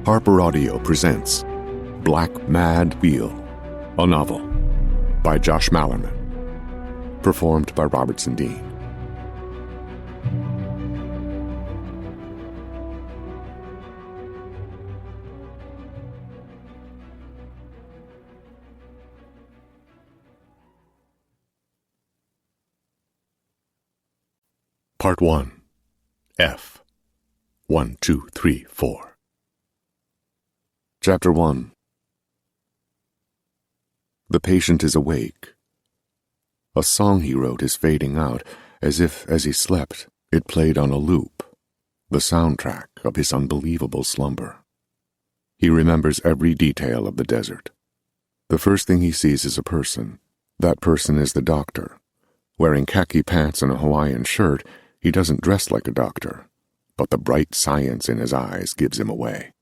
Harper Audio presents Black Mad Wheel, a novel by Josh Malerman, performed by Robertson Dean. Part 1, F, 1, 2, 3, 4. Chapter 1. The patient is awake. A song he wrote is fading out, as if, as he slept, it played on a loop, the soundtrack of his unbelievable slumber. He remembers every detail of the desert. The first thing he sees is a person. That person is the doctor. Wearing khaki pants and a Hawaiian shirt, he doesn't dress like a doctor, but the bright science in his eyes gives him away.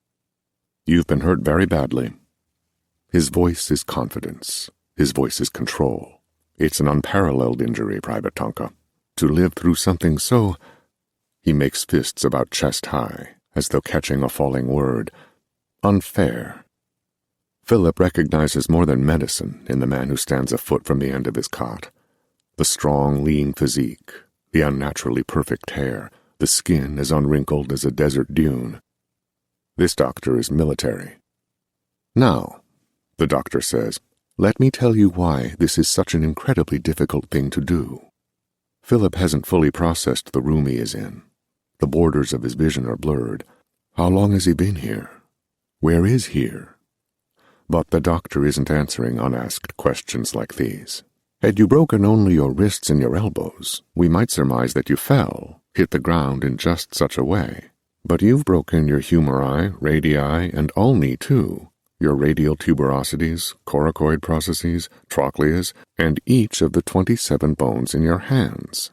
You've been hurt very badly. His voice is confidence. His voice is control. It's an unparalleled injury, Private Tonka. To live through something so... He makes fists about chest high, as though catching a falling word. Unfair. Philip recognizes more than medicine in the man who stands a foot from the end of his cot. The strong, lean physique, the unnaturally perfect hair, the skin as unwrinkled as a desert dune. This doctor is military. Now, the doctor says, let me tell you why this is such an incredibly difficult thing to do. Philip hasn't fully processed the room he is in. The borders of his vision are blurred. How long has he been here? Where is here? But the doctor isn't answering unasked questions like these. Had you broken only your wrists and your elbows, we might surmise that you fell, hit the ground in just such a way. But you've broken your humeri, radii, and ulni too, your radial tuberosities, coracoid processes, trochleas, and each of the 27 bones in your hands.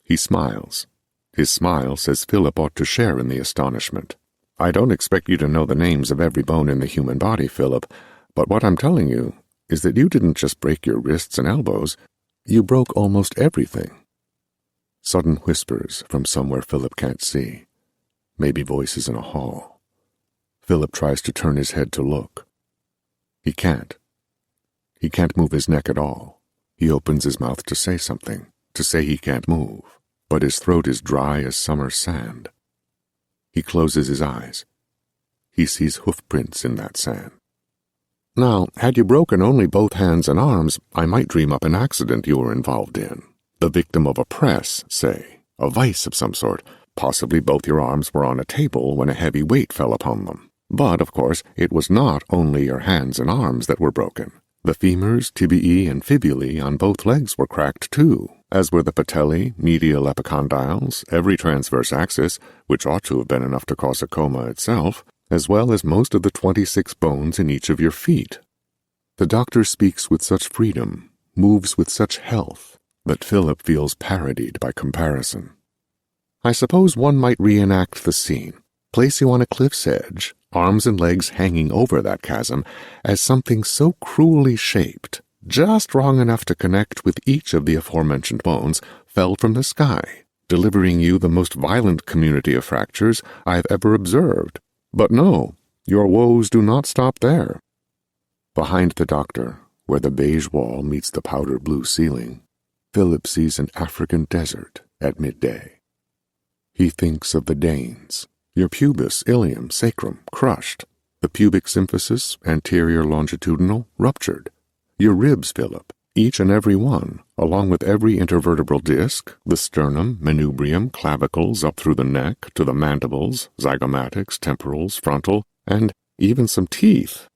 He smiles. His smile says Philip ought to share in the astonishment. I don't expect you to know the names of every bone in the human body, Philip, but what I'm telling you is that you didn't just break your wrists and elbows, you broke almost everything. Sudden whispers from somewhere Philip can't see. Maybe voices in a hall. Philip tries to turn his head to look. He can't. He can't move his neck at all. He opens his mouth to say something, to say he can't move, but his throat is dry as summer sand. He closes his eyes. He sees hoof prints in that sand. Now, had you broken only both hands and arms, I might dream up an accident you were involved in. The victim of a press, say, a vice of some sort. Possibly both your arms were on a table when a heavy weight fell upon them. But, of course, it was not only your hands and arms that were broken. The femurs, tibiae, and fibulae on both legs were cracked too, as were the patellae, medial epicondyles, every transverse axis, which ought to have been enough to cause a coma itself, as well as most of the 26 bones in each of your feet. The doctor speaks with such freedom, moves with such health, that Philip feels parodied by comparison. I suppose one might reenact the scene, place you on a cliff's edge, arms and legs hanging over that chasm, as something so cruelly shaped, just wrong enough to connect with each of the aforementioned bones, fell from the sky, delivering you the most violent community of fractures I've ever observed. But no, your woes do not stop there. Behind the doctor, where the beige wall meets the powder blue ceiling, Philip sees an African desert at midday. He thinks of the Danes, your pubis, ilium, sacrum, crushed, the pubic symphysis, anterior longitudinal, ruptured. Your ribs, Philip, each and every one, along with every intervertebral disc, the sternum, manubrium, clavicles up through the neck to the mandibles, zygomatics, temporals, frontal, and even some teeth.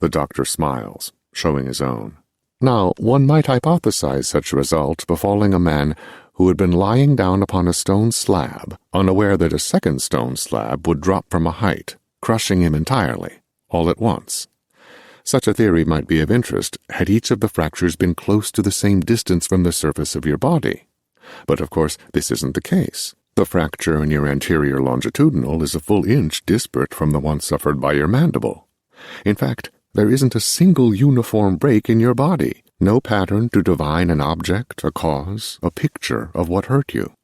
The doctor smiles, showing his own. Now, one might hypothesize such a result befalling a man who had been lying down upon a stone slab, unaware that a second stone slab would drop from a height, crushing him entirely, all at once. Such a theory might be of interest had each of the fractures been close to the same distance from the surface of your body. But of course, this isn't the case. The fracture in your anterior longitudinal is a full inch disparate from the one suffered by your mandible. In fact, there isn't a single uniform break in your body, no pattern to divine an object, a cause, a picture of what hurt you.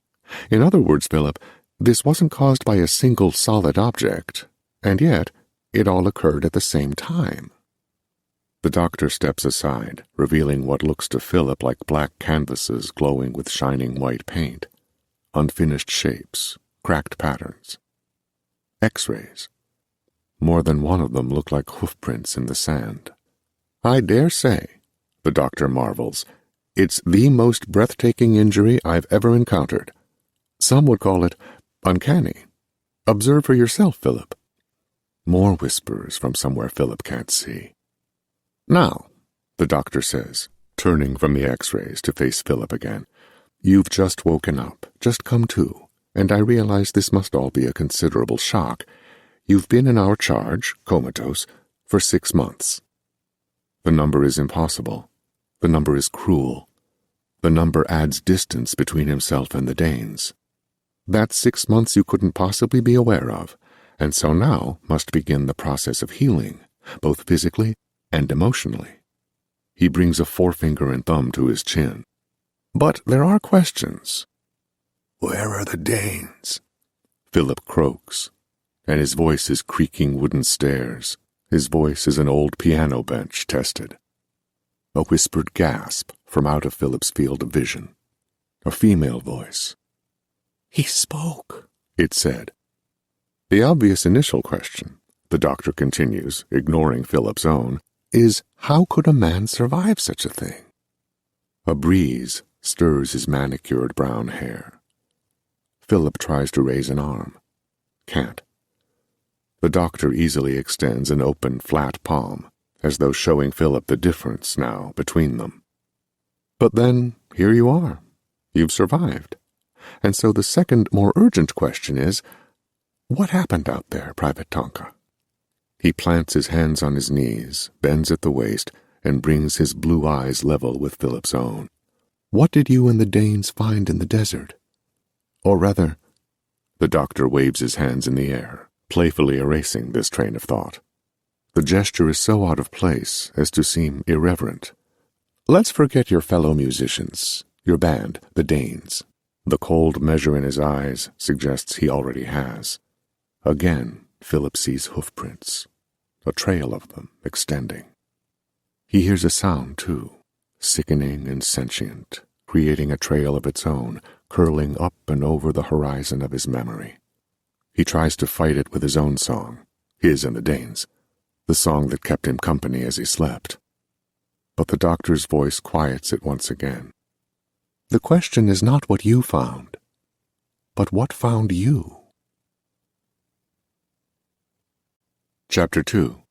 In other words, Philip, this wasn't caused by a single solid object, and yet it all occurred at the same time. The doctor steps aside, revealing what looks to Philip like black canvases glowing with shining white paint, unfinished shapes, cracked patterns. X-rays. More than one of them look like hoofprints in the sand. I dare say, the doctor marvels, it's the most breathtaking injury I've ever encountered. Some would call it uncanny. Observe for yourself, Philip. More whispers from somewhere Philip can't see. Now, the doctor says, turning from the X-rays to face Philip again, you've just woken up, just come to, and I realize this must all be a considerable shock. You've been in our charge, comatose, for 6 months. The number is impossible. The number is cruel. The number adds distance between himself and the Danes. That's 6 months you couldn't possibly be aware of, and so now must begin the process of healing, both physically and emotionally. He brings a forefinger and thumb to his chin. But there are questions. Where are the Danes? Philip croaks, and his voice is creaking wooden stairs. His voice is an old piano bench tested. A whispered gasp from out of Philip's field of vision. A female voice. He spoke, it said. The obvious initial question, the doctor continues, ignoring Philip's own, is how could a man survive such a thing? A breeze stirs his manicured brown hair. Philip tries to raise an arm. Can't. The doctor easily extends an open, flat palm, as though showing Philip the difference now between them. But then, here you are. You've survived. And so the second, more urgent question is, what happened out there, Private Tonka? He plants his hands on his knees, bends at the waist, and brings his blue eyes level with Philip's own. What did you and the Danes find in the desert? Or rather, the doctor waves his hands in the air, playfully erasing this train of thought. The gesture is so out of place as to seem irreverent. Let's forget your fellow musicians, your band, the Danes. The cold measure in his eyes suggests he already has. Again, Philip sees hoofprints, a trail of them extending. He hears a sound, too, sickening and sentient, creating a trail of its own, curling up and over the horizon of his memory. He tries to fight it with his own song, his and the Danes', the song that kept him company as he slept. But the doctor's voice quiets it once again. The question is not what you found, but what found you. Chapter 2.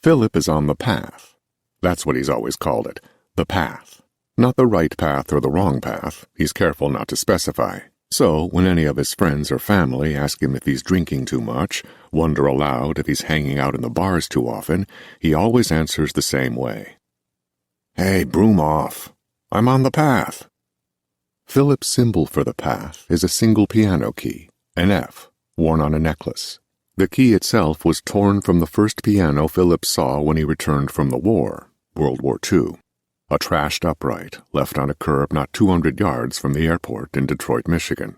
Philip is on the path. That's what he's always called it, the path. Not the right path or the wrong path, he's careful not to specify. So, when any of his friends or family ask him if he's drinking too much, wonder aloud if he's hanging out in the bars too often, he always answers the same way. Hey, broom off. I'm on the path. Philip's symbol for the path is a single piano key, an F, worn on a necklace. The key itself was torn from the first piano Philip saw when he returned from the war, World War II. A trashed upright left on a curb not 200 yards from the airport in Detroit, Michigan.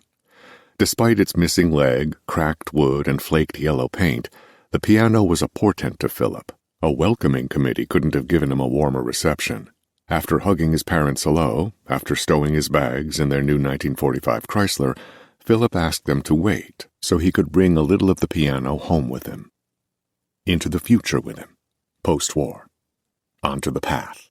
Despite its missing leg, cracked wood, and flaked yellow paint, the piano was a portent to Philip. A welcoming committee couldn't have given him a warmer reception. After hugging his parents hello, after stowing his bags in their new 1945 Chrysler, Philip asked them to wait so he could bring a little of the piano home with him. Into the future with him, post-war. Onto the path.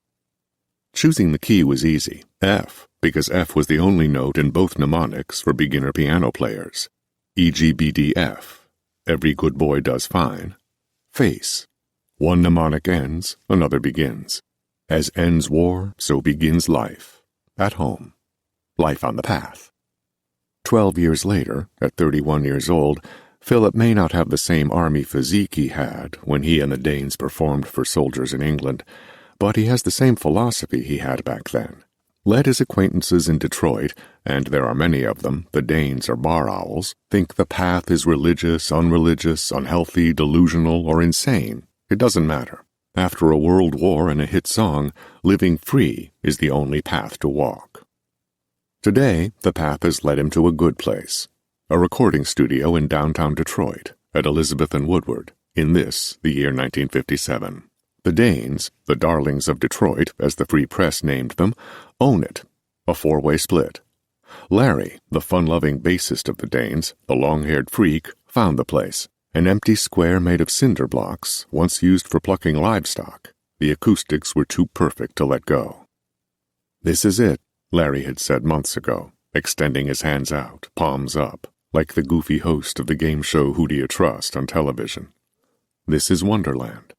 Choosing the key was easy, F, because F was the only note in both mnemonics for beginner piano players. E-G-B-D-F, every good boy does fine. Face. One mnemonic ends, another begins. As ends war, so begins life. At home. Life on the path. 12 years later, at 31 years old, Philip may not have the same army physique he had when he and the Danes performed for soldiers in England, but he has the same philosophy he had back then. Let his acquaintances in Detroit, and there are many of them, the Danes are bar owls, think the path is religious, unreligious, unhealthy, delusional, or insane. It doesn't matter. After a world war and a hit song, living free is the only path to walk. Today, the path has led him to a good place, a recording studio in downtown Detroit, at Elizabeth and Woodward, in this, the year 1957. The Danes, the darlings of Detroit, as the Free Press named them, own it, a four-way split. Larry, the fun-loving bassist of the Danes, the long-haired freak, found the place, an empty square made of cinder blocks, once used for plucking livestock. The acoustics were too perfect to let go. "This is it," Larry had said months ago, extending his hands out, palms up, like the goofy host of the game show Who Do You Trust on television. "This is Wonderland."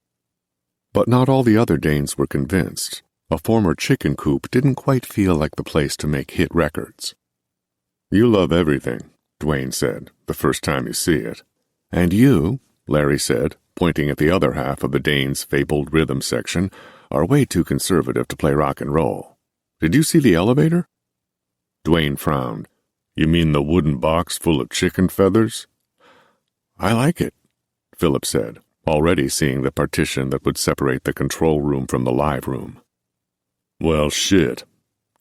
But not all the other Danes were convinced. A former chicken coop didn't quite feel like the place to make hit records. "You love everything," Dwayne said, the first time you see it. "And you," Larry said, pointing at the other half of the Danes' fabled rhythm section, "are way too conservative to play rock and roll. Did you see the elevator?" Dwayne frowned. "You mean the wooden box full of chicken feathers?" "I like it," Philip said, already seeing the partition that would separate the control room from the live room. "Well, shit,"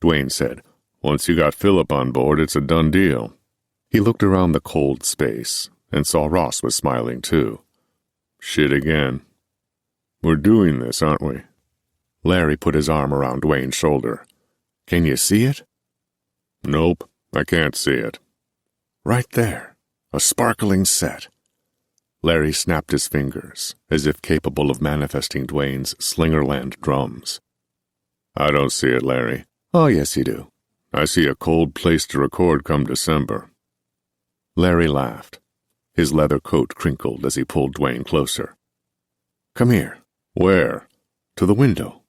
Dwayne said. "Once you got Philip on board, it's a done deal." He looked around the cold space and saw Ross was smiling too. "Shit again. We're doing this, aren't we?" Larry put his arm around Dwayne's shoulder. "Can you see it?" "Nope, I can't see it." "Right there. A sparkling set." Larry snapped his fingers, as if capable of manifesting Dwayne's Slingerland drums. "I don't see it, Larry." "Oh, yes, you do." "I see a cold place to record come December." Larry laughed. His leather coat crinkled as he pulled Dwayne closer. "Come here." "Where?" "To the window."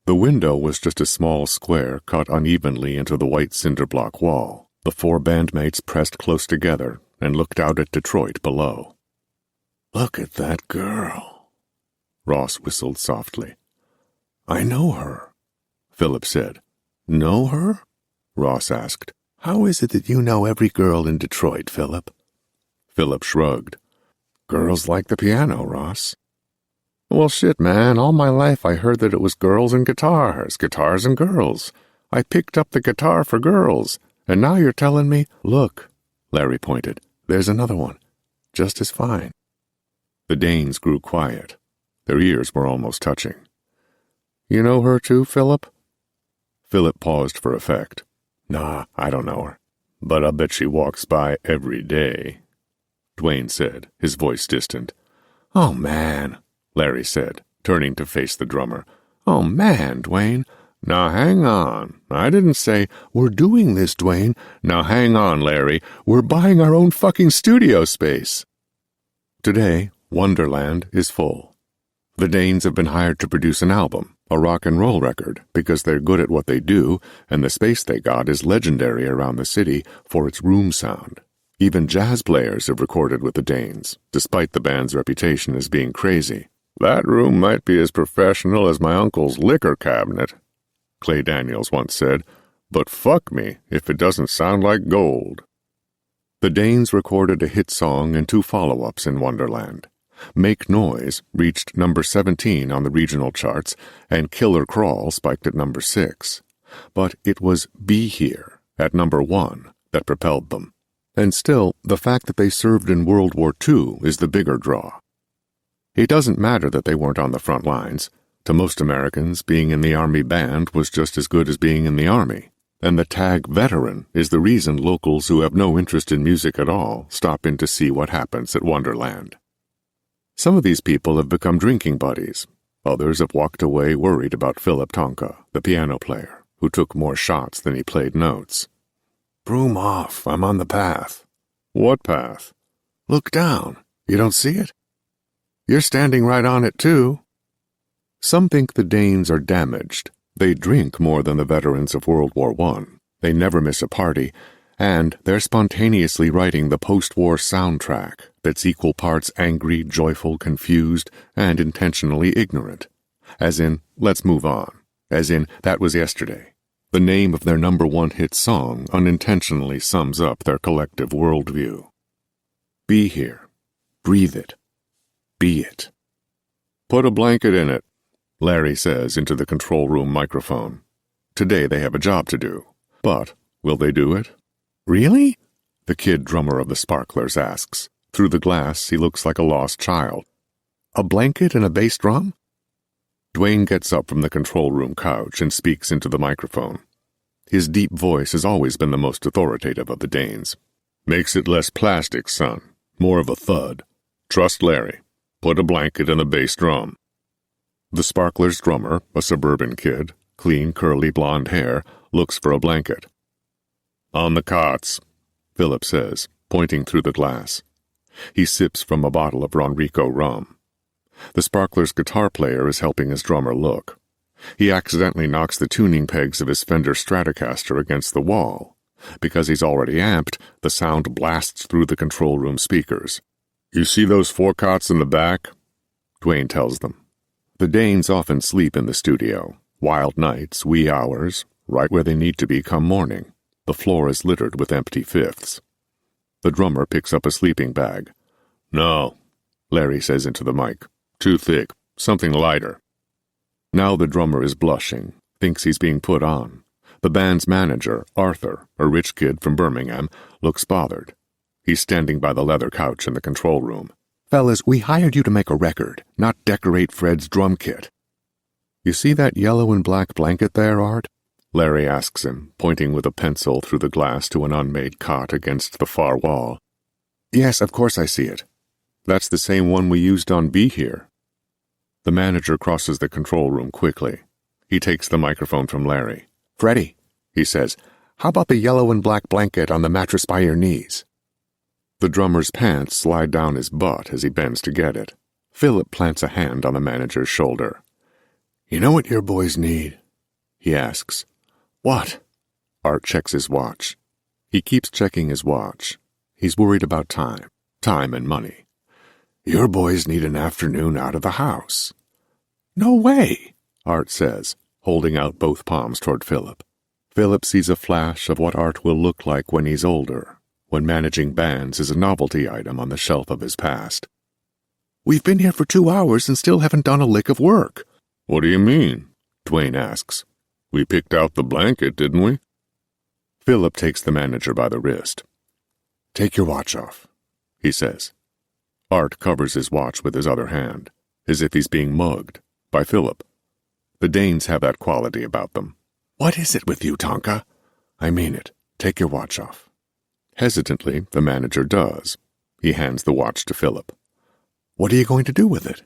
The window was just a small square cut unevenly into the white cinder block wall. The four bandmates pressed close together and looked out at Detroit below. "Look at that girl," Ross whistled softly. "I know her," Philip said. "Know her?" Ross asked. "How is it that you know every girl in Detroit, Philip?" Philip shrugged. "Girls like the piano, Ross." "Well, shit, man, all my life I heard that it was girls and guitars and girls. I picked up the guitar for girls, and now you're telling me—" "Look," Larry pointed, "there's another one, just as fine." The Danes grew quiet. Their ears were almost touching. "You know her too, Philip?" Philip paused for effect. "Nah, I don't know her. But I bet she walks by every day," Dwayne said, his voice distant. "Oh, man," Larry said, turning to face the drummer. "Oh, man, Dwayne. Now hang on. I didn't say—" "We're doing this, Dwayne." "Now hang on, Larry. We're buying our own fucking studio space." Today, Wonderland is full. The Danes have been hired to produce an album, a rock and roll record, because they're good at what they do, and the space they got is legendary around the city for its room sound. Even jazz players have recorded with the Danes, despite the band's reputation as being crazy. "That room might be as professional as my uncle's liquor cabinet," Clay Daniels once said, "but fuck me if it doesn't sound like gold." The Danes recorded a hit song and 2 follow-ups in Wonderland. Make Noise reached number 17 on the regional charts, and Killer Crawl spiked at number 6. But it was Be Here, at number 1, that propelled them. And still, the fact that they served in World War II is the bigger draw. It doesn't matter that they weren't on the front lines. To most Americans, being in the Army band was just as good as being in the Army. And the tag veteran is the reason locals who have no interest in music at all stop in to see what happens at Wonderland. Some of these people have become drinking buddies. Others have walked away worried about Philip Tonka, the piano player, who took more shots than he played notes. "Broom off, I'm on the path." "What path?" "Look down. You don't see it?" "You're standing right on it, too." Some think the Danes are damaged. They drink more than the veterans of World War I. They never miss a party, and they're spontaneously writing the post-war soundtrack that's equal parts angry, joyful, confused, and intentionally ignorant. As in, let's move on. As in, that was yesterday. The name of their number 1 hit song unintentionally sums up their collective worldview. Be here. Breathe it. Be it. "Put a blanket in it," Larry says into the control room microphone. Today they have a job to do. But will they do it? "Really?" the kid drummer of the Sparklers asks, Through the glass, he looks like a lost child. A blanket and a bass drum? Dwayne gets up from the control room couch and speaks into the microphone. His deep voice has always been the most authoritative of the Danes. Makes it less plastic, son. More of a thud. Trust Larry. Put a blanket and a bass drum. The Sparklers' drummer, a suburban kid, clean, curly blonde hair, looks for a blanket. On the cots, Philip says, pointing through the glass. He sips from a bottle of Ronrico rum. The Sparklers' guitar player is helping his drummer look. He accidentally knocks the tuning pegs of his Fender Stratocaster against the wall. Because he's already amped, the sound blasts through the control room speakers. You see those 4 cots in the back? Dwayne tells them. The Danes often sleep in the studio. Wild nights, wee hours, right where they need to be come morning. The floor is littered with empty fifths. The drummer picks up a sleeping bag. No, Larry says into the mic. Too thick. Something lighter. Now the drummer is blushing, thinks he's being put on. The band's manager, Arthur, a rich kid from Birmingham, looks bothered. He's standing by the leather couch in the control room. Fellas, we hired you to make a record, not decorate Fred's drum kit. You see that yellow and black blanket there, Art? Larry asks him, pointing with a pencil through the glass to an unmade cot against the far wall. Yes, of course I see it. That's the same one we used on Be Here. The manager crosses the control room quickly. He takes the microphone from Larry. Freddie, he says, how about the yellow and black blanket on the mattress by your knees? The drummer's pants slide down his butt as he bends to get it. Philip plants a hand on the manager's shoulder. You know what your boys need? He asks. What? Art checks his watch. He keeps checking his watch. He's worried about time. Time and money. Your boys need an afternoon out of the house. No way, Art says, holding out both palms toward Philip. Philip sees a flash of what Art will look like when he's older, when managing bands is a novelty item on the shelf of his past. We've been here for 2 hours and still haven't done a lick of work. What do you mean? Dwayne asks. We picked out the blanket, didn't we? Philip takes the manager by the wrist. Take your watch off, he says. Art covers his watch with his other hand, as if he's being mugged, by Philip. The Danes have that quality about them. What is it with you, Tonka? I mean it. Take your watch off. Hesitantly, the manager does. He hands the watch to Philip. What are you going to do with it?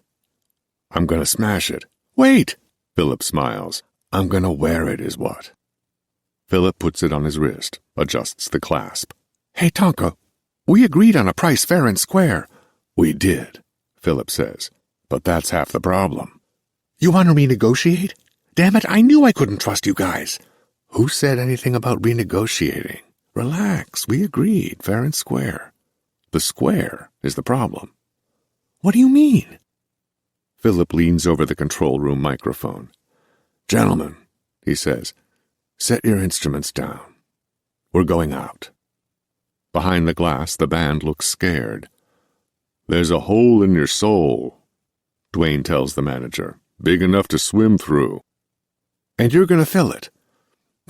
I'm going to smash it. Wait! Philip smiles. I'm going to wear it is what. Philip puts it on his wrist, adjusts the clasp. Hey, Tonka, we agreed on a price fair and square. We did, Philip says, but that's half the problem. You want to renegotiate? Damn it, I knew I couldn't trust you guys. Who said anything about renegotiating? Relax, we agreed, fair and square. The square is the problem. What do you mean? Philip leans over the control room microphone. Gentlemen, he says, set your instruments down. We're going out. Behind the glass, the band looks scared. There's a hole in your soul, Dwayne tells the manager, big enough to swim through. And you're going to fill it.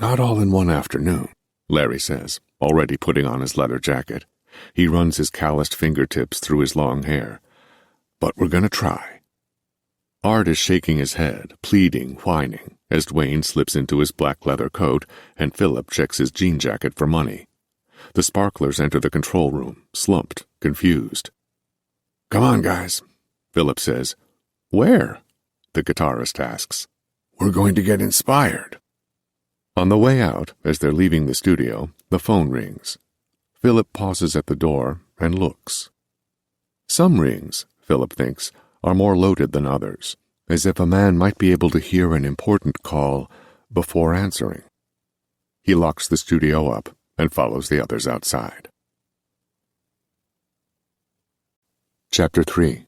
Not all in one afternoon, Larry says, already putting on his leather jacket. He runs his calloused fingertips through his long hair. But we're going to try. Art is shaking his head, pleading, whining, as Dwayne slips into his black leather coat and Philip checks his jean jacket for money. The Sparklers enter the control room, slumped, confused. Come on, guys, Philip says. Where? The guitarist asks. We're going to get inspired. On the way out, as they're leaving the studio, the phone rings. Philip pauses at the door and looks. Some rings, Philip thinks, are more loaded than others, as if a man might be able to hear an important call before answering. He locks the studio up and follows the others outside. Chapter 3.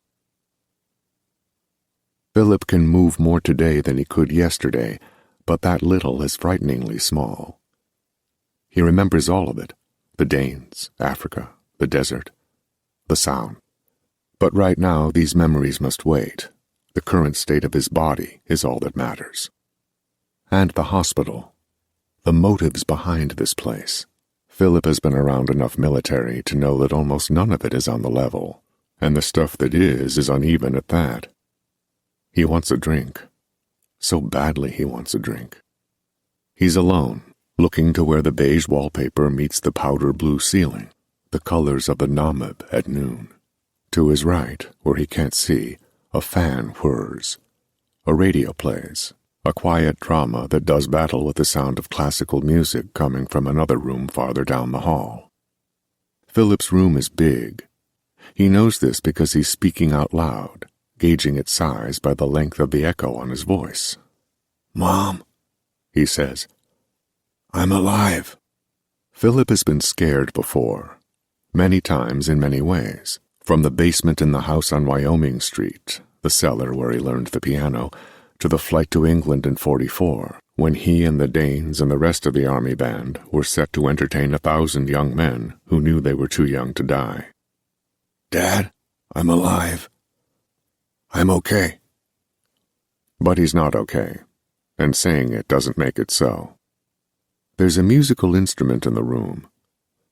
Philip can move more today than he could yesterday, but that little is frighteningly small. He remembers all of it, the Danes, Africa, the desert, the sound. But right now these memories must wait. The current state of his body is all that matters. And the hospital, the motives behind this place. Philip has been around enough military to know that almost none of it is on the level, and the stuff that is uneven at that. He wants a drink. So badly he wants a drink. He's alone, looking to where the beige wallpaper meets the powder blue ceiling, the colors of the Namib at noon. To his right, where he can't see, a fan whirs. A radio plays, a quiet drama that does battle with the sound of classical music coming from another room farther down the hall. Philip's room is big. He knows this because he's speaking out loud, gauging its size by the length of the echo on his voice. "Mom," he says, "I'm alive." Philip has been scared before, many times in many ways, from the basement in the house on Wyoming Street, the cellar where he learned the piano, to the flight to England in '44, when he and the Danes and the rest of the army band were set to entertain 1,000 young men who knew they were too young to die. "Dad, I'm alive. I'm okay." But he's not okay, and saying it doesn't make it so. There's a musical instrument in the room.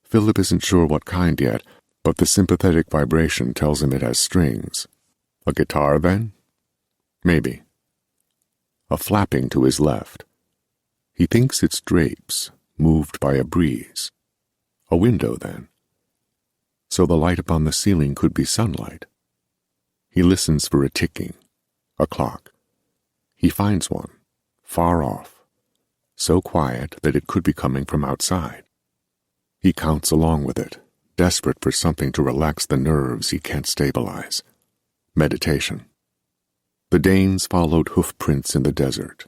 Philip isn't sure what kind yet, but the sympathetic vibration tells him it has strings. A guitar, then? Maybe. A flapping to his left. He thinks it's drapes, moved by a breeze. A window, then. So the light upon the ceiling could be sunlight. He listens for a ticking, a clock. He finds one, far off, so quiet that it could be coming from outside. He counts along with it, desperate for something to relax the nerves he can't stabilize. Meditation. The Danes followed hoof prints in the desert.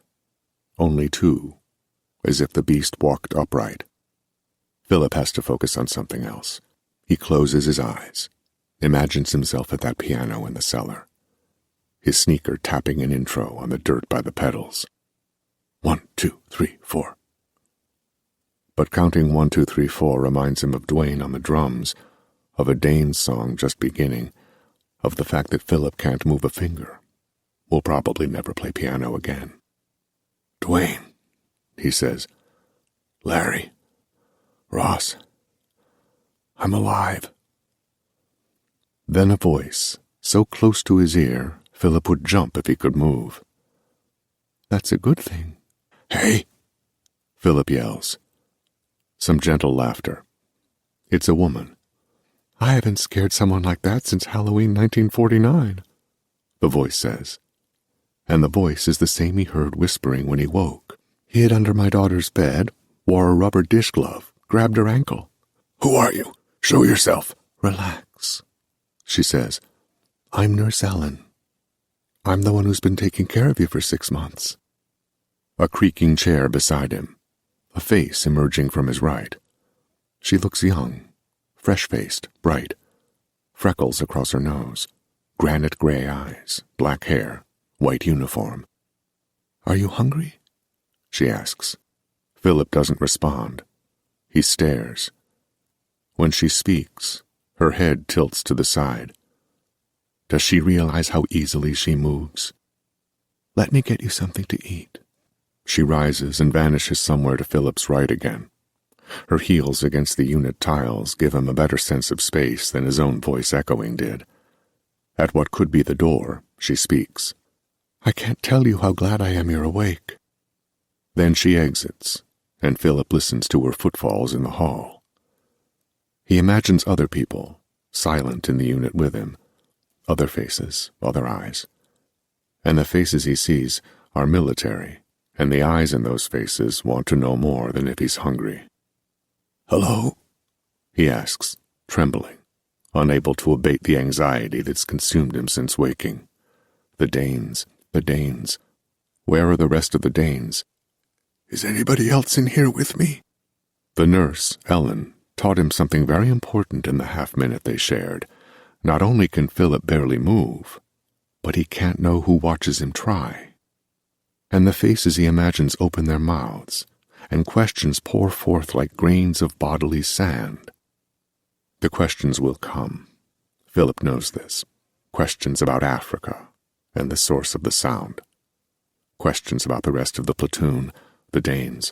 Only 2, as if the beast walked upright. Philip has to focus on something else. He closes his eyes, imagines himself at that piano in the cellar, his sneaker tapping an intro on the dirt by the pedals. 1, 2, 3, 4. But counting 1, 2, 3, 4 reminds him of Dwayne on the drums, of a Dane's song just beginning, of the fact that Philip can't move a finger. Will probably never play piano again. "Dwayne," he says. "Larry. Ross. I'm alive." Then a voice, so close to his ear, Philip would jump if he could move. "That's a good thing." "Hey!" Philip yells. Some gentle laughter. It's a woman. "I haven't scared someone like that since Halloween 1949, the voice says. And the voice is the same he heard whispering when he woke. Hid under my daughter's bed, wore a rubber dish glove, grabbed her ankle. "Who are you? Show yourself." "Relax," she says. "I'm Nurse Ellen. I'm the one who's been taking care of you for 6 months. A creaking chair beside him, a face emerging from his right. She looks young, fresh-faced, bright, freckles across her nose, granite gray eyes, black hair, white uniform. "Are you hungry?" she asks. Philip doesn't respond. He stares. When she speaks, her head tilts to the side. Does she realize how easily she moves? "Let me get you something to eat." She rises and vanishes somewhere to Philip's right again. Her heels against the unit tiles give him a better sense of space than his own voice echoing did. At what could be the door, she speaks. "I can't tell you how glad I am you're awake." Then she exits, and Philip listens to her footfalls in the hall. He imagines other people, silent in the unit with him, other faces, other eyes. And the faces he sees are military, and the eyes in those faces want to know more than if he's hungry. "Hello?" he asks, trembling, unable to abate the anxiety that's consumed him since waking. The Danes. Where are the rest of the Danes? "Is anybody else in here with me?" The nurse, Ellen, taught him something very important in the half-minute they shared. Not only can Philip barely move, but he can't know who watches him try. And the faces he imagines open their mouths, and questions pour forth like grains of bodily sand. The questions will come. Philip knows this. Questions about Africa and the source of the sound. Questions about the rest of the platoon, the Danes.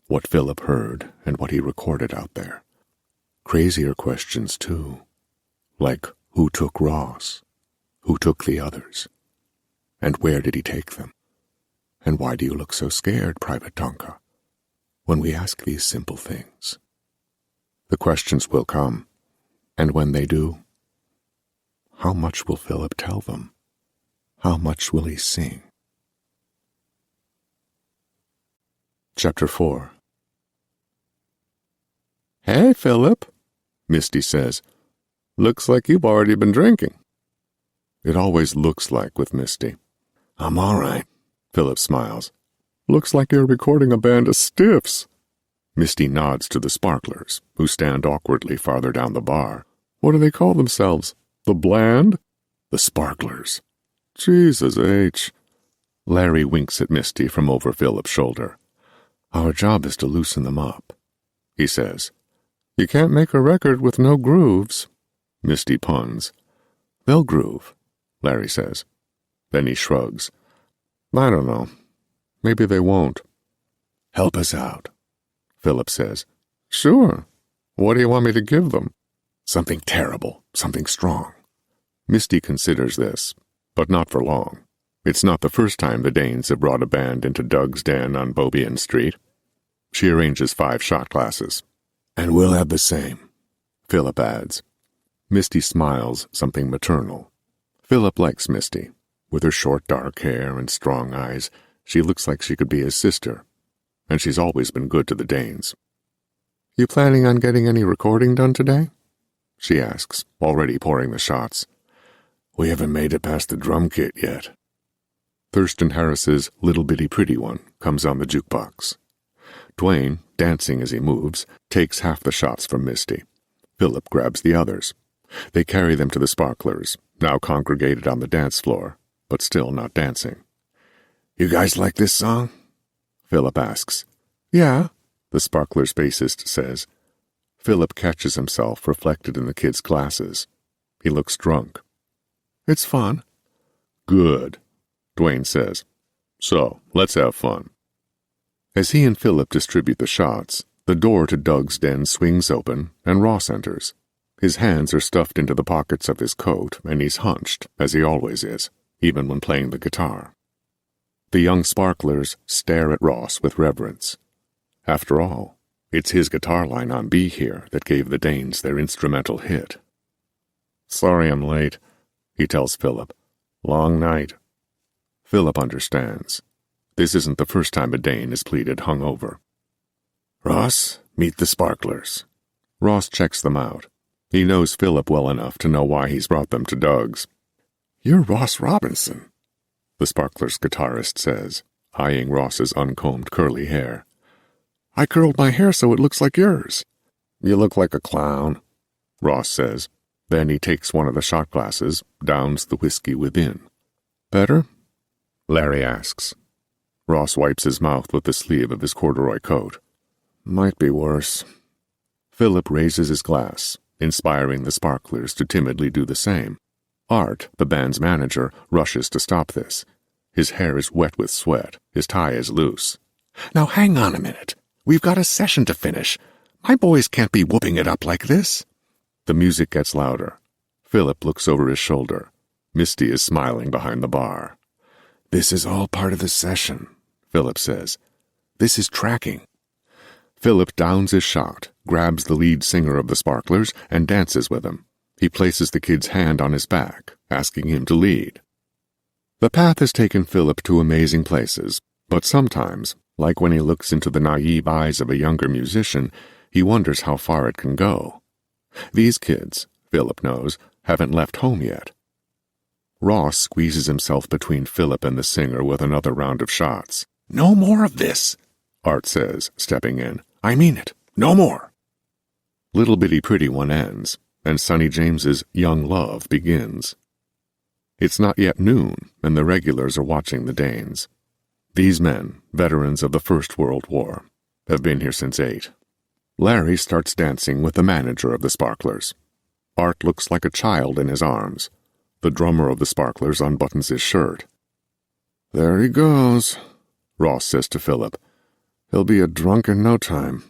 what Philip heard and what he recorded out there. Crazier questions, too, like who took Ross, who took the others, and where did he take them? And why do you look so scared, Private Tonka, when we ask these simple things? The questions will come, and when they do, how much will Philip tell them? How much will he sing? Chapter 4. "Hey, Philip," Misty says. "Looks like you've already been drinking." It always looks like with Misty. "I'm all right," Philip smiles. "Looks like you're recording a band of stiffs." Misty nods to the Sparklers, who stand awkwardly farther down the bar. "What do they call themselves? The Bland?" "The Sparklers." "Jesus H." Larry winks at Misty from over Philip's shoulder. "Our job is to loosen them up," he says. "You can't make a record with no grooves," Misty puns. "They'll groove," Larry says. Then he shrugs. "I don't know. Maybe they won't." "Help us out," Philip says. "Sure. What do you want me to give them?" "Something terrible, something strong." Misty considers this, but not for long. It's not the first time the Danes have brought a band into Doug's den on Beaubien Street. She arranges 5 shot glasses. "And we'll have the same," Philip adds. Misty smiles, something maternal. Philip likes Misty. With her short dark hair and strong eyes, she looks like she could be his sister. And she's always been good to the Danes. "You planning on getting any recording done today?" she asks, already pouring the shots. "We haven't made it past the drum kit yet." Thurston Harris's Little Bitty Pretty One comes on the jukebox. Dwayne, dancing as he moves, takes half the shots from Misty. Philip grabs the others. They carry them to the Sparklers, now congregated on the dance floor, but still not dancing. "You guys like this song?" Philip asks. "Yeah," the Sparklers' bassist says. Philip catches himself reflected in the kids' glasses. He looks drunk. "It's fun." "Good," Dwayne says. "So, let's have fun." As he and Philip distribute the shots, the door to Doug's den swings open and Ross enters. His hands are stuffed into the pockets of his coat and he's hunched, as he always is, even when playing the guitar. The young Sparklers stare at Ross with reverence. After all, it's his guitar line on Be Here that gave the Danes their instrumental hit. "Sorry I'm late," he tells Philip. "Long night." Philip understands. This isn't the first time a Dane is pleaded hungover. "Ross, meet the Sparklers." Ross checks them out. He knows Philip well enough to know why he's brought them to Doug's. "You're Ross Robinson," the Sparklers' guitarist says, eyeing Ross's uncombed curly hair. "I curled my hair so it looks like yours." "You look like a clown," Ross says. Then he takes one of the shot glasses, downs the whiskey within. "Better?" Larry asks. Ross wipes his mouth with the sleeve of his corduroy coat. "Might be worse." Philip raises his glass, inspiring the Sparklers to timidly do the same. Art, the band's manager, rushes to stop this. His hair is wet with sweat, his tie is loose. "Now hang on a minute. We've got a session to finish. My boys can't be whooping it up like this." The music gets louder. Philip looks over his shoulder. Misty is smiling behind the bar. "This is all part of the session," Philip says. "This is tracking." Philip downs his shot, grabs the lead singer of the Sparklers, and dances with him. He places the kid's hand on his back, asking him to lead. The path has taken Philip to amazing places, but sometimes, like when he looks into the naive eyes of a younger musician, he wonders how far it can go. These kids, Philip knows, haven't left home yet. Ross squeezes himself between Philip and the singer with another round of shots. "No more of this," Art says, stepping in. "I mean it. No more." Little Bitty Pretty One ends, and Sonny James's Young Love begins. It's not yet noon, and the regulars are watching the Danes. These men, veterans of the First World War, have been here since 8. Larry starts dancing with the manager of the Sparklers. Art looks like a child in his arms. The drummer of the Sparklers unbuttons his shirt. "There he goes," Ross says to Philip. He'll be a drunk in no time.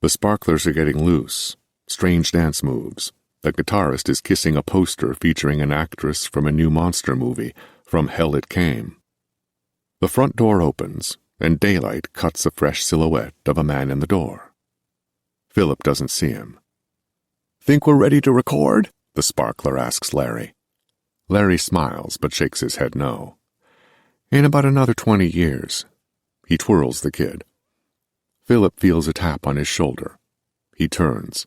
The sparklers are getting loose. Strange dance moves. The guitarist is kissing a poster featuring an actress from a new monster movie, From Hell It Came. The front door opens, and daylight cuts a fresh silhouette of a man in the door. Philip doesn't see him. "Think we're ready to record?" the sparkler asks Larry. Larry smiles but shakes his head no. "In about another 20 years. He twirls the kid. Philip feels a tap on his shoulder. He turns.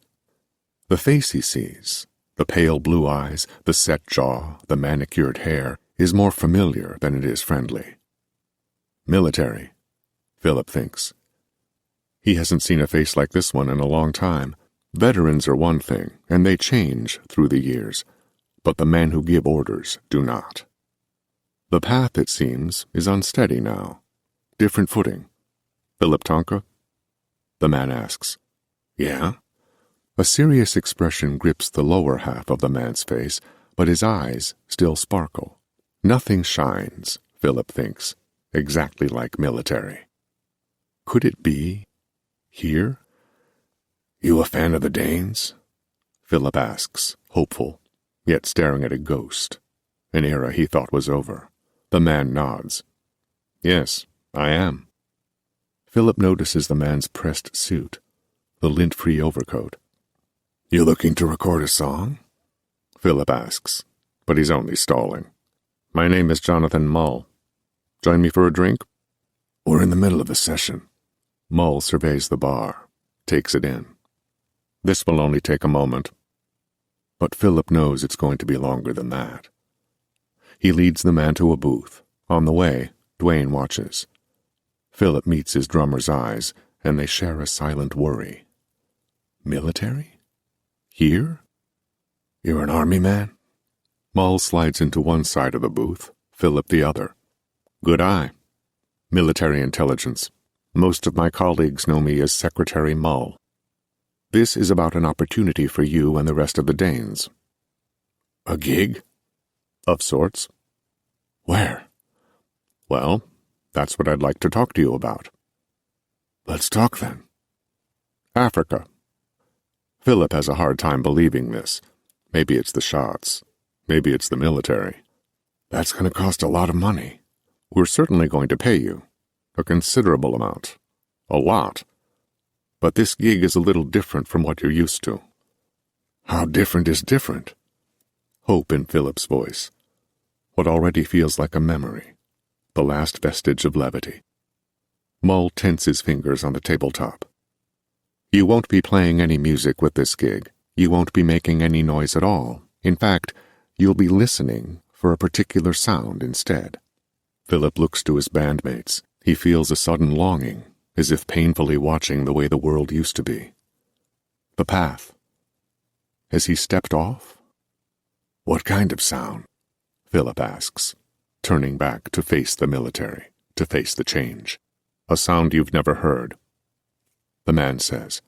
The face he sees, the pale blue eyes, the set jaw, the manicured hair, is more familiar than it is friendly. Military, Philip thinks. He hasn't seen a face like this one in a long time. Veterans are one thing, and they change through the years, but the men who give orders do not. The path, it seems, is unsteady now. Different footing. "Philip Tonka?" The man asks. "Yeah?" A serious expression grips the lower half of the man's face, but his eyes still sparkle. Nothing shines, Philip thinks, exactly like military. Could it be here? "You a fan of the Danes?" Philip asks, hopeful, yet staring at a ghost, an era he thought was over. The man nods. "Yes, I am." Philip notices the man's pressed suit, the lint-free overcoat. "You looking to record a song?" Philip asks, but he's only stalling. "My name is Jonathan Mull. Join me for a drink?" "We're in the middle of a session." Mull surveys the bar, takes it in. "This will only take a moment." But Philip knows it's going to be longer than that. He leads the man to a booth. On the way, Dwayne watches. Philip meets his drummer's eyes, and they share a silent worry. Military? Here? "You're an army man?" Mull slides into one side of the booth, Philip the other. "Good eye. Military intelligence. Most of my colleagues know me as Secretary Mull. This is about an opportunity for you and the rest of the Danes." "A gig?" "Of sorts." "Where?" "Well, that's what I'd like to talk to you about." "Let's talk then." "Africa." Philip has a hard time believing this. Maybe it's the shots. Maybe it's the military. "That's going to cost a lot of money." "We're certainly going to pay you. A considerable amount. A lot. But this gig is a little different from what you're used to." "How different is different?" Hope in Philip's voice. What already feels like a memory. The last vestige of levity. Mull tenses fingers on the tabletop. "You won't be playing any music with this gig. You won't be making any noise at all. In fact, you'll be listening for a particular sound instead." Philip looks to his bandmates. He feels a sudden longing, as if painfully watching the way the world used to be. The path. Has he stepped off? "What kind of sound?" Philip asks, turning back to face the military, to face the change. "A sound you've never heard," the man says.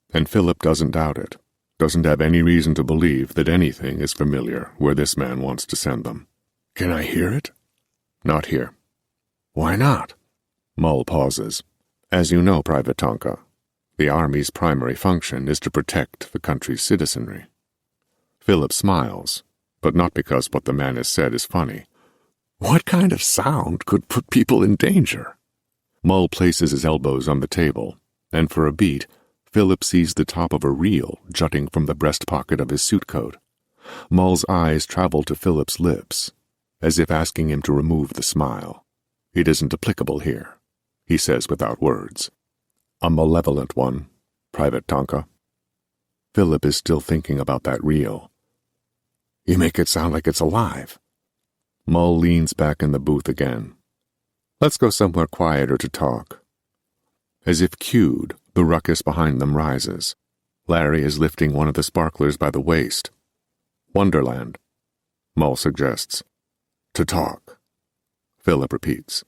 And Philip doesn't doubt it, doesn't have any reason to believe that anything is familiar where this man wants to send them. "Can I hear it?" "Not here." "Why not?" Mull pauses. "As you know, Private Tonka, the Army's primary function is to protect the country's citizenry." Philip smiles, but not because what the man has said is funny. "What kind of sound could put people in danger?" Mull places his elbows on the table, and for a beat, Philip sees the top of a reel jutting from the breast pocket of his suit coat. Mull's eyes travel to Philip's lips, as if asking him to remove the smile. "It isn't applicable here," he says without words. "A malevolent one, Private Tonka." Philip is still thinking about that reel. "You make it sound like it's alive." Mull leans back in the booth again. "Let's go somewhere quieter to talk." As if cued, the ruckus behind them rises. Larry is lifting one of the sparklers by the waist. "Wonderland," Mull suggests. "To talk," Philip repeats.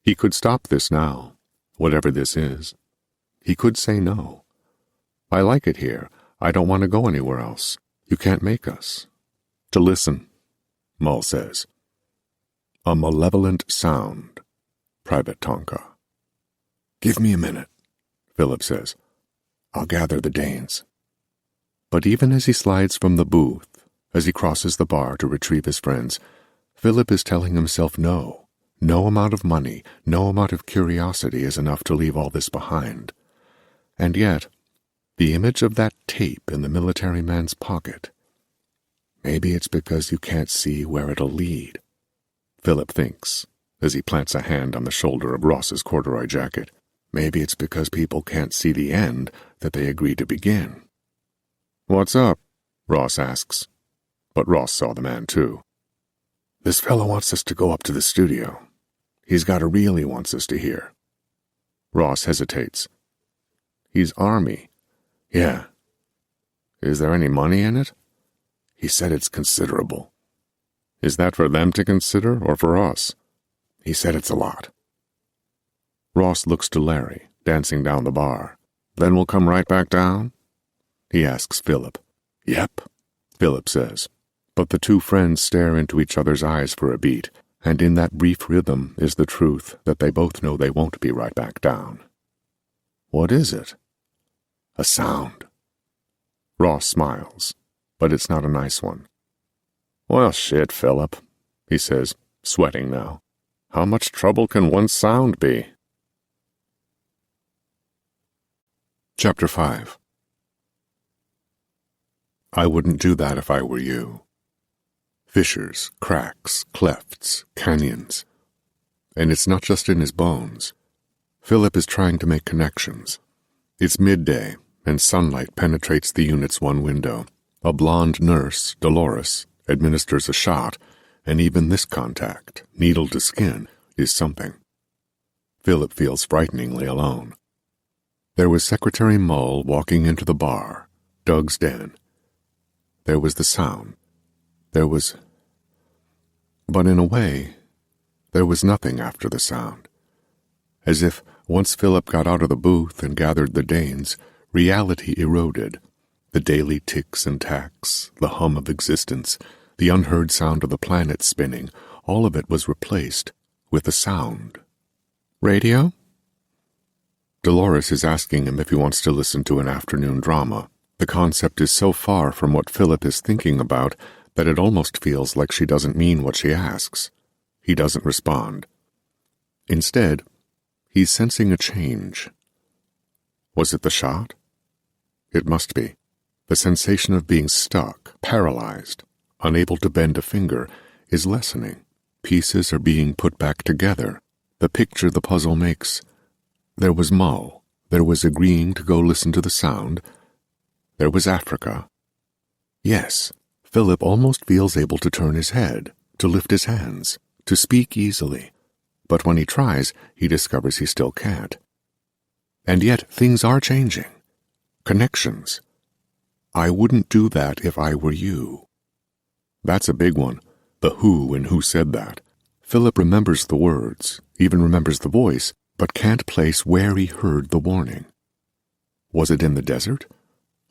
He could stop this now, whatever this is. He could say no. "I like it here. I don't want to go anywhere else. You can't make us." "To listen," Mull says. "A malevolent sound, Private Tonka." "Give me a minute," Philip says. "I'll gather the Danes." But even as he slides from the booth, as he crosses the bar to retrieve his friends, Philip is telling himself no. No amount of money, no amount of curiosity is enough to leave all this behind. And yet, the image of that tape in the military man's pocket. Maybe it's because you can't see where it'll lead, Philip thinks, as he plants a hand on the shoulder of Ross's corduroy jacket. Maybe it's because people can't see the end that they agree to begin. "What's up?" Ross asks. But Ross saw the man too. "This fellow wants us to go up to the studio. He's got a reel he wants us to hear." Ross hesitates. "He's Army." "Yeah." "Is there any money in it?" "He said it's considerable." "Is that for them to consider, or for us?" "He said it's a lot." Ross looks to Larry, dancing down the bar. "Then we'll come right back down?" he asks Philip. "Yep," Philip says. But the two friends stare into each other's eyes for a beat, and in that brief rhythm is the truth that they both know they won't be right back down. "What is it?" "A sound." Ross smiles, but it's not a nice one. "Well, shit, Philip," he says, sweating now. "How much trouble can one sound be?" Chapter 5. I wouldn't do that if I were you. Fissures, cracks, clefts, canyons. And it's not just in his bones. Philip is trying to make connections. It's midday, and sunlight penetrates the unit's one window. A blonde nurse, Dolores, administers a shot, and even this contact, needle to skin, is something. Philip feels frighteningly alone. There was Secretary Mull walking into the bar, Doug's den. There was the sound. But in a way, there was nothing after the sound. As if, once Philip got out of the booth and gathered the Danes, reality eroded. The daily ticks and tacks, the hum of existence, the unheard sound of the planet spinning, all of it was replaced with a sound. "Radio?" Dolores is asking him if he wants to listen to an afternoon drama. The concept is so far from what Philip is thinking about that it almost feels like she doesn't mean what she asks. He doesn't respond. Instead, he's sensing a change. Was it the shot? It must be. The sensation of being stuck, paralyzed, unable to bend a finger, is lessening. Pieces are being put back together. The picture the puzzle makes. There was Mull. There was agreeing to go listen to the sound. There was Africa. Yes, Philip almost feels able to turn his head, to lift his hands, to speak easily. But when he tries, he discovers he still can't. And yet things are changing. Connections. I wouldn't do that if I were you. That's a big one. The who and who said that. Philip remembers the words, even remembers the voice, but can't place where he heard the warning. Was it in the desert?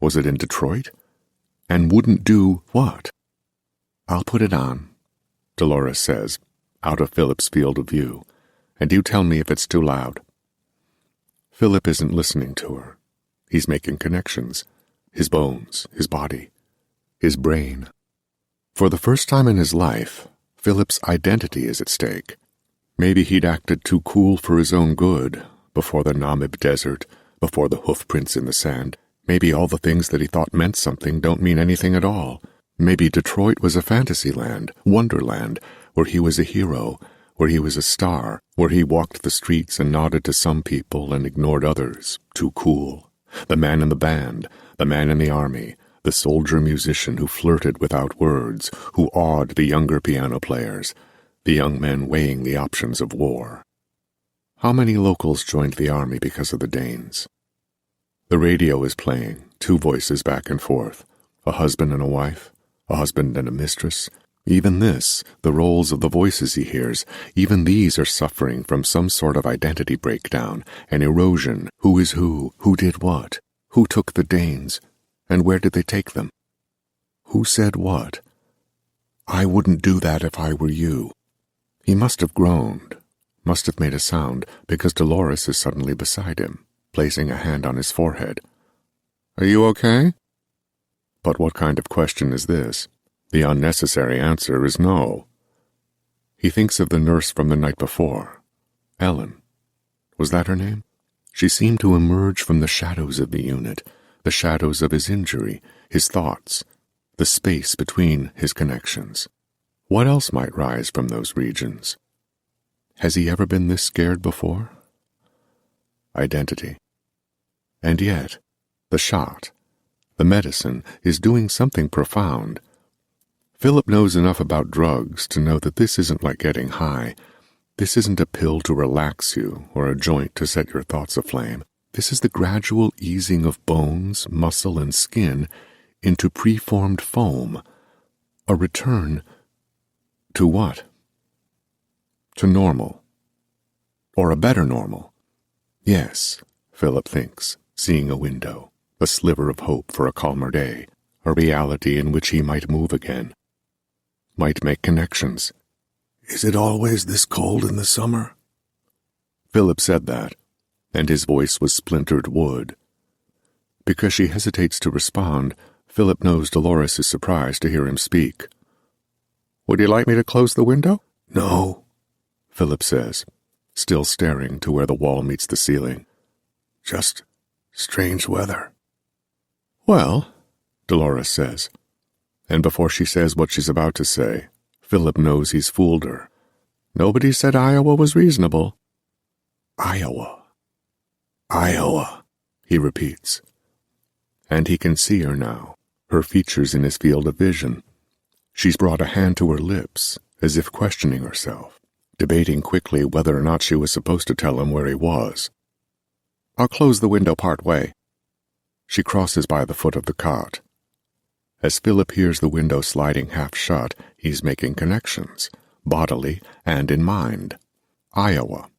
Was it in Detroit? And wouldn't do what? "I'll put it on," Dolores says, out of Philip's field of view, "and you tell me if it's too loud." Philip isn't listening to her. He's making connections. His bones, his body, his brain. For the first time in his life, Philip's identity is at stake. Maybe he'd acted too cool for his own good, before the Namib Desert, before the hoofprints in the sand. Maybe all the things that he thought meant something don't mean anything at all. Maybe Detroit was a fantasy land, wonderland, where he was a hero, where he was a star, where he walked the streets and nodded to some people and ignored others, too cool. The man in the band, the man in the army, the soldier-musician who flirted without words, who awed the younger piano players, the young men weighing the options of war. How many locals joined the army because of the Danes? The radio is playing, two voices back and forth, a husband and a wife, a husband and a mistress. Even this, the roles of the voices he hears, even these are suffering from some sort of identity breakdown, an erosion. Who is who did what, who took the Danes, and where did they take them? Who said what? I wouldn't do that if I were you. He must have groaned, must have made a sound because Dolores is suddenly beside him, placing a hand on his forehead. "Are you okay?" But what kind of question is this? The unnecessary answer is no. He thinks of the nurse from the night before. Ellen. Was that her name? She seemed to emerge from the shadows of the unit, the shadows of his injury, his thoughts, the space between his connections. What else might rise from those regions? Has he ever been this scared before? Identity. And yet, the shot, the medicine, is doing something profound. Philip knows enough about drugs to know that this isn't like getting high. This isn't a pill to relax you or a joint to set your thoughts aflame. This is the gradual easing of bones, muscle, and skin into preformed foam. A return to what? To normal. Or a better normal. Yes, Philip thinks, seeing a window, a sliver of hope for a calmer day, a reality in which he might move again, might make connections. "Is it always this cold in the summer?" Philip said that, and his voice was splintered wood. Because she hesitates to respond, Philip knows Dolores is surprised to hear him speak. "Would you like me to close the window?" "No," Philip says, still staring to where the wall meets the ceiling. "Just strange weather." "Well," Dolores says, and before she says what she's about to say, Philip knows he's fooled her. Nobody said Iowa was reasonable. "Iowa. Iowa," he repeats. And he can see her now, her features in his field of vision. She's brought a hand to her lips, as if questioning herself, debating quickly whether or not she was supposed to tell him where he was. "I'll close the window part way." She crosses by the foot of the cot. As Philip hears the window sliding half shut, he's making connections, bodily and in mind. Iowa.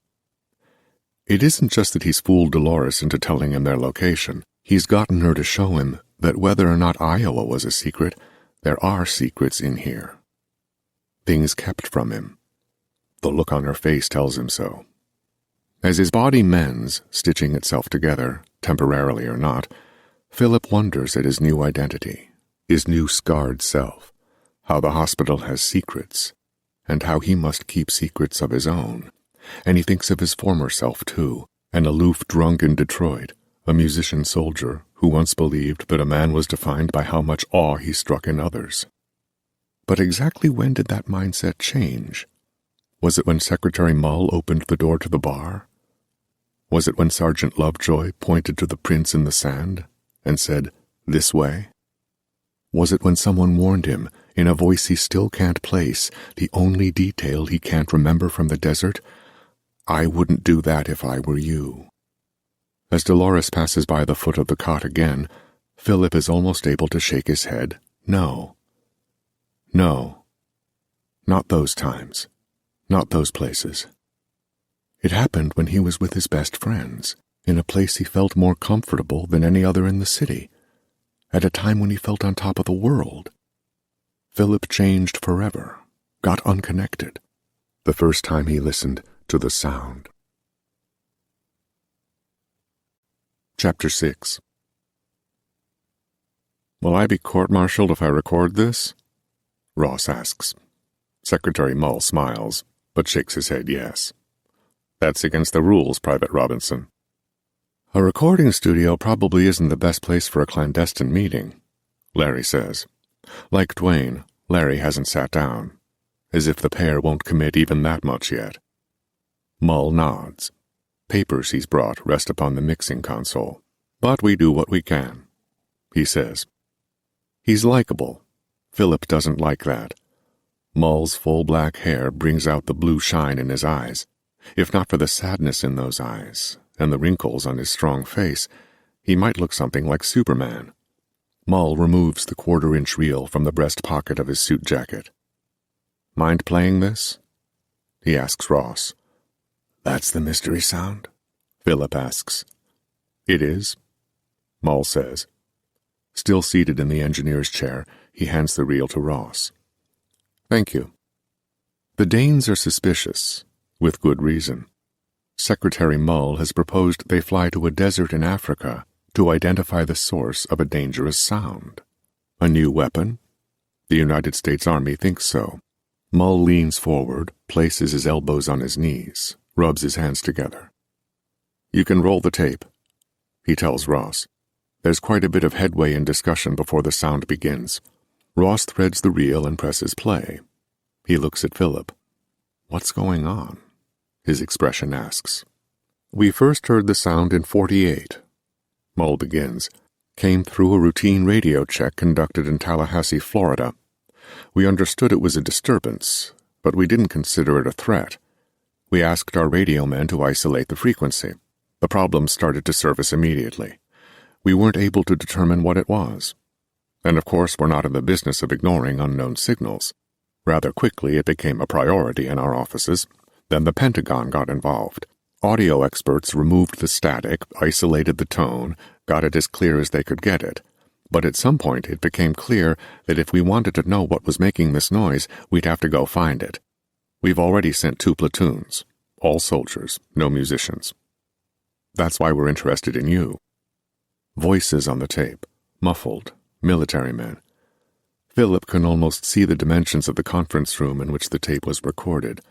It isn't just that he's fooled Dolores into telling him their location. He's gotten her to show him that whether or not Iowa was a secret, there are secrets in here. Things kept from him. The look on her face tells him so. As his body mends, stitching itself together, temporarily or not, Philip wonders at his new identity, his new scarred self, how the hospital has secrets, and how he must keep secrets of his own. And he thinks of his former self, too, an aloof drunk in Detroit, a musician soldier who once believed that a man was defined by how much awe he struck in others. But exactly when did that mindset change? Was it when Secretary Mull opened the door to the bar? Was it when Sergeant Lovejoy pointed to the prints in the sand and said, "This way"? Was it when someone warned him, in a voice he still can't place, the only detail he can't remember from the desert, "I wouldn't do that if I were you"? As Dolores passes by the foot of the cot again, Philip is almost able to shake his head. No. No. Not those times. Not those places. It happened when he was with his best friends, in a place he felt more comfortable than any other in the city, at a time when he felt on top of the world. Philip changed forever, got unconnected, the first time he listened to the sound. Chapter 6. "Will I be court-martialed if I record this?" Ross asks. Secretary Mull smiles, but shakes his head yes. "That's against the rules, Private Robinson." "A recording studio probably isn't the best place for a clandestine meeting," Larry says. Like Dwayne, Larry hasn't sat down, as if the pair won't commit even that much yet. Mull nods. Papers he's brought rest upon the mixing console. "But we do what we can," he says. He's likable. Philip doesn't like that. Mull's full black hair brings out the blue shine in his eyes. If not for the sadness in those eyes and the wrinkles on his strong face, he might look something like Superman. Mull removes the quarter-inch reel from the breast pocket of his suit jacket. "Mind playing this?" he asks Ross. "That's the mystery sound?" Philip asks. "It is," Mull says. Still seated in the engineer's chair, he hands the reel to Ross. "Thank you." The Danes are suspicious. With good reason. Secretary Mull has proposed they fly to a desert in Africa to identify the source of a dangerous sound. A new weapon? The United States Army thinks so. Mull leans forward, places his elbows on his knees, rubs his hands together. You can roll the tape, he tells Ross. There's quite a bit of headway in discussion before the sound begins. Ross threads the reel and presses play. He looks at Philip. What's going on? His expression asks. We first heard the sound in 48. Mull begins. Came through a routine radio check conducted in Tallahassee, Florida. We understood it was a disturbance, but we didn't consider it a threat. We asked our radio men to isolate the frequency. The problem started to surface immediately. We weren't able to determine what it was. And of course, we're not in the business of ignoring unknown signals. Rather quickly, it became a priority in our offices. Then the Pentagon got involved. Audio experts removed the static, isolated the tone, got it as clear as they could get it. But at some point, it became clear that if we wanted to know what was making this noise, we'd have to go find it. We've already sent 2 platoons. All soldiers, no musicians. That's why we're interested in you. Voices on the tape, muffled, military men. Philip can almost see the dimensions of the conference room in which the tape was recorded.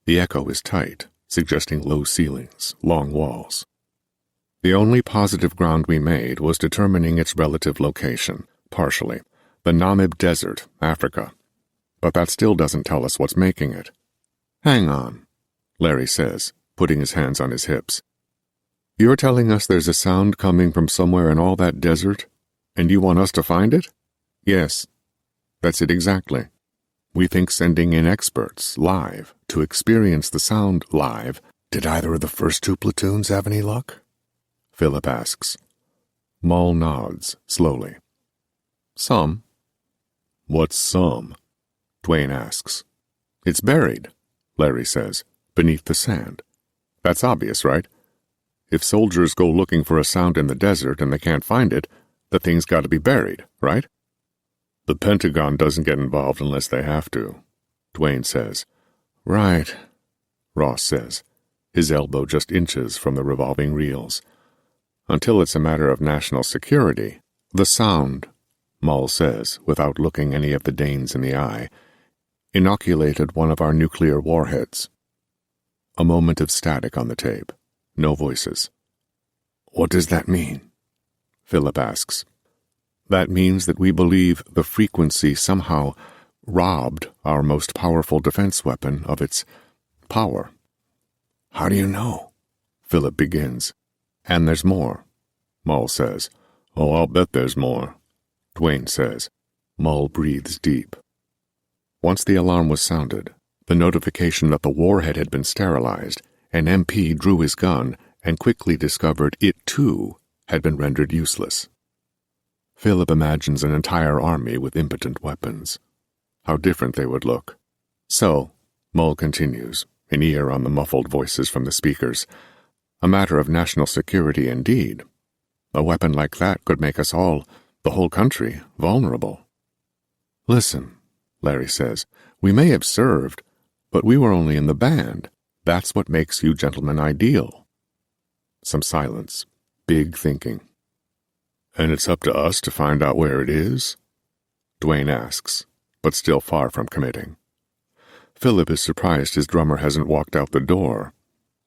The echo is tight, suggesting low ceilings, long walls. The only positive ground we made was determining its relative location, partially, the Namib Desert, Africa. But that still doesn't tell us what's making it. Hang on, Larry says, putting his hands on his hips. You're telling us there's a sound coming from somewhere in all that desert, and you want us to find it? Yes, that's it exactly. We think sending in experts, live, to experience the sound live. Did either of the first 2 platoons have any luck? Philip asks. Mull nods, slowly. Some. What's some? Dwayne asks. It's buried, Larry says, beneath the sand. That's obvious, right? If soldiers go looking for a sound in the desert and they can't find it, the thing's got to be buried, right? The Pentagon doesn't get involved unless they have to, Dwayne says. Right, Ross says, his elbow just inches from the revolving reels. Until it's a matter of national security, the sound, Mull says, without looking any of the Danes in the eye, inoculated one of our nuclear warheads. A moment of static on the tape. No voices. What does that mean? Philip asks. That means that we believe the frequency somehow robbed our most powerful defense weapon of its power. How do you know? Philip begins. And there's more, Mull says. Oh, I'll bet there's more, Dwayne says. Mull breathes deep. Once the alarm was sounded, the notification that the warhead had been sterilized, an MP drew his gun and quickly discovered it, too, had been rendered useless. Philip imagines an entire army with impotent weapons. How different they would look. So, Mull continues, an ear on the muffled voices from the speakers, a matter of national security indeed. A weapon like that could make us all, the whole country, vulnerable. Listen, Larry says, we may have served, but we were only in the band. That's what makes you gentlemen ideal. Some silence, big thinking. And it's up to us to find out where it is? Dwayne asks, but still far from committing. Philip is surprised his drummer hasn't walked out the door.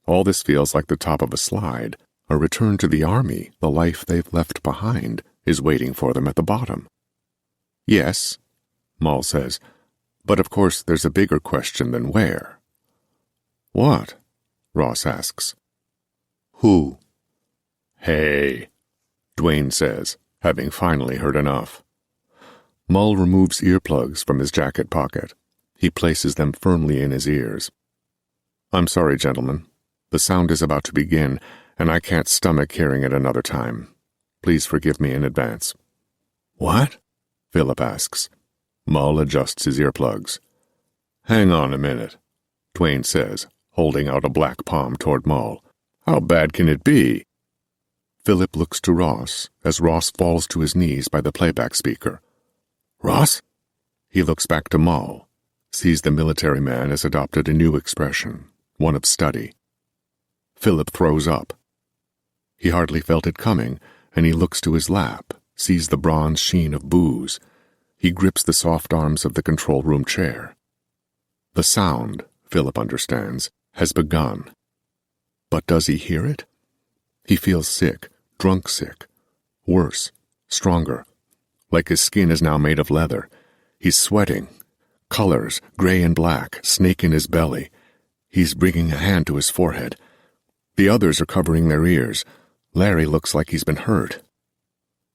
All this feels like the top of a slide. A return to the army, the life they've left behind, is waiting for them at the bottom. Yes, Mull says, but of course there's a bigger question than where. What? Ross asks. Who? Hey, Dwayne says, having finally heard enough. Mull removes earplugs from his jacket pocket. He places them firmly in his ears. I'm sorry, gentlemen. The sound is about to begin, and I can't stomach hearing it another time. Please forgive me in advance. What? Philip asks. Mull adjusts his earplugs. Hang on a minute, Dwayne says, holding out a black palm toward Mull. How bad can it be? Philip looks to Ross as Ross falls to his knees by the playback speaker. Ross? He looks back to Mull, sees the military man has adopted a new expression, one of study. Philip throws up. He hardly felt it coming, and he looks to his lap, sees the bronze sheen of booze. He grips the soft arms of the control room chair. The sound, Philip understands, has begun. But does he hear it? He feels sick, drunk sick. Worse, stronger. Like his skin is now made of leather. He's sweating. Colors, gray and black, snake in his belly. He's bringing a hand to his forehead. The others are covering their ears. Larry looks like he's been hurt.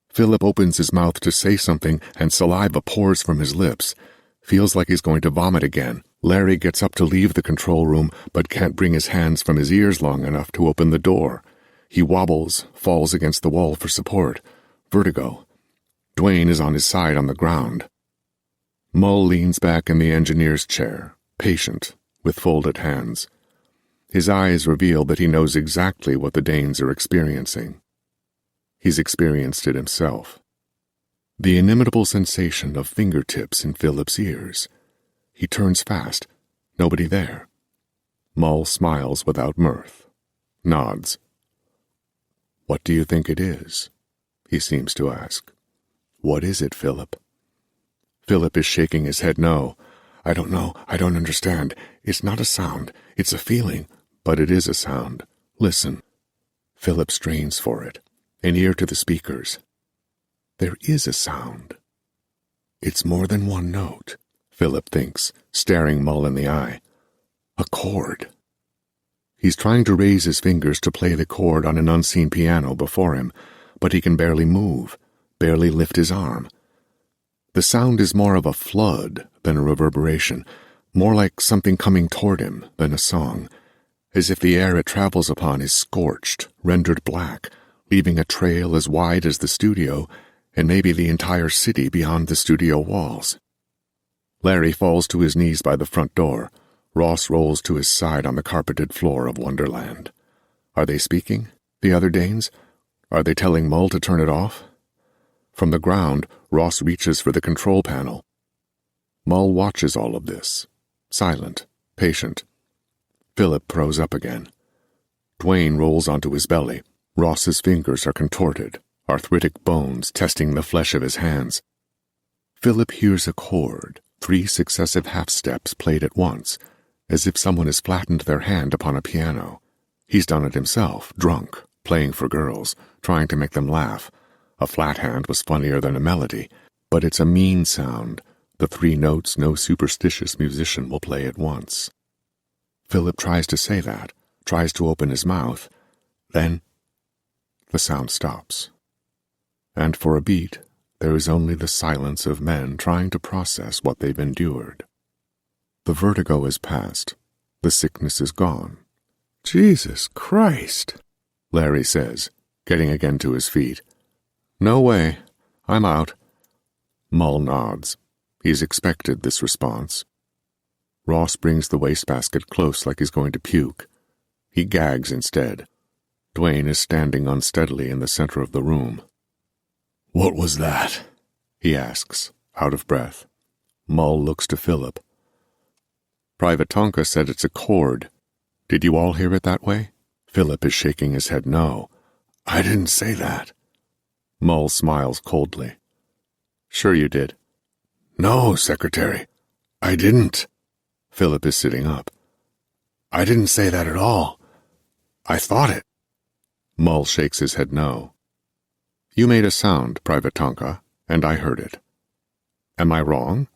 Philip opens his mouth to say something, and saliva pours from his lips. Feels like he's going to vomit again. Larry gets up to leave the control room, but can't bring his hands from his ears long enough to open the door. He wobbles, falls against the wall for support. Vertigo. Dwayne is on his side on the ground. Mull leans back in the engineer's chair, patient, with folded hands. His eyes reveal that he knows exactly what the Danes are experiencing. He's experienced it himself. The inimitable sensation of fingertips in Philip's ears. He turns fast. Nobody there. Mull smiles without mirth. Nods. "What do you think it is?" he seems to ask. "What is it, Philip?" Philip is shaking his head no. "I don't know. I don't understand. It's not a sound. It's a feeling. But it is a sound. Listen." Philip strains for it, an ear to the speakers. There is a sound. It's more than one note, Philip thinks, staring Mull in the eye. A chord. He's trying to raise his fingers to play the chord on an unseen piano before him, but he can barely move, barely lift his arm. The sound is more of a flood than a reverberation, more like something coming toward him than a song, as if the air it travels upon is scorched, rendered black, leaving a trail as wide as the studio and maybe the entire city beyond the studio walls. Larry falls to his knees by the front door. Ross rolls to his side on the carpeted floor of Wonderland. Are they speaking, the other Danes? Are they telling Mull to turn it off? From the ground, Ross reaches for the control panel. Mull watches all of this, silent, patient. Philip throws up again. Dwayne rolls onto his belly. Ross's fingers are contorted, arthritic bones testing the flesh of his hands. Philip hears a chord, 3 successive half-steps played at once, as if someone has flattened their hand upon a piano. He's done it himself, drunk, playing for girls, trying to make them laugh. A flat hand was funnier than a melody, but it's a mean sound, the 3 notes no superstitious musician will play at once. Philip tries to say that, tries to open his mouth. Then the sound stops. And for a beat, there is only the silence of men trying to process what they've endured. The vertigo is past. The sickness is gone. "Jesus Christ," Larry says, getting again to his feet. "No way. I'm out." Mull nods. He's expected this response. Ross brings the wastebasket close like he's going to puke. He gags instead. Dwayne is standing unsteadily in the center of the room. "What was that?" he asks, out of breath. Mull looks to Philip. "Private Tonka said it's a chord. Did you all hear it that way?" Philip is shaking his head no. "I didn't say that." Mull smiles coldly. "Sure you did." "No, Secretary, I didn't." Philip is sitting up. "I didn't say that at all. I thought it." Mull shakes his head no. "You made a sound, Private Tonka, and I heard it. Am I wrong?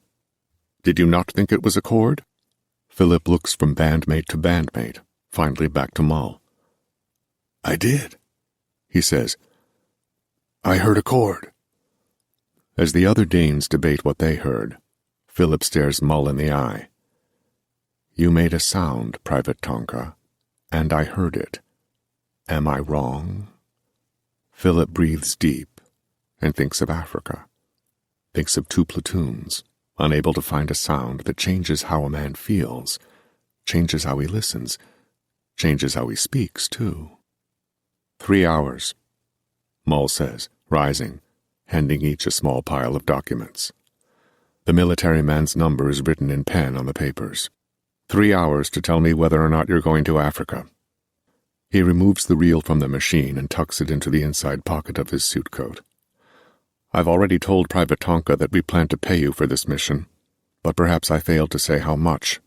Did you not think it was a chord?" Philip looks from bandmate to bandmate, finally back to Mull. "I did," he says. "I heard a chord." As the other Danes debate what they heard, Philip stares Mull in the eye. "You made a sound, Private Tonka, and I heard it. Am I wrong?" Philip breathes deep and thinks of Africa. Thinks of 2 platoons, unable to find a sound that changes how a man feels, changes how he listens, changes how he speaks, too. 3 hours, Mull says, rising, handing each a small pile of documents. The military man's number is written in pen on the papers. 3 hours to tell me whether or not you're going to Africa." He removes the reel from the machine and tucks it into the inside pocket of his suit coat. "I've already told Private Tonka that we plan to pay you for this mission, but perhaps I failed to say how much."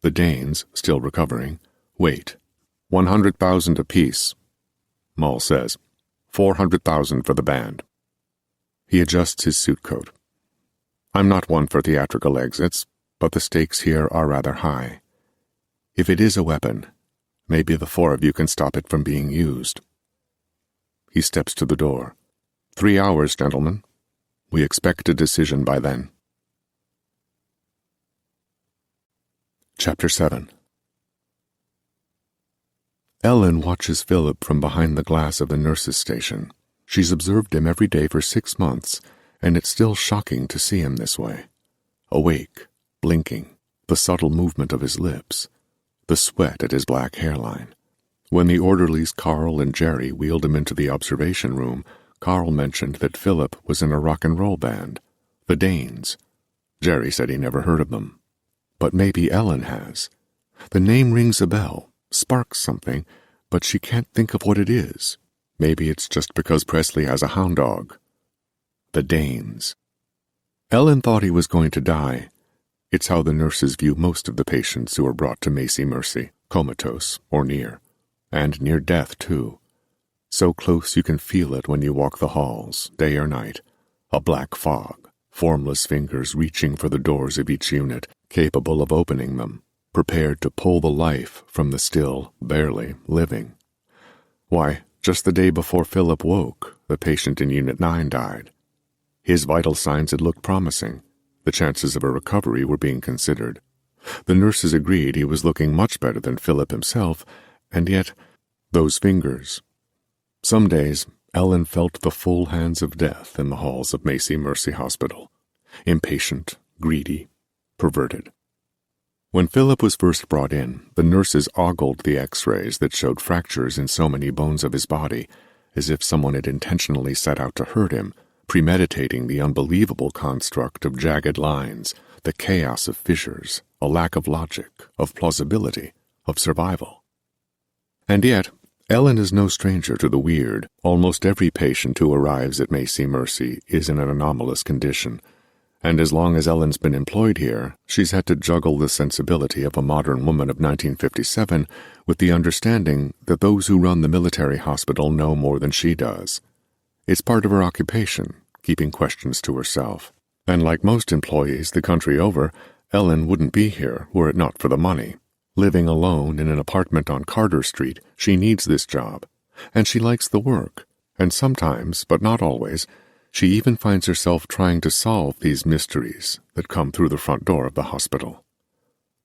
The Danes, still recovering, wait. 100,000 apiece. Mull says, 400,000 for the band. He adjusts his suit coat. "I'm not one for theatrical exits, but the stakes here are rather high. If it is a weapon, maybe the 4 of you can stop it from being used." He steps to the door. 3 hours, gentlemen. We expect a decision by then. Chapter 7. Ellen watches Philip from behind the glass of the nurse's station. She's observed him every day for 6 months, and it's still shocking to see him this way. Awake, blinking, the subtle movement of his lips, the sweat at his black hairline. When the orderlies Carl and Jerry wheeled him into the observation room, Carl mentioned that Philip was in a rock and roll band, the Danes. Jerry said he never heard of them. But maybe Ellen has. The name rings a bell, sparks something, but she can't think of what it is. Maybe it's just because Presley has a hound dog. The Danes. Ellen thought he was going to die. It's how the nurses view most of the patients who are brought to Macy Mercy, comatose or near. And near death, too. So close you can feel it when you walk the halls, day or night. A black fog, formless fingers reaching for the doors of each unit, capable of opening them, prepared to pull the life from the still, barely living. Why, just the day before Philip woke, the patient in Unit 9 died. His vital signs had looked promising. The chances of a recovery were being considered. The nurses agreed he was looking much better than Philip himself, and yet, those fingers. Some days, Ellen felt the full hands of death in the halls of Macy Mercy Hospital. Impatient, greedy, perverted. When Philip was first brought in, the nurses ogled the x-rays that showed fractures in so many bones of his body, as if someone had intentionally set out to hurt him, premeditating the unbelievable construct of jagged lines, the chaos of fissures, a lack of logic, of plausibility, of survival. And yet, Ellen is no stranger to the weird. Almost every patient who arrives at Macy Mercy is in an anomalous condition, and as long as Ellen's been employed here, she's had to juggle the sensibility of a modern woman of 1957 with the understanding that those who run the military hospital know more than she does. It's part of her occupation, keeping questions to herself. And like most employees the country over, Ellen wouldn't be here were it not for the money. Living alone in an apartment on Carter Street, she needs this job, and she likes the work, and sometimes, but not always, she even finds herself trying to solve these mysteries that come through the front door of the hospital.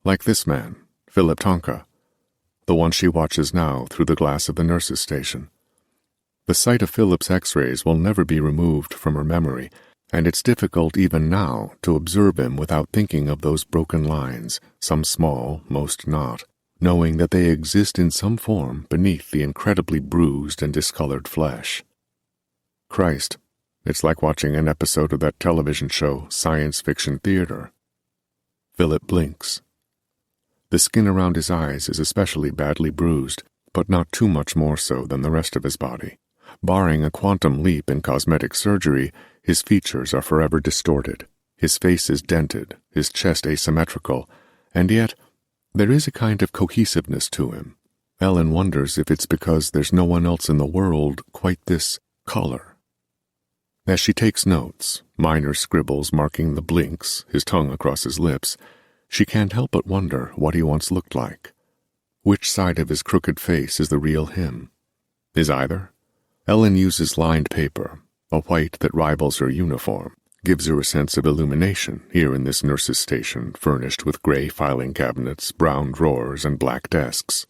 Like this man, Philip Tonka, the one she watches now through the glass of the nurse's station. The sight of Philip's x-rays will never be removed from her memory, and it's difficult even now to observe him without thinking of those broken lines, some small, most not, knowing that they exist in some form beneath the incredibly bruised and discolored flesh. Christ, it's like watching an episode of that television show, Science Fiction Theater. Philip blinks. The skin around his eyes is especially badly bruised, but not too much more so than the rest of his body. Barring a quantum leap in cosmetic surgery, his features are forever distorted. His face is dented, his chest asymmetrical, and yet there is a kind of cohesiveness to him. Ellen wonders if it's because there's no one else in the world quite this color. As she takes notes, minor scribbles marking the blinks, his tongue across his lips, she can't help but wonder what he once looked like. Which side of his crooked face is the real him? Is either? Ellen uses lined paper, a white that rivals her uniform, gives her a sense of illumination here in this nurse's station furnished with gray filing cabinets, brown drawers, and black desks.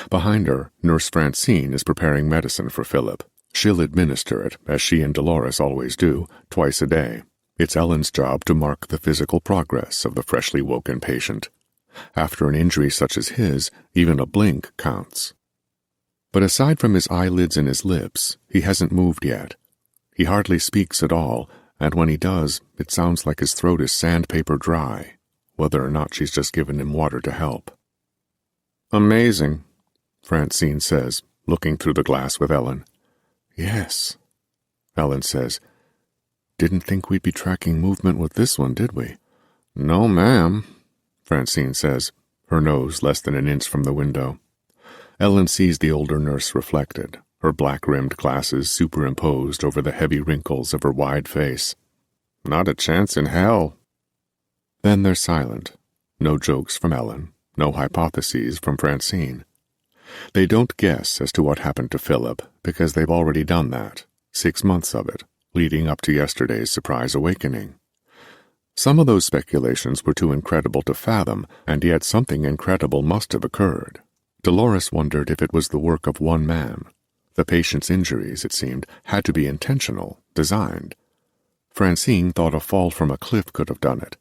Behind her, Nurse Francine is preparing medicine for Philip. She'll administer it, as she and Dolores always do, twice a day. It's Ellen's job to mark the physical progress of the freshly woken patient. After an injury such as his, even a blink counts. But aside from his eyelids and his lips, he hasn't moved yet. He hardly speaks at all, and when he does, it sounds like his throat is sandpaper dry. whether or not she's just given him water to help. "Amazing," Francine says, looking through the glass with Ellen. "Yes," Ellen says. "Didn't think we'd be tracking movement with this one, did we?" "No, ma'am," Francine says, her nose less than an inch from the window. Ellen sees the older nurse reflected, her black-rimmed glasses superimposed over the heavy wrinkles of her wide face. "Not a chance in hell." Then they're silent. No jokes from Ellen, no hypotheses from Francine. They don't guess as to what happened to Philip, because they've already done that, 6 months of it, leading up to yesterday's surprise awakening. Some of those speculations were too incredible to fathom, and yet something incredible must have occurred. Dolores wondered if it was the work of one man. The patient's injuries, it seemed, had to be intentional, designed. Francine thought a fall from a cliff could have done it.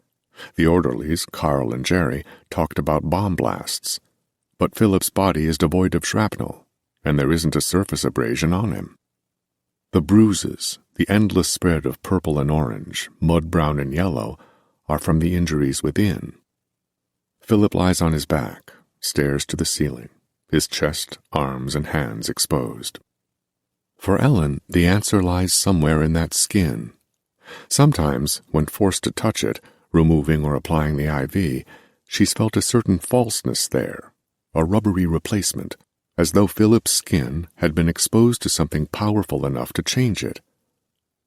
The orderlies, Carl and Jerry, talked about bomb blasts. But Philip's body is devoid of shrapnel, and there isn't a surface abrasion on him. The bruises, the endless spread of purple and orange, mud-brown and yellow, are from the injuries within. Philip lies on his back, stares to the ceiling, his chest, arms, and hands exposed. For Ellen, the answer lies somewhere in that skin. Sometimes, when forced to touch it, removing or applying the IV, she's felt a certain falseness there, a rubbery replacement, as though Philip's skin had been exposed to something powerful enough to change it.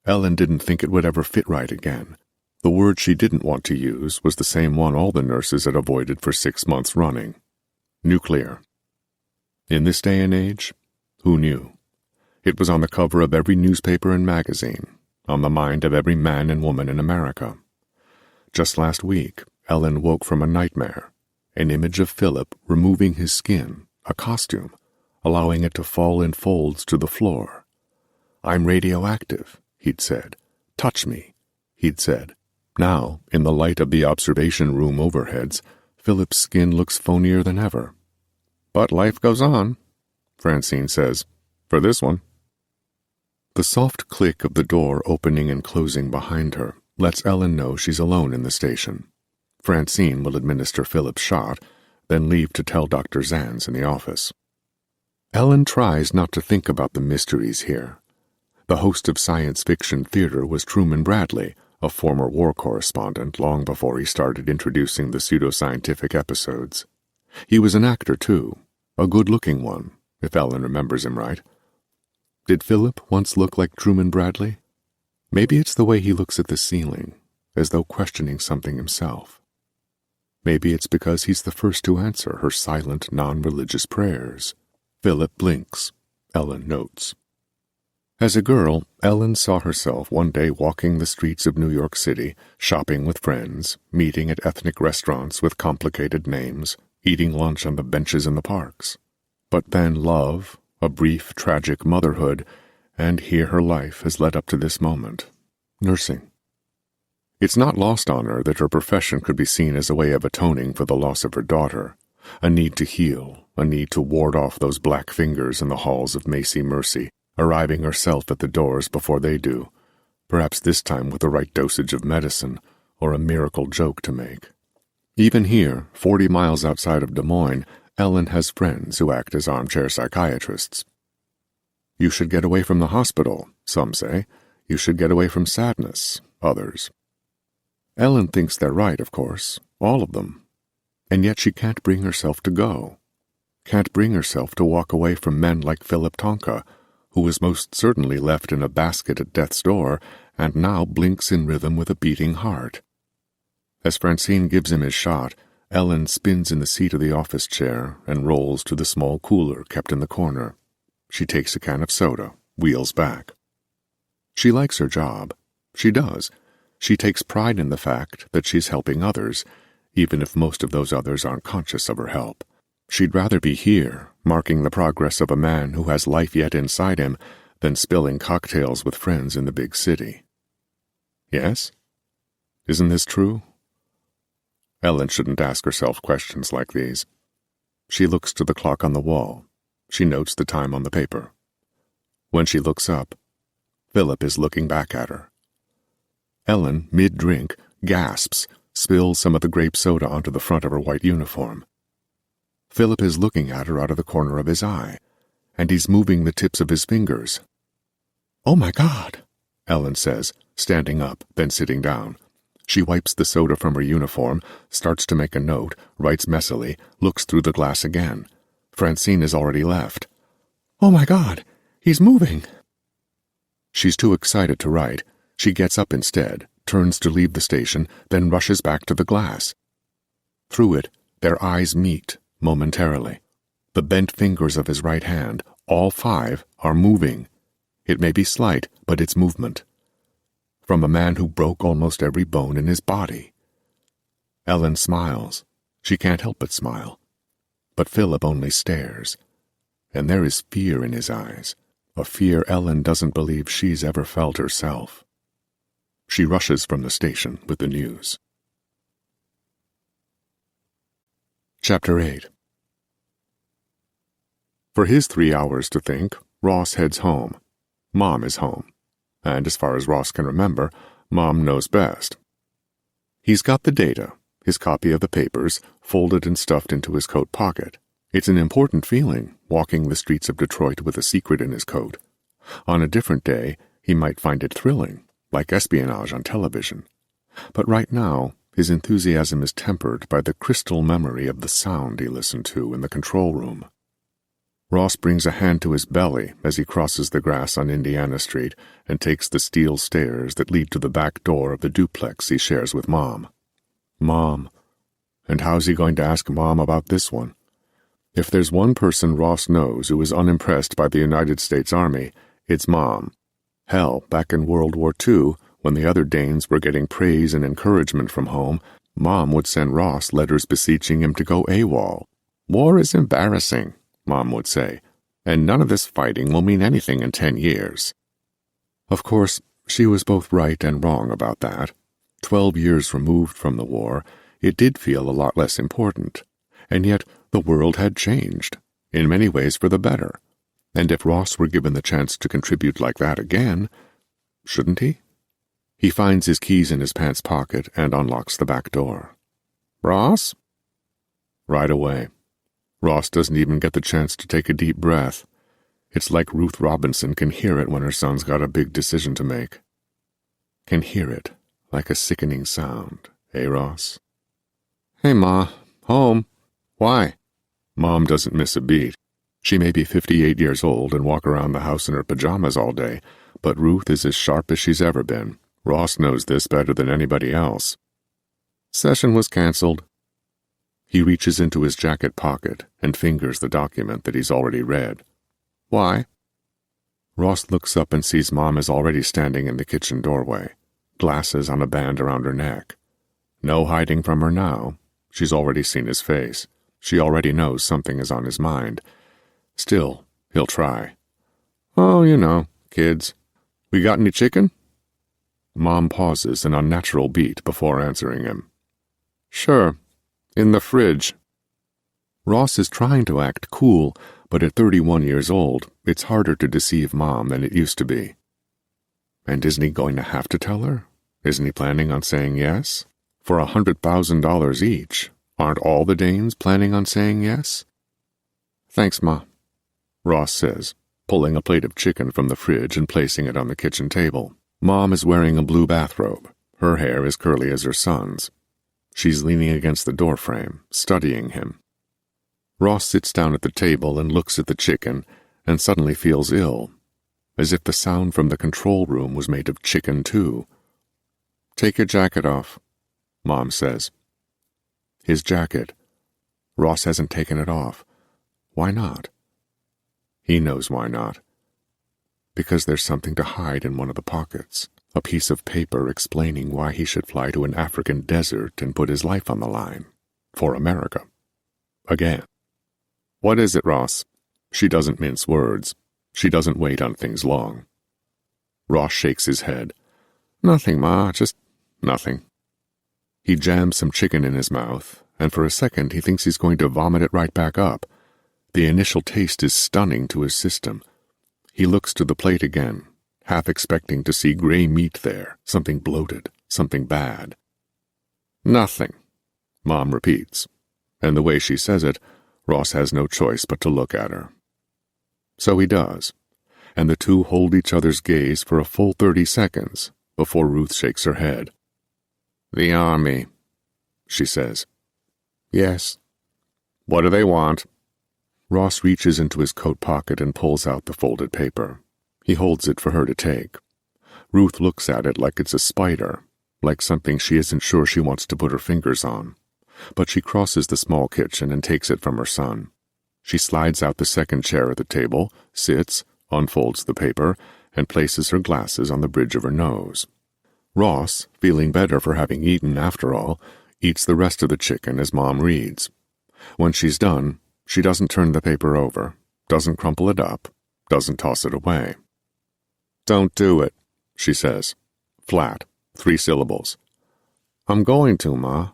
Ellen didn't think it would ever fit right again. The word she didn't want to use was the same one all the nurses had avoided for 6 months running. Nuclear. In this day and age, who knew? It was on the cover of every newspaper and magazine, on the mind of every man and woman in America. Just last week, Ellen woke from a nightmare, an image of Philip removing his skin, a costume, allowing it to fall in folds to the floor. "I'm radioactive," he'd said. "Touch me," he'd said. Now, in the light of the observation room overheads, Philip's skin looks phonier than ever. "But life goes on," Francine says, "for this one." The soft click of the door opening and closing behind her lets Ellen know she's alone in the station. Francine will administer Philip's shot, then leave to tell Dr. Zanz in the office. Ellen tries not to think about the mysteries here. The host of science fiction theater was Truman Bradley, a former war correspondent long before he started introducing the pseudoscientific episodes. He was an actor, too, a good-looking one, if Ellen remembers him right. Did Philip once look like Truman Bradley? Maybe it's the way he looks at the ceiling, as though questioning something himself. Maybe it's because he's the first to answer her silent, non-religious prayers. Philip blinks, Ellen notes. As a girl, Ellen saw herself one day walking the streets of New York City, shopping with friends, meeting at ethnic restaurants with complicated names, eating lunch on the benches in the parks. But then love, a brief, tragic motherhood, and here her life has led up to this moment. Nursing. It's not lost on her that her profession could be seen as a way of atoning for the loss of her daughter, a need to heal, a need to ward off those black fingers in the halls of Macy Mercy, arriving herself at the doors before they do, perhaps this time with the right dosage of medicine or a miracle joke to make. Even here, 40 miles outside of Des Moines, Ellen has friends who act as armchair psychiatrists. You should get away from the hospital, some say. You should get away from sadness, others. Ellen thinks they're right, of course, all of them. And yet she can't bring herself to go. Can't bring herself to walk away from men like Philip Tonka, who was most certainly left in a basket at death's door and now blinks in rhythm with a beating heart. As Francine gives him his shot, Ellen spins in the seat of the office chair and rolls to the small cooler kept in the corner. She takes a can of soda, wheels back. She likes her job. She does. She takes pride in the fact that she's helping others, even if most of those others aren't conscious of her help. She'd rather be here, marking the progress of a man who has life yet inside him, than spilling cocktails with friends in the big city. Yes? Isn't this true? Ellen shouldn't ask herself questions like these. She looks to the clock on the wall. She notes the time on the paper. When she looks up, Philip is looking back at her. Ellen, mid-drink, gasps, spills some of the grape soda onto the front of her white uniform. Philip is looking at her out of the corner of his eye, and he's moving the tips of his fingers. "Oh my God," Ellen says, standing up, then sitting down. She wipes the soda from her uniform, starts to make a note, writes messily, looks through the glass again. Francine has already left. "Oh my God, he's moving." She's too excited to write. She gets up instead, turns to leave the station, then rushes back to the glass. Through it, their eyes meet, momentarily. The bent fingers of his right hand, all 5, are moving. It may be slight, but it's movement. From a man who broke almost every bone in his body. Ellen smiles. She can't help but smile. But Philip only stares. And there is fear in his eyes, a fear Ellen doesn't believe she's ever felt herself. She rushes from the station with the news. Chapter 8. For his 3 hours to think, Ross heads home. Mom is home. And as far as Ross can remember, Mom knows best. He's got the data, his copy of the papers, folded and stuffed into his coat pocket. It's an important feeling, walking the streets of Detroit with a secret in his coat. On a different day, he might find it thrilling, like espionage on television. But right now, his enthusiasm is tempered by the crystal memory of the sound he listened to in the control room. Ross brings a hand to his belly as he crosses the grass on Indiana Street and takes the steel stairs that lead to the back door of the duplex he shares with Mom. Mom. And how's he going to ask Mom about this one? If there's one person Ross knows who is unimpressed by the United States Army, it's Mom. Hell, back in World War II, when the other Danes were getting praise and encouragement from home, Mom would send Ross letters beseeching him to go AWOL. "War is embarrassing," Mom would say, "and none of this fighting will mean anything in 10 years. Of course, she was both right and wrong about that. 12 years removed from the war, it did feel a lot less important. And yet, the world had changed, in many ways for the better. And if Ross were given the chance to contribute like that again, shouldn't he? He finds his keys in his pants pocket and unlocks the back door. "Ross?" Right away. Ross doesn't even get the chance to take a deep breath. It's like Ruth Robinson can hear it when her son's got a big decision to make. Can hear it, like a sickening sound, eh, Ross? "Hey, Ma. Home. Why?" Mom doesn't miss a beat. She may be 58 years old and walk around the house in her pajamas all day, but Ruth is as sharp as she's ever been. Ross knows this better than anybody else. "Session was canceled." He reaches into his jacket pocket and fingers the document that he's already read. "Why?" Ross looks up and sees Mom is already standing in the kitchen doorway, glasses on a band around her neck. No hiding from her now. She's already seen his face. She already knows something is on his mind. Still, he'll try. "Oh, you know, kids. We got any chicken?" Mom pauses an unnatural beat before answering him. "Sure. In the fridge." Ross is trying to act cool, but at 31 years old, it's harder to deceive Mom than it used to be. And isn't he going to have to tell her? Isn't he planning on saying yes? For $100,000 each, aren't all the Danes planning on saying yes? "Thanks, Ma," Ross says, pulling a plate of chicken from the fridge and placing it on the kitchen table. Mom is wearing a blue bathrobe. Her hair is curly as her son's. She's leaning against the doorframe, studying him. Ross sits down at the table and looks at the chicken and suddenly feels ill, as if the sound from the control room was made of chicken too. "Take your jacket off," Mom says. His jacket. Ross hasn't taken it off. Why not? He knows why not. Because there's something to hide in one of the pockets. A piece of paper explaining why he should fly to an African desert and put his life on the line. For America. Again. "What is it, Ross?" She doesn't mince words. She doesn't wait on things long. Ross shakes his head. "Nothing, Ma, just nothing." He jams some chicken in his mouth, and for a second he thinks he's going to vomit it right back up. The initial taste is stunning to his system. He looks to the plate again, half expecting to see gray meat there, something bloated, something bad. Nothing, Mom repeats, and the way she says it, Ross has no choice but to look at her. So he does, and the two hold each other's gaze for a full 30 seconds before Ruth shakes her head. "The Army," she says. "Yes." "What do they want?" Ross reaches into his coat pocket and pulls out the folded paper. He holds it for her to take. Ruth looks at it like it's a spider, like something she isn't sure she wants to put her fingers on. But she crosses the small kitchen and takes it from her son. She slides out the second chair at the table, sits, unfolds the paper, and places her glasses on the bridge of her nose. Ross, feeling better for having eaten after all, eats the rest of the chicken as Mom reads. When she's done, she doesn't turn the paper over, doesn't crumple it up, doesn't toss it away. "Don't do it," she says. Flat, 3 syllables. "I'm going to, Ma."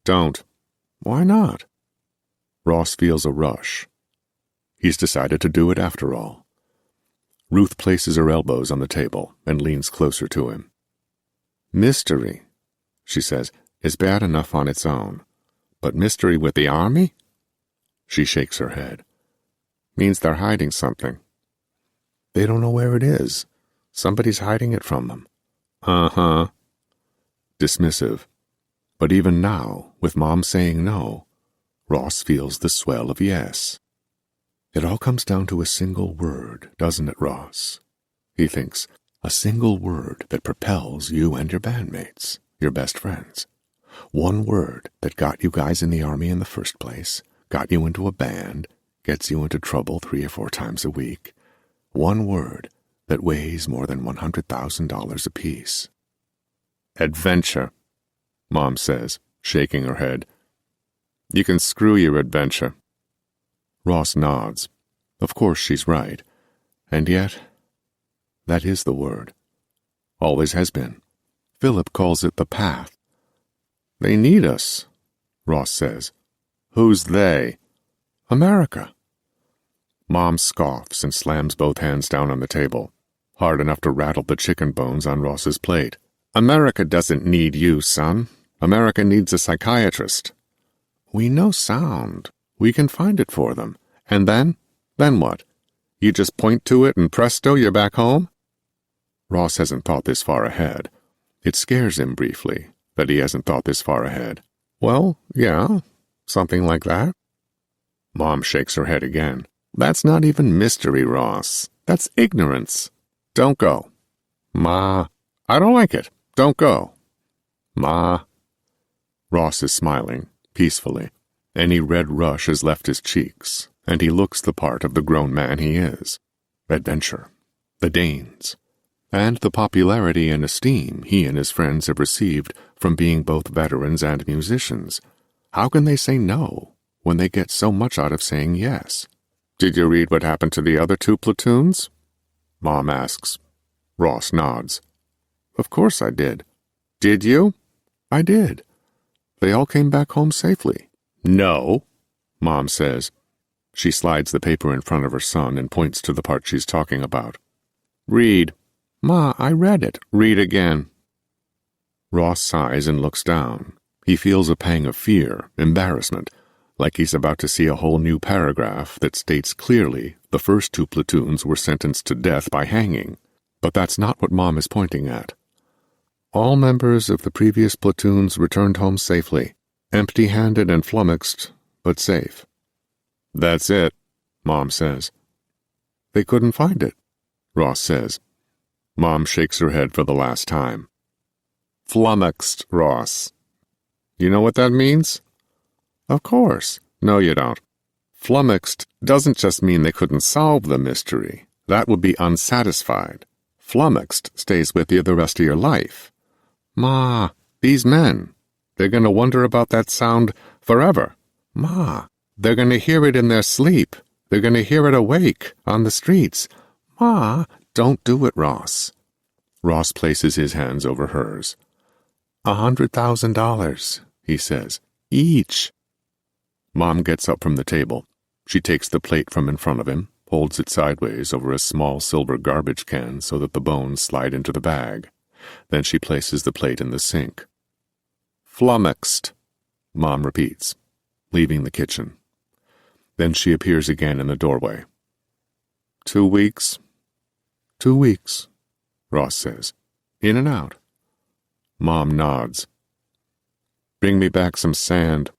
"Don't." "Why not?" Ross feels a rush. He's decided to do it after all. Ruth places her elbows on the table and leans closer to him. "Mystery," she says, "is bad enough on its own. But mystery with the Army?" She shakes her head. "Means they're hiding something." "They don't know where it is. Somebody's hiding it from them." "Uh-huh." Dismissive. But even now, with Mom saying no, Ross feels the swell of yes. It all comes down to a single word, doesn't it, Ross? He thinks, a single word that propels you and your bandmates, your best friends. One word that got you guys in the Army in the first place, got you into a band, gets you into trouble 3 or 4 times a week. One word that weighs more than $100,000 apiece. "Adventure," Mom says, shaking her head. "You can screw your adventure." Ross nods. Of course she's right. And yet, that is the word. Always has been. Philip calls it the path. "They need us," Ross says. "Who's they?" "America." Mom scoffs and slams both hands down on the table, hard enough to rattle the chicken bones on Ross's plate. "America doesn't need you, son. America needs a psychiatrist." "We know sound. We can find it for them. And then? Then what? You just point to it and presto, you're back home?" Ross hasn't thought this far ahead. It scares him briefly that he hasn't thought this far ahead. "Well, yeah, something like that." Mom shakes her head again. "That's not even mystery, Ross. That's ignorance. Don't go." "Ma, I don't like it. Don't go." "Ma." Ross is smiling, peacefully. Any red rush has left his cheeks, and he looks the part of the grown man he is. Adventure. The Danes. And the popularity and esteem he and his friends have received from being both veterans and musicians. How can they say no when they get so much out of saying yes? "Did you read what happened to the other 2 platoons?" Mom asks. Ross nods. "Of course I did." "Did you?" "I did. They all came back home safely." "No," Mom says. She slides the paper in front of her son and points to the part she's talking about. "Read." "Ma, I read it." "Read again." Ross sighs and looks down. He feels a pang of fear, embarrassment, like he's about to see a whole new paragraph that states clearly the first 2 platoons were sentenced to death by hanging. But that's not what Mom is pointing at. All members of the previous platoons returned home safely, empty-handed and flummoxed, but safe. "That's it," Mom says. "They couldn't find it," Ross says. Mom shakes her head for the last time. "Flummoxed, Ross. You know what that means?" "Of course." "No, you don't. Flummoxed doesn't just mean they couldn't solve the mystery. That would be unsatisfied. Flummoxed stays with you the rest of your life. Ma, these men, they're going to wonder about that sound forever. Ma, they're going to hear it in their sleep. They're going to hear it awake, on the streets. Ma, don't do it, Ross." Ross places his hands over hers. $100,000, he says. "Each." Mom gets up from the table. She takes the plate from in front of him, holds it sideways over a small silver garbage can so that the bones slide into the bag. Then she places the plate in the sink. Flummoxed, Mom repeats, leaving the kitchen. Then she appears again in the doorway. 2 weeks. 2 weeks, Ross says. In and out. Mom nods. Bring me back some sand.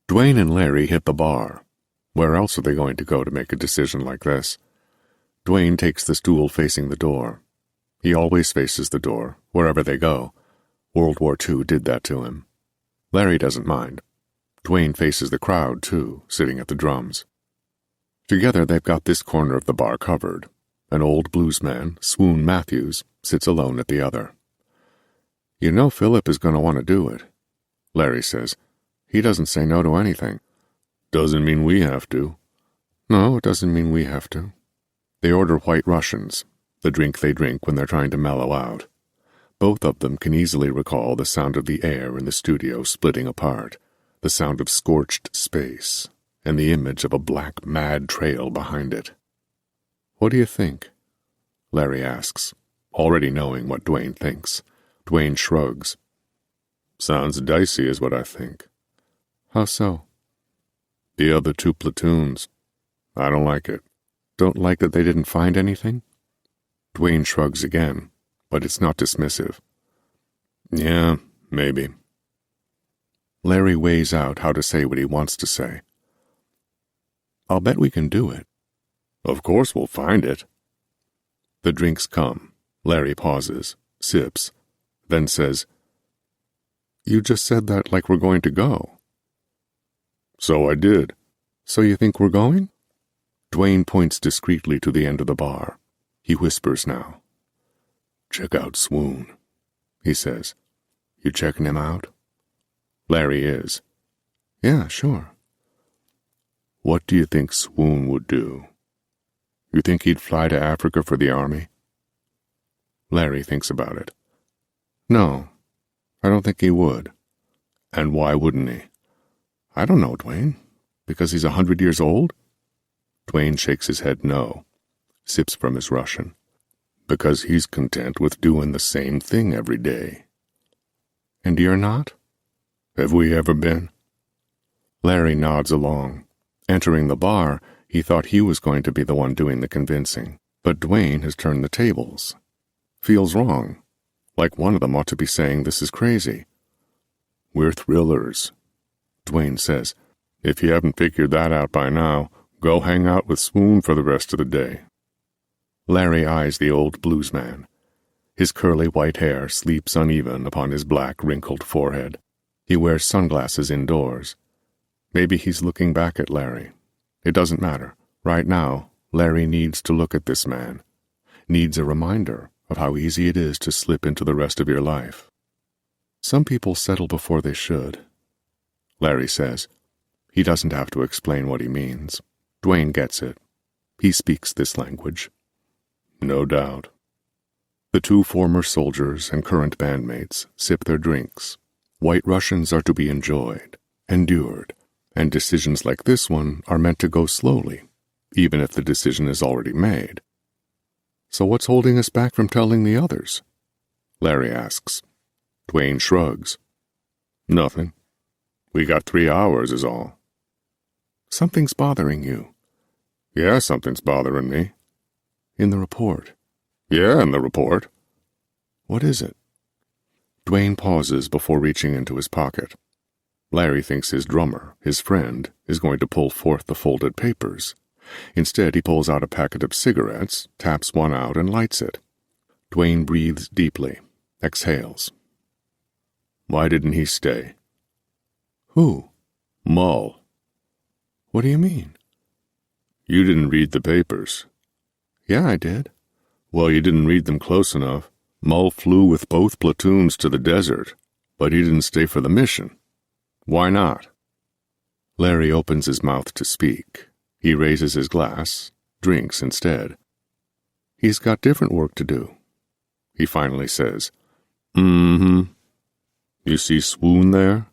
Dwayne and Larry hit the bar. Where else are they going to go to make a decision like this? Dwayne takes the stool facing the door. He always faces the door, wherever they go. World War II did that to him. Larry doesn't mind. Dwayne faces the crowd, too, sitting at the drums. Together they've got this corner of the bar covered. An old bluesman, Swoon Matthews, sits alone at the other. You know Philip is going to want to do it, Larry says. He doesn't say no to anything. Doesn't mean we have to. No, it doesn't mean we have to. They order White Russians, the drink they drink when they're trying to mellow out. Both of them can easily recall the sound of the air in the studio splitting apart, the sound of scorched space, and the image of a black, mad trail behind it. What do you think? Larry asks, already knowing what Dwayne thinks. Dwayne shrugs. Sounds dicey is what I think. How so? The other 2 platoons. I don't like it. Don't like that they didn't find anything? Dwayne shrugs again, but it's not dismissive. Yeah, maybe. Larry weighs out how to say what he wants to say. I'll bet we can do it. Of course we'll find it. The drinks come. Larry pauses, sips, then says, You just said that like we're going to go. So I did. So you think we're going? Dwayne points discreetly to the end of the bar. He whispers now. Check out Swoon, he says. You checking him out? Larry is. Yeah, sure. What do you think Swoon would do? You think he'd fly to Africa for the army? Larry thinks about it. No, I don't think he would. And why wouldn't he? I don't know, Dwayne. Because he's 100 years old? Dwayne shakes his head no, sips from his Russian. Because he's content with doing the same thing every day. And you're not? Have we ever been? Larry nods along. Entering the bar, he thought he was going to be the one doing the convincing, but Dwayne has turned the tables. Feels wrong. Like one of them ought to be saying this is crazy. We're thrillers, Dwayne says. If you haven't figured that out by now, go hang out with Swoon for the rest of the day. Larry eyes the old bluesman. His curly white hair sleeps uneven upon his black, wrinkled forehead. He wears sunglasses indoors. Maybe he's looking back at Larry. It doesn't matter. Right now, Larry needs to look at this man. Needs a reminder of how easy it is to slip into the rest of your life. Some people settle before they should, Larry says. He doesn't have to explain what he means. Dwayne gets it. He speaks this language. No doubt. The 2 former soldiers and current bandmates sip their drinks. White Russians are to be enjoyed, endured, and decisions like this one are meant to go slowly, even if the decision is already made. So what's holding us back from telling the others? Larry asks. Dwayne shrugs. Nothing. We got 3 hours is all. Something's bothering you. Yeah, something's bothering me. In the report. Yeah, in the report. What is it? Dwayne pauses before reaching into his pocket. Larry thinks his drummer, his friend, is going to pull forth the folded papers. Instead, he pulls out a packet of cigarettes, taps one out, and lights it. Dwayne breathes deeply, exhales. Why didn't he stay? Who? Mull. What do you mean? You didn't read the papers. Yeah, I did. Well, you didn't read them close enough. Mull flew with both platoons to the desert, but he didn't stay for the mission. Why not? Larry opens his mouth to speak. He raises his glass, drinks instead. He's got different work to do. He finally says, You see Swoon there?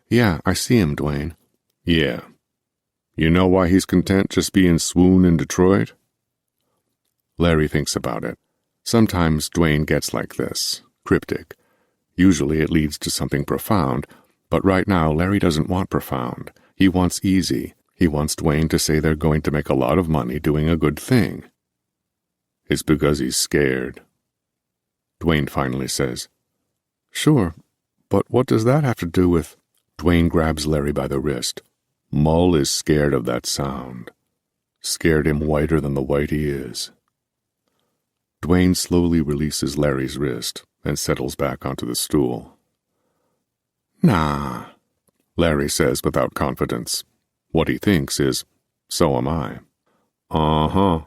Yeah, I see him, Dwayne. Yeah. You know why he's content just being Swoon in Detroit? Larry thinks about it. Sometimes Dwayne gets like this, cryptic. Usually it leads to something profound, but right now Larry doesn't want profound. He wants easy. He wants Dwayne to say they're going to make a lot of money doing a good thing. It's because he's scared. Dwayne finally says, "Sure, but what does that have to do with—" Dwayne grabs Larry by the wrist. Mull is scared of that sound. Scared him whiter than the white he is. Dwayne slowly releases Larry's wrist and settles back onto the stool. "Nah," Larry says without confidence. What he thinks is, "So am I." "Uh-huh,"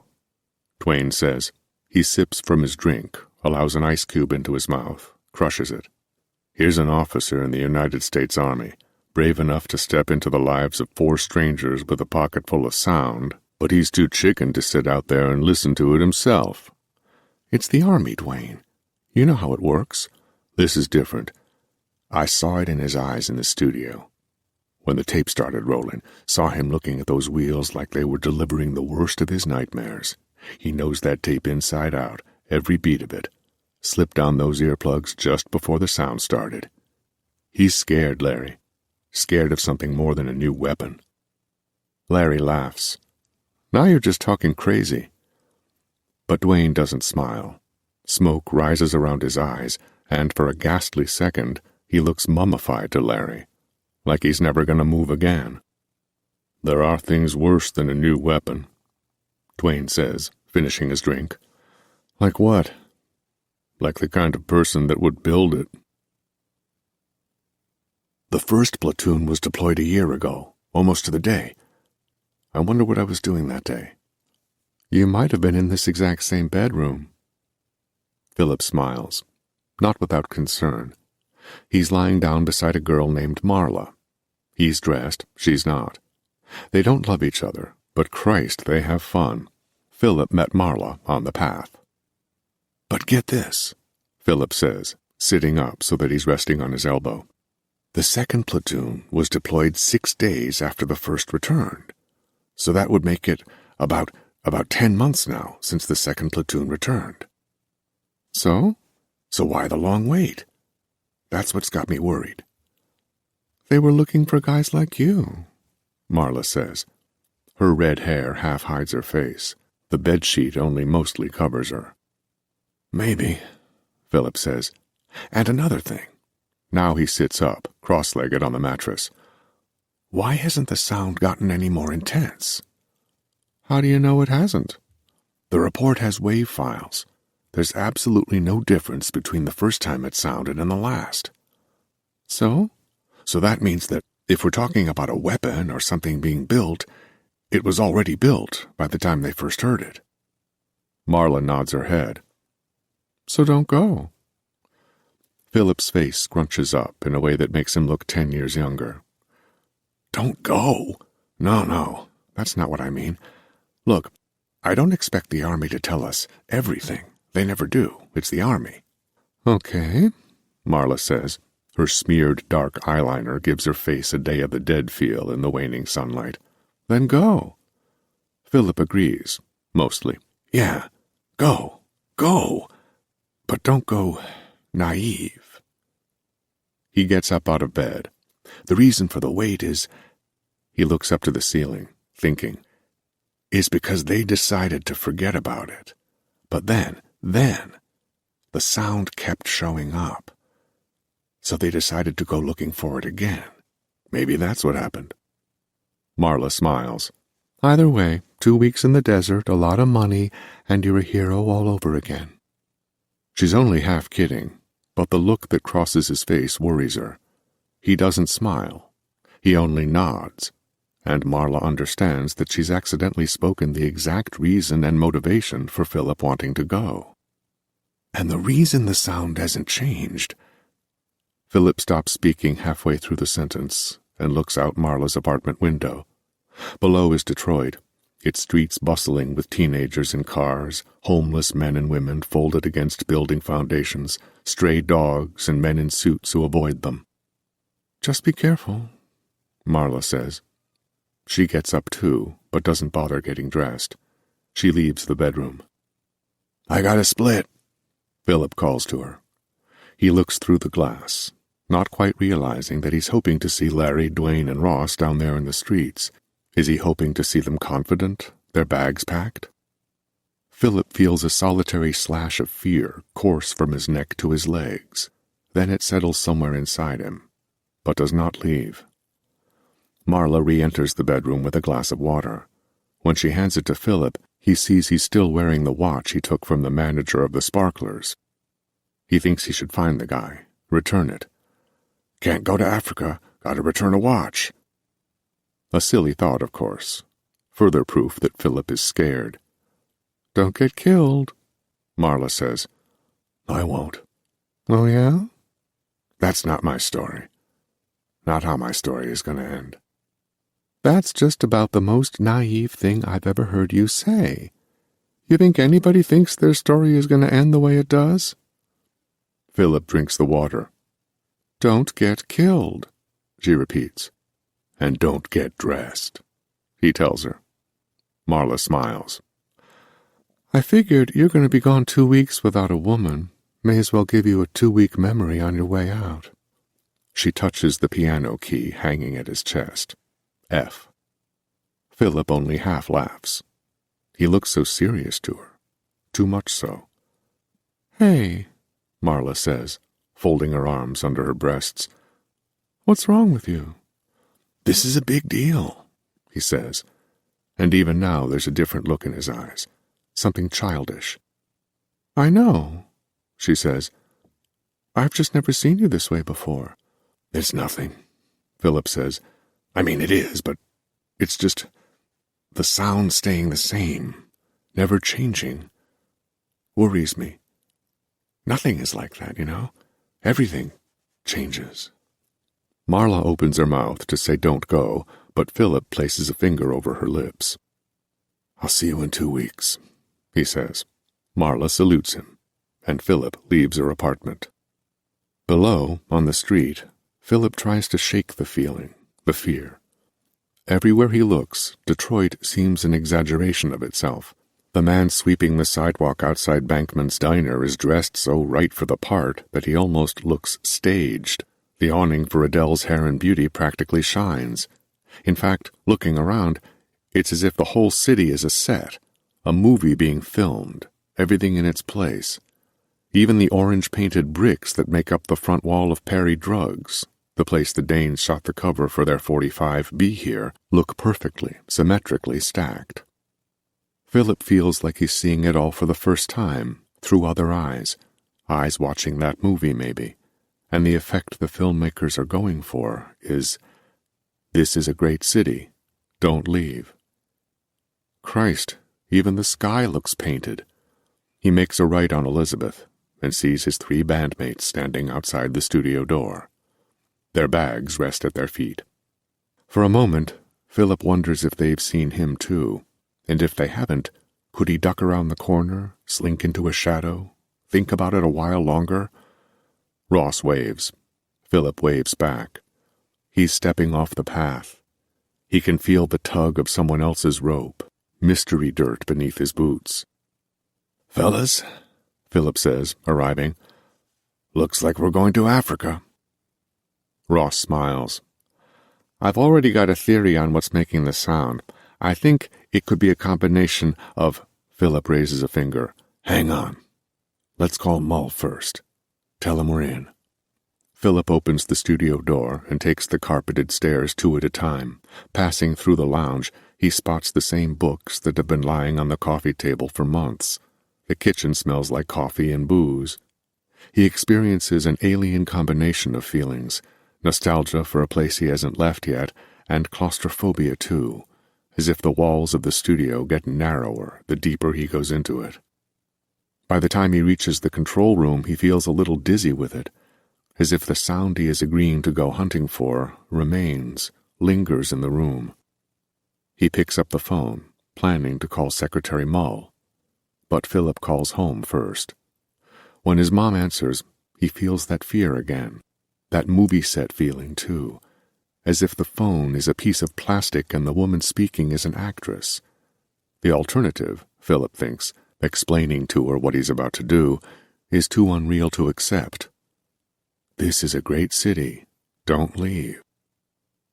Dwayne says. He sips from his drink, allows an ice cube into his mouth, crushes it. Here's an officer in the United States Army, brave enough to step into the lives of 4 strangers with a pocket full of sound, but he's too chicken to sit out there and listen to it himself. It's the Army, Dwayne. You know how it works. This is different. I saw it in his eyes in the studio. When the tape started rolling, saw him looking at those wheels like they were delivering the worst of his nightmares. He knows that tape inside out, every beat of it. Slipped on those earplugs just before the sound started. He's scared, Larry. Scared of something more than a new weapon." Larry laughs. "Now you're just talking crazy." But Dwayne doesn't smile. Smoke rises around his eyes, and for a ghastly second, he looks mummified to Larry, like he's never going to move again. "There are things worse than a new weapon," Dwayne says, finishing his drink. "Like what?" "Like the kind of person that would build it." "The first platoon was deployed a year ago, almost to the day. I wonder what I was doing that day." "You might have been in this exact same bedroom." Philip smiles, not without concern. He's lying down beside a girl named Marla. He's dressed, she's not. They don't love each other, but Christ, they have fun. Philip met Marla on the path. "But get this," Philip says, sitting up so that he's resting on his elbow. "The second platoon was deployed 6 days after the first returned. So that would make it about 10 months now since the second platoon returned." So? "So why the long wait? That's what's got me worried." "They were looking for guys like you," Marla says. Her red hair half hides her face. The bedsheet only mostly covers her. "Maybe," Philip says. "And another thing." Now he sits up, cross-legged on the mattress. "Why hasn't the sound gotten any more intense?" "How do you know it hasn't?" "The report has wave files. There's absolutely no difference between the first time it sounded and the last." "So?" "So that means that if we're talking about a weapon or something being built, it was already built by the time they first heard it." Marla nods her head. "So don't go." Philip's face scrunches up in a way that makes him look 10 years younger. "Don't go? No, that's not what I mean. Look, I don't expect the Army to tell us everything. They never do. It's the Army." "Okay," Marla says. Her smeared dark eyeliner gives her face a Day of the Dead feel in the waning sunlight. "Then go." Philip agrees, mostly. "Yeah, go. But don't go naive." He gets up out of bed. "The reason for the wait is," he looks up to the ceiling, thinking, "is because they decided to forget about it. But then, the sound kept showing up. So they decided to go looking for it again. Maybe that's what happened." Marla smiles. "Either way, 2 weeks in the desert, a lot of money, and you're a hero all over again." She's only half kidding, but the look that crosses his face worries her. He doesn't smile. He only nods, and Marla understands that she's accidentally spoken the exact reason and motivation for Philip wanting to go. "And the reason the sound hasn't changed—" Philip stops speaking halfway through the sentence and looks out Marla's apartment window. Below is Detroit, its streets bustling with teenagers in cars, homeless men and women folded against building foundations, stray dogs and men in suits who avoid them. "Just be careful," Marla says. She gets up too, but doesn't bother getting dressed. She leaves the bedroom. "I got a split," Philip calls to her. He looks through the glass, not quite realizing that he's hoping to see Larry, Dwayne, and Ross down there in the streets. Is he hoping to see them confident, their bags packed? Philip feels a solitary slash of fear course from his neck to his legs. Then it settles somewhere inside him, but does not leave. Marla re-enters the bedroom with a glass of water. When she hands it to Philip, he sees he's still wearing the watch he took from the manager of the Sparklers. He thinks he should find the guy, return it. Can't go to Africa, gotta return a watch. A silly thought, of course. Further proof that Philip is scared. Don't get killed, Marla says. I won't. Oh, yeah? That's not my story. Not how my story is going to end. That's just about the most naive thing I've ever heard you say. You think anybody thinks their story is going to end the way it does? Philip drinks the water. Don't get killed, she repeats. And don't get dressed, he tells her. Marla smiles. I figured you're going to be gone 2 weeks without a woman. May as well give you a 2-week memory on your way out. She touches the piano key hanging at his chest. F. Philip only half laughs. He looks so serious to her. Too much so. Hey, Marla says, folding her arms under her breasts. What's wrong with you? This is a big deal, he says, and even now there's a different look in his eyes, something childish. I know, she says. I've just never seen you this way before. It's nothing, Philip says. I mean, it is, but it's just the sound staying the same, never changing. Worries me. Nothing is like that, you know? Everything changes. Marla opens her mouth to say don't go, but Philip places a finger over her lips. I'll see you in 2 weeks, he says. Marla salutes him, and Philip leaves her apartment. Below, on the street, Philip tries to shake the feeling, the fear. Everywhere he looks, Detroit seems an exaggeration of itself. The man sweeping the sidewalk outside Bankman's Diner is dressed so right for the part that he almost looks staged. The awning for Adele's Hair and Beauty practically shines. In fact, looking around, it's as if the whole city is a set, a movie being filmed, everything in its place. Even the orange-painted bricks that make up the front wall of Perry Drugs, the place the Danes shot the cover for their 45 Be Here, look perfectly, symmetrically stacked. Philip feels like he's seeing it all for the first time, through other eyes watching that movie maybe, and the effect the filmmakers are going for is, this is a great city, don't leave. Christ, even the sky looks painted. He makes a right on Elizabeth and sees his 3 bandmates standing outside the studio door. Their bags rest at their feet. For a moment, Philip wonders if they've seen him too. And if they haven't, could he duck around the corner, slink into a shadow, think about it a while longer? Ross waves. Philip waves back. He's stepping off the path. He can feel the tug of someone else's rope, mystery dirt beneath his boots. Fellas, Philip says, arriving. Looks like we're going to Africa. Ross smiles. I've already got a theory on what's making the sound. I think it could be a combination of... Philip raises a finger. Hang on. Let's call Mull first. Tell him we're in. Philip opens the studio door and takes the carpeted stairs 2 at a time. Passing through the lounge, he spots the same books that have been lying on the coffee table for months. The kitchen smells like coffee and booze. He experiences an alien combination of feelings, nostalgia for a place he hasn't left yet, and claustrophobia too, as if the walls of the studio get narrower the deeper he goes into it. By the time he reaches the control room, he feels a little dizzy with it, as if the sound he is agreeing to go hunting for remains, lingers in the room. He picks up the phone, planning to call Secretary Mull, but Philip calls home first. When his mom answers, he feels that fear again, that movie set feeling too, as if the phone is a piece of plastic and the woman speaking is an actress. The alternative, Philip thinks, explaining to her what he's about to do, is too unreal to accept. This is a great city. Don't leave.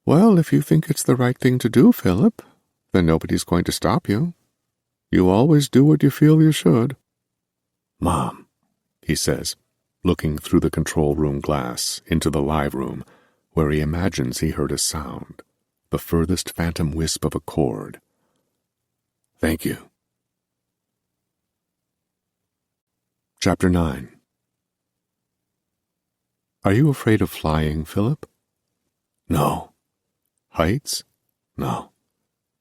Well, if you think it's the right thing to do, Philip, then nobody's going to stop you. You always do what you feel you should. Mom, he says, looking through the control room glass into the live room, where he imagines he heard a sound, the furthest phantom wisp of a chord. Thank you. Chapter 9. Are you afraid of flying, Philip? No. Heights? No.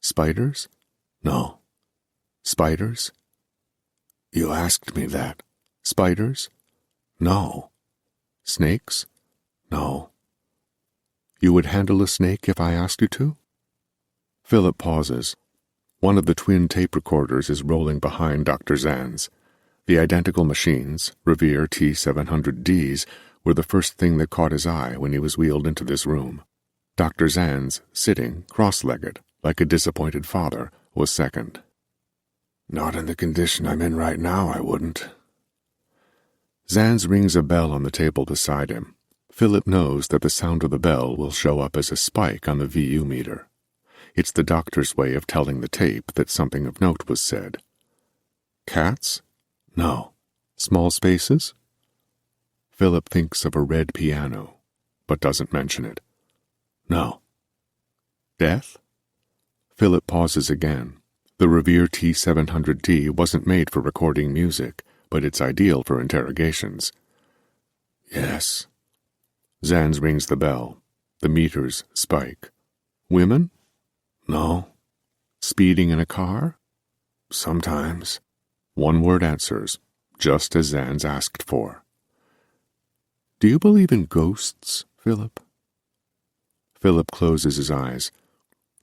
Spiders? No. Spiders? You asked me that. Spiders? No. Snakes? No. You would handle a snake if I asked you to? Philip pauses. One of the twin tape recorders is rolling behind Dr. Zan's. The identical machines, Revere T700Ds, were the first thing that caught his eye when he was wheeled into this room. Dr. Zan's, sitting cross-legged, like a disappointed father, was second. Not in the condition I'm in right now, I wouldn't. Zan's rings a bell on the table beside him. Philip knows that the sound of the bell will show up as a spike on the VU meter. It's the doctor's way of telling the tape that something of note was said. Cats? No. Small spaces? Philip thinks of a red piano, but doesn't mention it. No. Death? Philip pauses again. The Revere T700D wasn't made for recording music, but it's ideal for interrogations. Yes. Zan's rings the bell. The meters spike. Women? No. Speeding in a car? Sometimes. One-word answers, just as Zan's asked for. Do you believe in ghosts, Philip? Philip closes his eyes.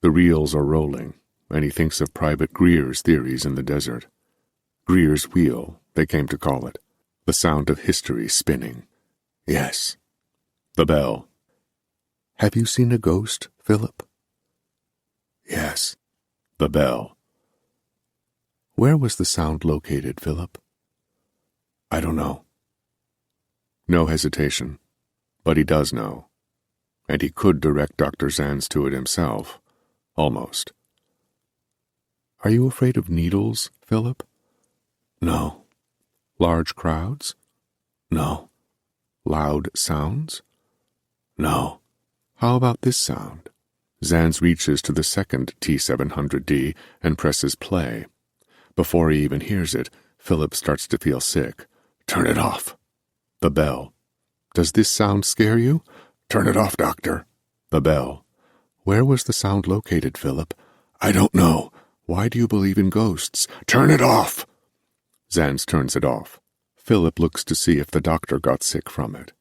The reels are rolling, and he thinks of Private Greer's theories in the desert. Greer's wheel, they came to call it. The sound of history spinning. Yes. The bell. Have you seen a ghost, Philip? Yes. The bell. Where was the sound located, Philip? I don't know. No hesitation. But he does know. And he could direct Dr. Zan's to it himself. Almost. Are you afraid of needles, Philip? No. Large crowds? No. Loud sounds? No. How about this sound? Zan's reaches to the second T700D and presses play. Before he even hears it, Philip starts to feel sick. Turn it off. The bell. Does this sound scare you? Turn it off, Doctor. The bell. Where was the sound located, Philip? I don't know. Why do you believe in ghosts? Turn it off! Zan's turns it off. Philip looks to see if the doctor got sick from it.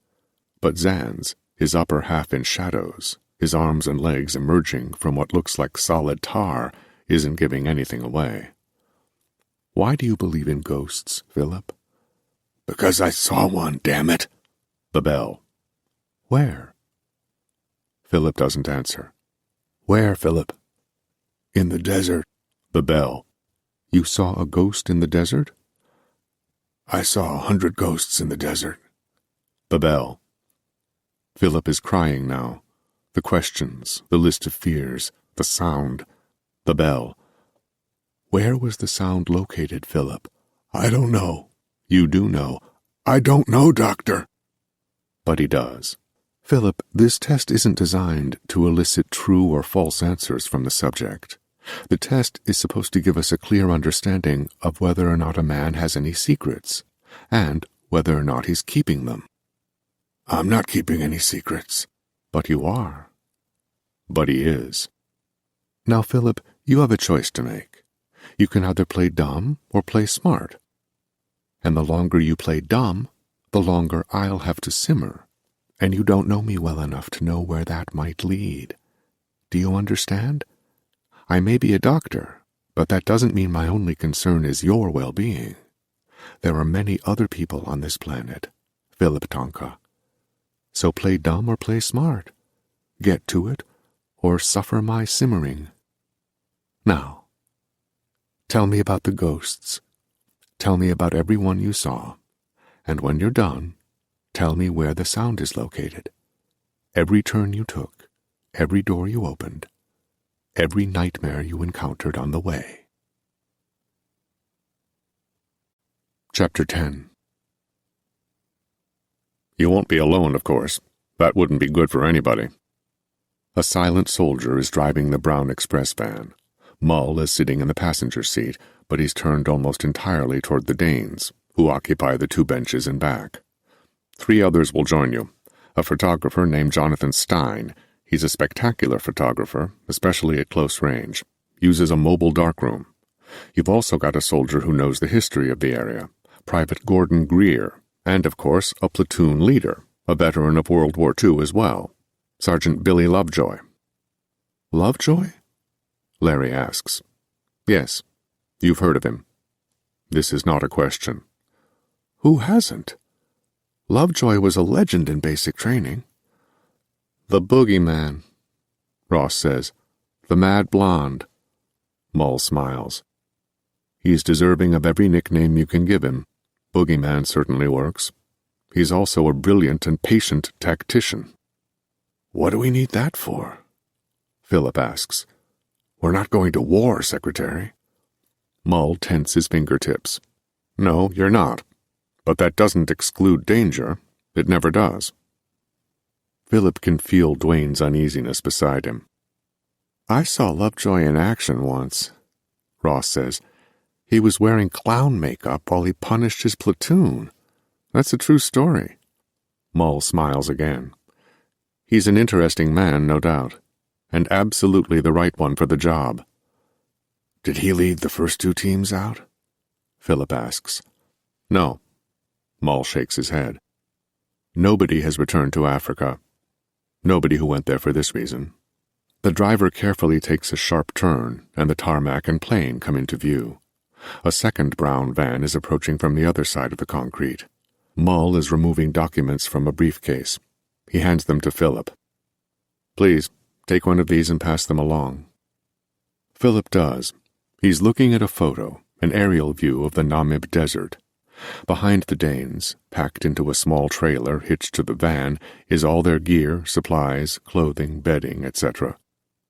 But Zan's, his upper half in shadows, his arms and legs emerging from what looks like solid tar, isn't giving anything away. Why do you believe in ghosts, Philip? Because I saw one, damn it. The bell. Where? Philip doesn't answer. Where, Philip? In the desert. The bell. You saw a ghost in the desert? I saw 100 ghosts in the desert. The bell. Philip is crying now. The questions, the list of fears, the sound. The bell. Where was the sound located, Philip? I don't know. You do know. I don't know, Doctor. But he does. Philip, this test isn't designed to elicit true or false answers from the subject. The test is supposed to give us a clear understanding of whether or not a man has any secrets, and whether or not he's keeping them. I'm not keeping any secrets. But you are. But he is. Now, Philip, you have a choice to make. You can either play dumb or play smart. And the longer you play dumb, the longer I'll have to simmer. And you don't know me well enough to know where that might lead. Do you understand? I may be a doctor, but that doesn't mean my only concern is your well-being. There are many other people on this planet, Philip Tonka. So play dumb or play smart. Get to it, or suffer my simmering. Now, tell me about the ghosts. Tell me about everyone you saw. And when you're done, Tell me where the sound is located. Every turn you took, every door you opened, every nightmare you encountered on the way. Chapter 10. You won't be alone, of course. That wouldn't be good for anybody. A silent soldier is driving the brown express van. Mull is sitting in the passenger seat, but he's turned almost entirely toward the Danes, who occupy the 2 benches in back. 3 others will join you. A photographer named Jonathan Stein. He's a spectacular photographer, especially at close range. Uses a mobile darkroom. You've also got a soldier who knows the history of the area, Private Gordon Greer, and, of course, a platoon leader, a veteran of World War II as well, Sergeant Billy Lovejoy. Lovejoy? Larry asks. Yes, you've heard of him. This is not a question. Who hasn't? Lovejoy was a legend in basic training. The boogeyman, Ross says. The mad blonde. Mull smiles. He's deserving of every nickname you can give him. Boogeyman certainly works. He's also a brilliant and patient tactician. What do we need that for? Philip asks. We're not going to war, Secretary. Mull tenses his fingertips. No, you're not. But that doesn't exclude danger. It never does. Philip can feel Dwayne's uneasiness beside him. I saw Lovejoy in action once, Ross says. He was wearing clown makeup while he punished his platoon. That's a true story. Mull smiles again. He's an interesting man, no doubt, and absolutely the right one for the job. Did he lead the first 2 teams out? Philip asks. No. Mull shakes his head. Nobody has returned to Africa. Nobody who went there for this reason. The driver carefully takes a sharp turn, and the tarmac and plane come into view. A second brown van is approaching from the other side of the concrete. Mull is removing documents from a briefcase. He hands them to Philip. Please, take one of these and pass them along. Philip does. He's looking at a photo, an aerial view of the Namib Desert. Behind the Danes, packed into a small trailer hitched to the van, is all their gear, supplies, clothing, bedding, etc.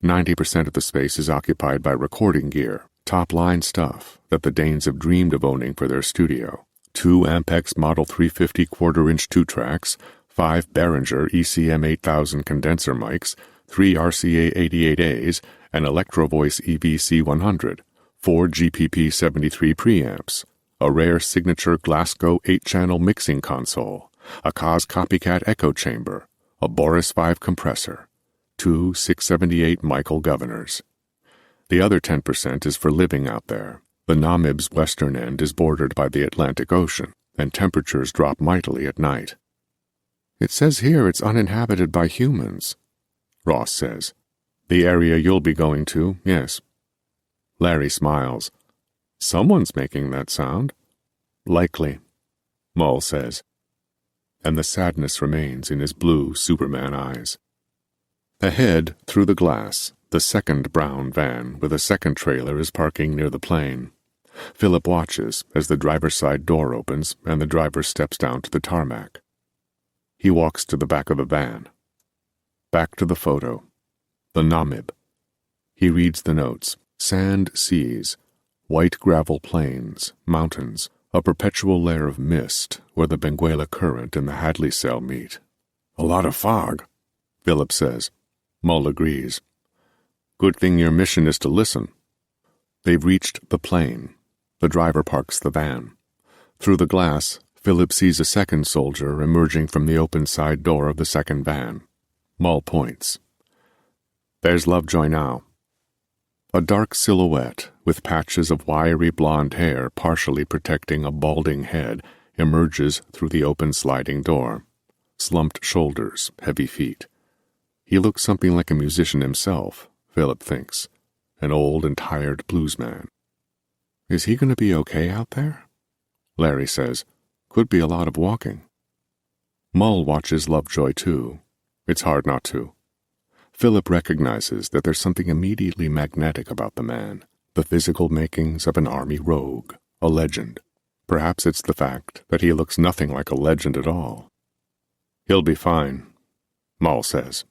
90% of the space is occupied by recording gear, top-line stuff that the Danes have dreamed of owning for their studio. 2 Ampex Model 350 quarter-inch 2-tracks, 5 Behringer ECM 8000 condenser mics, 3 RCA 88As, an Electrovoice EVC 100, 4 GPP 73 preamps, a rare signature Glasgow 8-channel mixing console, a Cos Copycat echo chamber, a Boris 5 compressor, 2 678 Michael governors. The other 10% is for living out there. The Namib's western end is bordered by the Atlantic Ocean, and temperatures drop mightily at night. It says here it's uninhabited by humans, Ross says. The area you'll be going to, yes. Larry smiles. Someone's making that sound. Likely, Mull says. And the sadness remains in his blue Superman eyes. Ahead, through the glass, the second brown van with a second trailer is parking near the plane. Philip watches as the driver's side door opens and the driver steps down to the tarmac. He walks to the back of the van. Back to the photo. The Namib. He reads the notes. Sand seas, white gravel plains, mountains, a perpetual layer of mist where the Benguela Current and the Hadley Cell meet. A lot of fog, Philip says. Mull agrees. Good thing your mission is to listen. They've reached the plane. The driver parks the van. Through the glass, Philip sees a second soldier emerging from the open side door of the second van. Mull points. There's Lovejoy now. A dark silhouette, with patches of wiry blonde hair partially protecting a balding head, emerges through the open sliding door. Slumped shoulders, heavy feet. He looks something like a musician himself, Philip thinks. An old and tired bluesman. Is he going to be okay out there? Larry says. Could be a lot of walking. Mull watches Lovejoy too. It's hard not to. Philip recognizes that there's something immediately magnetic about the man, the physical makings of an army rogue, a legend. Perhaps it's the fact that he looks nothing like a legend at all. He'll be fine, Mull says.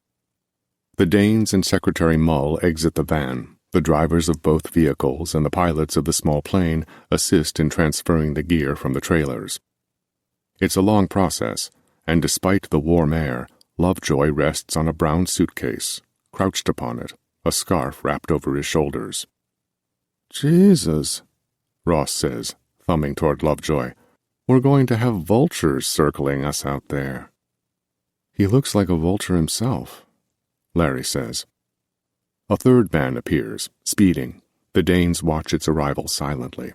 The Danes and Secretary Mull exit the van. The drivers of both vehicles and the pilots of the small plane assist in transferring the gear from the trailers. It's a long process, and despite the warm air, Lovejoy rests on a brown suitcase, crouched upon it, a scarf wrapped over his shoulders. "Jesus," Ross says, thumbing toward Lovejoy. "We're going to have vultures circling us out there." "He looks like a vulture himself," Larry says. A third van appears, speeding. The Danes watch its arrival silently.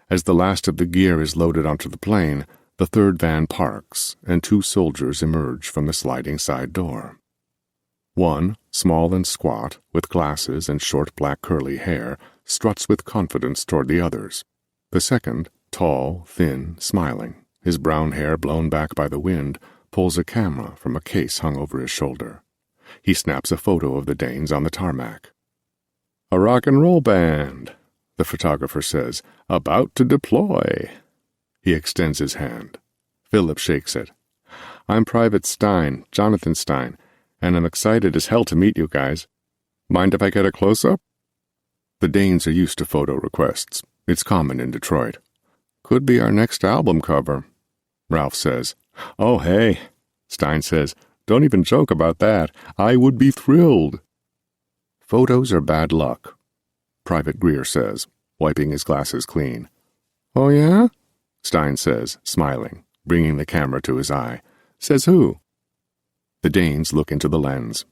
As the last of the gear is loaded onto the plane, the third van parks, and 2 soldiers emerge from the sliding side door. One, small and squat, with glasses and short black curly hair, struts with confidence toward the others. The second, tall, thin, smiling, his brown hair blown back by the wind, pulls a camera from a case hung over his shoulder. He snaps a photo of the Danes on the tarmac. "A rock and roll band," the photographer says, "about to deploy." He extends his hand. Philip shakes it. "I'm Private Stein, Jonathan Stein, and I'm excited as hell to meet you guys. Mind if I get a close-up?" The Danes are used to photo requests. It's common in Detroit. "Could be our next album cover," Ralph says. "Oh, hey," Stein says, "don't even joke about that. I would be thrilled." "Photos are bad luck," Private Greer says, wiping his glasses clean. "Oh, yeah?" Stein says, smiling, bringing the camera to his eye. "Says who?" The Danes look into the lens.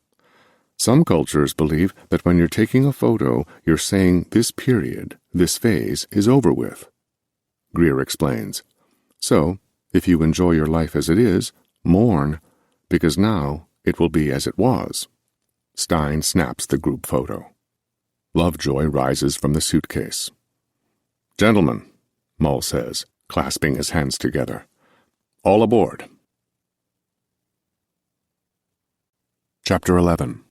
"Some cultures believe that when you're taking a photo, you're saying this period, this phase, is over with." Greer explains. "So, if you enjoy your life as it is, mourn, because now it will be as it was." Stein snaps the group photo. Lovejoy rises from the suitcase. "Gentlemen," Mull says, clasping his hands together, "all aboard." Chapter 11.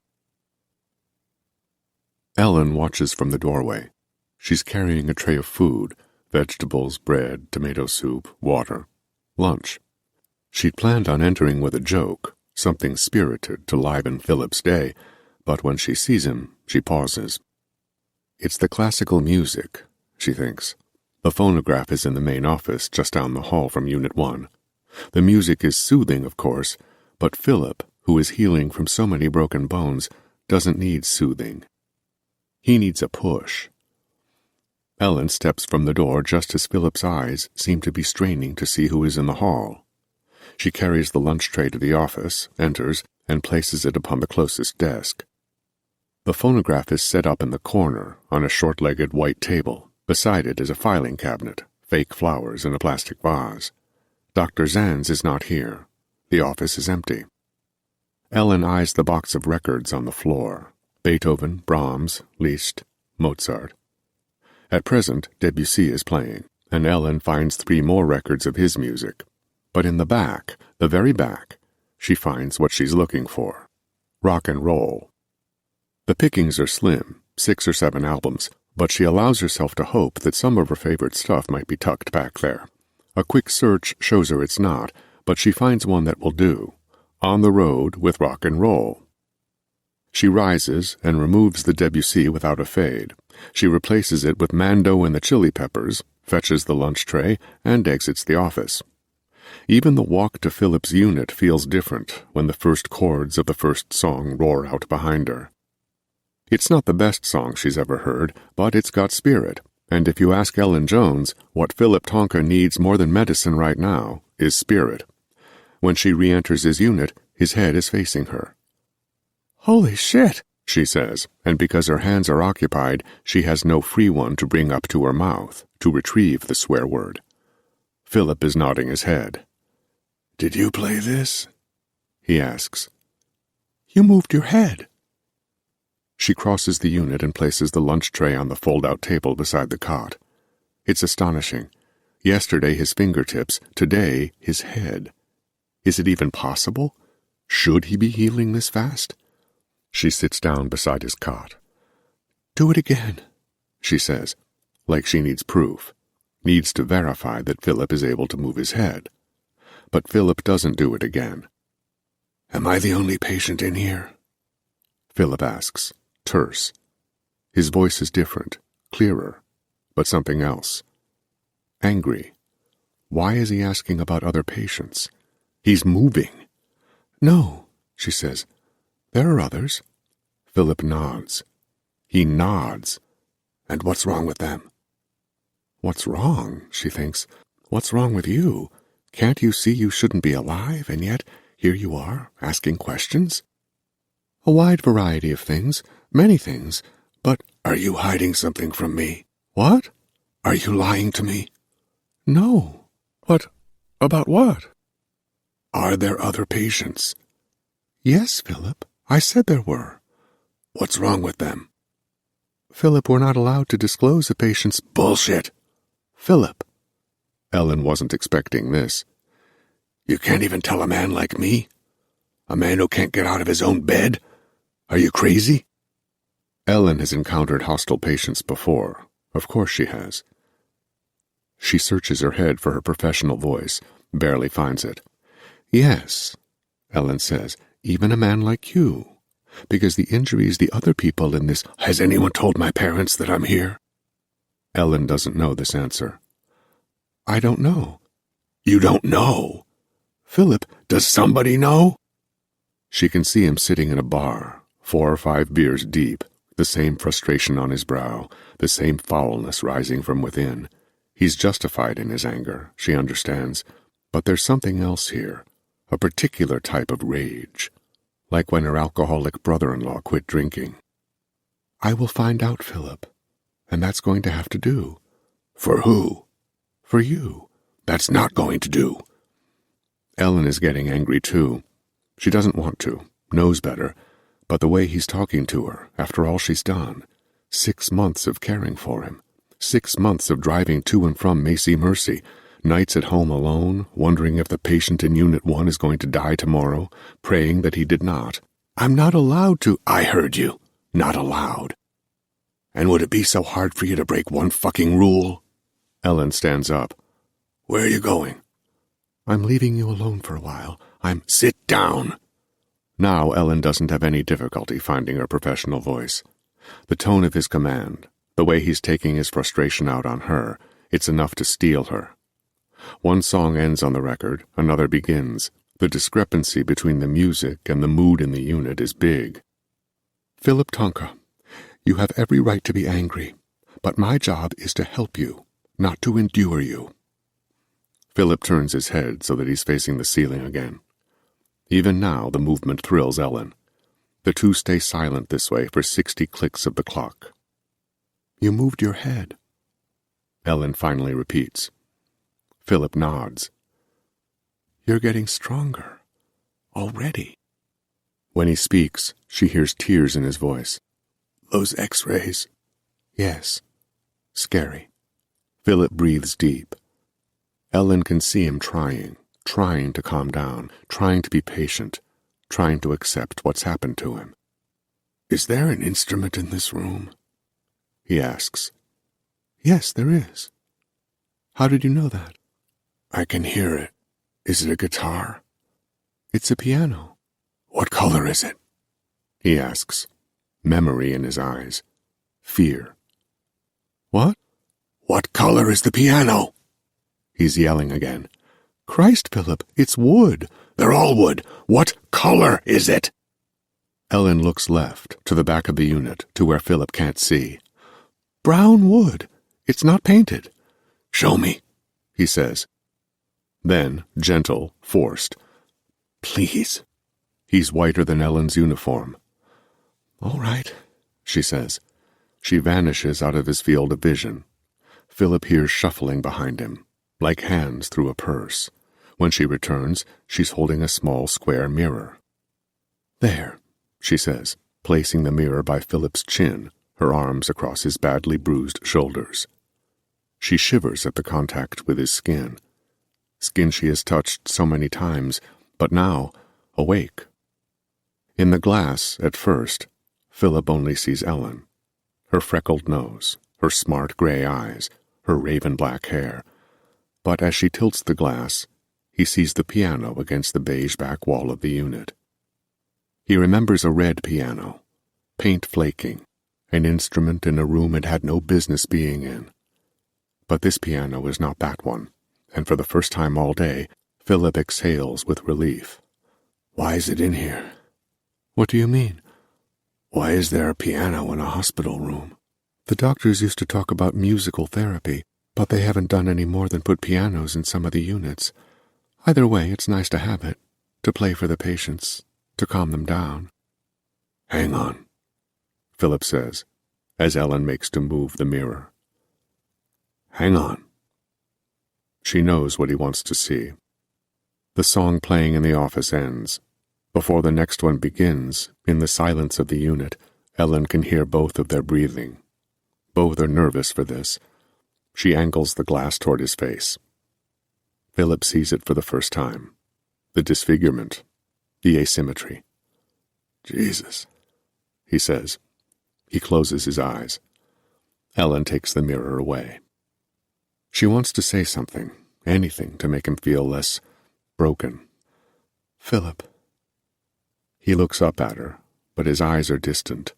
Ellen watches from the doorway. She's carrying a tray of food, vegetables, bread, tomato soup, water. Lunch. She'd planned on entering with a joke, something spirited to liven Philip's day, but when she sees him, she pauses. It's the classical music, she thinks. The phonograph is in the main office just down the hall from Unit 1. The music is soothing, of course, but Philip, who is healing from so many broken bones, doesn't need soothing. He needs a push. Ellen steps from the door just as Philip's eyes seem to be straining to see who is in the hall. She carries the lunch tray to the office, enters, and places it upon the closest desk. The phonograph is set up in the corner on a short-legged white table. Beside it is a filing cabinet, fake flowers in a plastic vase. Dr. Zanz is not here. The office is empty. Ellen eyes the box of records on the floor. Beethoven, Brahms, Liszt, Mozart. At present, Debussy is playing, and Ellen finds 3 more records of his music. But in the back, the very back, she finds what she's looking for. Rock and roll. The pickings are slim, 6 or 7 albums, but she allows herself to hope that some of her favorite stuff might be tucked back there. A quick search shows her it's not, but she finds one that will do. On the Road with Rock and Roll. She rises and removes the Debussy without a fade. She replaces it with Mando and the Chili Peppers, fetches the lunch tray, and exits the office. Even the walk to Philip's unit feels different when the first chords of the first song roar out behind her. It's not the best song she's ever heard, but it's got spirit, and if you ask Ellen Jones, what Philip Tonka needs more than medicine right now is spirit. When she re-enters his unit, his head is facing her. "Holy shit," she says, and because her hands are occupied, she has no free one to bring up to her mouth, to retrieve the swear word. Philip is nodding his head. "Did you play this?" he asks. "You moved your head." She crosses the unit and places the lunch tray on the fold-out table beside the cot. It's astonishing. Yesterday his fingertips, today his head. Is it even possible? Should he be healing this fast? She sits down beside his cot. "Do it again," she says, like she needs proof, needs to verify that Philip is able to move his head. But Philip doesn't do it again. Am I the only patient in here? Philip asks, terse. His voice is different, clearer, but something else. Angry. Why is he asking about other patients? He's moving. No, she says. There are others. Philip nods. He nods. And what's wrong with them? What's wrong, she thinks. What's wrong with you? Can't you see you shouldn't be alive, and yet here you are, asking questions? A wide variety of things, many things, but are you hiding something from me? What? Are you lying to me? No. But about what? Are there other patients? Yes, Philip. I said there were. What's wrong with them? Philip, we're not allowed to disclose a patient's... Bullshit! Philip. Ellen wasn't expecting this. You can't even tell a man like me? A man who can't get out of his own bed? Are you crazy? Ellen has encountered hostile patients before. Of course she has. She searches her head for her professional voice, barely finds it. Yes, Ellen says, even a man like you. Because the injuries the other people in this... Has anyone told my parents that I'm here? Ellen doesn't know this answer. I don't know. You don't know? Philip, does somebody know? She can see him sitting in a bar, 4 or 5 beers deep, the same frustration on his brow, the same foulness rising from within. He's justified in his anger, she understands, but there's something else here, a particular type of rage, like when her alcoholic brother-in-law quit drinking. I will find out, Philip, and that's going to have to do. For who? For you. That's not going to do. Ellen is getting angry too. She doesn't want to, knows better, but the way he's talking to her, after all she's done, 6 months of caring for him, 6 months of driving to and from Macy Mercy, nights at home alone, wondering if the patient in Unit 1 is going to die tomorrow, praying that he did not. I'm not allowed to... I heard you. Not allowed. And would it be so hard for you to break one fucking rule? Ellen stands up. Where are you going? I'm leaving you alone for a while. Sit down. Now Ellen doesn't have any difficulty finding her professional voice. The tone of his command, the way he's taking his frustration out on her, it's enough to steel her. One song ends on the record, another begins. The discrepancy between the music and the mood in the unit is big. Philip Tonka, you have every right to be angry, but my job is to help you, not to endure you. Philip turns his head so that he's facing the ceiling again. Even now, the movement thrills Ellen. The two stay silent this way for 60 clicks of the clock. You moved your head, Ellen finally repeats. Philip nods. You're getting stronger. Already. When he speaks, she hears tears in his voice. Those X-rays. Yes. Scary. Philip breathes deep. Ellen can see him trying to calm down, trying to be patient, trying to accept what's happened to him. Is there an instrument in this room? He asks. Yes, there is. How did you know that? I can hear it. Is it a guitar? It's a piano. What color is it? He asks, memory in his eyes, fear. What? What color is the piano? He's yelling again. Christ, Philip, it's wood. They're all wood. What color is it? Ellen looks left, to the back of the unit, to where Philip can't see. Brown wood. It's not painted. Show me, he says. Then, gentle, forced. Please. He's whiter than Ellen's uniform. All right, she says. She vanishes out of his field of vision. Philip hears shuffling behind him, like hands through a purse. When she returns, she's holding a small square mirror. There, she says, placing the mirror by Philip's chin, her arms across his badly bruised shoulders. She shivers at the contact with his skin she has touched so many times, but now, awake. In the glass, at first, Philip only sees Ellen. Her freckled nose, her smart gray eyes, her raven-black hair. But as she tilts the glass, he sees the piano against the beige back wall of the unit. He remembers a red piano, paint flaking, an instrument in a room it had no business being in. But this piano was not that one, and for the first time all day, Philip exhales with relief. Why is it in here? What do you mean? Why is there a piano in a hospital room? The doctors used to talk about musical therapy, but they haven't done any more than put pianos in some of the units. Either way, it's nice to have it, to play for the patients, to calm them down. Hang on, Philip says, as Ellen makes to move the mirror. Hang on. She knows what he wants to see. The song playing in the office ends. Before the next one begins, in the silence of the unit, Ellen can hear both of their breathing. Both are nervous for this. She angles the glass toward his face. Philip sees it for the first time. The disfigurement, the asymmetry. Jesus, he says. He closes his eyes. Ellen takes the mirror away. She wants to say something, anything to make him feel less broken. Philip. He looks up at her, but his eyes are distant.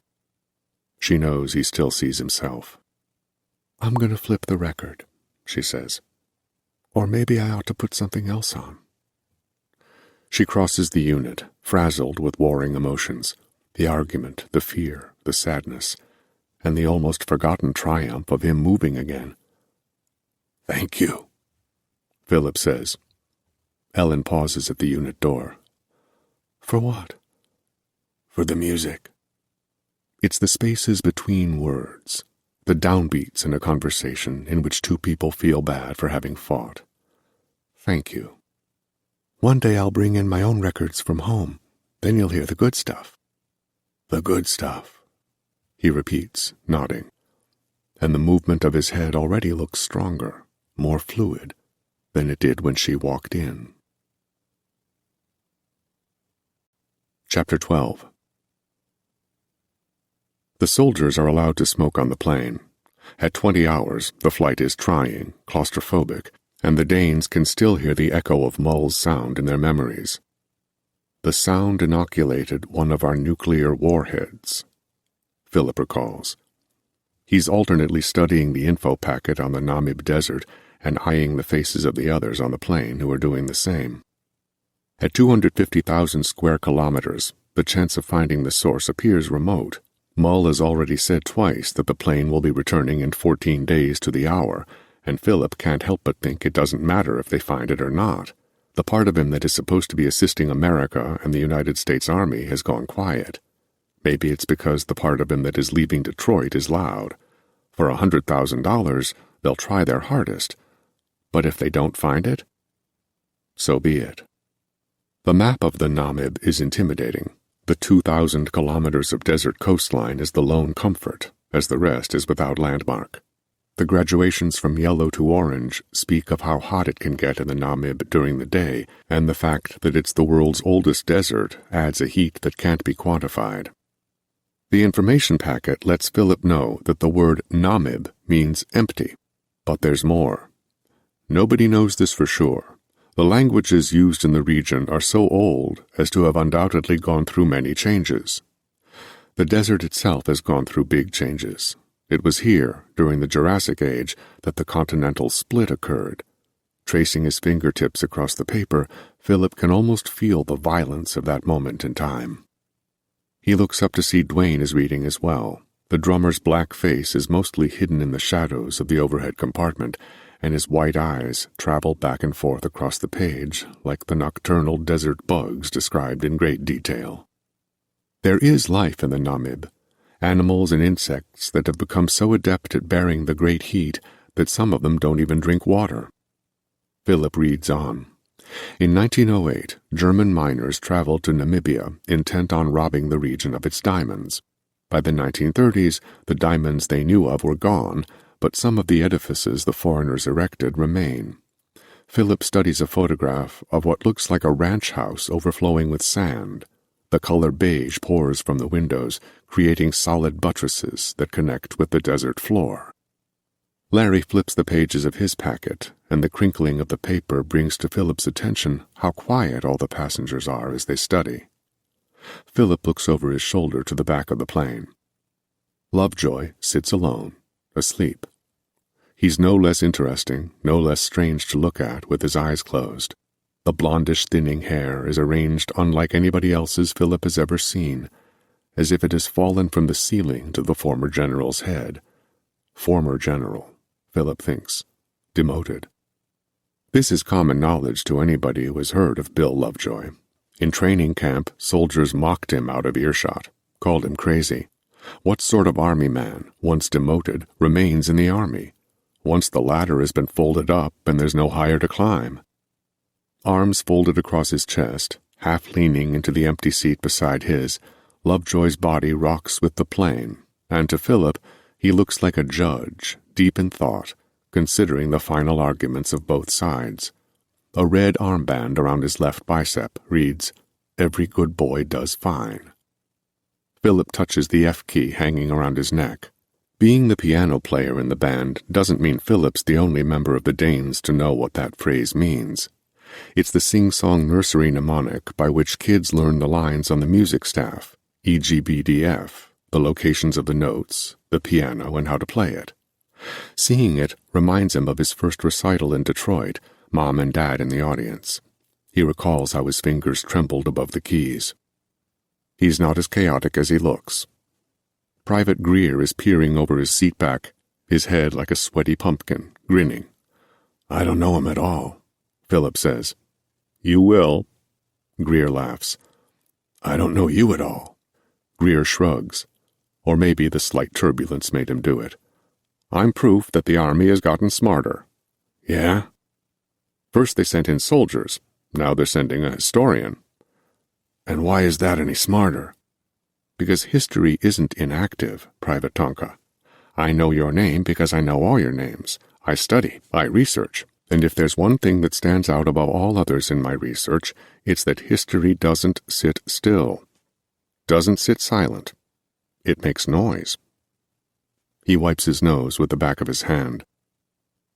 She knows he still sees himself. I'm going to flip the record, she says. Or maybe I ought to put something else on. She crosses the unit, frazzled with warring emotions, the argument, the fear, the sadness, and the almost forgotten triumph of him moving again. Thank you, Philip says. Ellen pauses at the unit door. For what? For the music. It's the spaces between words, the downbeats in a conversation in which two people feel bad for having fought. Thank you. One day I'll bring in my own records from home. Then you'll hear the good stuff. The good stuff, he repeats, nodding. And the movement of his head already looks stronger, more fluid, than it did when she walked in. Chapter 12. The soldiers are allowed to smoke on the plane. At 20 hours, the flight is trying, claustrophobic, and the Danes can still hear the echo of Mull's sound in their memories. The sound inoculated one of our nuclear warheads, Philip recalls. He's alternately studying the info packet on the Namib Desert and eyeing the faces of the others on the plane who are doing the same. At 250,000 square kilometers, the chance of finding the source appears remote. Mull has already said twice that the plane will be returning in 14 days to the hour, and Philip can't help but think it doesn't matter if they find it or not. The part of him that is supposed to be assisting America and the United States Army has gone quiet. Maybe it's because the part of him that is leaving Detroit is loud. For $100,000, they'll try their hardest. But if they don't find it, so be it. The map of the Namib is intimidating. The 2,000 kilometers of desert coastline is the lone comfort, as the rest is without landmark. The graduations from yellow to orange speak of how hot it can get in the Namib during the day, and the fact that it's the world's oldest desert adds a heat that can't be quantified. The information packet lets Philip know that the word Namib means empty, but there's more. Nobody knows this for sure. The languages used in the region are so old as to have undoubtedly gone through many changes. The desert itself has gone through big changes. It was here, during the Jurassic Age, that the continental split occurred. Tracing his fingertips across the paper, Philip can almost feel the violence of that moment in time. He looks up to see Dwayne is reading as well. The drummer's black face is mostly hidden in the shadows of the overhead compartment, and his white eyes travel back and forth across the page like the nocturnal desert bugs described in great detail. There is life in the Namib, animals and insects that have become so adept at bearing the great heat that some of them don't even drink water. Philip reads on. In 1908, German miners traveled to Namibia intent on robbing the region of its diamonds. By the 1930s, the diamonds they knew of were gone, but some of the edifices the foreigners erected remain. Philip studies a photograph of what looks like a ranch house overflowing with sand. The color beige pours from the windows, creating solid buttresses that connect with the desert floor. Larry flips the pages of his packet, and the crinkling of the paper brings to Philip's attention how quiet all the passengers are as they study. Philip looks over his shoulder to the back of the plane. Lovejoy sits alone, asleep. He's no less interesting, no less strange to look at with his eyes closed. The blondish thinning hair is arranged unlike anybody else's Philip has ever seen, as if it has fallen from the ceiling to the former general's head. Former general, Philip thinks, demoted. This is common knowledge to anybody who has heard of Bill Lovejoy. In training camp, soldiers mocked him out of earshot, called him crazy. What sort of army man, once demoted, remains in the army? Once the ladder has been folded up and there's no higher to climb. Arms folded across his chest, half leaning into the empty seat beside his, Lovejoy's body rocks with the plane, and to Philip, he looks like a judge, deep in thought, considering the final arguments of both sides. A red armband around his left bicep reads, "Every good boy does fine." Philip touches the F key hanging around his neck. Being the piano player in the band doesn't mean Philip's the only member of the Danes to know what that phrase means. It's the sing-song nursery mnemonic by which kids learn the lines on the music staff, EGBDF, the locations of the notes, the piano, and how to play it. Seeing it reminds him of his first recital in Detroit, Mom and Dad in the audience. He recalls how his fingers trembled above the keys. He's not as chaotic as he looks. Private Greer is peering over his seatback, his head like a sweaty pumpkin, grinning. "I don't know him at all," Philip says. "You will." Greer laughs. "I don't know you at all." Greer shrugs. Or maybe the slight turbulence made him do it. "I'm proof that the army has gotten smarter." "Yeah?" "First they sent in soldiers. Now they're sending a historian." "And why is that any smarter?" "Because history isn't inactive, Private Tonka. I know your name because I know all your names. I study, I research, and if there's one thing that stands out above all others in my research, it's that history doesn't sit still. Doesn't sit silent. It makes noise." He wipes his nose with the back of his hand.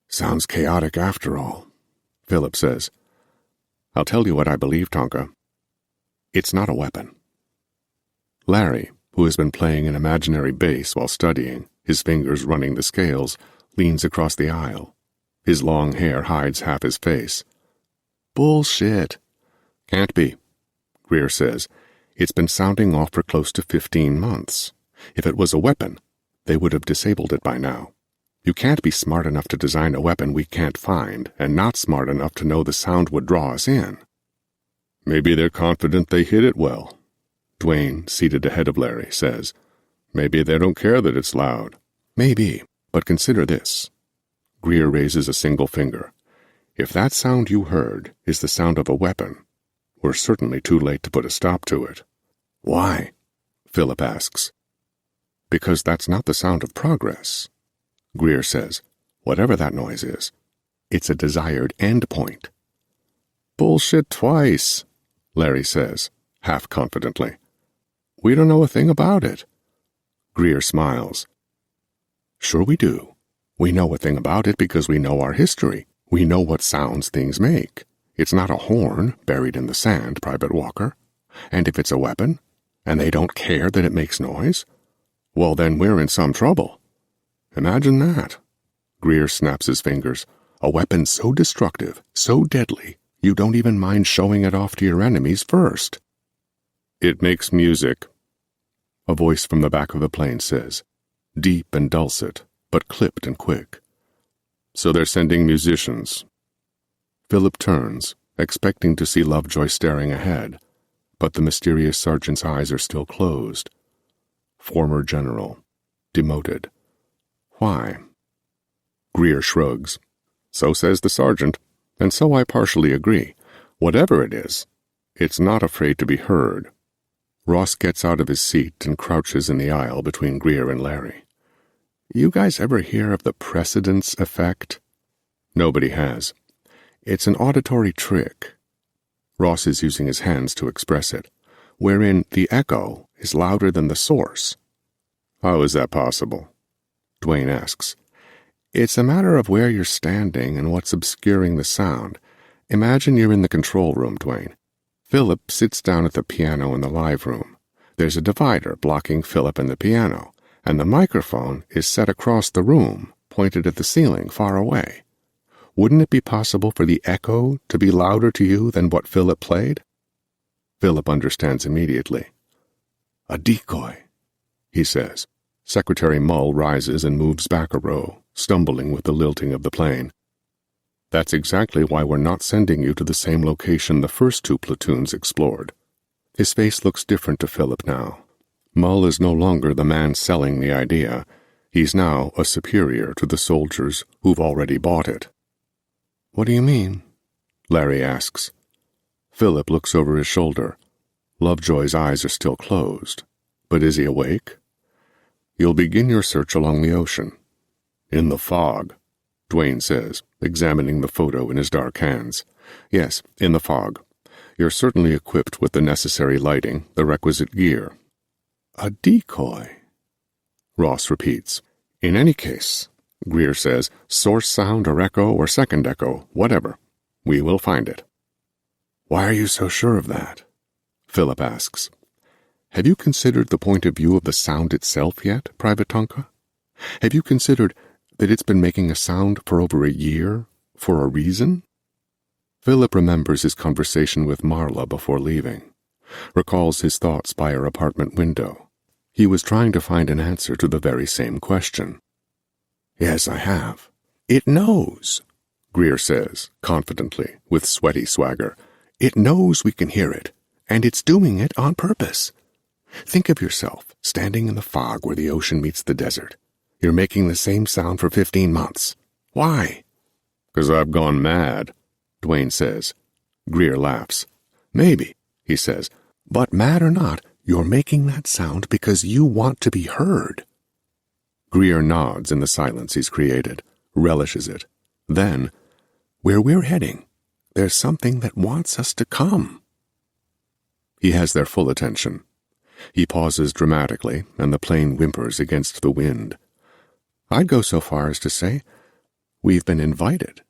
"Sounds chaotic after all," Philip says. "I'll tell you what I believe, Tonka. It's not a weapon." Larry, who has been playing an imaginary bass while studying, his fingers running the scales, leans across the aisle. His long hair hides half his face. "Bullshit." "Can't be," Greer says. "It's been sounding off for close to 15 months. If it was a weapon, they would have disabled it by now. You can't be smart enough to design a weapon we can't find, and not smart enough to know the sound would draw us in." "Maybe they're confident they hit it well," Dwayne, seated ahead of Larry, says. "Maybe they don't care that it's loud." "Maybe, but consider this." Greer raises a single finger. "If that sound you heard is the sound of a weapon, we're certainly too late to put a stop to it." "Why?" Philip asks. "Because that's not the sound of progress," Greer says. "Whatever that noise is, it's a desired end point." "Bullshit twice," Larry says, half confidently. "We don't know a thing about it." Greer smiles. "Sure we do. We know a thing about it because we know our history. We know what sounds things make. It's not a horn buried in the sand, Private Walker. And if it's a weapon, and they don't care that it makes noise, well, then we're in some trouble. Imagine that." Greer snaps his fingers. "A weapon so destructive, so deadly, you don't even mind showing it off to your enemies first." "It makes music," a voice from the back of the plane says, deep and dulcet, but clipped and quick. "So they're sending musicians." Philip turns, expecting to see Lovejoy staring ahead, but the mysterious sergeant's eyes are still closed. Former general. Demoted. Why? Greer shrugs. "So says the sergeant, and so I partially agree. Whatever it is, it's not afraid to be heard." Ross gets out of his seat and crouches in the aisle between Greer and Larry. "You guys ever hear of the precedence effect?" Nobody has. "It's an auditory trick." Ross is using his hands to express it, wherein the echo is louder than the source. "How is that possible?" Dwayne asks. "It's a matter of where you're standing and what's obscuring the sound. Imagine you're in the control room, Dwayne. Philip sits down at the piano in the live room. There's a divider blocking Philip and the piano, and the microphone is set across the room, pointed at the ceiling far away. Wouldn't it be possible for the echo to be louder to you than what Philip played? Philip understands immediately. A decoy, he says. Secretary Mull rises and moves back a row, stumbling with the lilting of the plane. That's exactly why we're not sending you to the same location the first two platoons explored. His face looks different to Philip now. Mull is no longer the man selling the idea. He's now a superior to the soldiers who've already bought it. What do you mean? Larry asks. Philip looks over his shoulder. Lovejoy's eyes are still closed. But is he awake? You'll begin your search along the ocean. In the fog, Dwayne says, examining the photo in his dark hands. Yes, in the fog. You're certainly equipped with the necessary lighting, the requisite gear. A decoy, Ross repeats. In any case, Greer says, source sound or echo or second echo, whatever. We will find it. Why are you so sure of that? Philip asks. Have you considered the point of view of the sound itself yet, Private Tonka? Have you considered that it's been making a sound for over a year, for a reason? Philip remembers his conversation with Marla before leaving, recalls his thoughts by her apartment window. He was trying to find an answer to the very same question. Yes, I have. It knows, Greer says, confidently, with sweaty swagger. It knows we can hear it, and it's doing it on purpose. Think of yourself standing in the fog where the ocean meets the desert. You're making the same sound for 15 months. Why? 'Cause I've gone mad, Dwayne says. Greer laughs. Maybe, he says, but mad or not, you're making that sound because you want to be heard. Greer nods in the silence he's created, relishes it. Then, where we're heading, there's something that wants us to come. He has their full attention. He pauses dramatically, and the plane whimpers against the wind. I'd go so far as to say, we've been invited.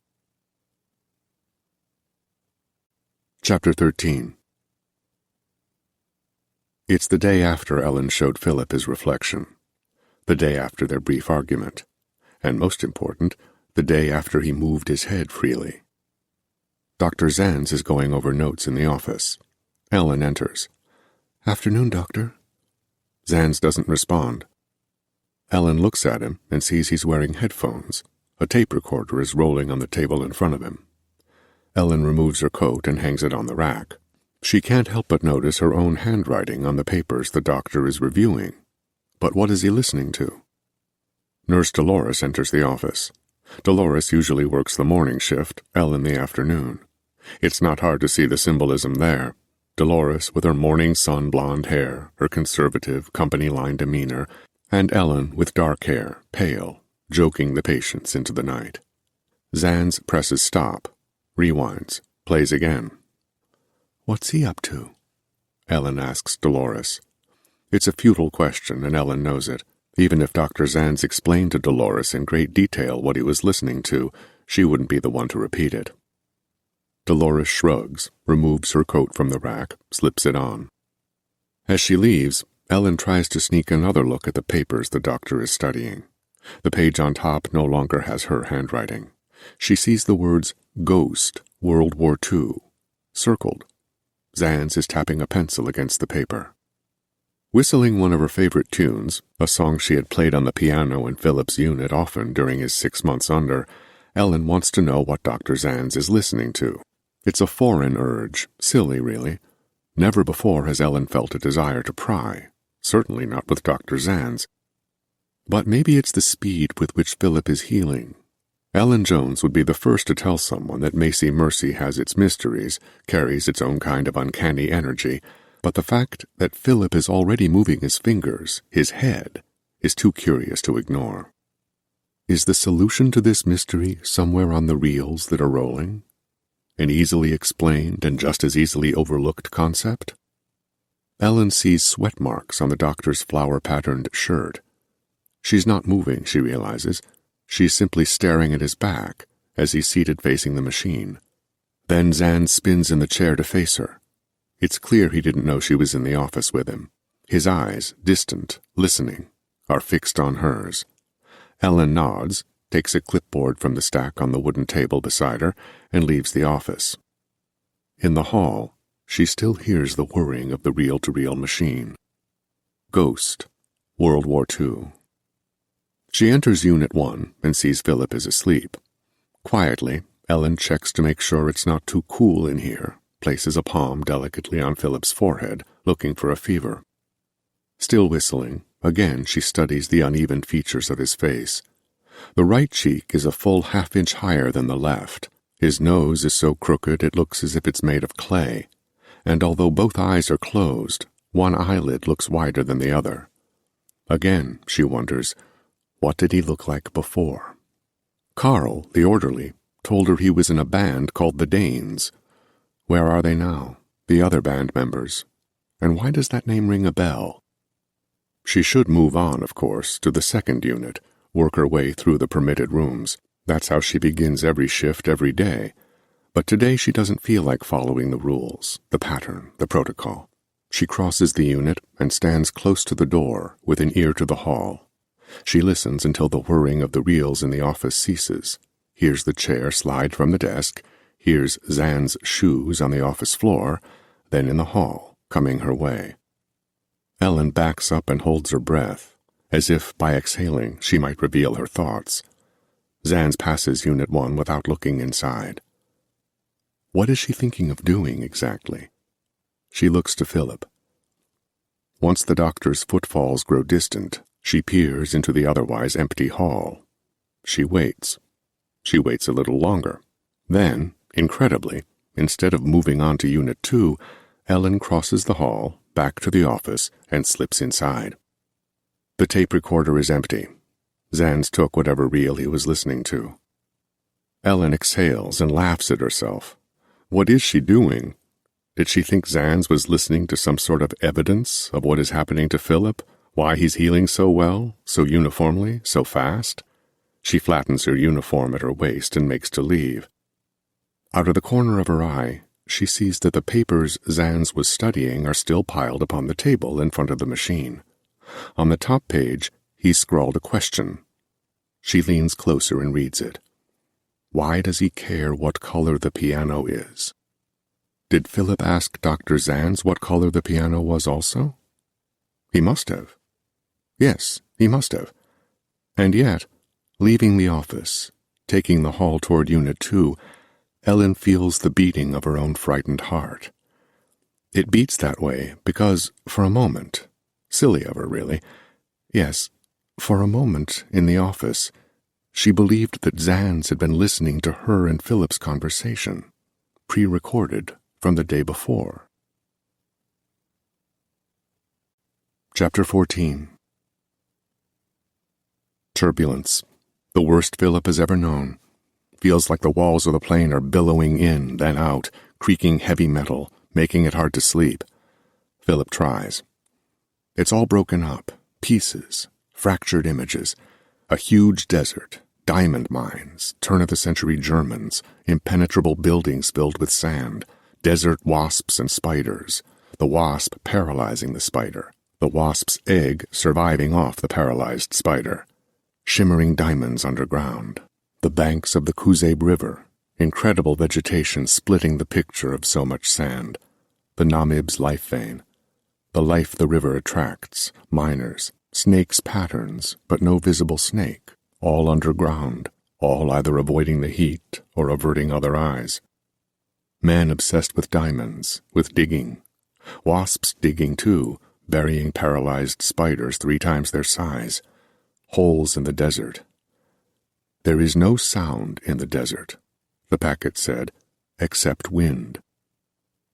Chapter 13. It's the day after Ellen showed Philip his reflection, the day after their brief argument, and most important, the day after he moved his head freely. Dr. Zanz is going over notes in the office. Ellen enters. Afternoon, Doctor. Zanz doesn't respond. Ellen looks at him and sees he's wearing headphones. A tape recorder is rolling on the table in front of him. Ellen removes her coat and hangs it on the rack. She can't help but notice her own handwriting on the papers the doctor is reviewing. But what is he listening to? Nurse Dolores enters the office. Dolores usually works the morning shift, Ellen the afternoon. It's not hard to see the symbolism there. Dolores with her morning sun blonde hair, her conservative, company-line demeanor, and Ellen with dark hair, pale, joking the patients into the night. Zanz presses stop, rewinds, plays again. What's he up to? Ellen asks Dolores. It's a futile question, and Ellen knows it. Even if Dr. Zanz explained to Dolores in great detail what he was listening to, she wouldn't be the one to repeat it. Dolores shrugs, removes her coat from the rack, slips it on. As she leaves, Ellen tries to sneak another look at the papers the doctor is studying. The page on top no longer has her handwriting. She sees the words, Ghost, World War II, circled. Zanz is tapping a pencil against the paper. Whistling one of her favorite tunes, a song she had played on the piano in Philip's unit often during his 6 months under, Ellen wants to know what Dr. Zanz is listening to. It's a foreign urge, silly really. Never before has Ellen felt a desire to pry, certainly not with Dr. Zanz. But maybe it's the speed with which Philip is healing. Ellen Jones would be the first to tell someone that Macy Mercy has its mysteries, carries its own kind of uncanny energy, but the fact that Philip is already moving his fingers, his head, is too curious to ignore. Is the solution to this mystery somewhere on the reels that are rolling? An easily explained and just as easily overlooked concept? Ellen sees sweat marks on the doctor's flower-patterned shirt. She's not moving, she realizes. She's simply staring at his back as he's seated facing the machine. Then Zanz spins in the chair to face her. It's clear he didn't know she was in the office with him. His eyes, distant, listening, are fixed on hers. Ellen nods, takes a clipboard from the stack on the wooden table beside her, and leaves the office. In the hall, she still hears the whirring of the reel-to-reel machine. Ghost, World War II. She enters Unit 1 and sees Philip is asleep. Quietly, Ellen checks to make sure it's not too cool in here, places a palm delicately on Philip's forehead, looking for a fever. Still whistling, again she studies the uneven features of his face. The right cheek is a full half-inch higher than the left. His nose is so crooked it looks as if it's made of clay, and although both eyes are closed, one eyelid looks wider than the other. Again, she wonders, what did he look like before? Carl, the orderly, told her he was in a band called the Danes. Where are they now, the other band members? And why does that name ring a bell? She should move on, of course, to the second unit, work her way through the permitted rooms. That's how she begins every shift every day. But today she doesn't feel like following the rules, the pattern, the protocol. She crosses the unit and stands close to the door with an ear to the hall. She listens until the whirring of the reels in the office ceases, hears the chair slide from the desk, hears Zan's shoes on the office floor, then in the hall, coming her way. Ellen backs up and holds her breath, as if by exhaling she might reveal her thoughts. Zans passes Unit 1 without looking inside. What is she thinking of doing exactly? She looks to Philip. Once the doctor's footfalls grow distant, she peers into the otherwise empty hall. She waits. She waits a little longer. Then, incredibly, instead of moving on to Unit 2, Ellen crosses the hall, back to the office, and slips inside. The tape recorder is empty. Zans took whatever reel he was listening to. Ellen exhales and laughs at herself. What is she doing? Did she think Zans was listening to some sort of evidence of what is happening to Philip? Why he's healing so well, so uniformly, so fast? She flattens her uniform at her waist and makes to leave. Out of the corner of her eye, she sees that the papers Zans was studying are still piled upon the table in front of the machine. On the top page, he scrawled a question. She leans closer and reads it. Why does he care what color the piano is? Did Philip ask Dr. Zans what color the piano was also? He must have. Yes, he must have. And yet, leaving the office, taking the hall toward Unit 2, Ellen feels the beating of her own frightened heart. It beats that way because, for a moment, silly of her really, yes, for a moment in the office, she believed that Zans had been listening to her and Philip's conversation, pre-recorded from the day before. Chapter 14. Turbulence, the worst Philip has ever known. Feels like the walls of the plane are billowing in, then out, creaking heavy metal, making it hard to sleep. Philip tries. It's all broken up, pieces, fractured images, a huge desert, diamond mines, turn-of-the-century Germans, impenetrable buildings filled with sand, desert wasps and spiders, the wasp paralyzing the spider, the wasp's egg surviving off the paralyzed spider, shimmering diamonds underground, the banks of the Kuzeb River, incredible vegetation splitting the picture of so much sand, the Namib's life vein, the life the river attracts, miners, snakes' patterns, but no visible snake, all underground, all either avoiding the heat or averting other eyes. Men obsessed with diamonds, with digging. Wasps digging too, burying paralyzed spiders 3 times their size. Holes in the desert. There is no sound in the desert, the packet said, except wind.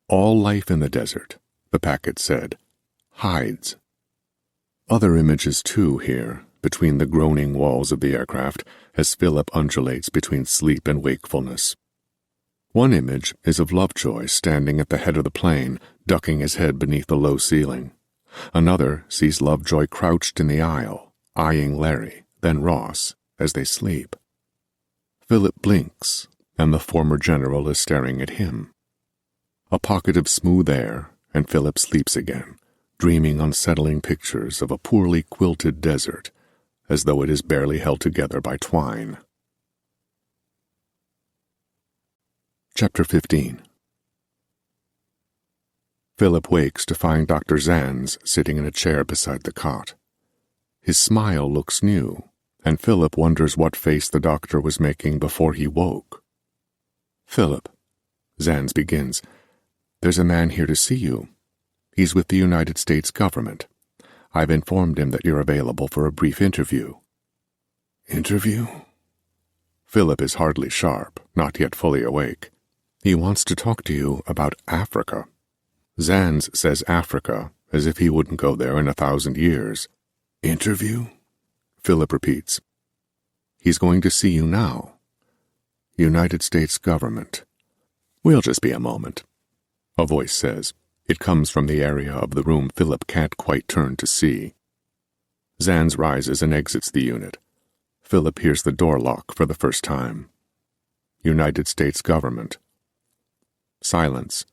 All life in the desert, the packet said, hides. Other images too here, between the groaning walls of the aircraft, as Philip undulates between sleep and wakefulness. One image is of Lovejoy standing at the head of the plane, ducking his head beneath the low ceiling. Another sees Lovejoy crouched in the aisle, eyeing Larry, then Ross, as they sleep. Philip blinks, and the former general is staring at him. A pocket of smooth air, and Philip sleeps again, dreaming unsettling pictures of a poorly quilted desert, as though it is barely held together by twine. Chapter 15. Philip wakes to find Dr. Zanz sitting in a chair beside the cot. His smile looks new, and Philip wonders what face the doctor was making before he woke. "Philip," Zanz begins, "there's a man here to see you. He's with the United States government. I've informed him that you're available for a brief interview." "Interview?" Philip is hardly sharp, not yet fully awake. "He wants to talk to you about Africa." Zanz says Africa, as if he wouldn't go there in 1,000 years. "Interview?" Philip repeats. "He's going to see you now." "United States government." "We'll just be a moment," a voice says. It comes from the area of the room Philip can't quite turn to see. Zanz rises and exits the unit. Philip hears the door lock for the first time. United States government. Silence.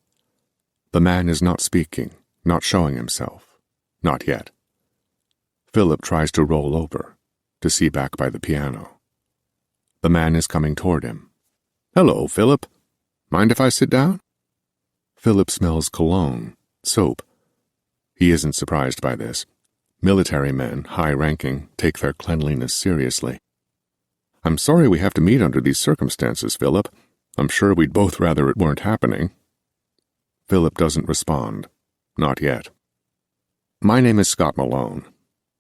The man is not speaking, not showing himself. Not yet. Philip tries to roll over, to see back by the piano. The man is coming toward him. "Hello, Philip. Mind if I sit down?" Philip smells cologne, soap. He isn't surprised by this. Military men, high-ranking, take their cleanliness seriously. "I'm sorry we have to meet under these circumstances, Philip. I'm sure we'd both rather it weren't happening." Philip doesn't respond. Not yet. "My name is Scott Malone.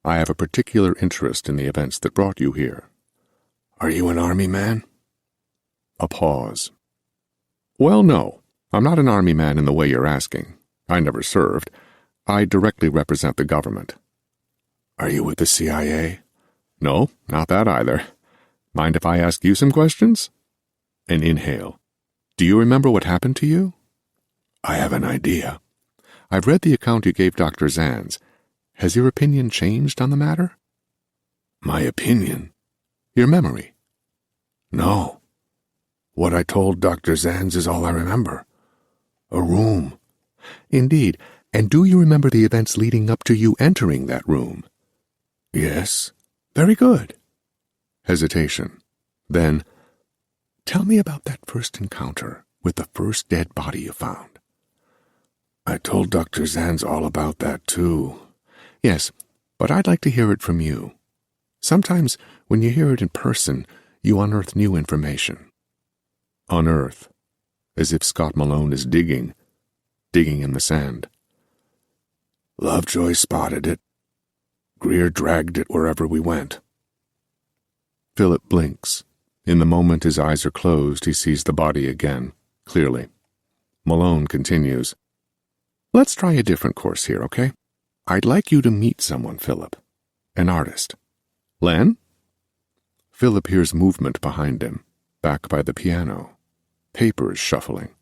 I have a particular interest in the events that brought you here." "Are you an army man?" A pause. "Well, no. I'm not an army man in the way you're asking. I never served. I directly represent the government." "Are you with the CIA?" "No, not that either. Mind if I ask you some questions?" An inhale. "Do you remember what happened to you?" "I have an idea." "I've read the account you gave Dr. Zanz. Has your opinion changed on the matter?" "My opinion?" "Your memory." "No. What I told Dr. Zanz is all I remember. A room." "Indeed. And do you remember the events leading up to you entering that room?" "Yes." "Very good." Hesitation. Then, "Tell me about that first encounter with the first dead body you found." "I told Dr. Zanz all about that, too." "Yes, but I'd like to hear it from you. Sometimes, when you hear it in person, you unearth new information." Unearth. As if Scott Malone is digging in the sand. "Lovejoy spotted it. Greer dragged it wherever we went." Philip blinks. In the moment his eyes are closed, he sees the body again, clearly. Malone continues. "Let's try a different course here, okay? I'd like you to meet someone, Philip. An artist." "Len?" Philip hears movement behind him, back by the piano. Papers shuffling.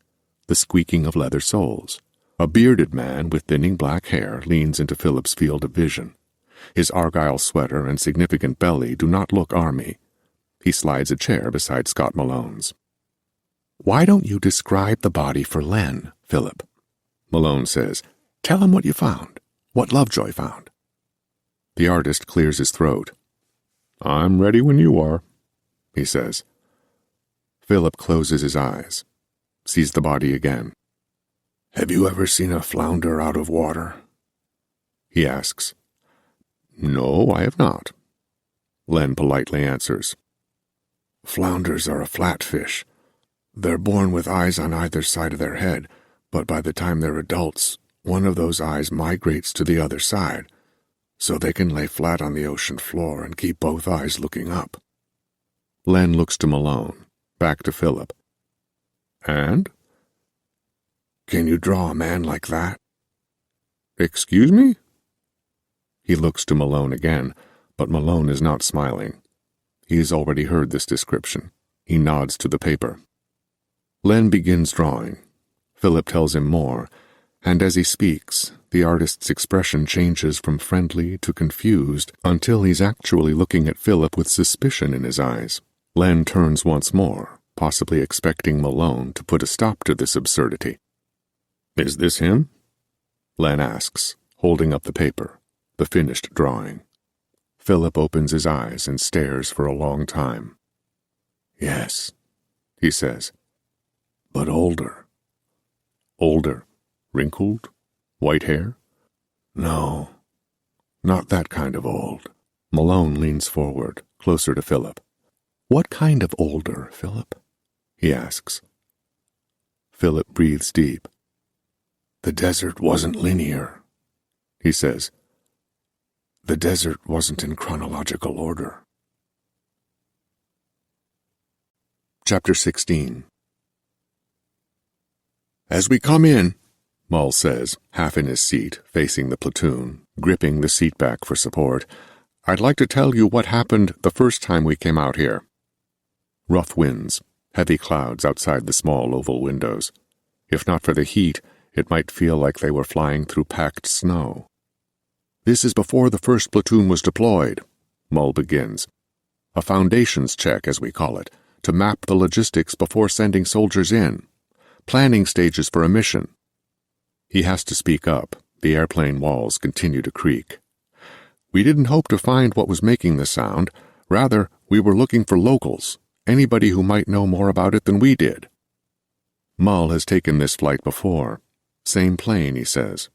The squeaking of leather soles. A bearded man with thinning black hair leans into Philip's field of vision. His argyle sweater and significant belly do not look army. He slides a chair beside Scott Malone's. "Why don't you describe the body for Len, Philip?" Malone says. "Tell him what you found, what Lovejoy found." The artist clears his throat. "I'm ready when you are," he says. Philip closes his eyes, sees the body again. "Have you ever seen a flounder out of water?" he asks. "No, I have not." Len politely answers. "Flounders are a flatfish. They're born with eyes on either side of their head, but by the time they're adults, one of those eyes migrates to the other side, so they can lay flat on the ocean floor and keep both eyes looking up." Len looks to Malone, back to Philip. "And?" "Can you draw a man like that?" "Excuse me?" He looks to Malone again, but Malone is not smiling. He has already heard this description. He nods to the paper. Len begins drawing. Philip tells him more, and as he speaks, the artist's expression changes from friendly to confused until he's actually looking at Philip with suspicion in his eyes. Len turns once more, possibly expecting Malone to put a stop to this absurdity. "Is this him?" Len asks, holding up the paper, the finished drawing. Philip opens his eyes and stares for a long time. Yes, he says, but older. Older? Wrinkled? White hair? No, not that kind of old. Malone leans forward, closer to Philip. What kind of older, Philip? He asks. Philip breathes deep. The desert wasn't linear, he says. The desert wasn't in chronological order. Chapter 16. As we come in, Mull says, half in his seat, facing the platoon, gripping the seat back for support, I'd like to tell you what happened the first time we came out here. Rough winds, heavy clouds outside the small oval windows. If not for the heat, it might feel like they were flying through packed snow. This is before the first platoon was deployed, Mull begins. A foundations check, as we call it, to map the logistics before sending soldiers in. Planning stages for a mission. He has to speak up. The airplane walls continue to creak. We didn't hope to find what was making the sound. Rather, we were looking for locals, anybody who might know more about it than we did. Mull has taken this flight before. Same plane, he says.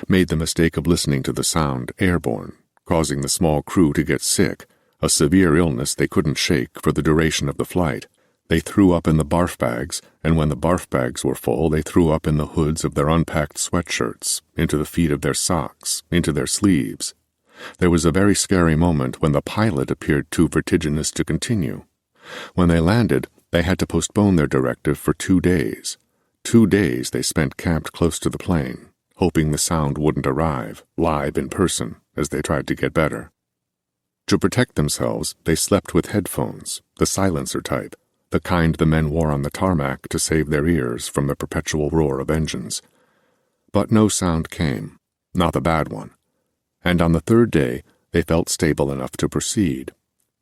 Made the mistake of listening to the sound airborne, causing the small crew to get sick, a severe illness they couldn't shake for the duration of the flight. They threw up in the barf bags, and when the barf bags were full, they threw up in the hoods of their unpacked sweatshirts, into the feet of their socks, into their sleeves. There was a very scary moment when the pilot appeared too vertiginous to continue. When they landed, they had to postpone their directive for 2 days. 2 days they spent camped close to the plane, hoping the sound wouldn't arrive, live in person, as they tried to get better. To protect themselves, they slept with headphones, the silencer type, the kind the men wore on the tarmac to save their ears from the perpetual roar of engines. But no sound came, not the bad one. And on the 3rd day, they felt stable enough to proceed.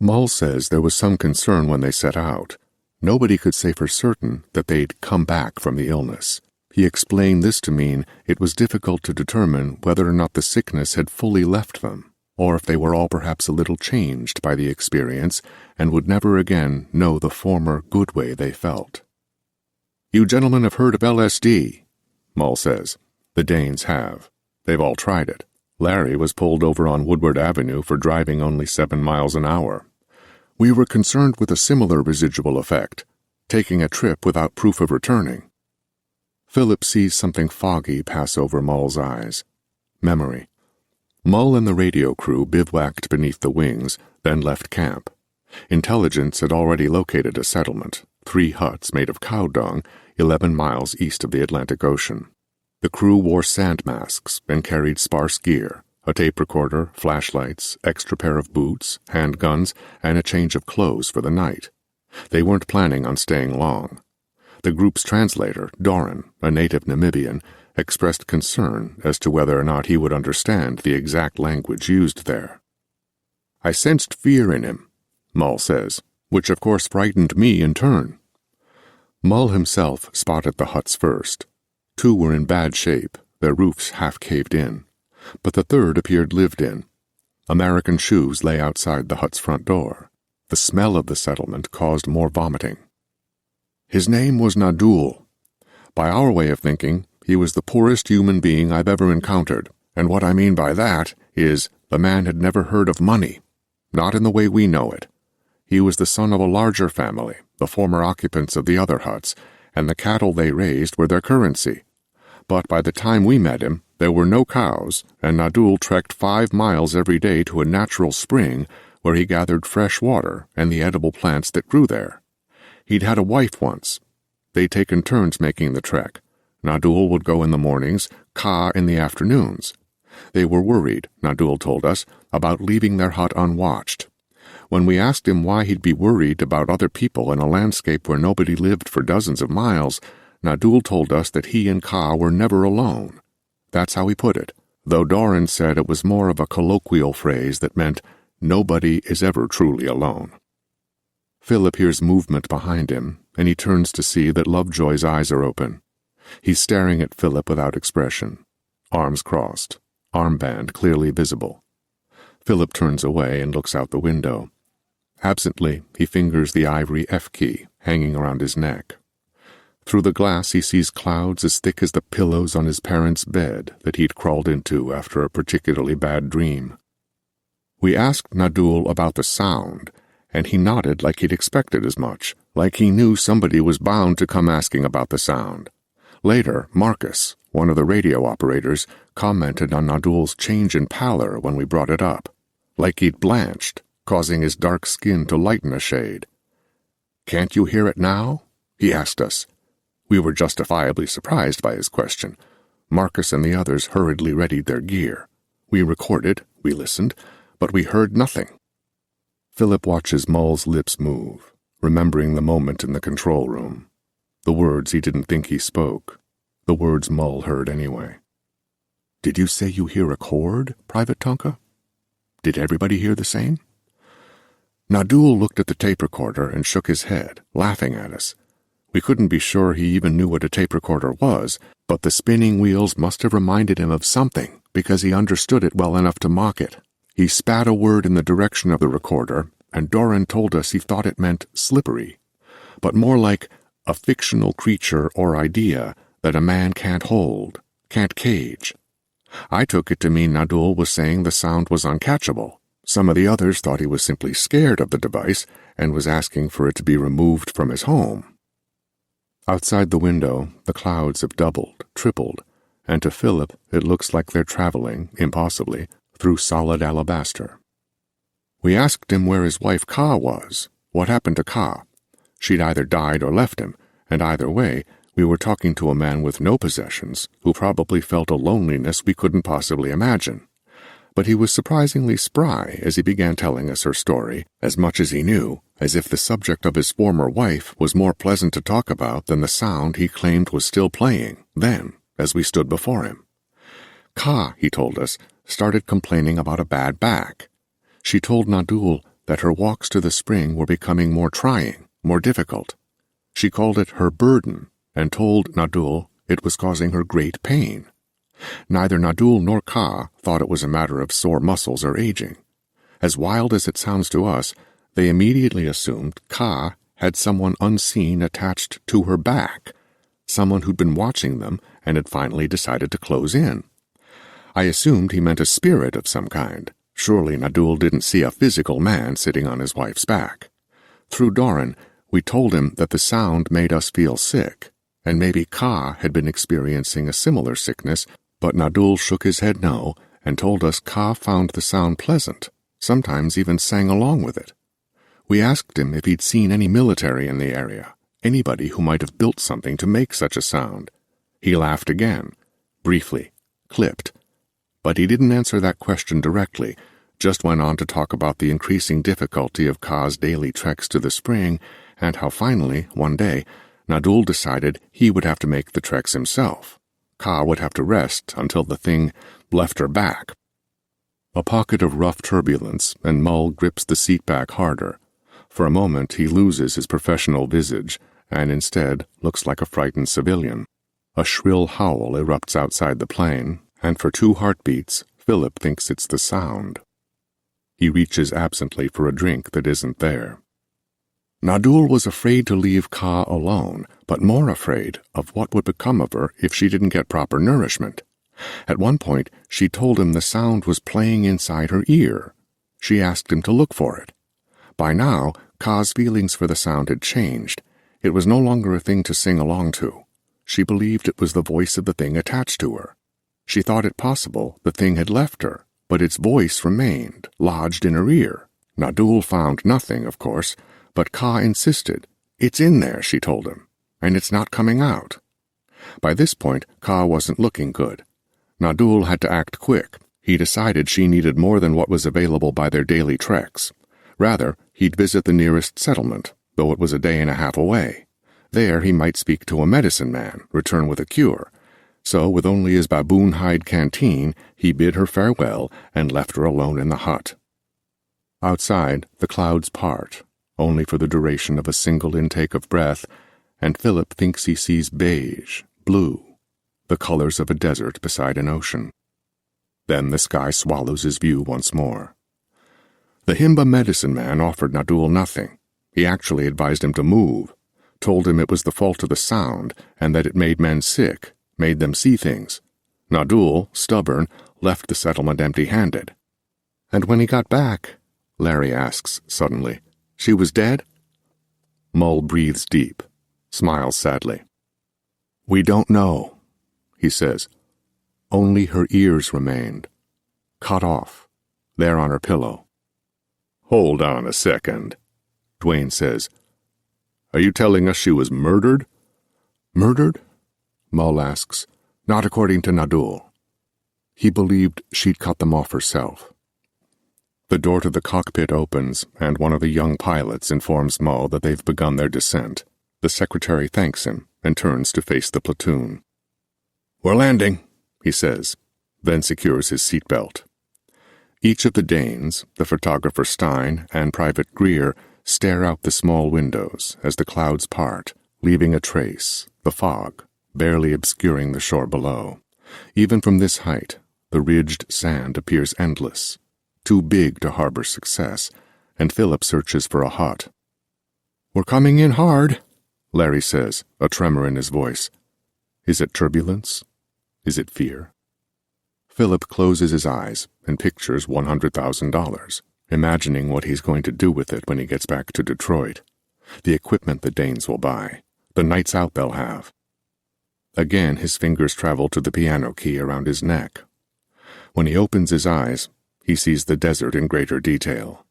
Mull says there was some concern when they set out. Nobody could say for certain that they'd come back from the illness. He explained this to mean it was difficult to determine whether or not the sickness had fully left them, or if they were all perhaps a little changed by the experience and would never again know the former good way they felt. You gentlemen have heard of LSD, Mull says. The Danes have. They've all tried it. Larry was pulled over on Woodward Avenue for driving only 7 miles an hour. We were concerned with a similar residual effect, taking a trip without proof of returning. Philip sees something foggy pass over Mull's eyes. Memory. Mull and the radio crew bivouacked beneath the wings, then left camp. Intelligence had already located a settlement, 3 huts made of cow dung, 11 miles east of the Atlantic Ocean. The crew wore sand masks and carried sparse gear, a tape recorder, flashlights, extra pair of boots, handguns, and a change of clothes for the night. They weren't planning on staying long. The group's translator, Doran, a native Namibian, expressed concern as to whether or not he would understand the exact language used there. I sensed fear in him, Mull says, which of course frightened me in turn. Mull himself spotted the huts first. 2 were in bad shape, their roofs half caved in, but the 3rd appeared lived in. American shoes lay outside the hut's front door. The smell of the settlement caused more vomiting. His name was Nadul. By our way of thinking, he was the poorest human being I've ever encountered, and what I mean by that is the man had never heard of money, not in the way we know it. He was the son of a larger family, the former occupants of the other huts, and the cattle they raised were their currency. But by the time we met him, there were no cows, and Nadul trekked 5 miles every day to a natural spring where he gathered fresh water and the edible plants that grew there. He'd had a wife once. They'd taken turns making the trek. Nadul would go in the mornings, Ka in the afternoons. They were worried, Nadul told us, about leaving their hut unwatched. When we asked him why he'd be worried about other people in a landscape where nobody lived for dozens of miles, Nadul told us that he and Ka were never alone. That's how he put it, though Doran said it was more of a colloquial phrase that meant nobody is ever truly alone. Philip hears movement behind him, and he turns to see that Lovejoy's eyes are open. He's staring at Philip without expression. arms crossed, armband clearly visible. Philip turns away and looks out the window. Absently, he fingers the ivory F key hanging around his neck. Through the glass he sees clouds as thick as the pillows on his parents' bed that he'd crawled into after a particularly bad dream. We asked Nadul about the sound, and he nodded like he'd expected as much, like he knew somebody was bound to come asking about the sound. Later, Marcus, one of the radio operators, commented on Nadul's change in pallor when we brought it up, like he'd blanched, causing his dark skin to lighten a shade. "Can't you hear it now?" he asked us. We were justifiably surprised by his question. Marcus and the others hurriedly readied their gear. We recorded, we listened, but we heard nothing. Philip watches Mull's lips move, remembering the moment in the control room. The words he didn't think he spoke. The words Mull heard anyway. "Did you say you hear a chord, Private Tonka? Did everybody hear the same?" Nadul looked at the tape recorder and shook his head, laughing at us. We couldn't be sure he even knew what a tape recorder was, but the spinning wheels must have reminded him of something, because he understood it well enough to mock it. He spat a word in the direction of the recorder, and Doran told us he thought it meant slippery, but more like a fictional creature or idea that a man can't hold, can't cage. I took it to mean Nadul was saying the sound was uncatchable. Some of the others thought he was simply scared of the device and was asking for it to be removed from his home. Outside the window, the clouds have doubled, tripled, and to Philip it looks like they're traveling, impossibly, through solid alabaster. We asked him where his wife Ka was. What happened to Ka? She'd either died or left him, and either way, we were talking to a man with no possessions, who probably felt a loneliness we couldn't possibly imagine. But he was surprisingly spry as he began telling us her story, as much as he knew, as if the subject of his former wife was more pleasant to talk about than the sound he claimed was still playing, then, as we stood before him. Ka, he told us, started complaining about a bad back. She told Nadul that her walks to the spring were becoming more trying, more difficult. She called it her burden, and told Nadul it was causing her great pain. Neither Nadul nor Ka thought it was a matter of sore muscles or aging. As wild as it sounds to us, they immediately assumed Ka had someone unseen attached to her back, someone who'd been watching them and had finally decided to close in. I assumed he meant a spirit of some kind. Surely Nadul didn't see a physical man sitting on his wife's back. Through Doran, we told him that the sound made us feel sick, and maybe Ka had been experiencing a similar sickness, but Nadul shook his head no and told us Ka found the sound pleasant, sometimes even sang along with it. We asked him if he'd seen any military in the area, anybody who might have built something to make such a sound. He laughed again, briefly, clipped. But he didn't answer that question directly, just went on to talk about the increasing difficulty of Ka's daily treks to the spring and how finally, one day, Nadul decided he would have to make the treks himself. Ka would have to rest until the thing left her back. A pocket of rough turbulence, and Mull grips the seat back harder. For a moment he loses his professional visage, and instead looks like a frightened civilian. A shrill howl erupts outside the plane, and for 2 heartbeats, Philip thinks it's the sound. He reaches absently for a drink that isn't there. Nadul was afraid to leave Ka alone, but more afraid of what would become of her if she didn't get proper nourishment. At one point, she told him the sound was playing inside her ear. She asked him to look for it. By now, Ka's feelings for the sound had changed. It was no longer a thing to sing along to. She believed it was the voice of the thing attached to her. She thought it possible the thing had left her, but its voice remained, lodged in her ear. Nadul found nothing, of course, but Ka insisted. It's in there, she told him, and it's not coming out. By this point, Ka wasn't looking good. Nadul had to act quick. He decided she needed more than what was available by their daily treks. Rather, he'd visit the nearest settlement, though it was a day and a half away. There he might speak to a medicine man, return with a cure. So, with only his baboon hide canteen, he bid her farewell and left her alone in the hut. Outside, the clouds part, only for the duration of a single intake of breath, and Philip thinks he sees beige, blue, the colors of a desert beside an ocean. Then the sky swallows his view once more. The Himba medicine man offered Nadul nothing. He actually advised him to move, told him it was the fault of the sound and that it made men sick, made them see things. Nadul, stubborn, left the settlement empty-handed. And when he got back, Larry asks suddenly, she was dead? Mull breathes deep, smiles sadly. We don't know, he says. Only her ears remained, cut off, there on her pillow. Hold on a second, Dwayne says. Are you telling us she was murdered? Murdered? Mull asks. Not according to Nadul. He believed she'd cut them off herself. The door to the cockpit opens, and one of the young pilots informs Mull that they've begun their descent. The secretary thanks him and turns to face the platoon. We're landing, he says, then secures his seatbelt. Each of the Danes, the photographer Stein and Private Greer, stare out the small windows as the clouds part, leaving a trace, the fog, barely obscuring the shore below. Even from this height, the ridged sand appears endless, too big to harbor success, and Philip searches for a hut. We're coming in hard, Larry says, a tremor in his voice. Is it turbulence? Is it fear? Philip closes his eyes and pictures $100,000, imagining what he's going to do with it when he gets back to Detroit, the equipment the Danes will buy, the nights out they'll have. Again his fingers travel to the piano key around his neck. When he opens his eyes, he sees the desert in greater detail.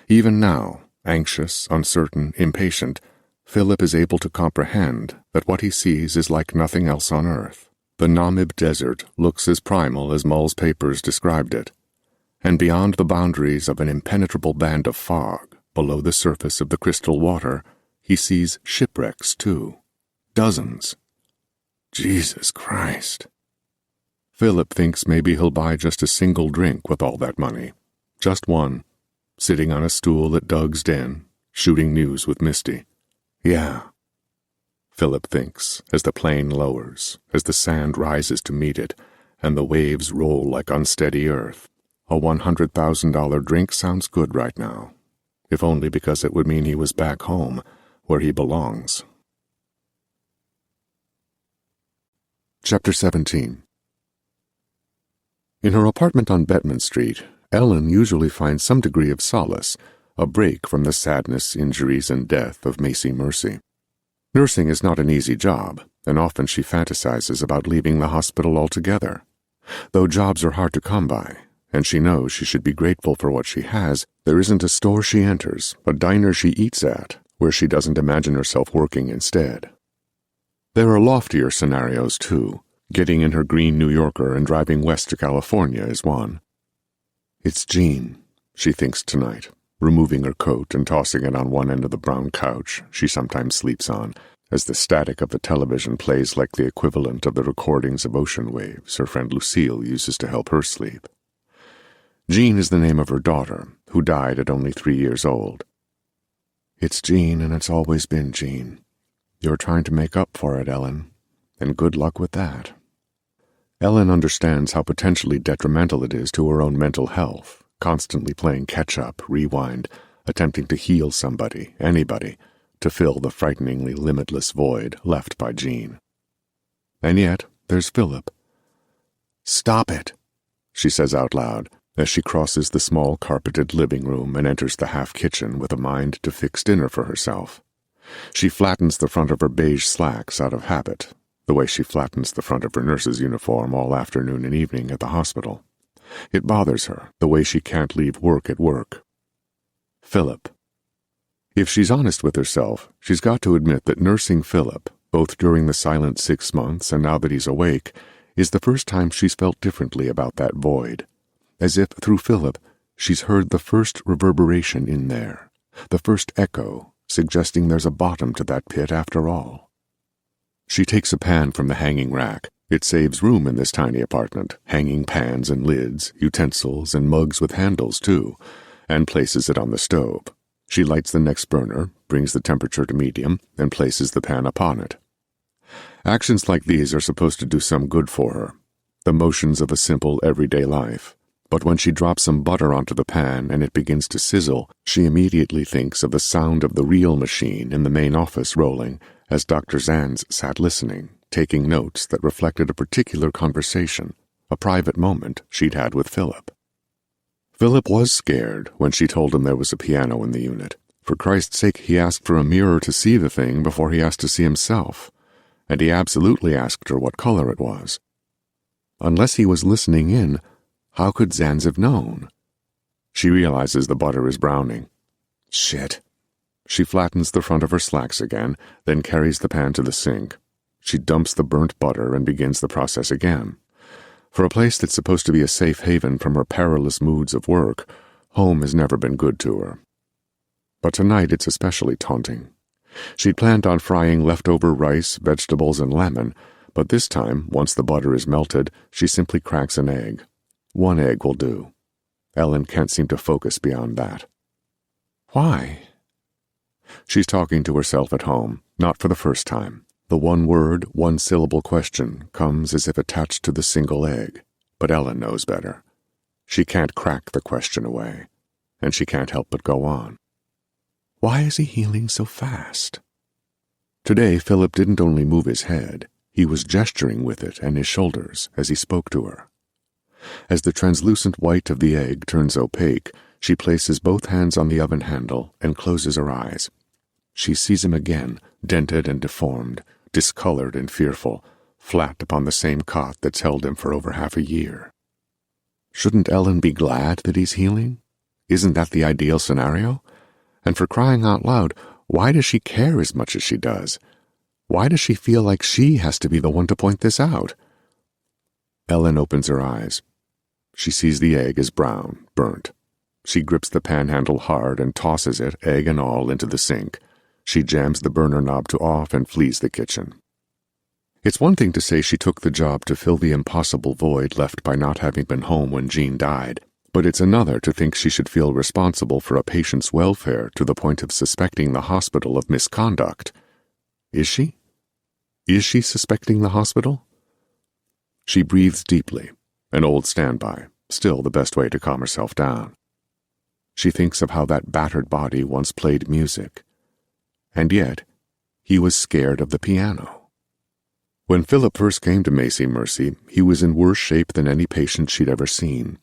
Even now, anxious, uncertain, impatient, Philip is able to comprehend that what he sees is like nothing else on earth. The Namib Desert looks as primal as Mull's papers described it, and beyond the boundaries of an impenetrable band of fog, below the surface of the crystal water, he sees shipwrecks too. Dozens. Jesus Christ. Philip thinks maybe he'll buy just a single drink with all that money. Just one, sitting on a stool at Doug's den, shooting news with Misty. Yeah. Philip thinks, as the plane lowers, as the sand rises to meet it, and the waves roll like unsteady earth. A $100,000 drink sounds good right now, if only because it would mean he was back home, where he belongs. Chapter 17. In her apartment on Bettman Street, Ellen usually finds some degree of solace, a break from the sadness, injuries, and death of Macy Mercy. Nursing is not an easy job, and often she fantasizes about leaving the hospital altogether. Though jobs are hard to come by, and she knows she should be grateful for what she has, there isn't a store she enters, a diner she eats at, where she doesn't imagine herself working instead. There are loftier scenarios, too. Getting in her green New Yorker and driving west to California is one. It's Jean, she thinks tonight, removing her coat and tossing it on one end of the brown couch she sometimes sleeps on, as the static of the television plays like the equivalent of the recordings of ocean waves her friend Lucille uses to help her sleep. Jean is the name of her daughter, who died at only 3 years old. It's Jean, and it's always been Jean. You're trying to make up for it, Ellen, and good luck with that. Ellen understands how potentially detrimental it is to her own mental health, constantly playing catch-up, rewind, attempting to heal somebody, anybody, to fill the frighteningly limitless void left by Jean. And yet, there's Philip. Stop it, she says out loud, as she crosses the small carpeted living room and enters the half-kitchen with a mind to fix dinner for herself. She flattens the front of her beige slacks out of habit, the way she flattens the front of her nurse's uniform all afternoon and evening at the hospital. It bothers her, the way she can't leave work at work. Philip. If she's honest with herself, she's got to admit that nursing Philip, both during the silent 6 months and now that he's awake, is the first time she's felt differently about that void. As if, through Philip, she's heard the first reverberation in there, the first echo, suggesting there's a bottom to that pit after all. She takes a pan from the hanging rack. It saves room in this tiny apartment, hanging pans and lids, utensils and mugs with handles, too, and places it on the stove. She lights the next burner, brings the temperature to medium, and places the pan upon it. Actions like these are supposed to do some good for her, the motions of a simple, everyday life. But when she drops some butter onto the pan and it begins to sizzle, she immediately thinks of the sound of the real machine in the main office rolling as Dr. Zanz sat listening, taking notes that reflected a particular conversation, a private moment she'd had with Philip. Philip was scared when she told him there was a piano in the unit. For Christ's sake, he asked for a mirror to see the thing before he asked to see himself, and he absolutely asked her what color it was. Unless he was listening in, how could Zanz have known? She realizes the butter is browning. Shit. She flattens the front of her slacks again, then carries the pan to the sink. She dumps the burnt butter and begins the process again. For a place that's supposed to be a safe haven from her perilous moods of work, home has never been good to her. But tonight it's especially taunting. She'd planned on frying leftover rice, vegetables, and lemon, but this time, once the butter is melted, she simply cracks an egg. One egg will do. Ellen can't seem to focus beyond that. Why? She's talking to herself at home, not for the first time. The one-word, one-syllable question comes as if attached to the single egg, but Ellen knows better. She can't crack the question away, and she can't help but go on. Why is he healing so fast? Today, Philip didn't only move his head, he was gesturing with it and his shoulders as he spoke to her. As the translucent white of the egg turns opaque, she places both hands on the oven handle and closes her eyes. She sees him again, dented and deformed, discolored and fearful, flat upon the same cot that's held him for over half a year. Shouldn't Ellen be glad that he's healing? Isn't that the ideal scenario? And for crying out loud, why does she care as much as she does? Why does she feel like she has to be the one to point this out? Ellen opens her eyes. She sees the egg is brown, burnt. She grips the pan handle hard and tosses it, egg and all, into the sink. She jams the burner knob to off and flees the kitchen. It's one thing to say she took the job to fill the impossible void left by not having been home when Jean died, but it's another to think she should feel responsible for a patient's welfare to the point of suspecting the hospital of misconduct. Is she? Is she suspecting the hospital? She breathes deeply, an old standby, still the best way to calm herself down. She thinks of how that battered body once played music. And yet, he was scared of the piano. When Philip first came to Macy Mercy, he was in worse shape than any patient she'd ever seen.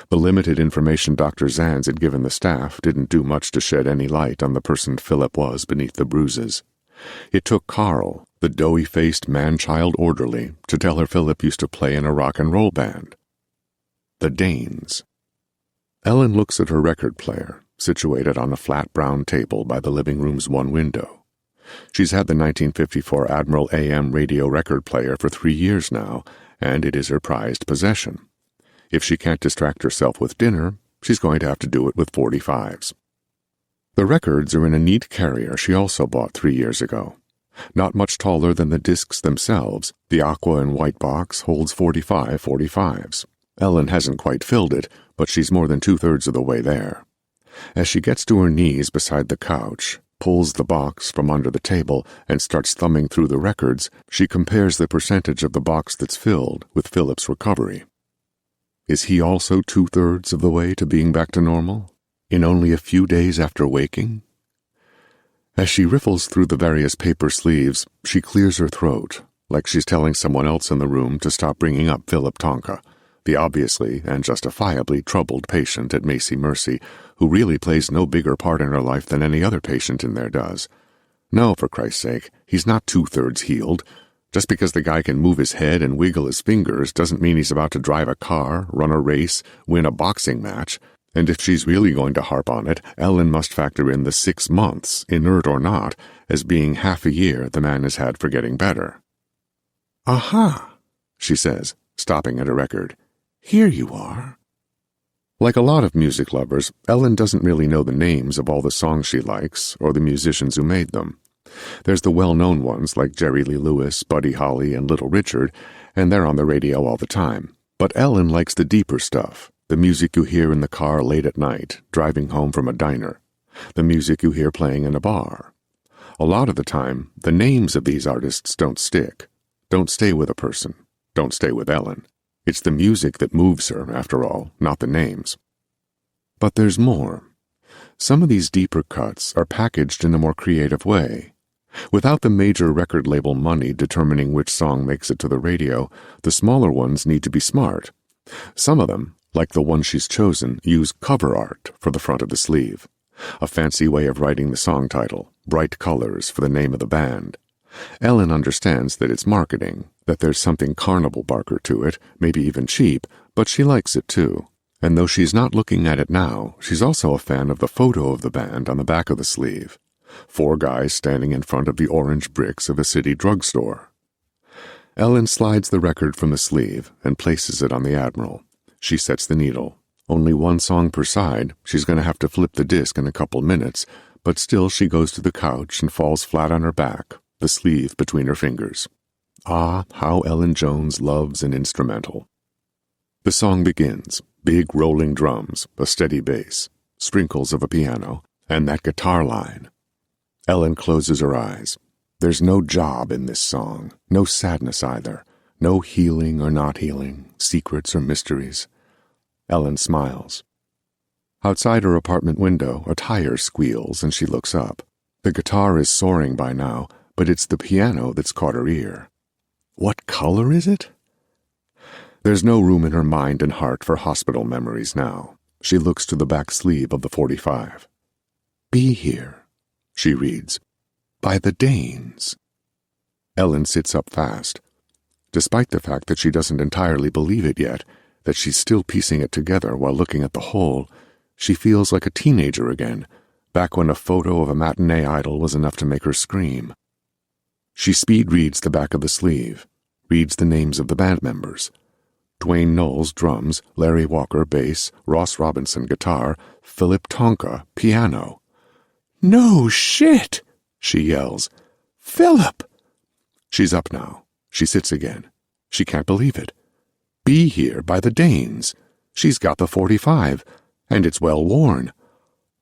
The limited information Dr. Zanz had given the staff didn't do much to shed any light on the person Philip was beneath the bruises. It took Carl, the doughy-faced man-child orderly, to tell her Philip used to play in a rock-and-roll band. The Danes. Ellen looks at her record player, situated on a flat brown table by the living room's one window. She's had the 1954 Admiral AM radio record player for 3 years now, and it is her prized possession. If she can't distract herself with dinner, she's going to have to do it with 45s. The records are in a neat carrier she also bought 3 years ago. Not much taller than the discs themselves, the aqua and white box holds 45 45s. Ellen hasn't quite filled it, but she's more than 2/3 of the way there. As she gets to her knees beside the couch, pulls the box from under the table, and starts thumbing through the records, she compares the percentage of the box that's filled with Philip's recovery. Is he also 2/3 of the way to being back to normal, in only a few days after waking? As she riffles through the various paper sleeves, she clears her throat, like she's telling someone else in the room to stop bringing up Philip Tonka, the obviously and justifiably troubled patient at Macy Mercy, who really plays no bigger part in her life than any other patient in there does. No, for Christ's sake, he's not 2/3 healed. Just because the guy can move his head and wiggle his fingers doesn't mean he's about to drive a car, run a race, win a boxing match. And if she's really going to harp on it, Ellen must factor in the 6 months, inert or not, as being half a year the man has had for getting better. "Aha," she says, stopping at a record. "Here you are." Like a lot of music lovers, Ellen doesn't really know the names of all the songs she likes or the musicians who made them. There's the well-known ones like Jerry Lee Lewis, Buddy Holly, and Little Richard, and they're on the radio all the time. But Ellen likes the deeper stuff, the music you hear in the car late at night, driving home from a diner, the music you hear playing in a bar. A lot of the time, the names of these artists don't stick. Don't stay with a person. Don't stay with Ellen. It's the music that moves her, after all, not the names. But there's more. Some of these deeper cuts are packaged in a more creative way. Without the major record label money determining which song makes it to the radio, the smaller ones need to be smart. Some of them, like the one she's chosen, use cover art for the front of the sleeve. A fancy way of writing the song title, bright colors for the name of the band. Ellen understands that it's marketing, that there's something carnival barker to it, maybe even cheap, but she likes it too. And though she's not looking at it now, she's also a fan of the photo of the band on the back of the sleeve. 4 guys standing in front of the orange bricks of a city drugstore. Ellen slides the record from the sleeve and places it on the Admiral. She sets the needle. Only 1 song per side, she's going to have to flip the disc in a couple minutes, but still she goes to the couch and falls flat on her back, the sleeve between her fingers. Ah, how Ellen Jones loves an instrumental. The song begins. Big rolling drums, a steady bass, sprinkles of a piano, and that guitar line. Ellen closes her eyes. There's no job in this song, no sadness either, no healing or not healing, secrets or mysteries. Ellen smiles. Outside her apartment window, a tire squeals and she looks up. The guitar is soaring by now, but it's the piano that's caught her ear. What color is it? There's no room in her mind and heart for hospital memories now. She looks to the back sleeve of the 45. Be here, she reads, by the Danes. Ellen sits up fast. Despite the fact that she doesn't entirely believe it yet, that she's still piecing it together while looking at the whole, she feels like a teenager again, back when a photo of a matinee idol was enough to make her scream. She speed reads the back of the sleeve, reads the names of the band members. Dwayne Knowles, drums, Larry Walker, bass, Ross Robinson, guitar, Philip Tonka, piano. No shit, she yells. Philip! She's up now. She sits again. She can't believe it. Be here by the Danes. She's got the 45, and it's well worn.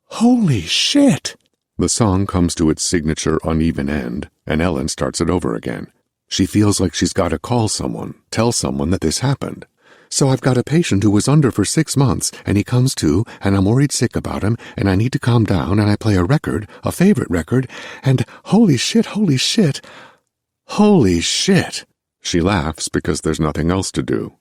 Holy shit! The song comes to its signature uneven end, and Ellen starts it over again. She feels like she's got to call someone, tell someone that this happened. So I've got a patient who was under for 6 months, and he comes to, and I'm worried sick about him, and I need to calm down, and I play a record, a favorite record, and holy shit, holy shit, holy shit. She laughs because there's nothing else to do.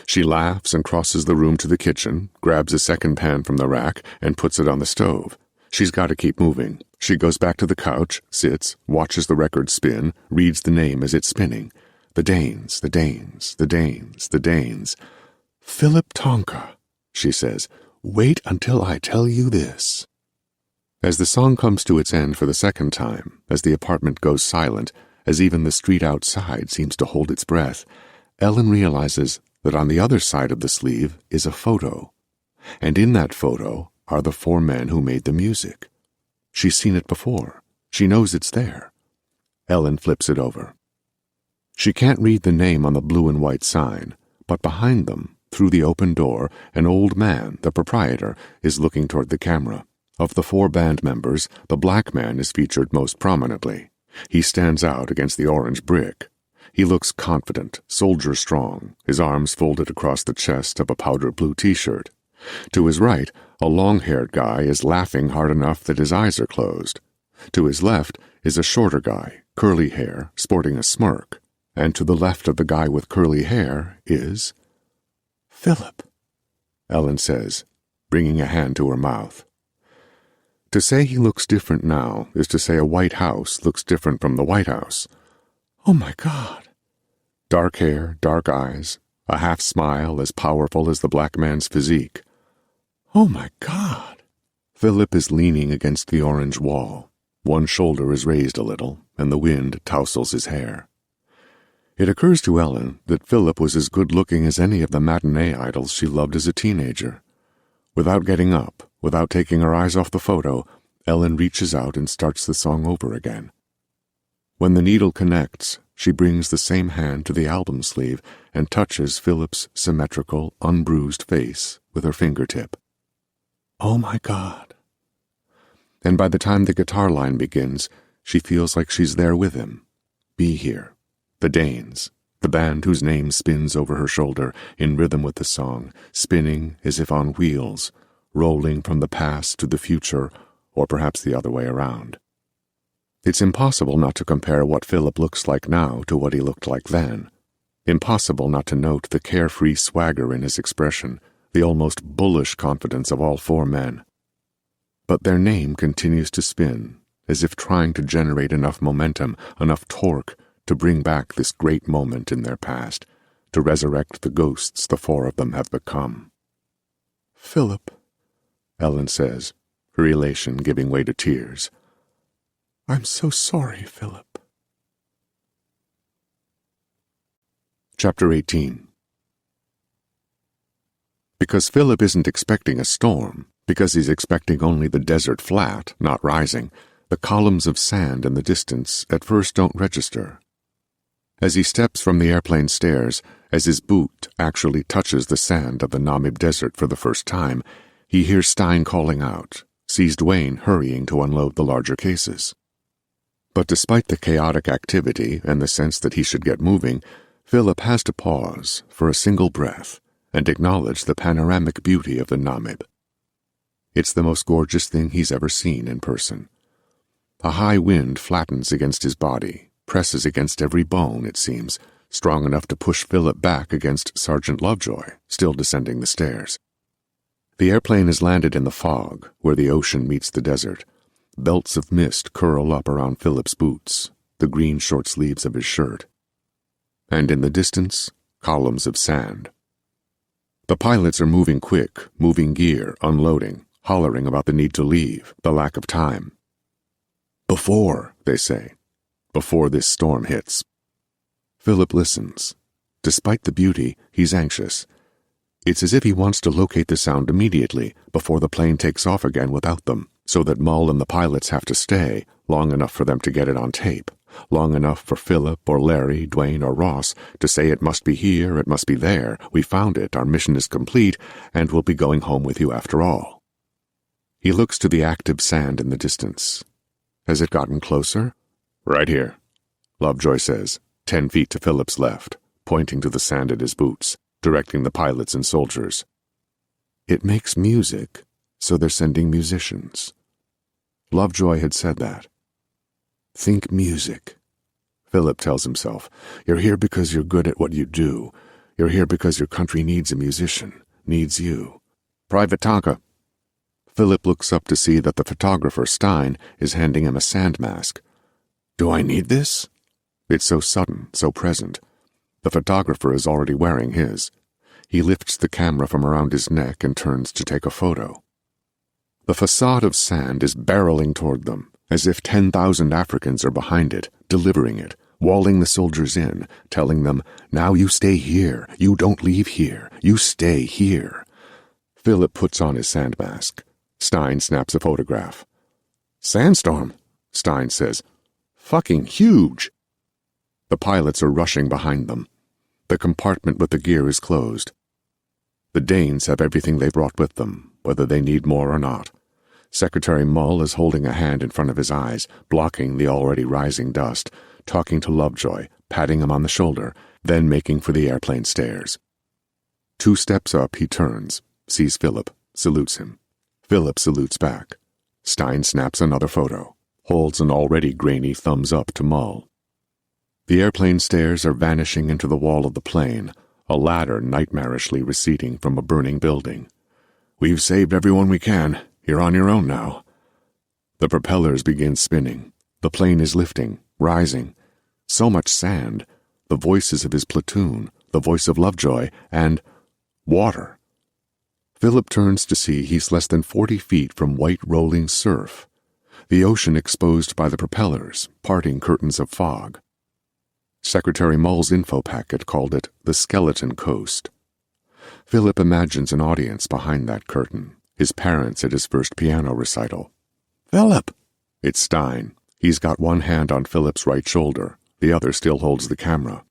She laughs and crosses the room to the kitchen, grabs a second pan from the rack, and puts it on the stove. She's got to keep moving. She goes back to the couch, sits, watches the record spin, reads the name as it's spinning. The Danes, the Danes, the Danes, the Danes. Philip Tonka, she says. Wait until I tell you this. As the song comes to its end for the second time, as the apartment goes silent, as even the street outside seems to hold its breath, Ellen realizes that on the other side of the sleeve is a photo. And in that photo are the 4 men who made the music. She's seen it before. She knows it's there. Ellen flips it over. She can't read the name on the blue and white sign, but behind them, through the open door, an old man, the proprietor, is looking toward the camera. Of the 4 band members, the black man is featured most prominently. He stands out against the orange brick. He looks confident, soldier-strong, his arms folded across the chest of a powder blue t-shirt. To his right, a long-haired guy is laughing hard enough that his eyes are closed. To his left is a shorter guy, curly hair, sporting a smirk. And to the left of the guy with curly hair is... Philip, Ellen says, bringing a hand to her mouth. To say he looks different now is to say a White House looks different from the White House. Oh my God. Dark hair, dark eyes, a half smile as powerful as the black man's physique. Oh my God. Philip is leaning against the orange wall. One shoulder is raised a little, and the wind tousles his hair. It occurs to Ellen that Philip was as good-looking as any of the matinee idols she loved as a teenager. Without getting up, without taking her eyes off the photo, Ellen reaches out and starts the song over again. When the needle connects, she brings the same hand to the album sleeve and touches Philip's symmetrical, unbruised face with her fingertip. Oh my God. And by the time the guitar line begins, she feels like she's there with him. Be here. The Danes. The band whose name spins over her shoulder in rhythm with the song, spinning as if on wheels, rolling from the past to the future, or perhaps the other way around. It's impossible not to compare what Philip looks like now to what he looked like then. Impossible not to note the carefree swagger in his expression, the almost bullish confidence of all four men. But their name continues to spin, as if trying to generate enough momentum, enough torque, to bring back this great moment in their past, to resurrect the ghosts the four of them have become. "Philip," Ellen says, her elation giving way to tears. "I'm so sorry, Philip." Chapter 18. Because Philip isn't expecting a storm, because he's expecting only the desert flat, not rising, the columns of sand in the distance at first don't register. As he steps from the airplane stairs, as his boot actually touches the sand of the Namib Desert for the first time, he hears Stein calling out, sees Dwayne hurrying to unload the larger cases. But despite the chaotic activity and the sense that he should get moving, Philip has to pause for a single breath and acknowledge the panoramic beauty of the Namib. It's the most gorgeous thing he's ever seen in person. A high wind flattens against his body, presses against every bone, it seems, strong enough to push Philip back against Sergeant Lovejoy, still descending the stairs. The airplane has landed in the fog, where the ocean meets the desert. Belts of mist curl up around Philip's boots, the green short sleeves of his shirt. And in the distance, columns of sand. The pilots are moving quick, moving gear, unloading, hollering about the need to leave, the lack of time. "Before," they say, "before this storm hits." Philip listens. Despite the beauty, he's anxious. It's as if he wants to locate the sound immediately, before the plane takes off again without them, so that Mull and the pilots have to stay, long enough for them to get it on tape, long enough for Philip or Larry, Dwayne or Ross to say it must be here, it must be there, we found it, our mission is complete, and we'll be going home with you after all. He looks to the active sand in the distance. Has it gotten closer? "Right here," Lovejoy says, 10 feet to Philip's left, pointing to the sand at his boots, directing the pilots and soldiers. It makes music, so they're sending musicians. Lovejoy had said that. "Think music," Philip tells himself. "You're here because you're good at what you do. You're here because your country needs a musician, needs you." "Private Tonka." Philip looks up to see that the photographer, Stein, is handing him a sand mask. "Do I need this?" It's so sudden, so present. The photographer is already wearing his. He lifts the camera from around his neck and turns to take a photo. The facade of sand is barreling toward them, as if 10,000 Africans are behind it, delivering it, walling the soldiers in, telling them, "Now you stay here, you don't leave here, you stay here." Philip puts on his sand mask. Stein snaps a photograph. "Sandstorm," Stein says. "Fucking huge." The pilots are rushing behind them. The compartment with the gear is closed. The Danes have everything they brought with them, whether they need more or not. Secretary Mull is holding a hand in front of his eyes, blocking the already rising dust, talking to Lovejoy, patting him on the shoulder, then making for the airplane stairs. 2 steps up, he turns, sees Philip, salutes him. Philip salutes back. Stein snaps another photo, holds an already grainy thumbs up to Mull. The airplane stairs are vanishing into the wall of the plane, a ladder nightmarishly receding from a burning building. "We've saved everyone we can. You're on your own now." The propellers begin spinning. The plane is lifting, rising. So much sand. The voices of his platoon, the voice of Lovejoy, and water. Philip turns to see he's less than 40 feet from white rolling surf. The ocean exposed by the propellers, parting curtains of fog. Secretary Mull's info packet called it the Skeleton Coast. Philip imagines an audience behind that curtain, his parents at his first piano recital. "Philip!" It's Stein. He's got one hand on Philip's right shoulder, the other still holds the camera.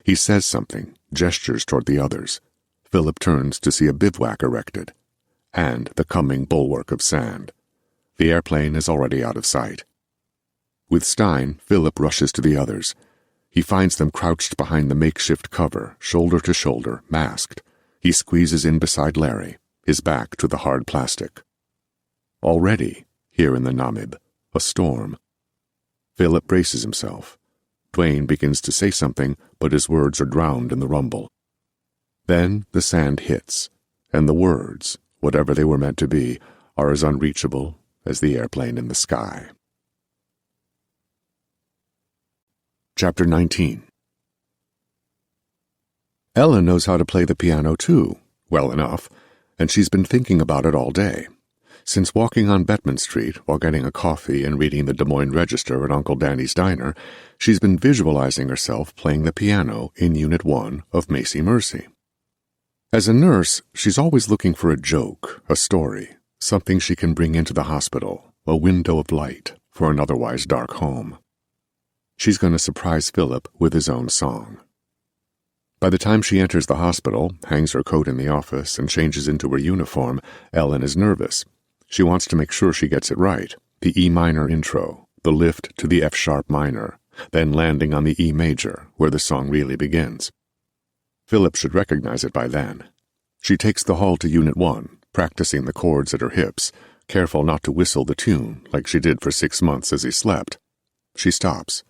He says something, gestures toward the others. Philip turns to see a bivouac erected, and the coming bulwark of sand. The airplane is already out of sight. With Stein, Philip rushes to the others. He finds them crouched behind the makeshift cover, shoulder to shoulder, masked. He squeezes in beside Larry, his back to the hard plastic. Already, here in the Namib, a storm. Philip braces himself. Dwayne begins to say something, but his words are drowned in the rumble. Then the sand hits, and the words, whatever they were meant to be, are as unreachable as the airplane in the sky. Chapter 19. Ellen knows how to play the piano too, well enough, and she's been thinking about it all day. Since walking on Bettman Street while getting a coffee and reading the Des Moines Register at Uncle Danny's Diner, she's been visualizing herself playing the piano in Unit 1 of Macy Mercy. As a nurse, she's always looking for a joke, a story, something she can bring into the hospital, a window of light for an otherwise dark home. She's going to surprise Philip with his own song. By the time she enters the hospital, hangs her coat in the office, and changes into her uniform, Ellen is nervous. She wants to make sure she gets it right. The E minor intro, the lift to the F sharp minor, then landing on the E major, where the song really begins. Philip should recognize it by then. She takes the hall to Unit 1, practicing the chords at her hips, careful not to whistle the tune like she did for 6 months as he slept. She stops.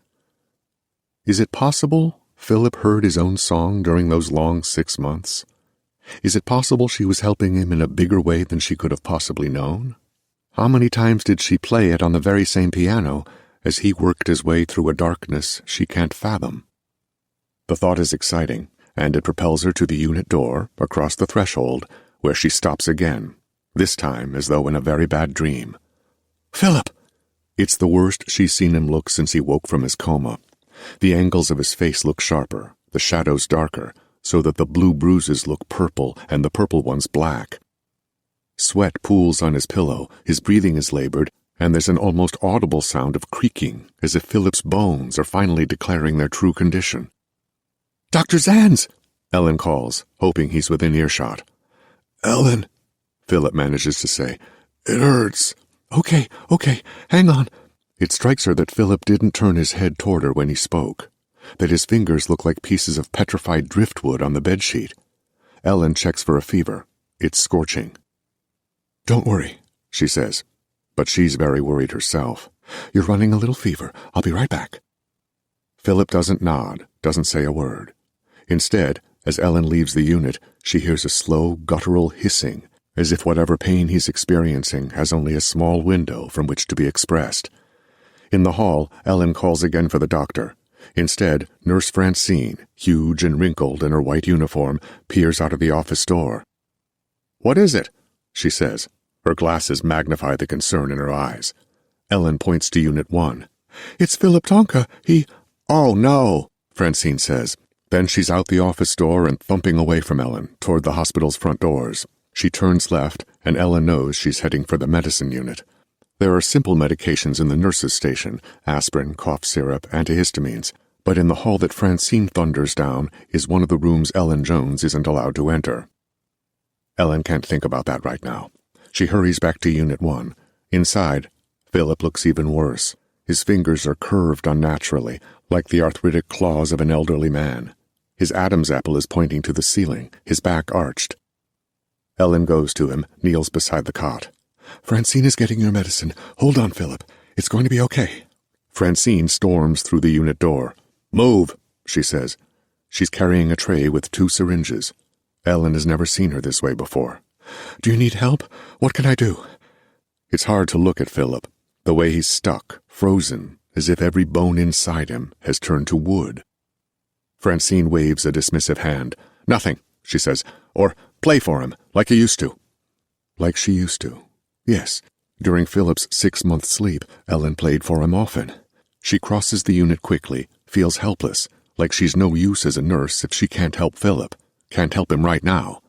Is it possible Philip heard his own song during those long 6 months? Is it possible she was helping him in a bigger way than she could have possibly known? How many times did she play it on the very same piano as he worked his way through a darkness she can't fathom? The thought is exciting, and it propels her to the unit door, across the threshold, where she stops again, this time as though in a very bad dream. "Philip!" It's the worst she's seen him look since he woke from his coma. The angles of his face look sharper, the shadows darker, so that the blue bruises look purple and the purple ones black. Sweat pools on his pillow, his breathing is labored, and there's an almost audible sound of creaking, as if Philip's bones are finally declaring their true condition. "Dr. Zanz!" Ellen calls, hoping he's within earshot. "Ellen," Philip manages to say, "it hurts." Okay, hang on." It strikes her that Philip didn't turn his head toward her when he spoke, that his fingers look like pieces of petrified driftwood on the bedsheet. Ellen checks for a fever. It's scorching. "Don't worry," she says, but she's very worried herself. "You're running a little fever. I'll be right back." Philip doesn't nod, doesn't say a word. Instead, as Ellen leaves the unit, she hears a slow, guttural hissing, as if whatever pain he's experiencing has only a small window from which to be expressed. In the hall, Ellen calls again for the doctor. Instead, Nurse Francine, huge and wrinkled in her white uniform, peers out of the office door. "What is it?" she says. Her glasses magnify the concern in her eyes. Ellen points to Unit 1. "It's Philip Tonka. He—" "Oh, no," Francine says. Then she's out the office door and thumping away from Ellen, toward the hospital's front doors. She turns left, and Ellen knows she's heading for the medicine unit. There are simple medications in the nurse's station, aspirin, cough syrup, antihistamines, but in the hall that Francine thunders down is one of the rooms Ellen Jones isn't allowed to enter. Ellen can't think about that right now. She hurries back to Unit 1. Inside, Philip looks even worse. His fingers are curved unnaturally, like the arthritic claws of an elderly man. His Adam's apple is pointing to the ceiling, his back arched. Ellen goes to him, kneels beside the cot. "Francine is getting your medicine. Hold on, Philip. It's going to be okay." Francine storms through the unit door. "Move," she says. She's carrying a tray with 2 syringes. Ellen has never seen her this way before. "Do you need help? What can I do?" It's hard to look at Philip, the way he's stuck, frozen, as if every bone inside him has turned to wood. Francine waves a dismissive hand. "Nothing," she says. "Or play for him, like you used to." Like she used to. Yes, during Philip's 6-month sleep, Ellen played for him often. She crosses the unit quickly, feels helpless, like she's no use as a nurse if she can't help Philip, can't help him right now.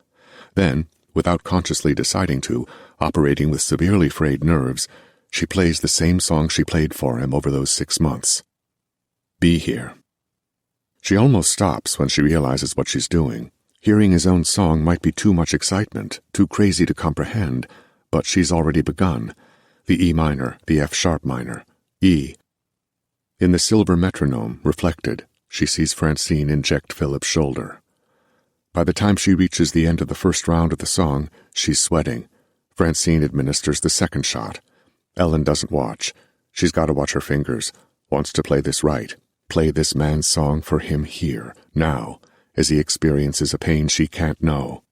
Then, without consciously deciding to, operating with severely frayed nerves, she plays the same song she played for him over those 6 months. "Be here." She almost stops when she realizes what she's doing. Hearing his own song might be too much excitement, too crazy to comprehend, but she's already begun. The E minor, the F sharp minor, E. In the silver metronome, reflected, She sees Francine inject Philip's shoulder. By the time she reaches the end of the first round of the song, she's sweating. Francine administers the second shot. Ellen doesn't watch. She's got to watch her fingers. Wants to play this right. Play this man's song for him here, now, as he experiences a pain she can't know.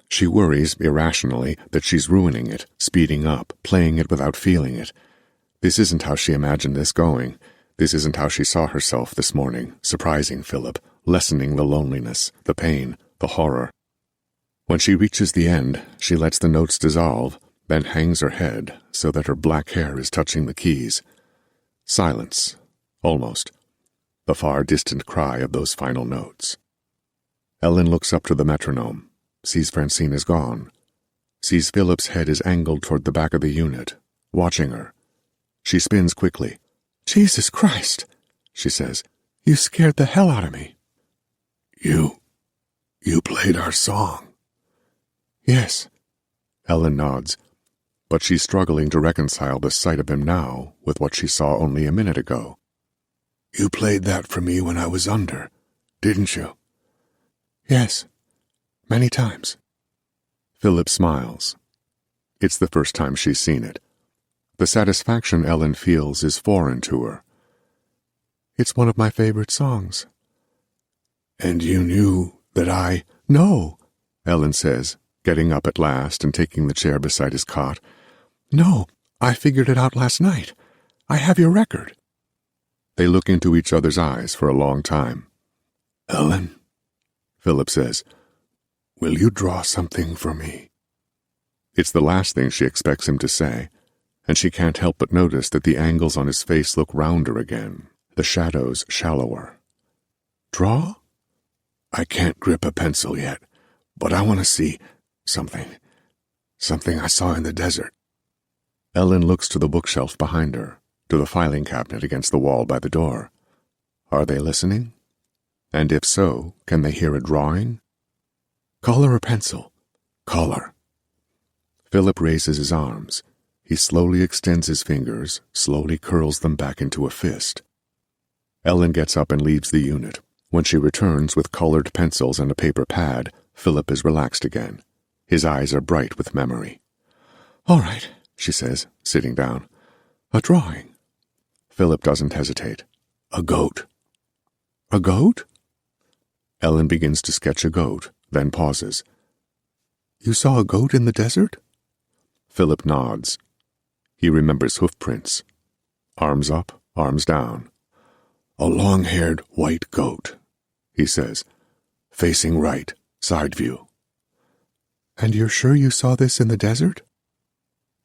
She worries, irrationally, that she's ruining it, speeding up, playing it without feeling it. This isn't how she imagined this going. This isn't how she saw herself this morning, surprising Philip, lessening the loneliness, the pain, the horror. When she reaches the end, she lets the notes dissolve, then hangs her head so that her black hair is touching the keys. Silence, almost. The far distant cry of those final notes. Ellen looks up to the metronome, sees Francine is gone, sees Philip's head is angled toward the back of the unit, watching her. She spins quickly. "Jesus Christ," she says. "You scared the hell out of me." You played our song." "Yes." Ellen nods, but she's struggling to reconcile the sight of him now with what she saw only a minute ago. "You played that for me when I was under, didn't you?" "Yes, many times." Philip smiles. It's the first time she's seen it. The satisfaction Ellen feels is foreign to her. "It's one of my favorite songs." "And you knew that I—" "No," Ellen says, getting up at last and taking the chair beside his cot. "No, I figured it out last night. I have your record." They look into each other's eyes for a long time. "Ellen," Philip says, "will you draw something for me?" It's the last thing she expects him to say, and she can't help but notice that the angles on his face look rounder again, the shadows shallower. "Draw?" "I can't grip a pencil yet, but I want to see something I saw in the desert." Ellen looks to the bookshelf behind her, to the filing cabinet against the wall by the door. Are they listening? And if so, can they hear a drawing? "Color or pencil?" "Color." Philip raises his arms. He slowly extends his fingers, slowly curls them back into a fist. Ellen gets up and leaves the unit. When she returns with colored pencils and a paper pad, Philip is relaxed again. His eyes are bright with memory. "All right," she says, sitting down. "A drawing." Philip doesn't hesitate. "A goat." "A goat?" Ellen begins to sketch a goat, then pauses. "You saw a goat in the desert?" Philip nods. He remembers hoof prints. Arms up, arms down. "A long-haired white goat," he says. "Facing right, side view." "And you're sure you saw this in the desert?"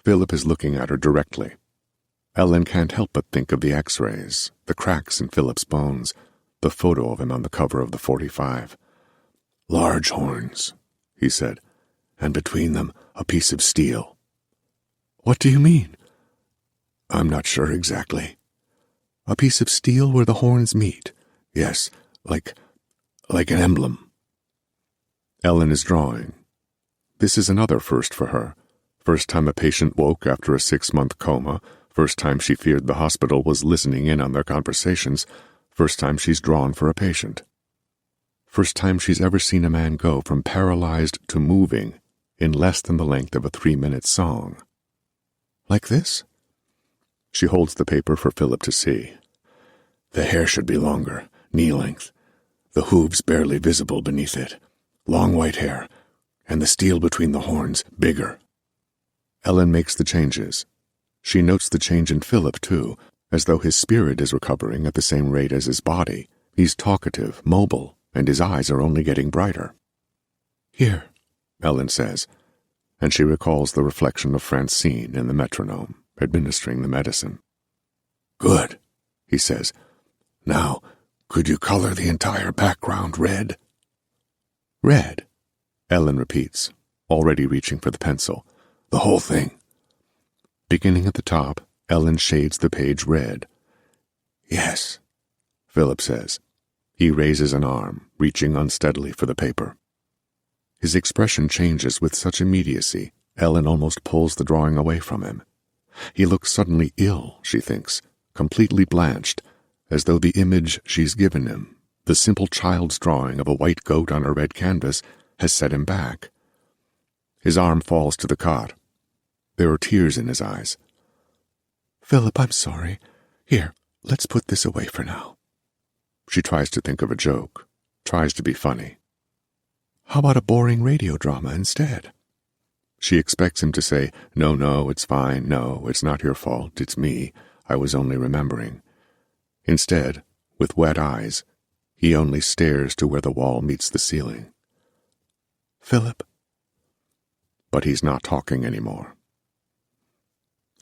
Philip is looking at her directly. Ellen can't help but think of the x-rays, the cracks in Philip's bones, the photo of him on the cover of the 45. "Large horns," he said, "and between them a piece of steel." "What do you mean?" "I'm not sure exactly." "A piece of steel where the horns meet?" "Yes, like an emblem." Ellen is drawing. This is another first for her. First time a patient woke after a 6-month coma, first time she feared the hospital was listening in on their conversations, first time she's drawn for a patient. First time she's ever seen a man go from paralyzed to moving in less than the length of a 3-minute song. "Like this?" She holds the paper for Philip to see. "The hair should be longer, knee length. The hooves barely visible beneath it. Long white hair, and the steel between the horns bigger." Ellen makes the changes. She notes the change in Philip, too, as though his spirit is recovering at the same rate as his body. He's talkative, mobile, and his eyes are only getting brighter. "Here," Ellen says, and she recalls the reflection of Francine in the metronome, administering the medicine. "Good," he says. "Now, could you color the entire background red?" "Red?" Ellen repeats, already reaching for the pencil. "The whole thing." Beginning at the top, Ellen shades the page red. "Yes," Philip says. He raises an arm, reaching unsteadily for the paper. His expression changes with such immediacy, Ellen almost pulls the drawing away from him. He looks suddenly ill, she thinks, completely blanched, as though the image she's given him, the simple child's drawing of a white goat on a red canvas, has set him back. His arm falls to the cot. There are tears in his eyes. "Philip, I'm sorry. Here, let's put this away for now." She tries to think of a joke, tries to be funny. "How about a boring radio drama instead?" She expects him to say, No, it's fine. No, it's not your fault. It's me. I was only remembering." Instead, with wet eyes, he only stares to where the wall meets the ceiling. "Philip." But he's not talking anymore.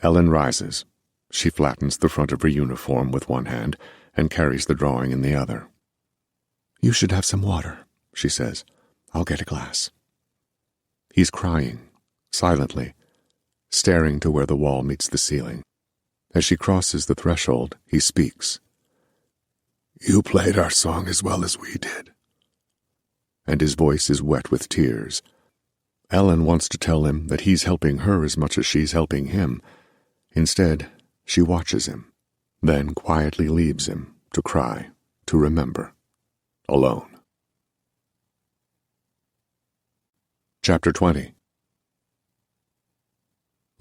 Ellen rises. She flattens the front of her uniform with one hand and carries the drawing in the other. "You should have some water," she says. "I'll get a glass." He's crying, silently, staring to where the wall meets the ceiling. As she crosses the threshold, he speaks. "You played our song as well as we did." And his voice is wet with tears. Ellen wants to tell him that he's helping her as much as she's helping him. Instead, she watches him, then quietly leaves him to cry, to remember, alone. Chapter 20.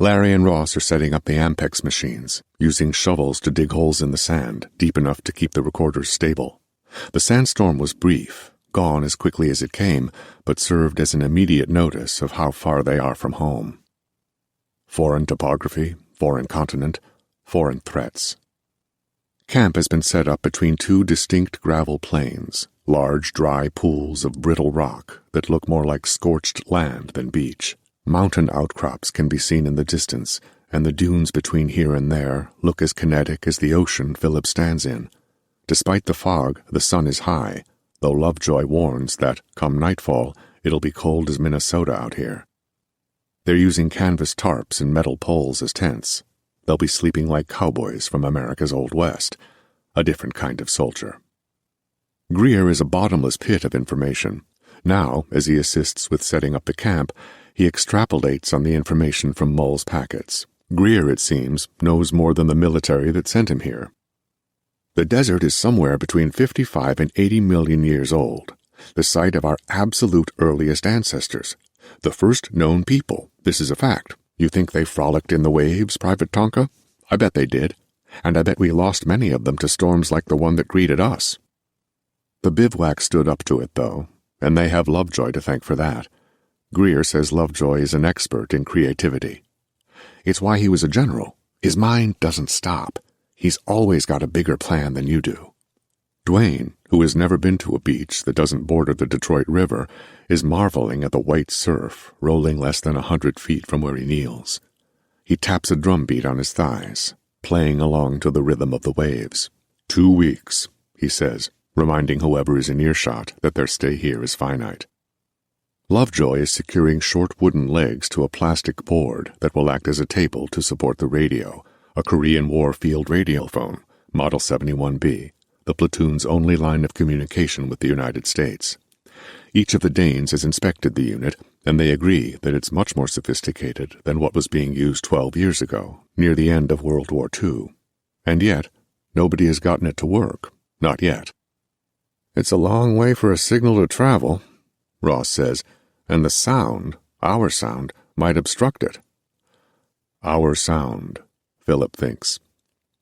Larry and Ross are setting up the Ampex machines, using shovels to dig holes in the sand, deep enough to keep the recorders stable. The sandstorm was brief, gone as quickly as it came, but served as an immediate notice of how far they are from home. Foreign topography, foreign continent, foreign threats. Camp has been set up between two distinct gravel plains, large dry pools of brittle rock that look more like scorched land than beach. Mountain outcrops can be seen in the distance, and the dunes between here and there look as kinetic as the ocean Philip stands in. Despite the fog, the sun is high, though Lovejoy warns that, come nightfall, it'll be cold as Minnesota out here. They're using canvas tarps and metal poles as tents. They'll be sleeping like cowboys from America's Old West, a different kind of soldier. Greer is a bottomless pit of information. Now, as he assists with setting up the camp, he extrapolates on the information from Mull's packets. Greer, it seems, knows more than the military that sent him here. The desert is somewhere between 55 and 80 million years old, the site of our absolute earliest ancestors, the first known people. This is a fact. You think they frolicked in the waves, Private Tonka? I bet they did, and I bet we lost many of them to storms like the one that greeted us. The bivouac stood up to it, though, and they have Lovejoy to thank for that. Greer says Lovejoy is an expert in creativity. It's why he was a general. His mind doesn't stop. He's always got a bigger plan than you do. Dwayne, who has never been to a beach that doesn't border the Detroit River, is marveling at the white surf rolling less than 100 feet from where he kneels. He taps a drum beat on his thighs, playing along to the rhythm of the waves. 2 weeks, he says, reminding whoever is in earshot that their stay here is finite. Lovejoy is securing short wooden legs to a plastic board that will act as a table to support the radio, a Korean War field radiophone, Model 71B, the platoon's only line of communication with the United States. Each of the Danes has inspected the unit, and they agree that it's much more sophisticated than what was being used 12 years ago, near the end of World War II. And yet, nobody has gotten it to work. Not yet. "It's a long way for a signal to travel," Ross says, "and the sound, our sound, might obstruct it." Our sound, Philip thinks.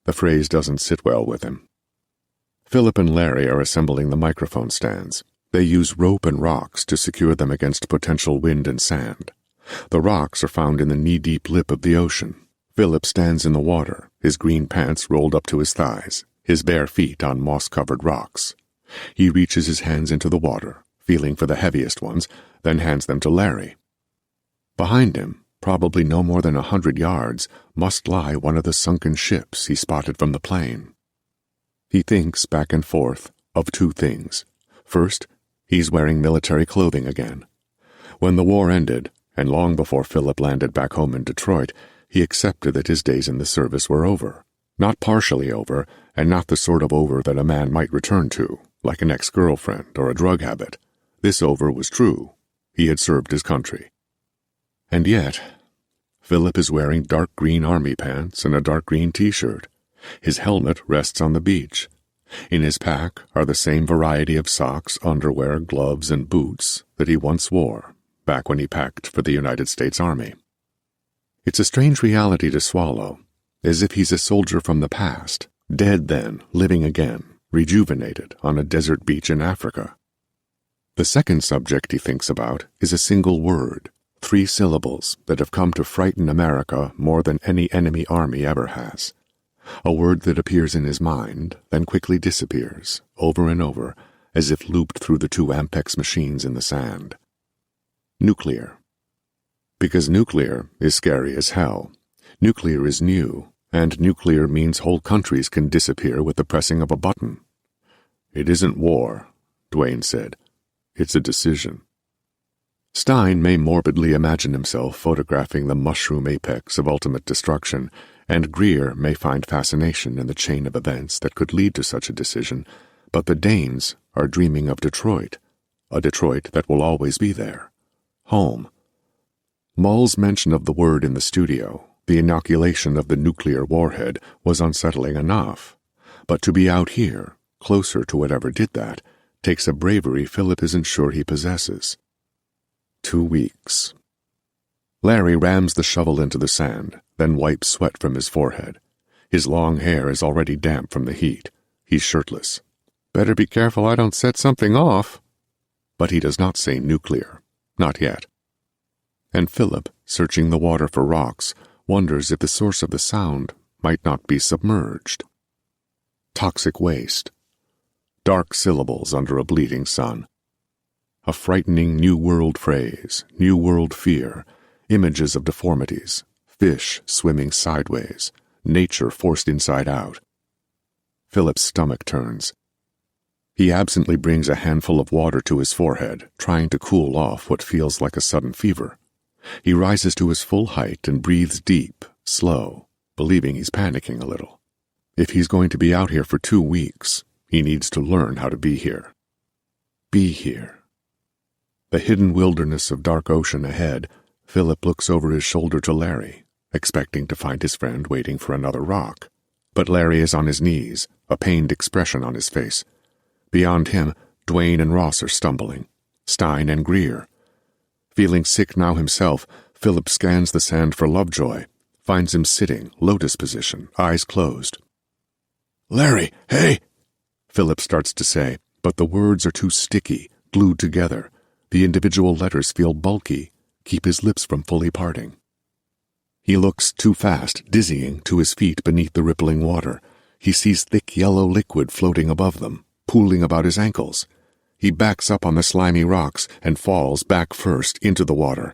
The phrase doesn't sit well with him. Philip and Larry are assembling the microphone stands. They use rope and rocks to secure them against potential wind and sand. The rocks are found in the knee-deep lip of the ocean. Philip stands in the water, his green pants rolled up to his thighs, his bare feet on moss-covered rocks. He reaches his hands into the water, feeling for the heaviest ones, then hands them to Larry. Behind him, probably no more than 100 yards, must lie one of the sunken ships he spotted from the plane. He thinks back and forth of two things. First, he's wearing military clothing again. When the war ended, and long before Philip landed back home in Detroit, he accepted that his days in the service were over. Not partially over, and not the sort of over that a man might return to, like an ex-girlfriend or a drug habit. This over was true. He had served his country. And yet, Philip is wearing dark green army pants and a dark green t-shirt. His helmet rests on the beach. In his pack are the same variety of socks, underwear, gloves, and boots that he once wore, back when he packed for the United States Army. It's a strange reality to swallow, as if he's a soldier from the past, dead then, living again, rejuvenated on a desert beach in Africa. The second subject he thinks about is a single word, 3 syllables that have come to frighten America more than any enemy army ever has. A word that appears in his mind, then quickly disappears, over and over, as if looped through the 2 Ampex machines in the sand. Nuclear. Because nuclear is scary as hell. Nuclear is new, and nuclear means whole countries can disappear with the pressing of a button. It isn't war, Dwayne said. It's a decision. Stein may morbidly imagine himself photographing the mushroom apex of ultimate destruction, and Greer may find fascination in the chain of events that could lead to such a decision, but the Danes are dreaming of Detroit, a Detroit that will always be there. Home. Mull's mention of the word in the studio, the inoculation of the nuclear warhead, was unsettling enough. But to be out here, closer to whatever did that, takes a bravery Philip isn't sure he possesses. 2 weeks. Larry rams the shovel into the sand, then wipes sweat from his forehead. His long hair is already damp from the heat. He's shirtless. Better be careful I don't set something off. But he does not say nuclear. Not yet. And Philip, searching the water for rocks, wonders if the source of the sound might not be submerged. Toxic waste. Dark syllables under a bleeding sun. A frightening New World phrase, New World fear, images of deformities, fish swimming sideways, nature forced inside out. Philip's stomach turns. He absently brings a handful of water to his forehead, trying to cool off what feels like a sudden fever. He rises to his full height and breathes deep, slow, believing he's panicking a little. If he's going to be out here for 2 weeks, he needs to learn how to be here. Be here. The hidden wilderness of dark ocean ahead, Philip looks over his shoulder to Larry, expecting to find his friend waiting for another rock. But Larry is on his knees, a pained expression on his face. Beyond him, Dwayne and Ross are stumbling, Stein and Greer. Feeling sick now himself, Philip scans the sand for Lovejoy, finds him sitting, lotus position, eyes closed. "Larry, hey!" Philip starts to say, but the words are too sticky, glued together. The individual letters feel bulky, keep his lips from fully parting. He looks too fast, dizzying, to his feet beneath the rippling water. He sees thick yellow liquid floating above them, pooling about his ankles. He backs up on the slimy rocks and falls back first into the water.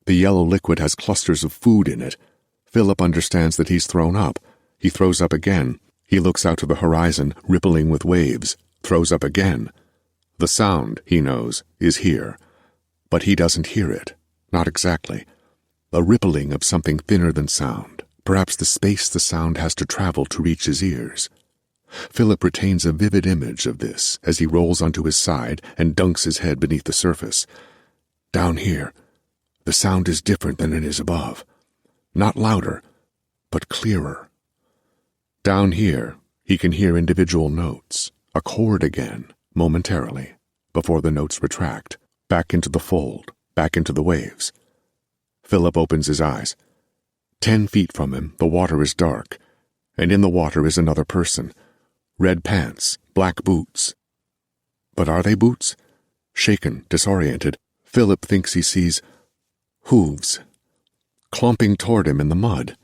The yellow liquid has clusters of food in it. Philip understands that he's thrown up. He throws up again. He looks out to the horizon, rippling with waves, throws up again. The sound, he knows, is here. But he doesn't hear it. Not exactly. A rippling of something thinner than sound, perhaps the space the sound has to travel to reach his ears. Philip retains a vivid image of this as he rolls onto his side and dunks his head beneath the surface. Down here, the sound is different than it is above. Not louder, but clearer. Down here, he can hear individual notes, a chord again, momentarily, before the notes retract, back into the fold, back into the waves. Philip opens his eyes. 10 feet from him, the water is dark, and in the water is another person. Red pants, black boots. But are they boots? Shaken, disoriented, Philip thinks he sees hooves, clumping toward him in the mud.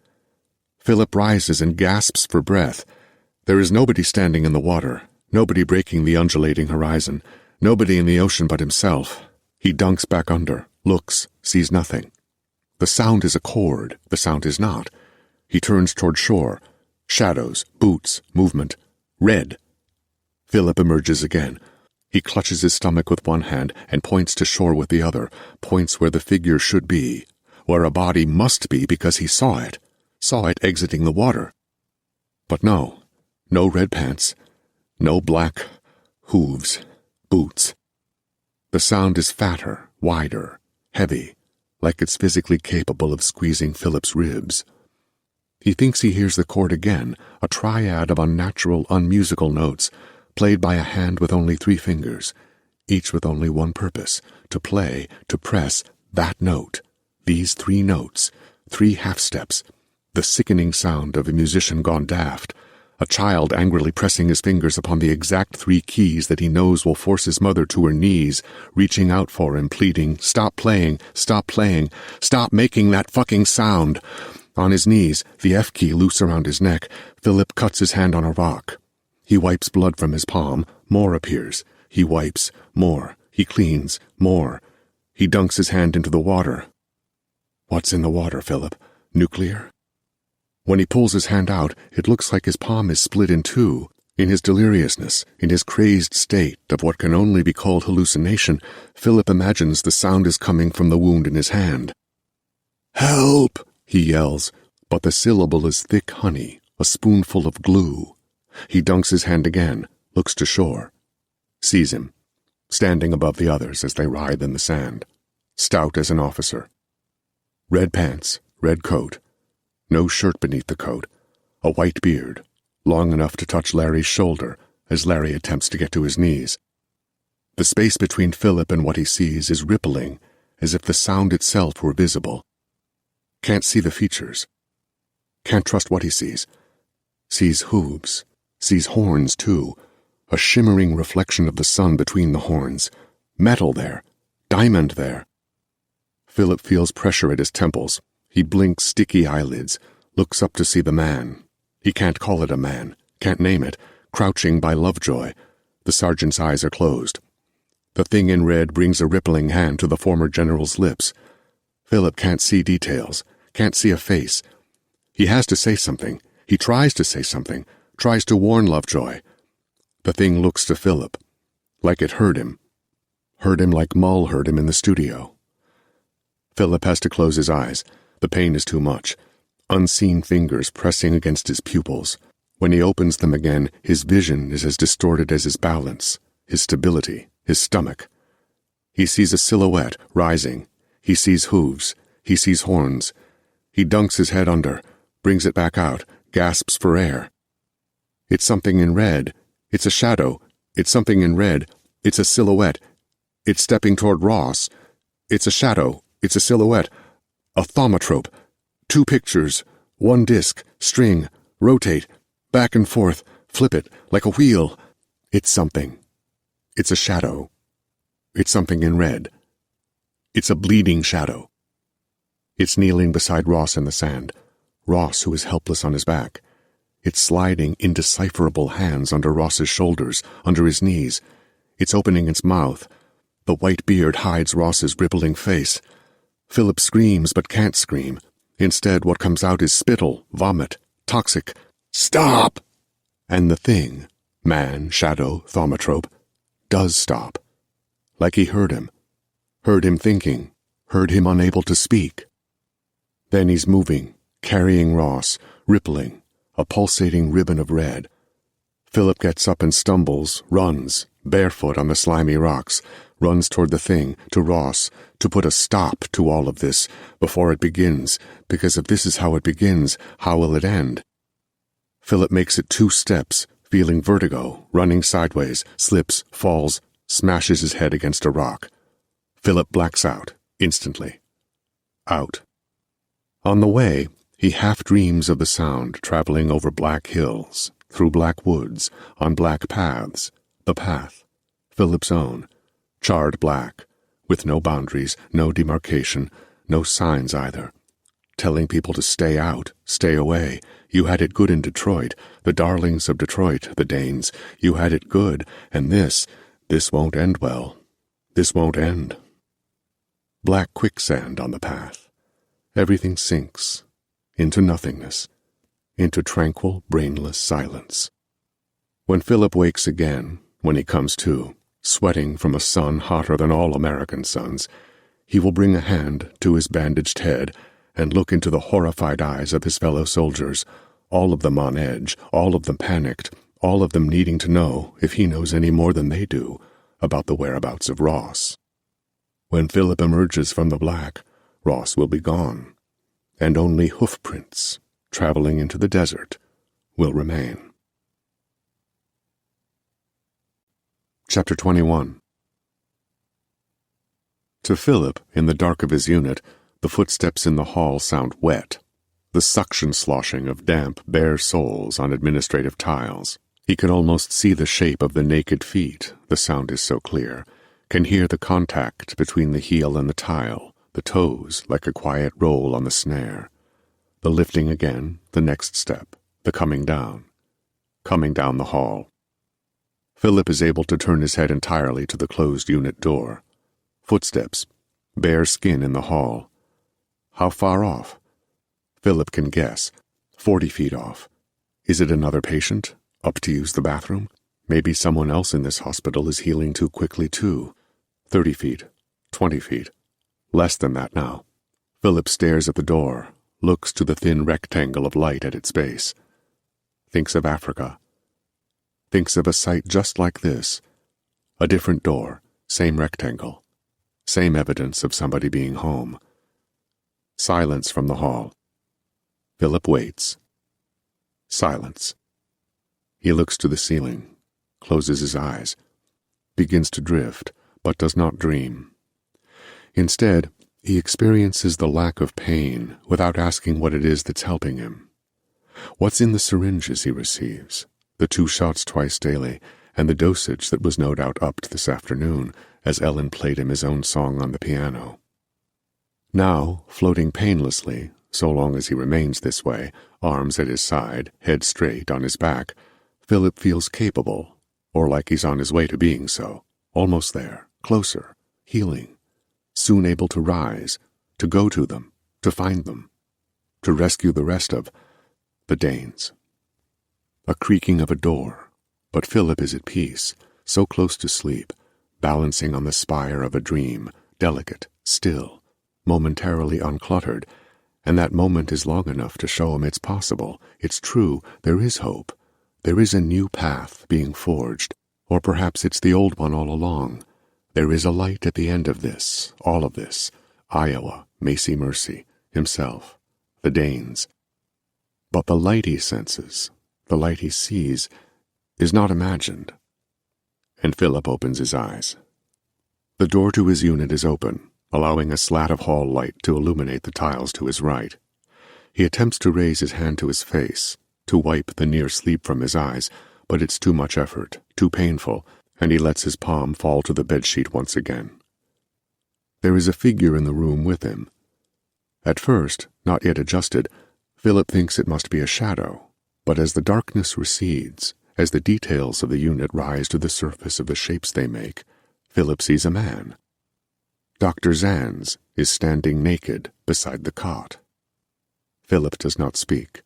Philip rises and gasps for breath. There is nobody standing in the water, nobody breaking the undulating horizon, nobody in the ocean but himself. He dunks back under, looks, sees nothing. The sound is a chord, the sound is not. He turns toward shore. Shadows, boots, movement. Red. Philip emerges again. He clutches his stomach with one hand and points to shore with the other, points where the figure should be, where a body must be because he saw it exiting the water. But no red pants, no black hooves, boots. The sound is fatter, wider, heavy, like it's physically capable of squeezing Philip's ribs. He thinks he hears the chord again, a triad of unnatural, unmusical notes, played by a hand with only 3 fingers, each with only one purpose, to play, to press that note, these 3 notes, 3 half-steps, the sickening sound of a musician gone daft, a child angrily pressing his fingers upon the exact 3 keys that he knows will force his mother to her knees, reaching out for him, pleading, stop playing, stop making that fucking sound. On his knees, the F key loose around his neck, Philip cuts his hand on a rock. He wipes blood from his palm, more appears. He wipes, more. He cleans, more. He dunks his hand into the water. What's in the water, Philip? Nuclear? When he pulls his hand out, it looks like his palm is split in 2. In his deliriousness, in his crazed state of what can only be called hallucination, Philip imagines the sound is coming from the wound in his hand. "Help!" he yells, but the syllable is thick honey, a spoonful of glue. He dunks his hand again, looks to shore. Sees him, standing above the others as they writhe in the sand, stout as an officer. Red pants, red coat, no shirt beneath the coat, a white beard, long enough to touch Larry's shoulder as Larry attempts to get to his knees. The space between Philip and what he sees is rippling, as if the sound itself were visible. Can't see the features. Can't trust what he sees. Sees hooves. Sees horns, too. A shimmering reflection of the sun between the horns. Metal there. Diamond there. Philip feels pressure at his temples. He blinks sticky eyelids, looks up to see the man. He can't call it a man. Can't name it. Crouching by Lovejoy. The sergeant's eyes are closed. The thing in red brings a rippling hand to the former general's lips. Philip can't see details. Can't see a face. He has to say something. He tries to say something, tries to warn Lovejoy. The thing looks to Philip, like it heard him like Mull heard him in the studio. Philip has to close his eyes. The pain is too much. Unseen fingers pressing against his pupils. When he opens them again, his vision is as distorted as his balance, his stability, his stomach. He sees a silhouette rising. He sees hooves. He sees horns. He dunks his head under, brings it back out, gasps for air. It's something in red. It's a shadow. It's something in red. It's a silhouette. It's stepping toward Ross. It's a shadow. It's a silhouette. A thaumatrope. 2 pictures. 1 disc. String. Rotate. Back and forth. Flip it. Like a wheel. It's something. It's a shadow. It's something in red. It's a bleeding shadow. It's kneeling beside Ross in the sand. Ross, who is helpless on his back. It's sliding indecipherable hands under Ross's shoulders, under his knees. It's opening its mouth. The white beard hides Ross's rippling face. Philip screams but can't scream. Instead, what comes out is spittle, vomit, toxic. Stop! And the thing, man, shadow, thaumatrope, does stop. Like he heard him thinking, heard him unable to speak. Then he's moving, carrying Ross, rippling, a pulsating ribbon of red. Philip gets up and stumbles, runs, barefoot on the slimy rocks, runs toward the thing, to Ross, to put a stop to all of this before it begins, because if this is how it begins, how will it end? Philip makes it 2 steps, feeling vertigo, running sideways, slips, falls, smashes his head against a rock. Philip blacks out, instantly. Out. On the way, he half dreams of the sound traveling over black hills, through black woods, on black paths, the path, Philip's own, charred black, with no boundaries, no demarcation, no signs either, telling people to stay out, stay away. You had it good in Detroit, the darlings of Detroit, the Danes. You had it good, and this won't end well. This won't end. Black quicksand on the path. Everything sinks into nothingness, into tranquil, brainless silence. When Philip wakes again, when he comes to, sweating from a sun hotter than all American suns, he will bring a hand to his bandaged head and look into the horrified eyes of his fellow soldiers, all of them on edge, all of them panicked, all of them needing to know, if he knows any more than they do, about the whereabouts of Ross. When Philip emerges from the black, Ross will be gone, and only hoof prints, traveling into the desert, will remain. Chapter 21. To Philip, in the dark of his unit, the footsteps in the hall sound wet, the suction sloshing of damp, bare soles on administrative tiles. He can almost see the shape of the naked feet, the sound is so clear, can hear the contact between the heel and the tile, the toes like a quiet roll on the snare. The lifting again, the next step, the coming down the hall. Philip is able to turn his head entirely to the closed unit door. Footsteps, bare skin in the hall. How far off? Philip can guess. 40 feet off. Is it another patient, up to use the bathroom? Maybe someone else in this hospital is healing too quickly too. 30 feet, 20 feet. Less than that now. Philip stares at the door, looks to the thin rectangle of light at its base. Thinks of Africa. Thinks of a sight just like this. A different door, same rectangle. Same evidence of somebody being home. Silence from the hall. Philip waits. Silence. He looks to the ceiling, closes his eyes, begins to drift, but does not dream. Instead, he experiences the lack of pain without asking what it is that's helping him. What's in the syringes he receives, the 2 shots twice daily, and the dosage that was no doubt upped this afternoon as Ellen played him his own song on the piano. Now, floating painlessly, so long as he remains this way, arms at his side, head straight on his back, Philip feels capable, or like he's on his way to being so, almost there, closer, healing, soon able to rise, to go to them, to find them, to rescue the rest of the Danes. A creaking of a door, but Philip is at peace, so close to sleep, balancing on the spire of a dream, delicate, still, momentarily uncluttered, and that moment is long enough to show him it's possible, it's true, there is hope, there is a new path being forged, or perhaps it's the old one all along. There is a light at the end of this, all of this, Iowa, Macy Mercy, himself, the Danes. But the light he senses, the light he sees, is not imagined. And Philip opens his eyes. The door to his unit is open, allowing a slat of hall light to illuminate the tiles to his right. He attempts to raise his hand to his face, to wipe the near sleep from his eyes, but it's too much effort, too painful, and he lets his palm fall to the bedsheet once again. There is a figure in the room with him. At first, not yet adjusted, Philip thinks it must be a shadow, but as the darkness recedes, as the details of the unit rise to the surface of the shapes they make, Philip sees a man. Dr. Zanz is standing naked beside the cot. Philip does not speak.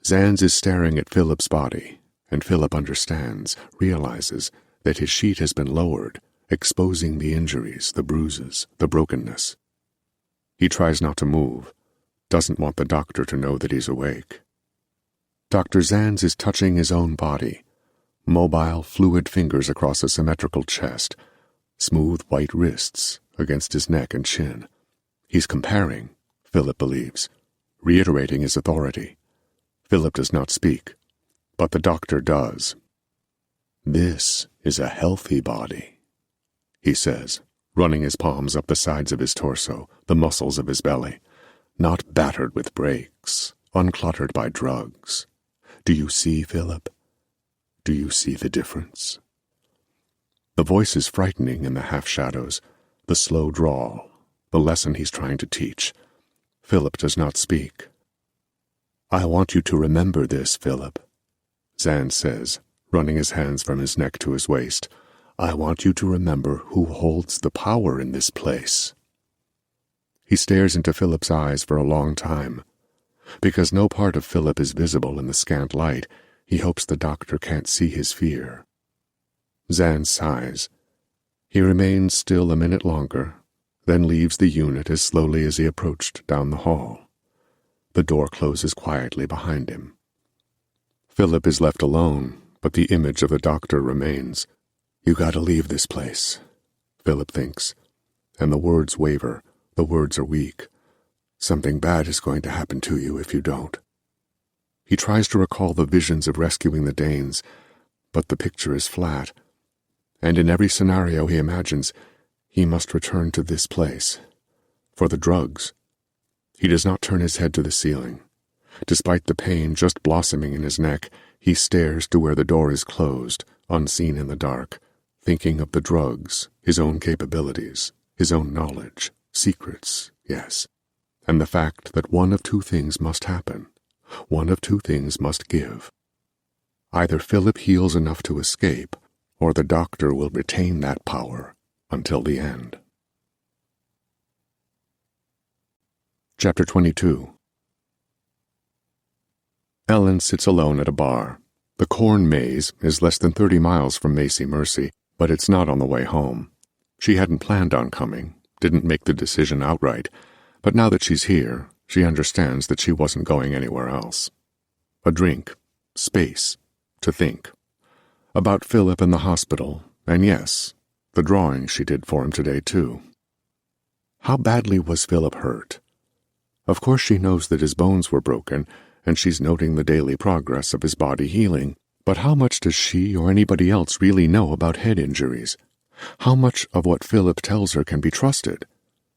Zanz is staring at Philip's body, and Philip understands, realizes, that his sheet has been lowered, exposing the injuries, the bruises, the brokenness. He tries not to move, doesn't want the doctor to know that he's awake. Dr. Zanz is touching his own body, mobile, fluid fingers across a symmetrical chest, smooth white wrists against his neck and chin. He's comparing, Philip believes, reiterating his authority. Philip does not speak, but the doctor does. "This is a healthy body," he says, running his palms up the sides of his torso, the muscles of his belly, "not battered with breaks, uncluttered by drugs. Do you see, Philip? Do you see the difference?" The voice is frightening in the half-shadows, the slow drawl, the lesson he's trying to teach. Philip does not speak. "I want you to remember this, Philip," Zanz says, running his hands from his neck to his waist. "I want you to remember who holds the power in this place." He stares into Philip's eyes for a long time. Because no part of Philip is visible in the scant light, he hopes the doctor can't see his fear. Zanz sighs. He remains still a minute longer, then leaves the unit as slowly as he approached down the hall. The door closes quietly behind him. Philip is left alone, but the image of the doctor remains. "You gotta leave this place," Philip thinks, and the words waver, the words are weak. Something bad is going to happen to you if you don't. He tries to recall the visions of rescuing the Danes, but the picture is flat, and in every scenario he imagines, he must return to this place. For the drugs. He does not turn his head to the ceiling. Despite the pain just blossoming in his neck, he stares to where the door is closed, unseen in the dark, thinking of the drugs, his own capabilities, his own knowledge, secrets, yes, and the fact that one of two things must happen. One of two things must give. Either Philip heals enough to escape, or the doctor will retain that power until the end. Chapter 22. Ellen sits alone at a bar. The corn maze is less than 30 miles from Macy Mercy, but it's not on the way home. She hadn't planned on coming, didn't make the decision outright, but now that she's here, she understands that she wasn't going anywhere else. A drink, space, to think. About Philip and the hospital, and yes, the drawing she did for him today too. How badly was Philip hurt? Of course she knows that his bones were broken, and she's noting the daily progress of his body healing, but how much does she or anybody else really know about head injuries? How much of what Philip tells her can be trusted?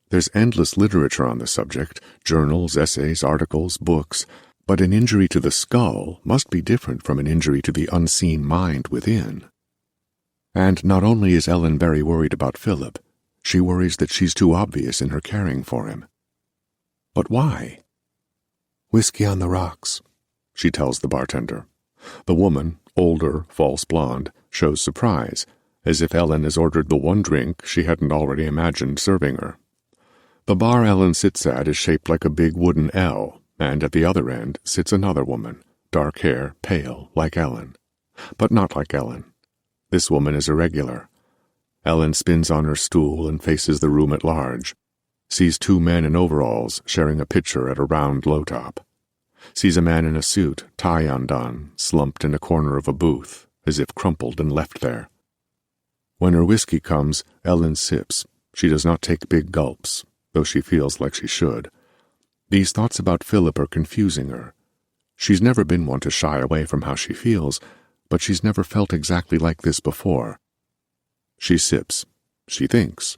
There's endless literature on the subject, journals, essays, articles, books, but an injury to the skull must be different from an injury to the unseen mind within. And not only is Ellen very worried about Philip, she worries that she's too obvious in her caring for him. But why? "Whiskey on the rocks," she tells the bartender. The woman, older, false blonde, shows surprise, as if Ellen has ordered the one drink she hadn't already imagined serving her. The bar Ellen sits at is shaped like a big wooden L, and at the other end sits another woman, dark hair, pale, like Ellen. But not like Ellen. This woman is irregular. Ellen spins on her stool and faces the room at large. Sees two men in overalls sharing a pitcher at a round low top. Sees a man in a suit, tie undone, slumped in a corner of a booth, as if crumpled and left there. When her whiskey comes, Ellen sips. She does not take big gulps, though she feels like she should. These thoughts about Philip are confusing her. She's never been one to shy away from how she feels, but she's never felt exactly like this before. She sips. She thinks.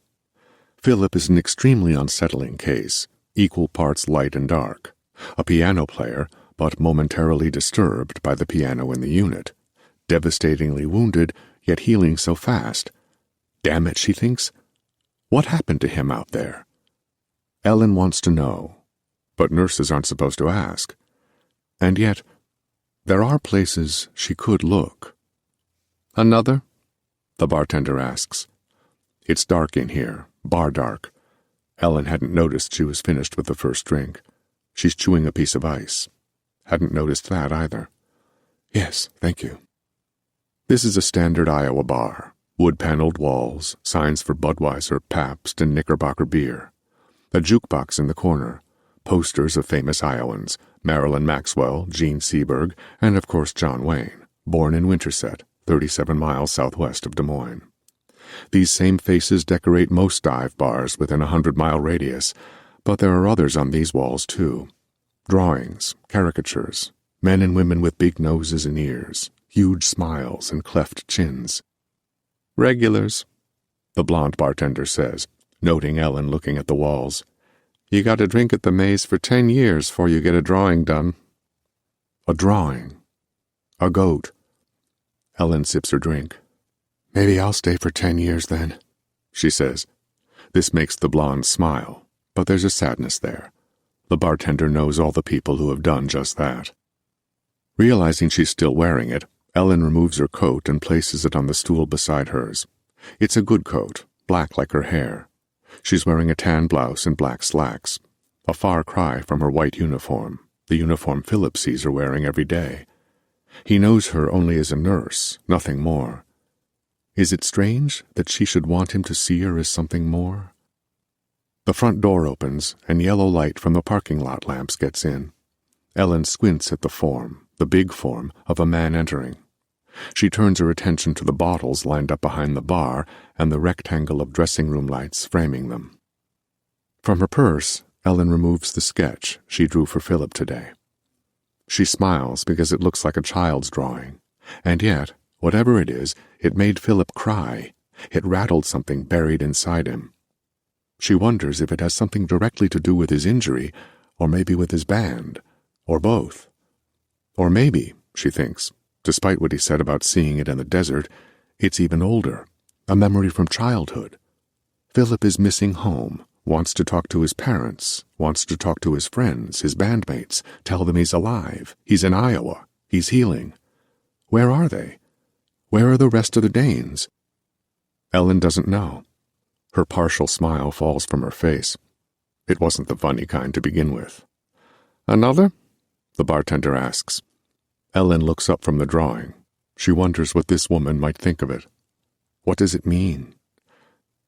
Philip is an extremely unsettling case, equal parts light and dark. A piano player, but momentarily disturbed by the piano in the unit. Devastatingly wounded, yet healing so fast. Damn it, she thinks. What happened to him out there? Ellen wants to know, but nurses aren't supposed to ask. And yet, there are places she could look. "Another?" the bartender asks. It's dark in here, bar dark. Ellen hadn't noticed she was finished with the first drink. She's chewing a piece of ice. Hadn't noticed that either. "Yes, thank you." This is a standard Iowa bar. Wood-paneled walls, signs for Budweiser, Pabst, and Knickerbocker beer. A jukebox in the corner. Posters of famous Iowans, Marilyn Maxwell, Gene Seberg, and of course John Wayne, born in Winterset, 37 miles southwest of Des Moines. These same faces decorate most dive bars within a 100-mile radius, but there are others on these walls too. Drawings, caricatures, men and women with big noses and ears, huge smiles and cleft chins. "Regulars," the blonde bartender says, noting Ellen looking at the walls. "You got to drink at the maze for 10 years before you get a drawing done." A drawing. A goat. Ellen sips her drink. "Maybe I'll stay for 10 years then," she says. This makes the blonde smile, but there's a sadness there. The bartender knows all the people who have done just that. Realizing she's still wearing it, Ellen removes her coat and places it on the stool beside hers. It's a good coat, black like her hair. She's wearing a tan blouse and black slacks, a far cry from her white uniform, the uniform Philip sees her wearing every day. He knows her only as a nurse, nothing more. Is it strange that she should want him to see her as something more? The front door opens, and yellow light from the parking lot lamps gets in. Ellen squints at the form, the big form, of a man entering. She turns her attention to the bottles lined up behind the bar and the rectangle of dressing room lights framing them. From her purse, Ellen removes the sketch she drew for Philip today. She smiles because it looks like a child's drawing, and yet, whatever it is, it made Philip cry. It rattled something buried inside him. She wonders if it has something directly to do with his injury, or maybe with his band, or both. Or maybe, she thinks, despite what he said about seeing it in the desert, it's even older, a memory from childhood. Philip is missing home, wants to talk to his parents, wants to talk to his friends, his bandmates, tell them he's alive, he's in Iowa, he's healing. Where are they? Where are the rest of the Danes? Ellen doesn't know. Her partial smile falls from her face. It wasn't the funny kind to begin with. Another? The bartender asks. Ellen looks up from the drawing. She wonders what this woman might think of it. What does it mean?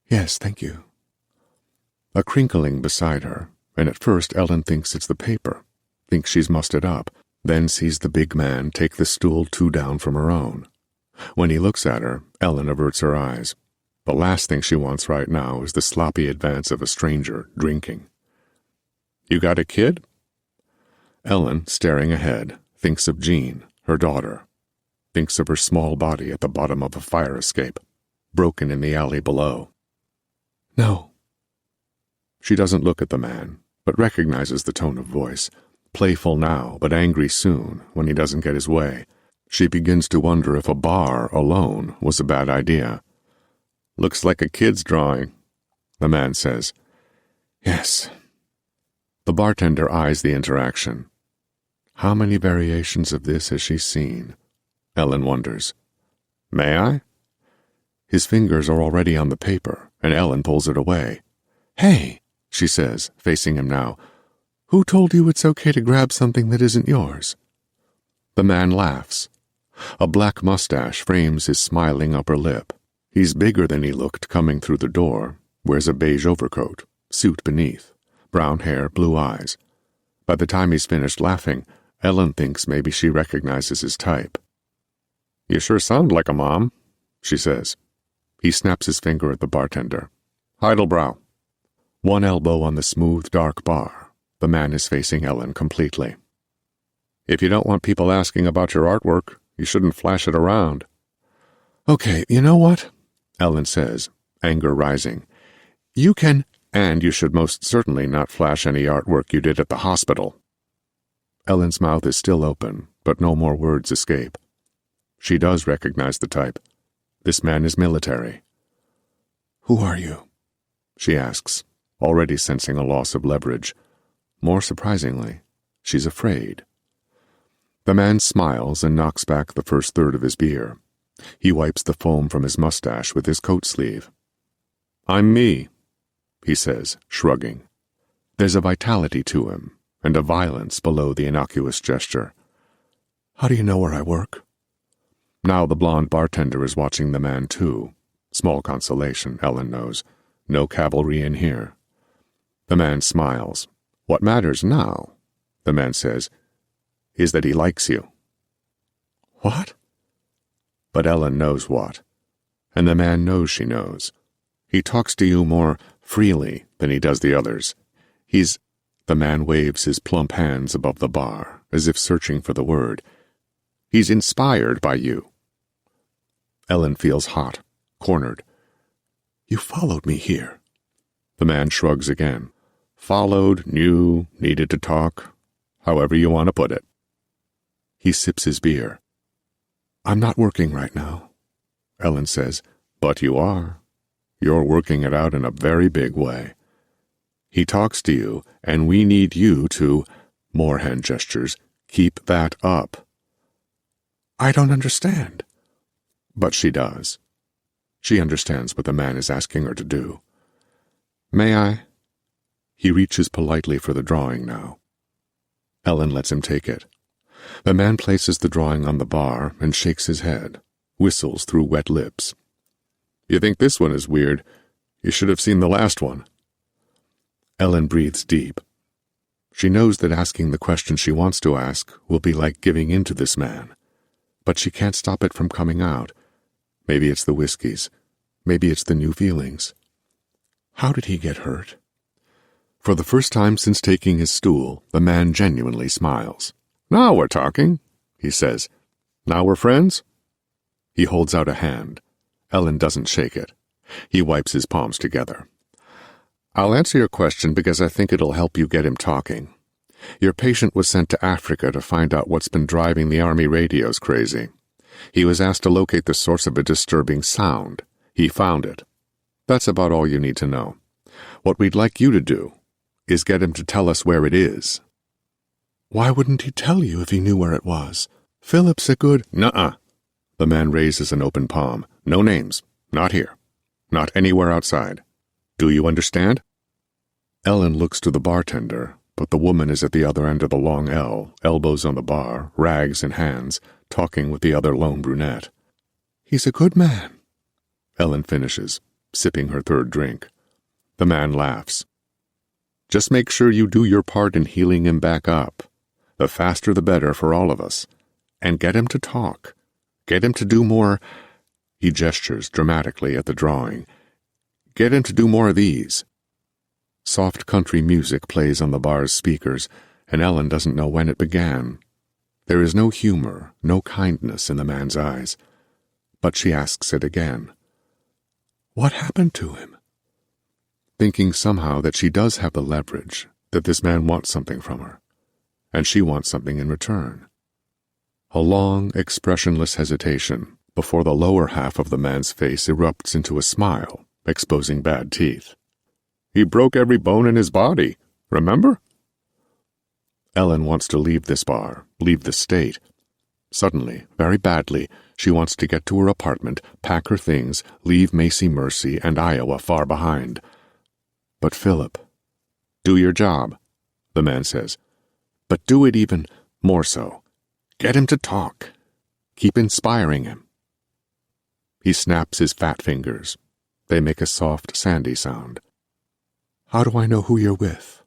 Yes, thank you. A crinkling beside her, and at first Ellen thinks it's the paper, thinks she's mussed it up, then sees the big man take the stool 2 down from her own. When he looks at her, Ellen averts her eyes. The last thing she wants right now is the sloppy advance of a stranger drinking. You got a kid? Ellen, staring ahead, thinks of Jean, her daughter, thinks of her small body at the bottom of a fire escape, broken in the alley below. No. She doesn't look at the man, but recognizes the tone of voice, playful now, but angry soon when he doesn't get his way. She begins to wonder if a bar alone was a bad idea. Looks like a kid's drawing, the man says. Yes. The bartender eyes the interaction. How many variations of this has she seen? Ellen wonders. May I? His fingers are already on the paper, and Ellen pulls it away. Hey, she says, facing him now. Who told you it's okay to grab something that isn't yours? The man laughs. A black mustache frames his smiling upper lip. He's bigger than he looked coming through the door, wears a beige overcoat, suit beneath, brown hair, blue eyes. By the time he's finished laughing, Ellen thinks maybe she recognizes his type. You sure sound like a mom, she says. He snaps his finger at the bartender. Heidelbrau. One elbow on the smooth, dark bar. The man is facing Ellen completely. If you don't want people asking about your artwork, you shouldn't flash it around. Okay, you know what? Ellen says, anger rising. You can, and you should most certainly not flash any artwork you did at the hospital. Ellen's mouth is still open, but no more words escape. She does recognize the type. This man is military. Who are you? She asks, already sensing a loss of leverage. More surprisingly, she's afraid. The man smiles and knocks back the first third of his beer. He wipes the foam from his mustache with his coat sleeve. I'm me, he says, shrugging. There's a vitality to him, and a violence below the innocuous gesture. How do you know where I work? Now the blonde bartender is watching the man too. Small consolation, Ellen knows. No cavalry in here. The man smiles. What matters now, the man says, is that he likes you. What? But Ellen knows what, and the man knows she knows. He talks to you more freely than he does the others. The man waves his plump hands above the bar, as if searching for the word. He's inspired by you. Ellen feels hot, cornered. You followed me here. The man shrugs again. Followed, knew, needed to talk, however you want to put it. He sips his beer. I'm not working right now, Ellen says. But you are. You're working it out in a very big way. He talks to you, and we need you to, more hand gestures, keep that up. I don't understand. But she does. She understands what the man is asking her to do. May I? He reaches politely for the drawing now. Ellen lets him take it. The man places the drawing on the bar and shakes his head, whistles through wet lips. You think this one is weird? You should have seen the last one. Ellen breathes deep. She knows that asking the question she wants to ask will be like giving in to this man, but she can't stop it from coming out. Maybe it's the whiskeys. Maybe it's the new feelings. How did he get hurt? For the first time since taking his stool, the man genuinely smiles. "Now we're talking," he says. "Now we're friends?" He holds out a hand. Ellen doesn't shake it. He wipes his palms together. "I'll answer your question because I think it'll help you get him talking. Your patient was sent to Africa to find out what's been driving the army radios crazy. He was asked to locate the source of a disturbing sound. He found it. That's about all you need to know. What we'd like you to do is get him to tell us where it is." "Why wouldn't he tell you if he knew where it was? Philip's a good—" "Nuh-uh." The man raises an open palm. "No names. Not here. Not anywhere outside. Do you understand?" Ellen looks to the bartender, but the woman is at the other end of the long L, elbows on the bar, rags in hands, talking with the other lone brunette. "He's a good man," Ellen finishes, sipping her third drink. The man laughs. "Just make sure you do your part in healing him back up. The faster the better for all of us. And get him to talk. Get him to do more—" He gestures dramatically at the drawing. "Get him to do more of these." Soft country music plays on the bar's speakers, and Ellen doesn't know when it began. There is no humor, no kindness in the man's eyes. But she asks it again. "What happened to him?" Thinking somehow that she does have the leverage, that this man wants something from her, and she wants something in return. A long, expressionless hesitation before the lower half of the man's face erupts into a smile, exposing bad teeth. "He broke every bone in his body, remember?" Ellen wants to leave this bar, leave the state. Suddenly, very badly, she wants to get to her apartment, pack her things, leave Macy Mercy and Iowa far behind. "But Philip—" "Do your job," the man says. "But do it even more so. Get him to talk. Keep inspiring him." He snaps his fat fingers. They make a soft, sandy sound. "How do I know who you're with?"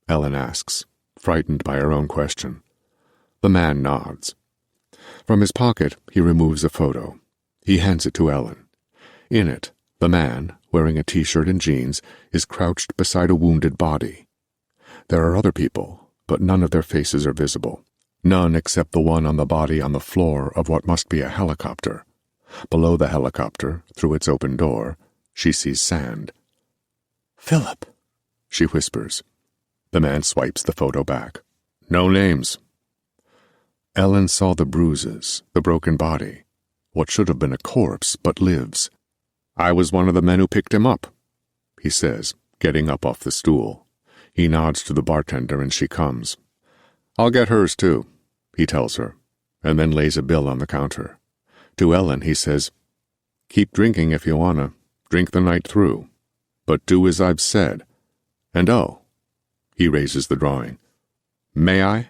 Ellen asks, frightened by her own question. The man nods. From his pocket, he removes a photo. He hands it to Ellen. In it, the man, wearing a t-shirt and jeans, is crouched beside a wounded body. There are other people, but none of their faces are visible. None except the one on the body on the floor of what must be a helicopter. Below the helicopter, through its open door, she sees sand. "Philip," she whispers. The man swipes the photo back. "No names." Ellen saw the bruises, the broken body. What should have been a corpse, but lives. "I was one of the men who picked him up," he says, getting up off the stool. He nods to the bartender and she comes. "I'll get hers too," he tells her, and then lays a bill on the counter. To Ellen he says, "Keep drinking if you wanna. Drink the night through. But do as I've said. And oh," he raises the drawing. "May I?"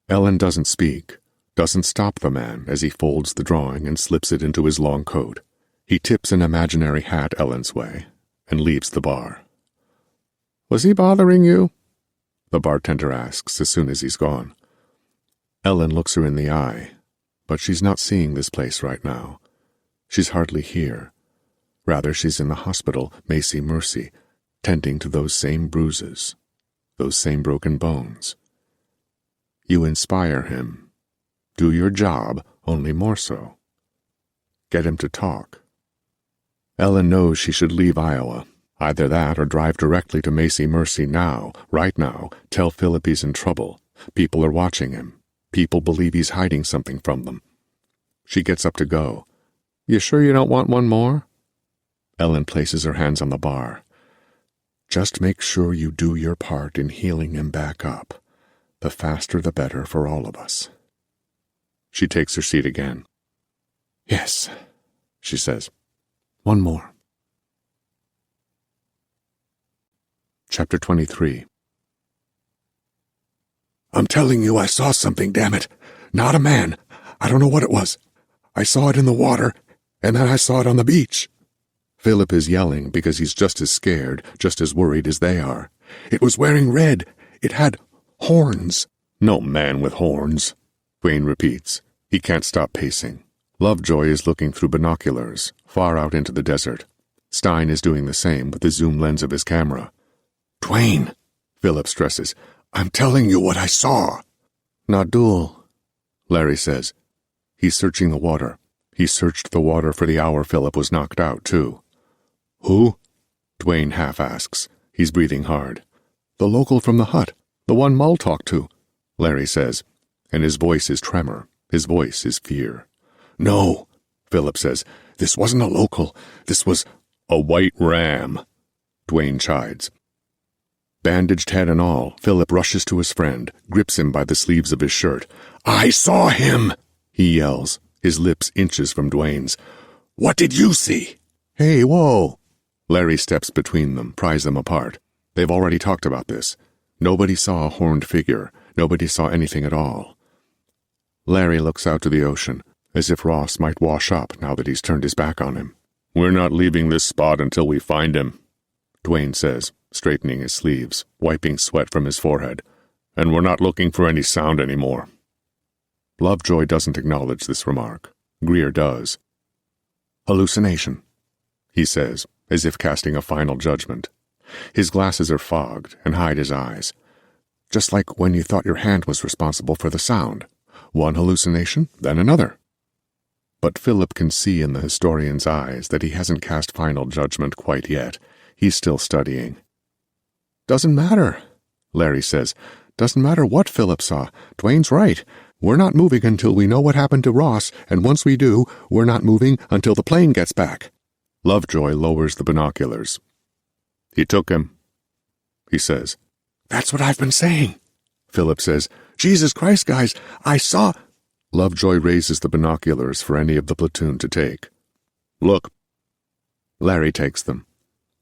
Ellen doesn't speak, doesn't stop the man as he folds the drawing and slips it into his long coat. He tips an imaginary hat Ellen's way and leaves the bar. "Was he bothering you?" the bartender asks as soon as he's gone. Ellen looks her in the eye, but she's not seeing this place right now. She's hardly here. Rather, she's in the hospital, Macy Mercy, tending to those same bruises, those same broken bones. You inspire him. Do your job, only more so. Get him to talk. Ellen knows she should leave Iowa. Either that or drive directly to Macy Mercy now, right now, tell Philip he's in trouble. People are watching him. People believe he's hiding something from them. She gets up to go. "You sure you don't want one more?" Ellen places her hands on the bar. "Just make sure you do your part in healing him back up. The faster the better for all of us." She takes her seat again. "Yes," she says. "One more." Chapter 23. "I'm telling you I saw something, damn it. Not a man. I don't know what it was. I saw it in the water, and then I saw it on the beach." Philip is yelling because he's just as scared, just as worried as they are. "It was wearing red. It had horns." "No man with horns," Wayne repeats. He can't stop pacing. Lovejoy is looking through binoculars, far out into the desert. Stein is doing the same with the zoom lens of his camera. Dwayne, Philip stresses, I'm telling you what I saw. Nadul, Larry says. He's searching the water. He searched the water for the hour Philip was knocked out, too. Who? Dwayne half asks. He's breathing hard. The local from the hut, the one Mull talked to, Larry says, and his voice is tremor. His voice is fear. No, Philip says. This wasn't a local. This was a white ram, Dwayne chides. Bandaged head and all, Philip rushes to his friend, grips him by the sleeves of his shirt. I saw him, he yells, his lips inches from Dwayne's. What did you see? Hey, whoa. Larry steps between them, pries them apart. They've already talked about this. Nobody saw a horned figure. Nobody saw anything at all. Larry looks out to the ocean, as if Ross might wash up now that he's turned his back on him. We're not leaving this spot until we find him, Dwayne says, straightening his sleeves, wiping sweat from his forehead. And we're not looking for any sound anymore. Lovejoy doesn't acknowledge this remark. Greer does. Hallucination, he says, as if casting a final judgment. His glasses are fogged and hide his eyes. Just like when you thought your hand was responsible for the sound. One hallucination, then another. But Philip can see in the historian's eyes that he hasn't cast final judgment quite yet. He's still studying. Doesn't matter, Larry says. Doesn't matter what Philip saw. Dwayne's right. We're not moving until we know what happened to Ross, and once we do, we're not moving until the plane gets back. Lovejoy lowers the binoculars. He took him, he says. That's what I've been saying, Philip says. Jesus Christ, guys, I saw... Lovejoy raises the binoculars for any of the platoon to take. Look. Larry takes them.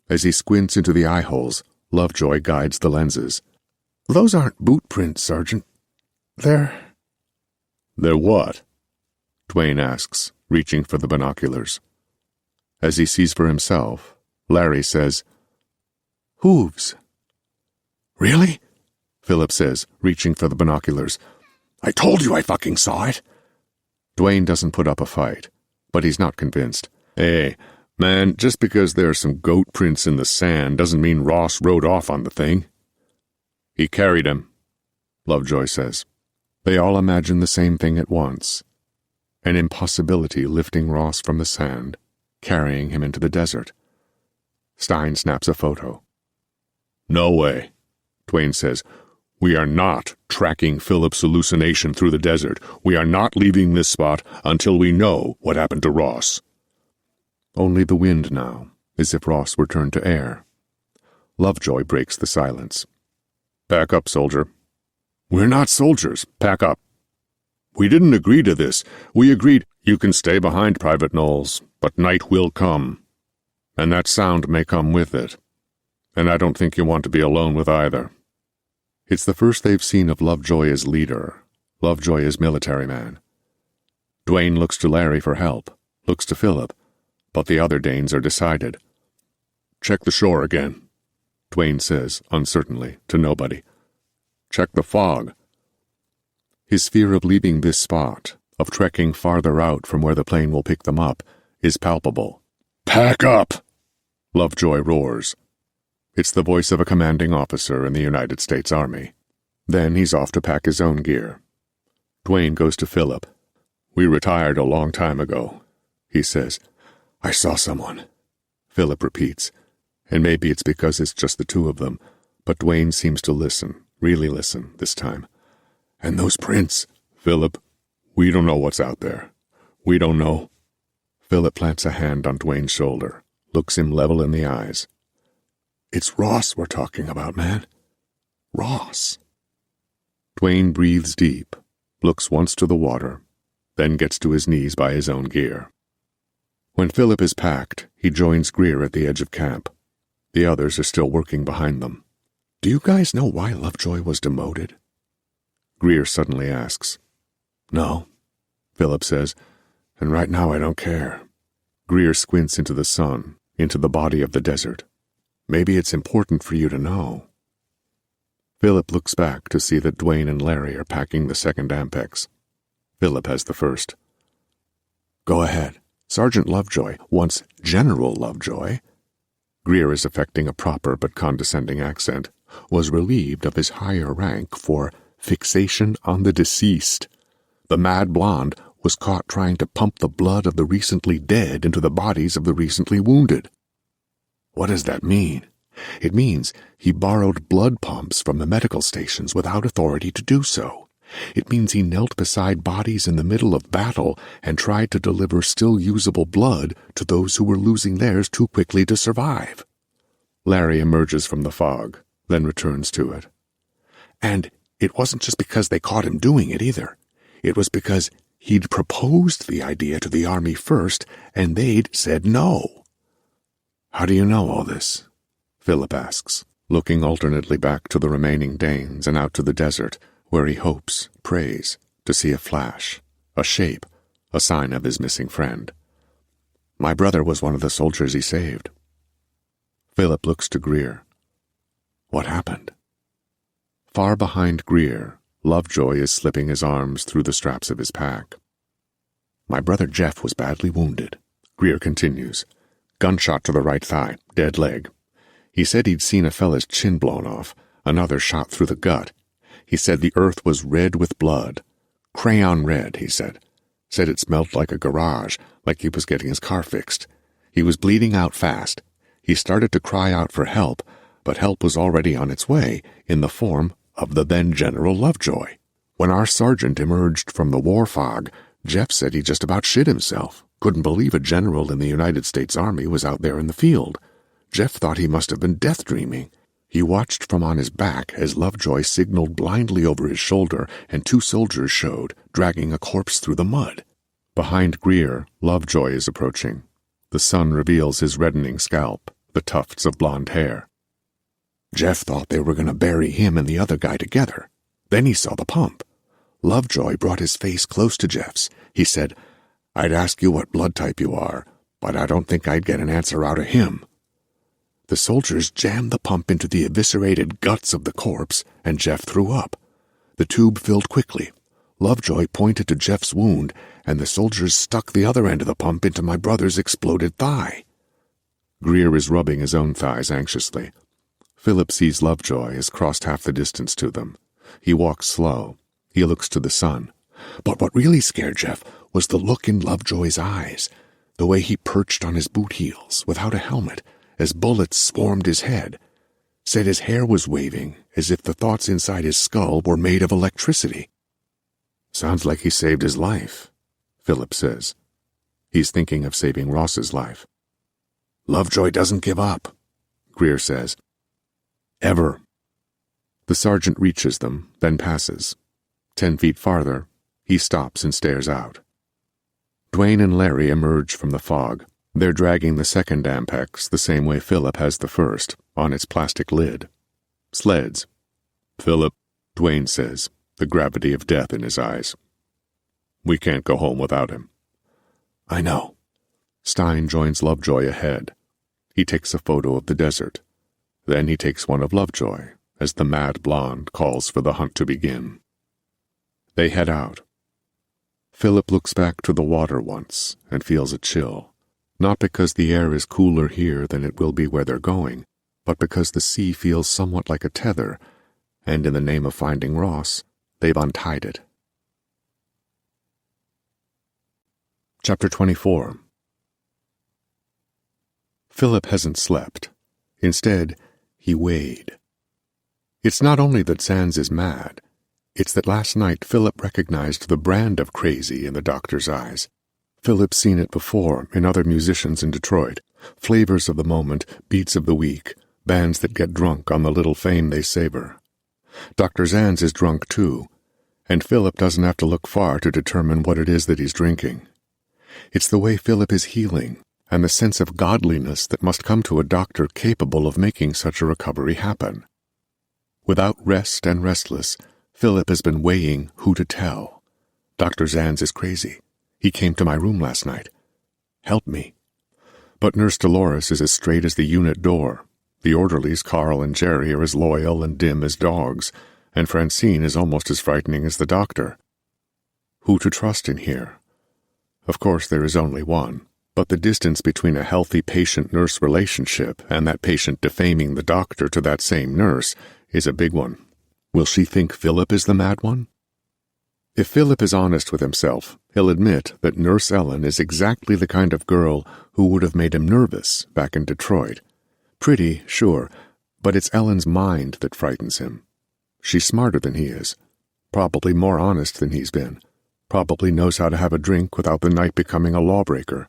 As he squints into the eye holes, Lovejoy guides the lenses. Those aren't boot prints, Sergeant. They're what? Dwayne asks, reaching for the binoculars. As he sees for himself, Larry says, Hooves. Really? Philip says, reaching for the binoculars. I told you I fucking saw it. Dwayne doesn't put up a fight, but he's not convinced. Hey, man, just because there are some goat prints in the sand doesn't mean Ross rode off on the thing. He carried him, Lovejoy says. They all imagine the same thing at once. An impossibility lifting Ross from the sand, carrying him into the desert. Stein snaps a photo. No way, Dwayne says. We are not tracking Philip's hallucination through the desert. We are not leaving this spot until we know what happened to Ross. Only the wind now, as if Ross were turned to air. Lovejoy breaks the silence. Pack up, soldier. We're not soldiers. Pack up. We didn't agree to this. We agreed you can stay behind, Private Knowles, but night will come. And that sound may come with it. And I don't think you want to be alone with either. It's the first they've seen of Lovejoy as leader, Lovejoy as military man. Dwayne looks to Larry for help, looks to Philip, but the other Danes are decided. Check the shore again, Dwayne says, uncertainly, to nobody. Check the fog. His fear of leaving this spot, of trekking farther out from where the plane will pick them up, is palpable. Pack up! Lovejoy roars. It's the voice of a commanding officer in the United States Army. Then he's off to pack his own gear. Dwayne goes to Philip. We retired a long time ago, he says. I saw someone. Philip repeats. And maybe it's because it's just the two of them, but Dwayne seems to listen, really listen, this time. And those prints, Philip, we don't know what's out there. We don't know. Philip plants a hand on Dwayne's shoulder, looks him level in the eyes. It's Ross we're talking about, man. Ross. Dwayne breathes deep, looks once to the water, then gets to his knees by his own gear. When Philip is packed, he joins Greer at the edge of camp. The others are still working behind them. Do you guys know why Lovejoy was demoted? Greer suddenly asks. No, Philip says, and right now I don't care. Greer squints into the sun, into the body of the desert. Maybe it's important for you to know. Philip looks back to see that Dwayne and Larry are packing the second Ampex. Philip has the first. Go ahead. Sergeant Lovejoy, once General Lovejoy. Greer is affecting a proper but condescending accent. was relieved of his higher rank for fixation on the deceased. The mad blonde was caught trying to pump the blood of the recently dead into the bodies of the recently wounded. What does that mean? It means he borrowed blood pumps from the medical stations without authority to do so. It means he knelt beside bodies in the middle of battle and tried to deliver still usable blood to those who were losing theirs too quickly to survive. Larry emerges from the fog, then returns to it. And it wasn't just because they caught him doing it either. It was because he'd proposed the idea to the army first, and they'd said no. How do you know all this? Philip asks, looking alternately back to the remaining Danes and out to the desert, where he hopes, prays, to see a flash, a shape, a sign of his missing friend. My brother was one of the soldiers he saved. Philip looks to Greer. What happened? Far behind Greer, Lovejoy is slipping his arms through the straps of his pack. My brother Jeff was badly wounded, Greer continues. Gunshot to the right thigh, dead leg. He said he'd seen a fella's chin blown off, another shot through the gut. He said the earth was red with blood. Crayon red, he said. Said it smelled like a garage, like he was getting his car fixed. He was bleeding out fast. He started to cry out for help, but help was already on its way in the form of the then General Lovejoy. When our sergeant emerged from the war fog, Jeff said he just about shit himself. Couldn't believe a general in the United States Army was out there in the field. Jeff thought he must have been death-dreaming. He watched from on his back as Lovejoy signaled blindly over his shoulder and 2 soldiers showed, dragging a corpse through the mud. Behind Greer, Lovejoy is approaching. The sun reveals his reddening scalp, the tufts of blonde hair. Jeff thought they were going to bury him and the other guy together. Then he saw the pump. Lovejoy brought his face close to Jeff's. He said, I'd ask you what blood type you are, but I don't think I'd get an answer out of him. The soldiers jammed the pump into the eviscerated guts of the corpse, and Jeff threw up. The tube filled quickly. Lovejoy pointed to Jeff's wound, and the soldiers stuck the other end of the pump into my brother's exploded thigh. Greer is rubbing his own thighs anxiously. Philip sees Lovejoy has crossed half the distance to them. He walks slow. He looks to the sun. But what really scared Jeff was the look in Lovejoy's eyes, the way he perched on his boot heels without a helmet as bullets swarmed his head. Said his hair was waving as if the thoughts inside his skull were made of electricity. Sounds like he saved his life, Philip says. He's thinking of saving Ross's life. Lovejoy doesn't give up, Greer says. Ever. The sergeant reaches them, then passes. 10 feet farther, he stops and stares out. Dwayne and Larry emerge from the fog. They're dragging the second Ampex the same way Philip has the first, on its plastic lid. Sleds. Philip, Dwayne says, the gravity of death in his eyes. We can't go home without him. I know. Stein joins Lovejoy ahead. He takes a photo of the desert. Then he takes one of Lovejoy, as the mad blonde calls for the hunt to begin. They head out. Philip looks back to the water once and feels a chill. Not because the air is cooler here than it will be where they're going, but because the sea feels somewhat like a tether, and in the name of finding Ross, they've untied it. Chapter 24. Philip hasn't slept. Instead, he weighed. It's not only that Sands is mad, it's that last night Philip recognized the brand of crazy in the doctor's eyes. Philip's seen it before in other musicians in Detroit, flavors of the moment, beats of the week, bands that get drunk on the little fame they savor. Dr. Sands is drunk too, and Philip doesn't have to look far to determine what it is that he's drinking. It's the way Philip is healing, and the sense of godliness that must come to a doctor capable of making such a recovery happen. Without rest and restless, Philip has been weighing who to tell. Dr. Sands is crazy. He came to my room last night. Help me. But Nurse Dolores is as straight as the unit door. The orderlies, Carl and Jerry, are as loyal and dim as dogs, and Francine is almost as frightening as the doctor. Who to trust in here? Of course, there is only one, but the distance between a healthy patient-nurse relationship and that patient defaming the doctor to that same nurse is a big one. Will she think Philip is the mad one? If Philip is honest with himself, he'll admit that Nurse Ellen is exactly the kind of girl who would have made him nervous back in Detroit. Pretty, sure, but it's Ellen's mind that frightens him. She's smarter than he is, probably more honest than he's been, probably knows how to have a drink without the night becoming a lawbreaker.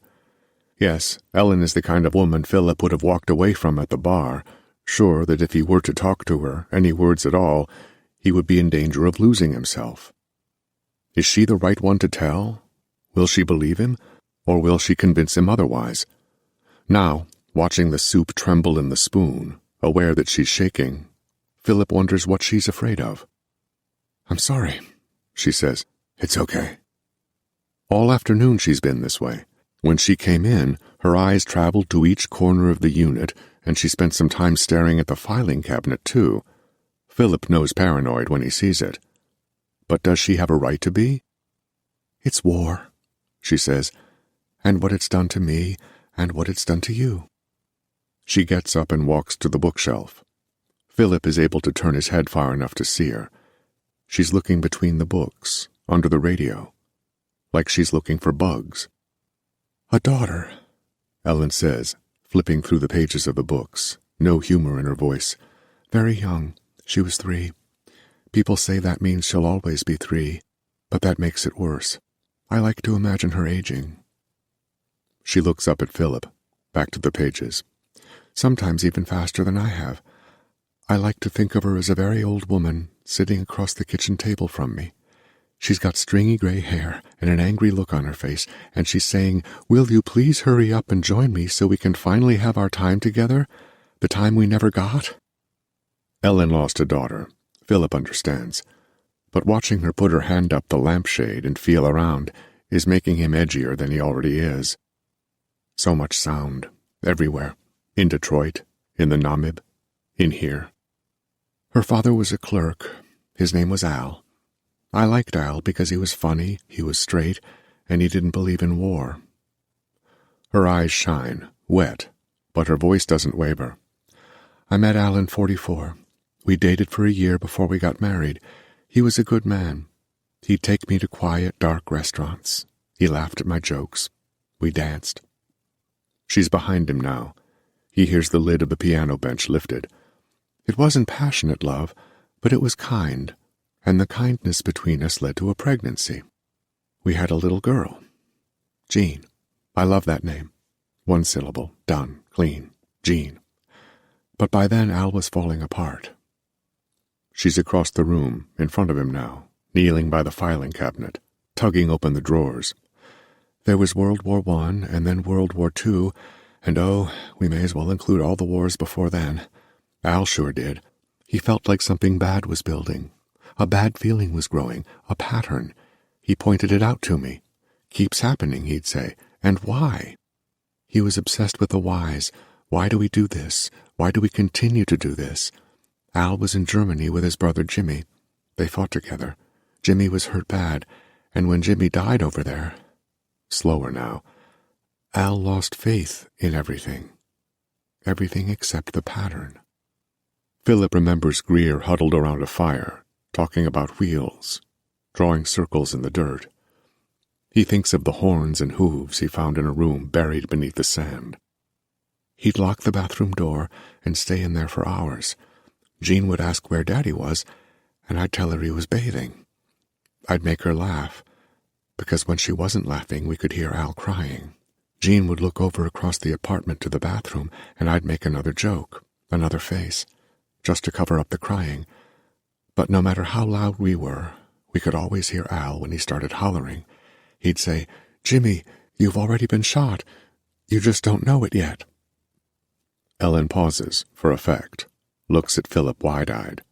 Yes, Ellen is the kind of woman Philip would have walked away from at the bar, sure that if he were to talk to her, any words at all, he would be in danger of losing himself. Is she the right one to tell? Will she believe him, or will she convince him otherwise? Now, watching the soup tremble in the spoon, aware that she's shaking, Philip wonders what she's afraid of. "I'm sorry," she says. "It's okay." All afternoon she's been this way. When she came in, her eyes traveled to each corner of the unit, and she spent some time staring at the filing cabinet, too. Philip knows paranoid when he sees it. But does she have a right to be? "It's war," she says, "and what it's done to me, and what it's done to you." She gets up and walks to the bookshelf. Philip is able to turn his head far enough to see her. She's looking between the books, under the radio, like she's looking for bugs. "A daughter," Ellen says, flipping through the pages of the books, no humor in her voice. "Very young. She was 3. People say that means she'll always be 3, but that makes it worse. I like to imagine her aging." She looks up at Philip, back to the pages. "Sometimes even faster than I have. I like to think of her as a very old woman sitting across the kitchen table from me. She's got stringy gray hair and an angry look on her face, and she's saying, 'Will you please hurry up and join me so we can finally have our time together? The time we never got?'" Ellen lost a daughter. Philip understands. But watching her put her hand up the lampshade and feel around is making him edgier than he already is. So much sound, everywhere. In Detroit, in the Namib, in here. Her father was a clerk. His name was Al. I liked Al because he was funny, he was straight, and he didn't believe in war. Her eyes shine, wet, but her voice doesn't waver. "I met Al in 44. We dated for a year before we got married. He was a good man. He'd take me to quiet, dark restaurants. He laughed at my jokes. We danced." She's behind him now. He hears the lid of the piano bench lifted. "It wasn't passionate love, but it was kind, and the kindness between us led to a pregnancy. We had a little girl. Jean. I love that name. 1 syllable, done, clean, Jean. But by then Al was falling apart." She's across the room, in front of him now, kneeling by the filing cabinet, tugging open the drawers. "There was World War I, and then World War II, and oh, we may as well include all the wars before then. Al sure did. He felt like something bad was building. A bad feeling was growing, a pattern. He pointed it out to me. 'Keeps happening,' he'd say. 'And why?' He was obsessed with the whys. Why do we do this? Why do we continue to do this? Al was in Germany with his brother Jimmy. They fought together. Jimmy was hurt bad, and when Jimmy died over there—" Slower now. "Al lost faith in everything. Everything except the pattern." Philip remembers Greer huddled around a fire, talking about wheels, drawing circles in the dirt. He thinks of the horns and hooves he found in a room buried beneath the sand. He'd lock the bathroom door and stay in there for hours. Jean would ask where Daddy was, and I'd tell her he was bathing. I'd make her laugh, because when she wasn't laughing we could hear Al crying. Jean would look over across the apartment to the bathroom, and I'd make another joke, another face, just to cover up the crying. But no matter how loud we were, we could always hear Al when he started hollering. He'd say, "Jimmy, you've already been shot. You just don't know it yet." Ellen pauses, for effect, looks at Philip wide-eyed.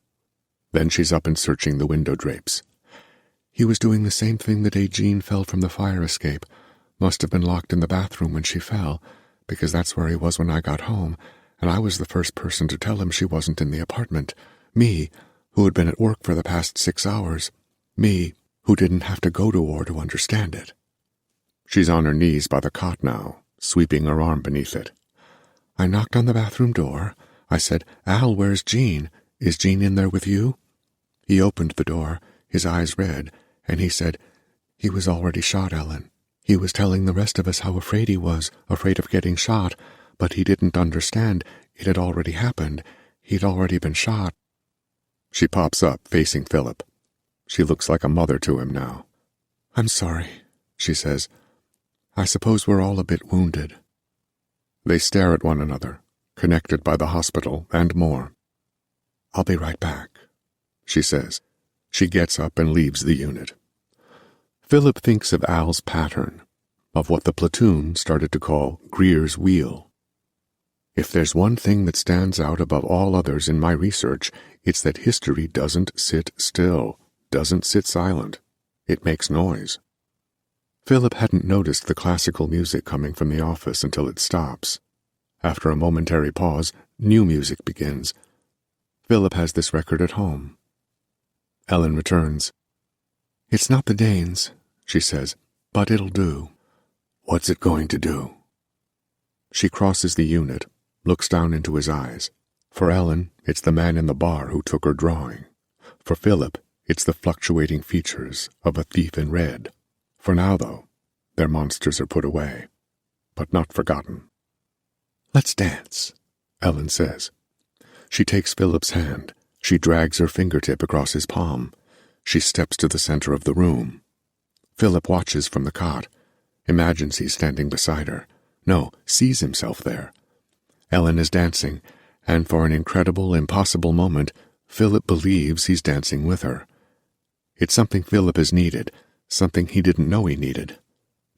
Then she's up and searching the window drapes. "He was doing the same thing the day Jean fell from the fire escape. Must have been locked in the bathroom when she fell, because that's where he was when I got home, and I was the first person to tell him she wasn't in the apartment. Me, who had been at work for the past 6 hours. Me, who didn't have to go to war to understand it." She's on her knees by the cot now, sweeping her arm beneath it. "I knocked on the bathroom door. I said, 'Al, where's Jean?' "Is Jean in there with you?" He opened the door, his eyes red, and he said, "He was already shot, Ellen. He was telling the rest of us how afraid he was, afraid of getting shot, but he didn't understand. It had already happened. He'd already been shot." She pops up, facing Philip. She looks like a mother to him now. "I'm sorry," she says. "I suppose we're all a bit wounded." They stare at one another, connected by the hospital and more. "I'll be right back," she says. She gets up and leaves the unit. Philip thinks of Al's pattern, of what the platoon started to call Greer's wheel. "If there's one thing that stands out above all others in my research, it's that history doesn't sit still, doesn't sit silent. It makes noise." Philip hadn't noticed the classical music coming from the office until it stops. After a momentary pause, new music begins. Philip has this record at home. Ellen returns. "It's not the Danes," she says, "but it'll do." "What's it going to do?" She crosses the unit, looks down into his eyes. For Ellen, it's the man in the bar who took her drawing. For Philip, it's the fluctuating features of a thief in red. For now, though, their monsters are put away, but not forgotten. "Let's dance," Ellen says. She takes Philip's hand. She drags her fingertip across his palm. She steps to the center of the room. Philip watches from the cot, imagines he's standing beside her. No, sees himself there. Ellen is dancing, and for an incredible, impossible moment, Philip believes he's dancing with her. It's something Philip has needed, something he didn't know he needed.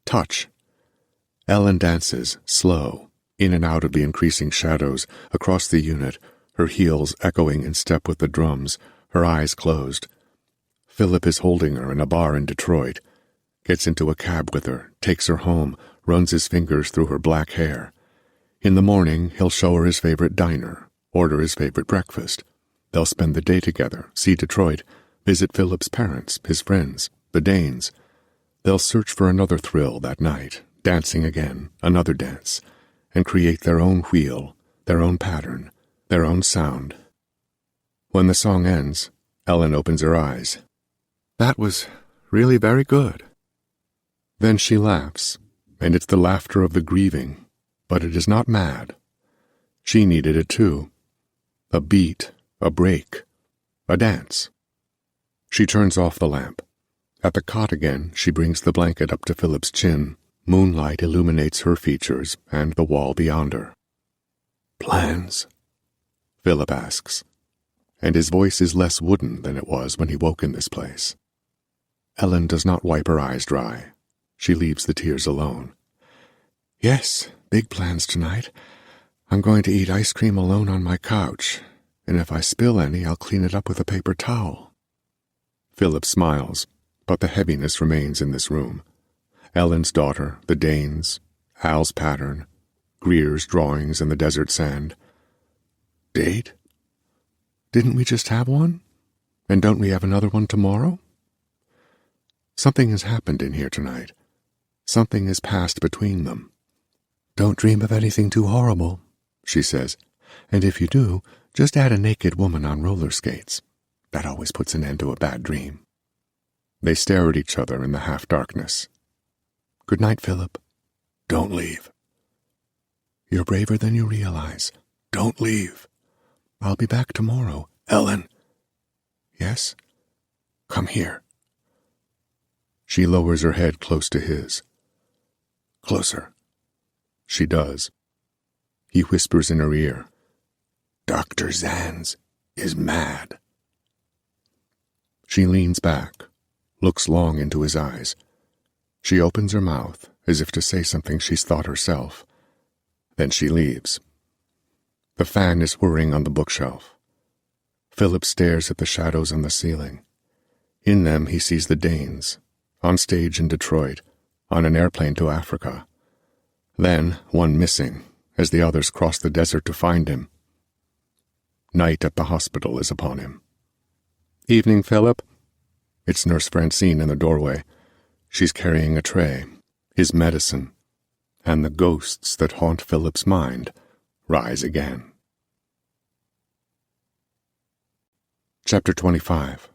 Touch. Ellen dances, slow, in and out of the increasing shadows, across the unit, her heels echoing in step with the drums, her eyes closed. Philip is holding her in a bar in Detroit, gets into a cab with her, takes her home, runs his fingers through her black hair. In the morning, he'll show her his favorite diner, order his favorite breakfast. They'll spend the day together, see Detroit, visit Philip's parents, his friends, the Danes. They'll search for another thrill that night, dancing again, another dance, and create their own wheel, their own pattern, their own sound. When the song ends, Ellen opens her eyes. "That was really very good." Then she laughs, and it's the laughter of the grieving, but it is not mad. She needed it too. A beat, a break, a dance. She turns off the lamp. At the cot again, she brings the blanket up to Philip's chin. Moonlight illuminates her features and the wall beyond her. "Plans?" Philip asks, and his voice is less wooden than it was when he woke in this place. Ellen does not wipe her eyes dry. She leaves the tears alone. "Yes, big plans tonight. I'm going to eat ice cream alone on my couch, and if I spill any, I'll clean it up with a paper towel." Philip smiles, but the heaviness remains in this room. Ellen's daughter, the Danes, Al's pattern, Greer's drawings in the desert sand. Date? Didn't we just have one? And don't we have another one tomorrow? Something has happened in here tonight. Something has passed between them. "Don't dream of anything too horrible," she says. "And if you do, just add a naked woman on roller skates. That always puts an end to a bad dream." They stare at each other in the half-darkness. "Good night, Philip." "Don't leave." "You're braver than you realize." "Don't leave." "I'll be back tomorrow." "Ellen." "Yes?" "Come here." She lowers her head close to his. "Closer." She does. He whispers in her ear, "Dr. Zanz is mad." She leans back, looks long into his eyes. She opens her mouth as if to say something she's thought herself. Then she leaves. The fan is whirring on the bookshelf. Philip stares at the shadows on the ceiling. In them he sees the Danes, on stage in Detroit, on an airplane to Africa. Then, one missing, as the others cross the desert to find him. Night at the hospital is upon him. "Evening, Philip." It's Nurse Francine in the doorway. She's carrying a tray, his medicine, and the ghosts that haunt Philip's mind rise again. Chapter 25.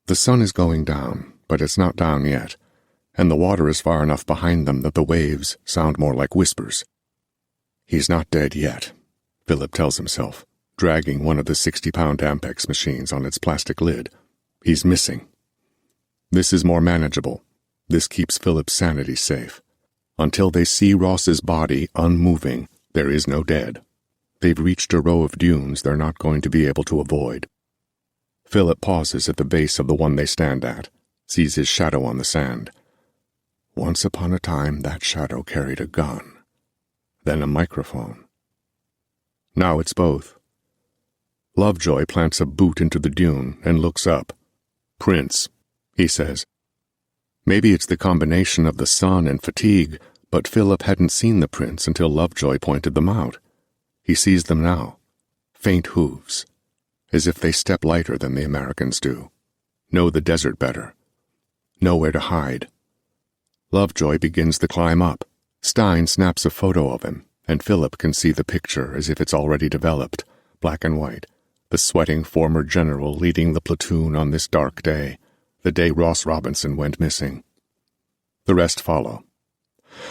The sun is going down, but it's not down yet, and the water is far enough behind them that the waves sound more like whispers. He's not dead yet, Philip tells himself, dragging one of the 60-pound Ampex machines on its plastic lid. He's missing. This is more manageable. This keeps Philip's sanity safe. Until they see Ross's body unmoving, there is no dead. They've reached a row of dunes they're not going to be able to avoid. Philip pauses at the base of the one they stand at, sees his shadow on the sand. Once upon a time, that shadow carried a gun, then a microphone. Now it's both. Lovejoy plants a boot into the dune and looks up. "Prince," he says. Maybe it's the combination of the sun and fatigue, but Philip hadn't seen the prints until Lovejoy pointed them out. He sees them now. Faint hooves, as if they step lighter than the Americans do. Know the desert better. Know where to hide. Lovejoy begins the climb up. Stein snaps a photo of him, and Philip can see the picture as if it's already developed, black and white, the sweating former general leading the platoon on this dark day, the day Ross Robinson went missing. The rest follow.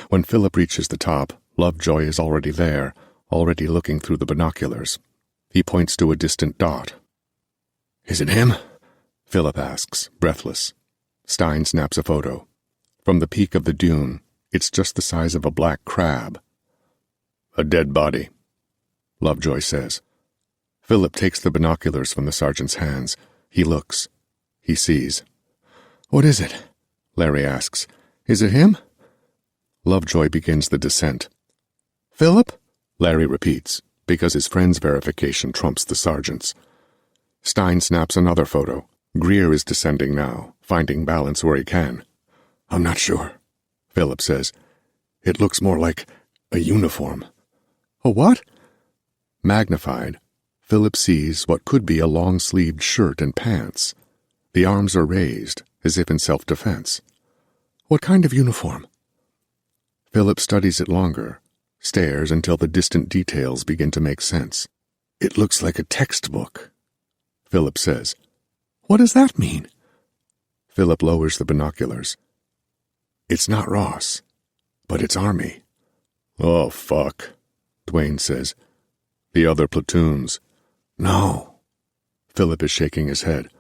When Philip reaches the top, Lovejoy is already there, already looking through the binoculars. He points to a distant dot. "Is it him?" Philip asks, breathless. Stein snaps a photo. From the peak of the dune, it's just the size of a black crab. "A dead body," Lovejoy says. Philip takes the binoculars from the sergeant's hands. He looks. He sees. "What is it?" Larry asks. "Is it him?" Lovejoy begins the descent. "Philip?" Larry repeats, because his friend's verification trumps the sergeant's. Stein snaps another photo. Greer is descending now, finding balance where he can. "I'm not sure," Philip says. "It looks more like a uniform." "A what?" Magnified, Philip sees what could be a long-sleeved shirt and pants. The arms are raised, as if in self-defense. "What kind of uniform?" Philip studies it longer, stares until the distant details begin to make sense. "It looks like a textbook," Philip says. "What does that mean?" Philip lowers the binoculars. "It's not Ross, but it's Army." "Oh, fuck," Dwayne says. "The other platoons." "No." Philip is shaking his head.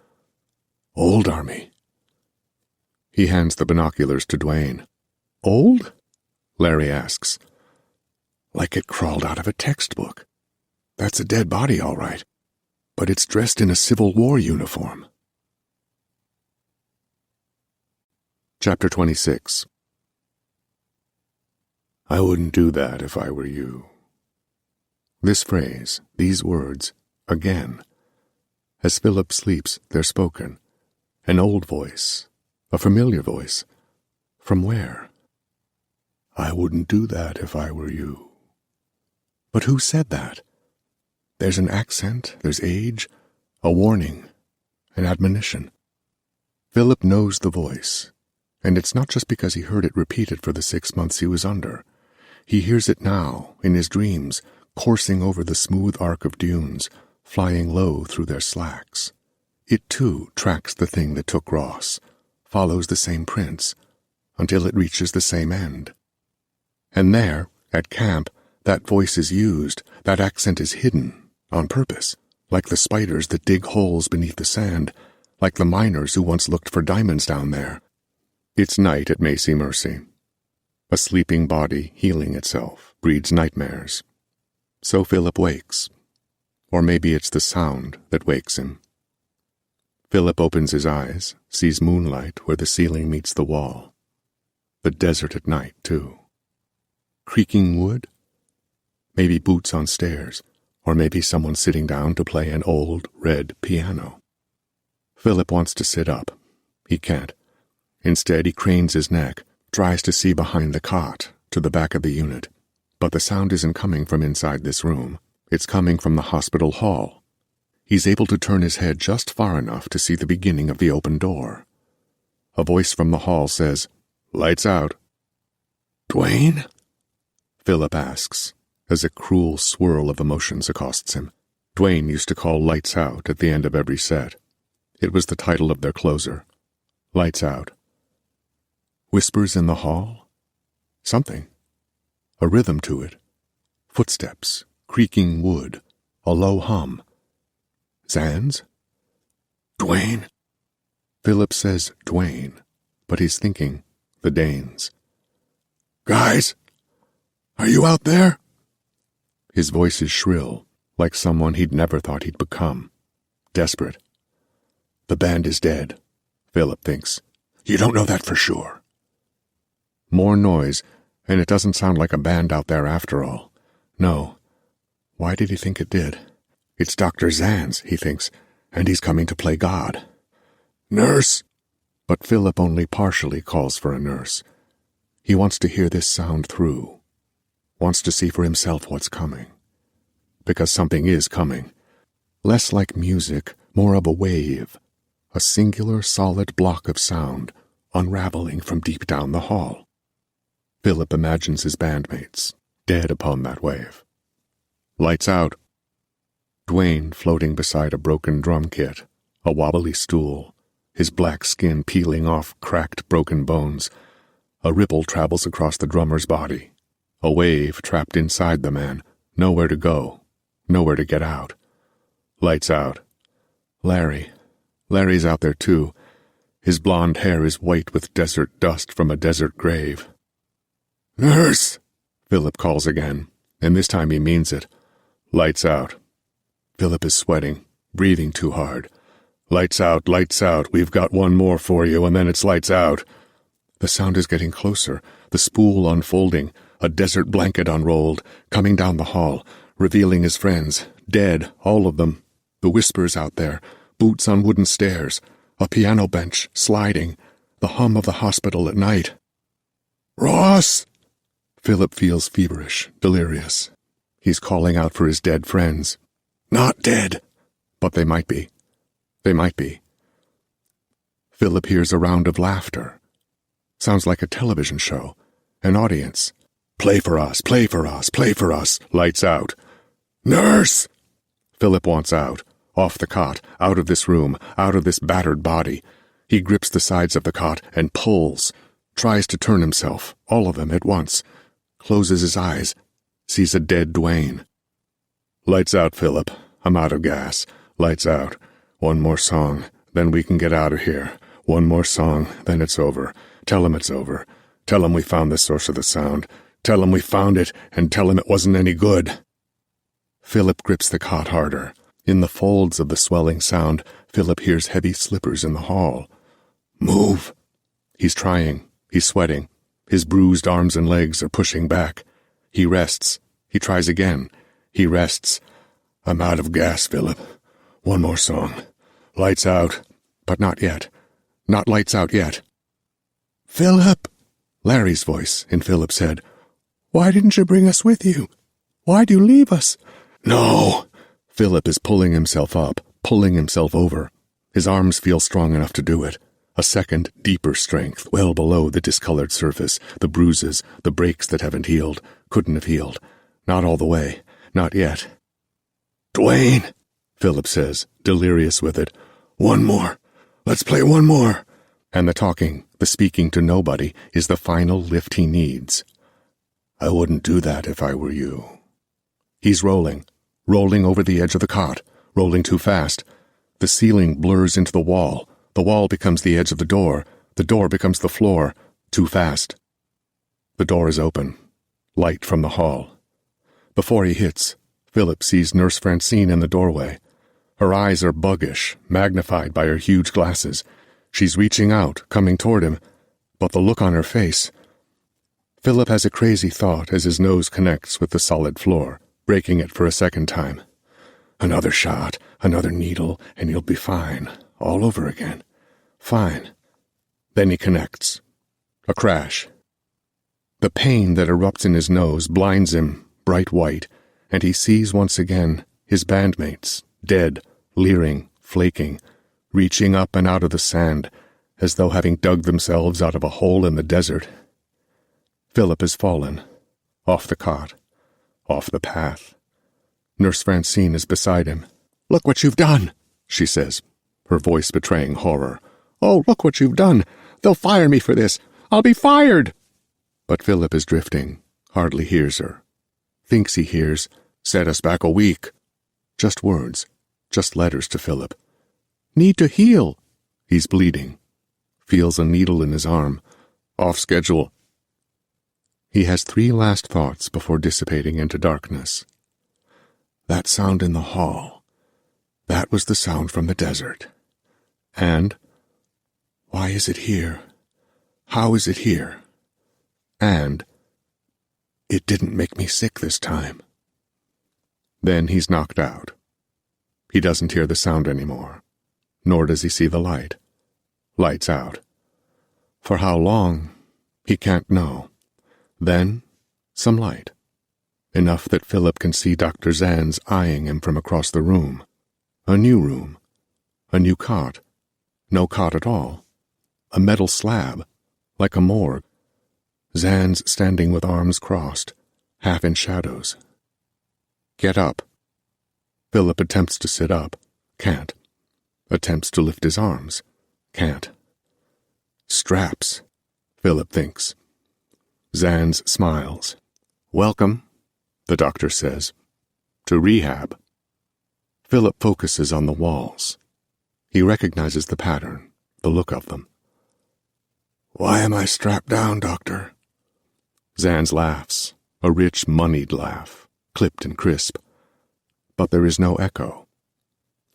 "Old Army." He hands the binoculars to Dwayne. "Old?" Larry asks. "Like it crawled out of a textbook. That's a dead body, all right, but it's dressed in a Civil War uniform." Chapter 26. "I wouldn't do that if I were you." This phrase, these words, again. As Philip sleeps, they're spoken. An old voice, a familiar voice. From where? "I wouldn't do that if I were you." But who said that? There's an accent, there's age, a warning, an admonition. Philip knows the voice, and it's not just because he heard it repeated for the 6 months he was under. He hears it now, in his dreams, coursing over the smooth arc of dunes, flying low through their slacks. It, too, tracks the thing that took Ross, follows the same prints, until it reaches the same end. And there, at camp, that voice is used, that accent is hidden, on purpose, like the spiders that dig holes beneath the sand, like the miners who once looked for diamonds down there. It's night at Macy Mercy. A sleeping body healing itself breeds nightmares. So Philip wakes. Or maybe it's the sound that wakes him. Philip opens his eyes, sees moonlight where the ceiling meets the wall. The desert at night, too. Creaking wood? Maybe boots on stairs, or maybe someone sitting down to play an old, red piano. Philip wants to sit up. He can't. Instead, he cranes his neck, tries to see behind the cot, to the back of the unit. But the sound isn't coming from inside this room. It's coming from the hospital hall. He's able to turn his head just far enough to see the beginning of the open door. A voice from the hall says, "Lights out." "Dwayne?" Philip asks, as a cruel swirl of emotions accosts him. Dwayne used to call Lights Out at the end of every set. It was the title of their closer. Lights Out. Whispers in the hall? Something. A rhythm to it. Footsteps, creaking wood, a low hum. Zans? Dwayne? Philip says Dwayne, but he's thinking the Danes. Guys, are you out there? His voice is shrill, like someone he'd never thought he'd become. Desperate. The band is dead, Philip thinks. You don't know that for sure. More noise, and it doesn't sound like a band out there after all. No. Why did he think it did? It's Dr. Zans, he thinks, and he's coming to play God. Nurse! But Philip only partially calls for a nurse. He wants to hear this sound through. Wants to see for himself what's coming. Because something is coming. Less like music, more of a wave. A singular, solid block of sound, unraveling from deep down the hall. Philip imagines his bandmates, dead upon that wave. Lights out. Dwayne floating beside a broken drum kit, a wobbly stool, his black skin peeling off cracked, broken bones. A ripple travels across the drummer's body. A wave trapped inside the man, nowhere to go, nowhere to get out. Lights out. Larry's out there too. His blonde hair is white with desert dust from a desert grave. Nurse! Philip calls again, and this time he means it. Lights out. Philip is sweating, breathing too hard. Lights out, we've got one more for you, and then it's lights out. The sound is getting closer, the spool unfolding, a desert blanket unrolled, coming down the hall, revealing his friends, dead, all of them. The whispers out there, boots on wooden stairs, a piano bench, sliding, the hum of the hospital at night. Ross! Philip feels feverish, delirious. He's calling out for his dead friends. Not dead, but they might be. They might be. Philip hears a round of laughter. Sounds like a television show, an audience. Play for us, play for us, play for us, lights out. Nurse! Philip wants out, off the cot, out of this room, out of this battered body. He grips the sides of the cot and pulls, tries to turn himself, all of them at once, closes his eyes, sees a dead Dwayne. Lights out, Philip. I'm out of gas. Lights out. One more song, then we can get out of here. One more song, then it's over. Tell him it's over. Tell him we found the source of the sound. Tell him we found it, and tell him it wasn't any good. Philip grips the cot harder. In the folds of the swelling sound, Philip hears heavy slippers in the hall. Move! He's trying. He's sweating. His bruised arms and legs are pushing back. He rests. He tries again. He rests. I'm out of gas, Philip. One more song. Lights out. But not yet. Not lights out yet. Philip! Larry's voice in Philip's head. Why didn't you bring us with you? Why'd you leave us? No! Philip is pulling himself up, pulling himself over. His arms feel strong enough to do it. A second, deeper strength, well below the discolored surface, the bruises, the breaks that haven't healed, couldn't have healed. Not all the way. Not yet. Dwayne, Philip says, delirious with it. One more. Let's play one more. And the talking, the speaking to nobody, is the final lift he needs. I wouldn't do that if I were you. He's rolling over the edge of the cot, rolling too fast. The ceiling blurs into the wall becomes the edge of the door becomes the floor, too fast. The door is open, light from the hall. Before he hits, Philip sees Nurse Francine in the doorway. Her eyes are buggish, magnified by her huge glasses. She's reaching out, coming toward him, but the look on her face... Philip has a crazy thought as his nose connects with the solid floor, breaking it for a second time. Another shot, another needle, and you'll be fine, all over again. Fine. Then he connects. A crash. The pain that erupts in his nose blinds him, bright white, and he sees once again his bandmates, dead, leering, flaking, reaching up and out of the sand, as though having dug themselves out of a hole in the desert. Philip has fallen, off the cot, off the path. Nurse Francine is beside him. "Look what you've done," she says, her voice betraying horror. "Oh, look what you've done. They'll fire me for this. I'll be fired." But Philip is drifting, hardly hears her. Thinks he hears, "Set us back a week." Just words, just letters to Philip. "Need to heal." He's bleeding. Feels a needle in his arm. Off schedule. He has 3 last thoughts before dissipating into darkness. That sound in the hall. That was the sound from the desert. And, why is it here? How is it here? And, it didn't make me sick this time. Then he's knocked out. He doesn't hear the sound anymore, nor does he see the light. Lights out. For how long, he can't know. Then, some light. Enough that Philip can see Dr. Zanz eyeing him from across the room. A new room. A new cot. No cot at all. A metal slab, like a morgue. Zanz standing with arms crossed, half in shadows. "Get up." Philip attempts to sit up. Can't. Attempts to lift his arms. Can't. Straps, Philip thinks. Zanz smiles. "Welcome," the doctor says, "to rehab." Philip focuses on the walls. He recognizes the pattern, the look of them. "Why am I strapped down, doctor?" Zanz laughs, a rich, moneyed laugh, clipped and crisp. But there is no echo.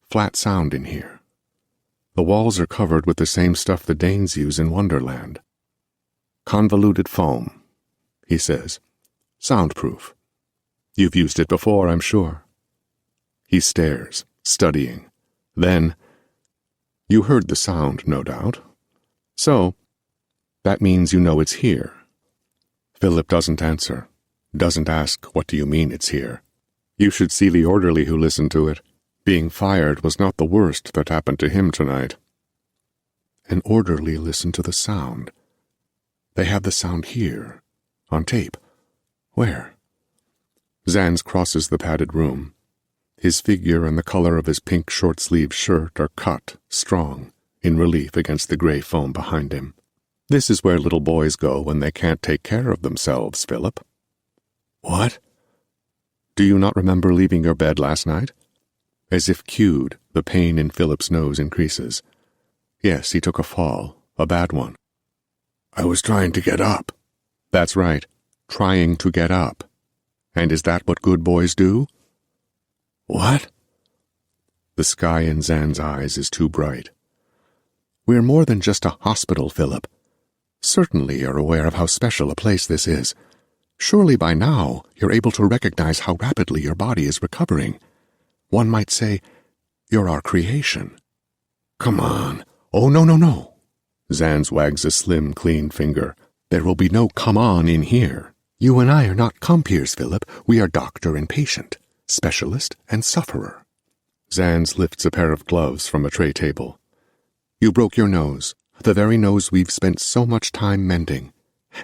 Flat sound in here. The walls are covered with the same stuff the Danes use in Wonderland. "Convoluted foam," he says. "Soundproof. You've used it before, I'm sure." He stares, studying. Then, "You heard the sound, no doubt. So, that means you know it's here." Philip doesn't answer, doesn't ask, "What do you mean it's here?" You should see the orderly who listened to it. Being fired was not the worst that happened to him tonight. An orderly listened to the sound. They have the sound here, on tape. Where? Zanz crosses the padded room. His figure and the color of his pink short-sleeved shirt are cut, strong, in relief against the gray foam behind him. "This is where little boys go when they can't take care of themselves, Philip." "What?" "Do you not remember leaving your bed last night?" As if cued, the pain in Philip's nose increases. Yes, he took a fall, a bad one. "I was trying to get up." "That's right, trying to get up. And is that what good boys do?" "What?" The sky in Zan's eyes is too bright. "We're more than just a hospital, Philip. Certainly you're aware of how special a place this is. Surely by now you're able to recognize how rapidly your body is recovering. One might say, you're our creation." "Come on." "Oh, no. Zanz wags a slim, clean finger. "There will be no come on in here. You and I are not compeers, Philip. We are doctor and patient, specialist and sufferer." Zanz lifts a pair of gloves from a tray table. "You broke your nose, the very nose we've spent so much time mending.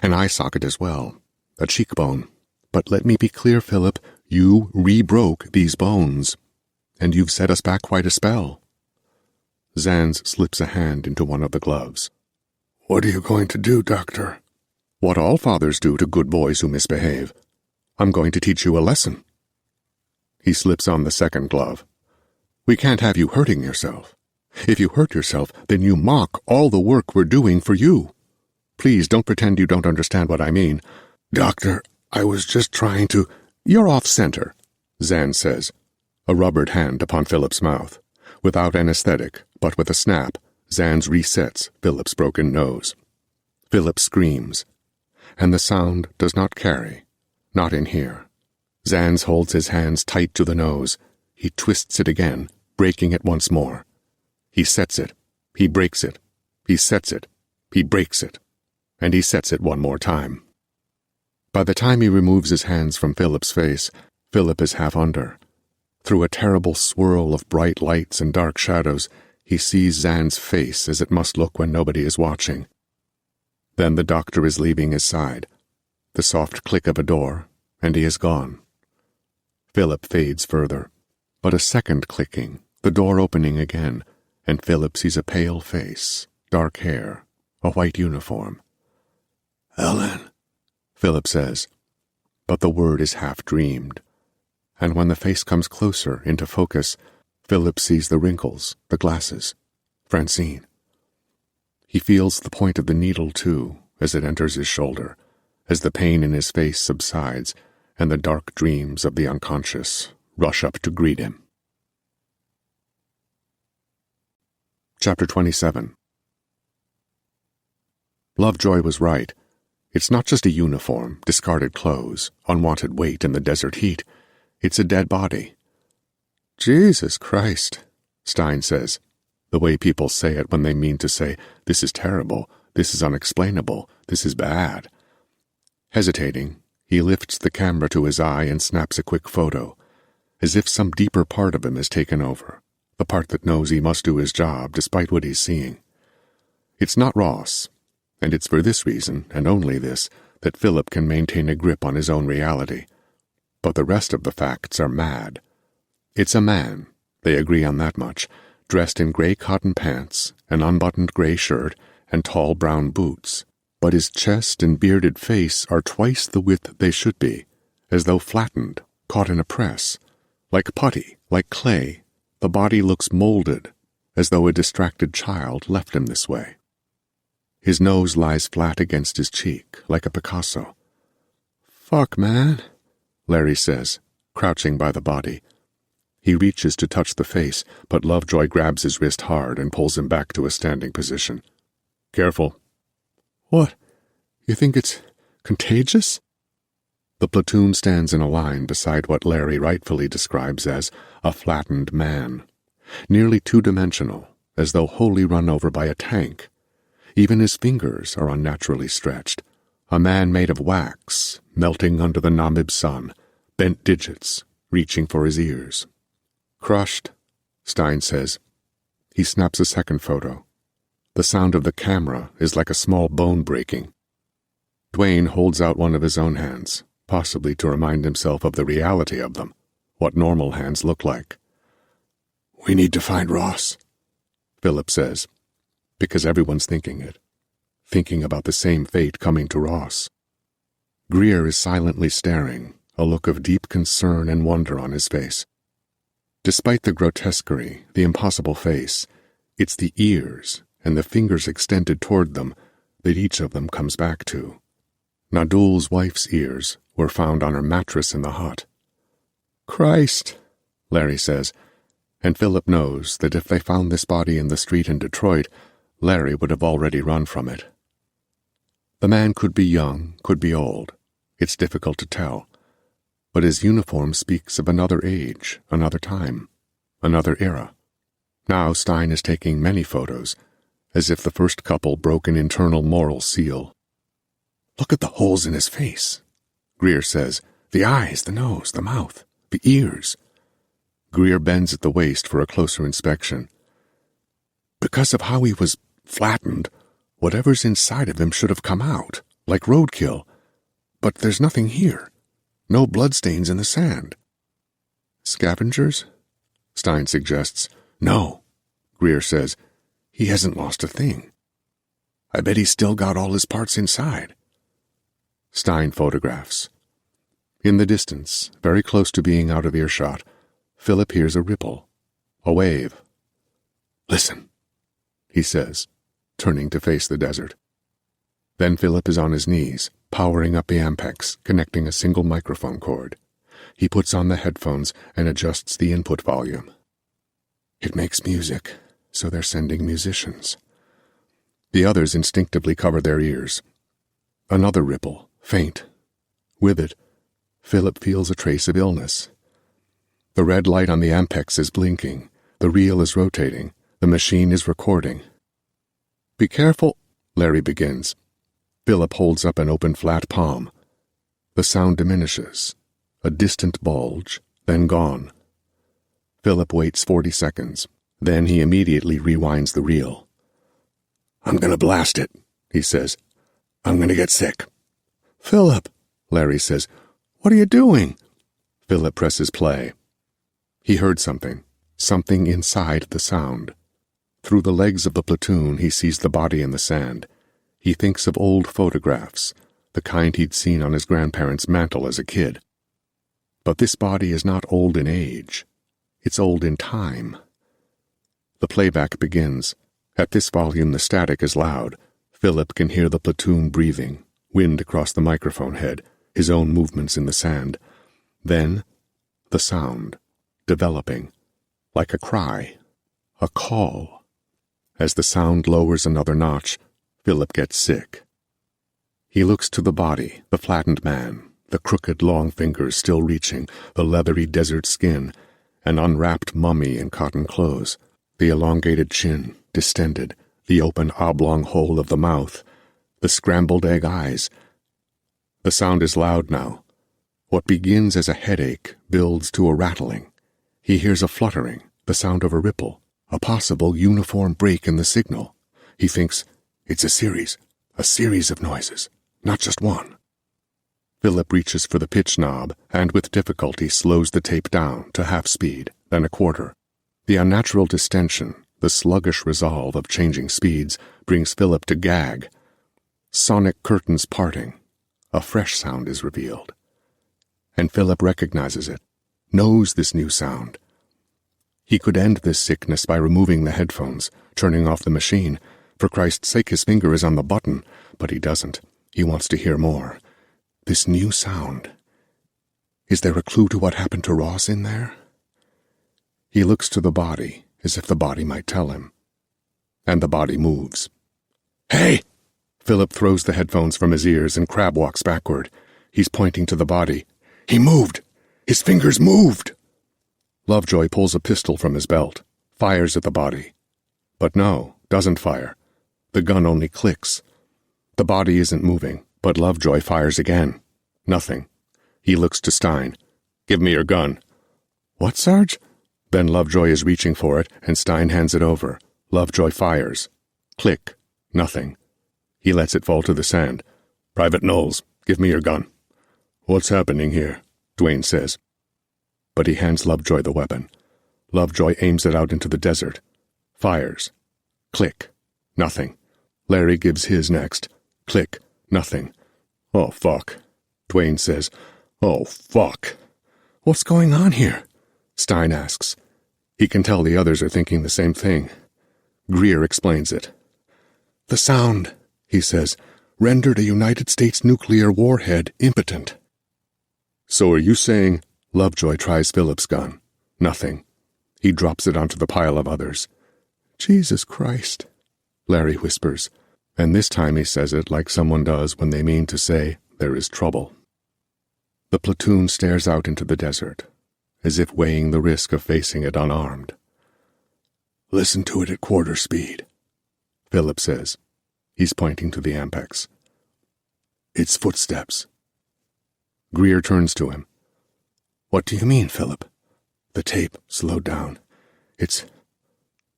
An eye socket as well, a cheekbone. But let me be clear, Philip, you re-broke these bones. And you've set us back quite a spell." Zanz slips a hand into one of the gloves. "What are you going to do, Doctor?" "What all fathers do to good boys who misbehave. I'm going to teach you a lesson." He slips on the second glove. "We can't have you hurting yourself. If you hurt yourself, then you mock all the work we're doing for you. Please don't pretend you don't understand what I mean." "Doctor, I was just trying to—" "You're off-center," Zanz says, a rubbered hand upon Philip's mouth. Without anesthetic, but with a snap, Zanz resets Philip's broken nose. Philip screams, and the sound does not carry, not in here. Zanz holds his hands tight to the nose. He twists it again, breaking it once more. He sets it, he breaks it, he sets it, he breaks it, and he sets it one more time. By the time he removes his hands from Philip's face, Philip is half under. Through a terrible swirl of bright lights and dark shadows, he sees Zan's face as it must look when nobody is watching. Then the doctor is leaving his side. The soft click of a door, and he is gone. Philip fades further, but a second clicking, the door opening again, and Philip sees a pale face, dark hair, a white uniform. "Ellen," Philip says, but the word is half-dreamed, and when the face comes closer into focus, Philip sees the wrinkles, the glasses, Francine. He feels the point of the needle, too, as it enters his shoulder, as the pain in his face subsides, and the dark dreams of the unconscious rush up to greet him. Chapter 27. Lovejoy was right. It's not just a uniform, discarded clothes, unwanted weight in the desert heat. It's a dead body. "Jesus Christ," Stein says, the way people say it when they mean to say, "This is terrible, this is unexplainable, this is bad." Hesitating, he lifts the camera to his eye and snaps a quick photo, as if some deeper part of him has taken over, the part that knows he must do his job despite what he's seeing. It's not Ross, and it's for this reason, and only this, that Philip can maintain a grip on his own reality. But the rest of the facts are mad. It's a man, they agree on that much, dressed in gray cotton pants, an unbuttoned gray shirt, and tall brown boots, but his chest and bearded face are twice the width they should be, as though flattened, caught in a press. Like putty, like clay, the body looks molded, as though a distracted child left him this way. His nose lies flat against his cheek, like a Picasso. "Fuck, man," Larry says, crouching by the body. He reaches to touch the face, but Lovejoy grabs his wrist hard and pulls him back to a standing position. "Careful." "What? You think it's contagious?" The platoon stands in a line beside what Larry rightfully describes as a flattened man, nearly two-dimensional, as though wholly run over by a tank. Even his fingers are unnaturally stretched. A man made of wax, melting under the Namib sun, bent digits, reaching for his ears. "Crushed," Stein says. He snaps a second photo. The sound of the camera is like a small bone breaking. Dwayne holds out one of his own hands, possibly to remind himself of the reality of them, what normal hands look like. "We need to find Ross," Philip says, because everyone's thinking it, thinking about the same fate coming to Ross. Greer is silently staring, a look of deep concern and wonder on his face. Despite the grotesquerie, the impossible face, it's the ears and the fingers extended toward them that each of them comes back to. Nadul's wife's ears were found on her mattress in the hut. "Christ," Larry says, and Philip knows that if they found this body in the street in Detroit, Larry would have already run from it. The man could be young, could be old. It's difficult to tell. But his uniform speaks of another age, another time, another era. Now Stein is taking many photos, as if the first couple broke an internal moral seal. "Look at the holes in his face," Greer says. "The eyes, the nose, the mouth, the ears." Greer bends at the waist for a closer inspection. "Because of how he was flattened, whatever's inside of him should have come out, like roadkill. But there's nothing here. No bloodstains in the sand." "Scavengers?" Stein suggests. "No," Greer says. "He hasn't lost a thing. I bet he's still got all his parts inside." Stein photographs. In the distance, very close to being out of earshot, Philip hears a ripple, a wave. "Listen," he says, turning to face the desert. Then Philip is on his knees, powering up the Ampex, connecting a single microphone cord. He puts on the headphones and adjusts the input volume. It makes music, so they're sending musicians. The others instinctively cover their ears. Another ripple, faint. With it, Philip feels a trace of illness. The red light on the Ampex is blinking. The reel is rotating. The machine is recording. "Be careful," Larry begins. Philip holds up an open flat palm. The sound diminishes. A distant bulge, then gone. Philip waits 40 seconds. Then he immediately rewinds the reel. "I'm gonna blast it," he says. "I'm gonna get sick." "Philip," Larry says, "what are you doing?" Philip presses play. He heard something inside the sound. Through the legs of the platoon, he sees the body in the sand. He thinks of old photographs, the kind he'd seen on his grandparents' mantel as a kid. But this body is not old in age. It's old in time. The playback begins. At this volume, the static is loud. Philip can hear the platoon breathing, wind across the microphone head, his own movements in the sand. Then, the sound, developing, like a cry, a call. As the sound lowers another notch, Philip gets sick. He looks to the body, the flattened man, the crooked long fingers still reaching, the leathery desert skin, an unwrapped mummy in cotton clothes, the elongated chin, distended, the open oblong hole of the mouth, the scrambled egg eyes. The sound is loud now. What begins as a headache builds to a rattling. He hears a fluttering, the sound of a ripple, a possible uniform break in the signal. He thinks, it's a series of noises, not just one. Philip reaches for the pitch knob and with difficulty slows the tape down to half speed, then a quarter. The unnatural distension, the sluggish resolve of changing speeds, brings Philip to gag. Sonic curtains parting. A fresh sound is revealed. And Philip recognizes it, knows this new sound. He could end this sickness by removing the headphones, turning off the machine. For Christ's sake, his finger is on the button, but he doesn't. He wants to hear more. This new sound. Is there a clue to what happened to Ross in there? He looks to the body, as if the body might tell him. And the body moves. Hey! Philip throws the headphones from his ears and crab walks backward. He's pointing to the body. He moved! His fingers moved! Lovejoy pulls a pistol from his belt, fires at the body. But no, doesn't fire. The gun only clicks. The body isn't moving, but Lovejoy fires again. Nothing. He looks to Stein. Give me your gun. What, Sarge? Then Lovejoy is reaching for it, and Stein hands it over. Lovejoy fires. Click. Nothing. He lets it fall to the sand. Private Knowles, give me your gun. What's happening here? Duane says. But he hands Lovejoy the weapon. Lovejoy aims it out into the desert. Fires. Click. Nothing. Larry gives his next. Click. Nothing. Oh, fuck. Duane says. Oh, fuck. What's going on here? Stein asks. He can tell the others are thinking the same thing. Greer explains it. The sound, he says, rendered a United States nuclear warhead impotent. So are you saying... Lovejoy tries Philip's gun. Nothing. He drops it onto the pile of others. Jesus Christ, Larry whispers, and this time he says it like someone does when they mean to say there is trouble. The platoon stares out into the desert, as if weighing the risk of facing it unarmed. Listen to it at quarter speed, Philip says. He's pointing to the Ampex. It's footsteps. Greer turns to him. What do you mean, Philip? The tape slowed down. It's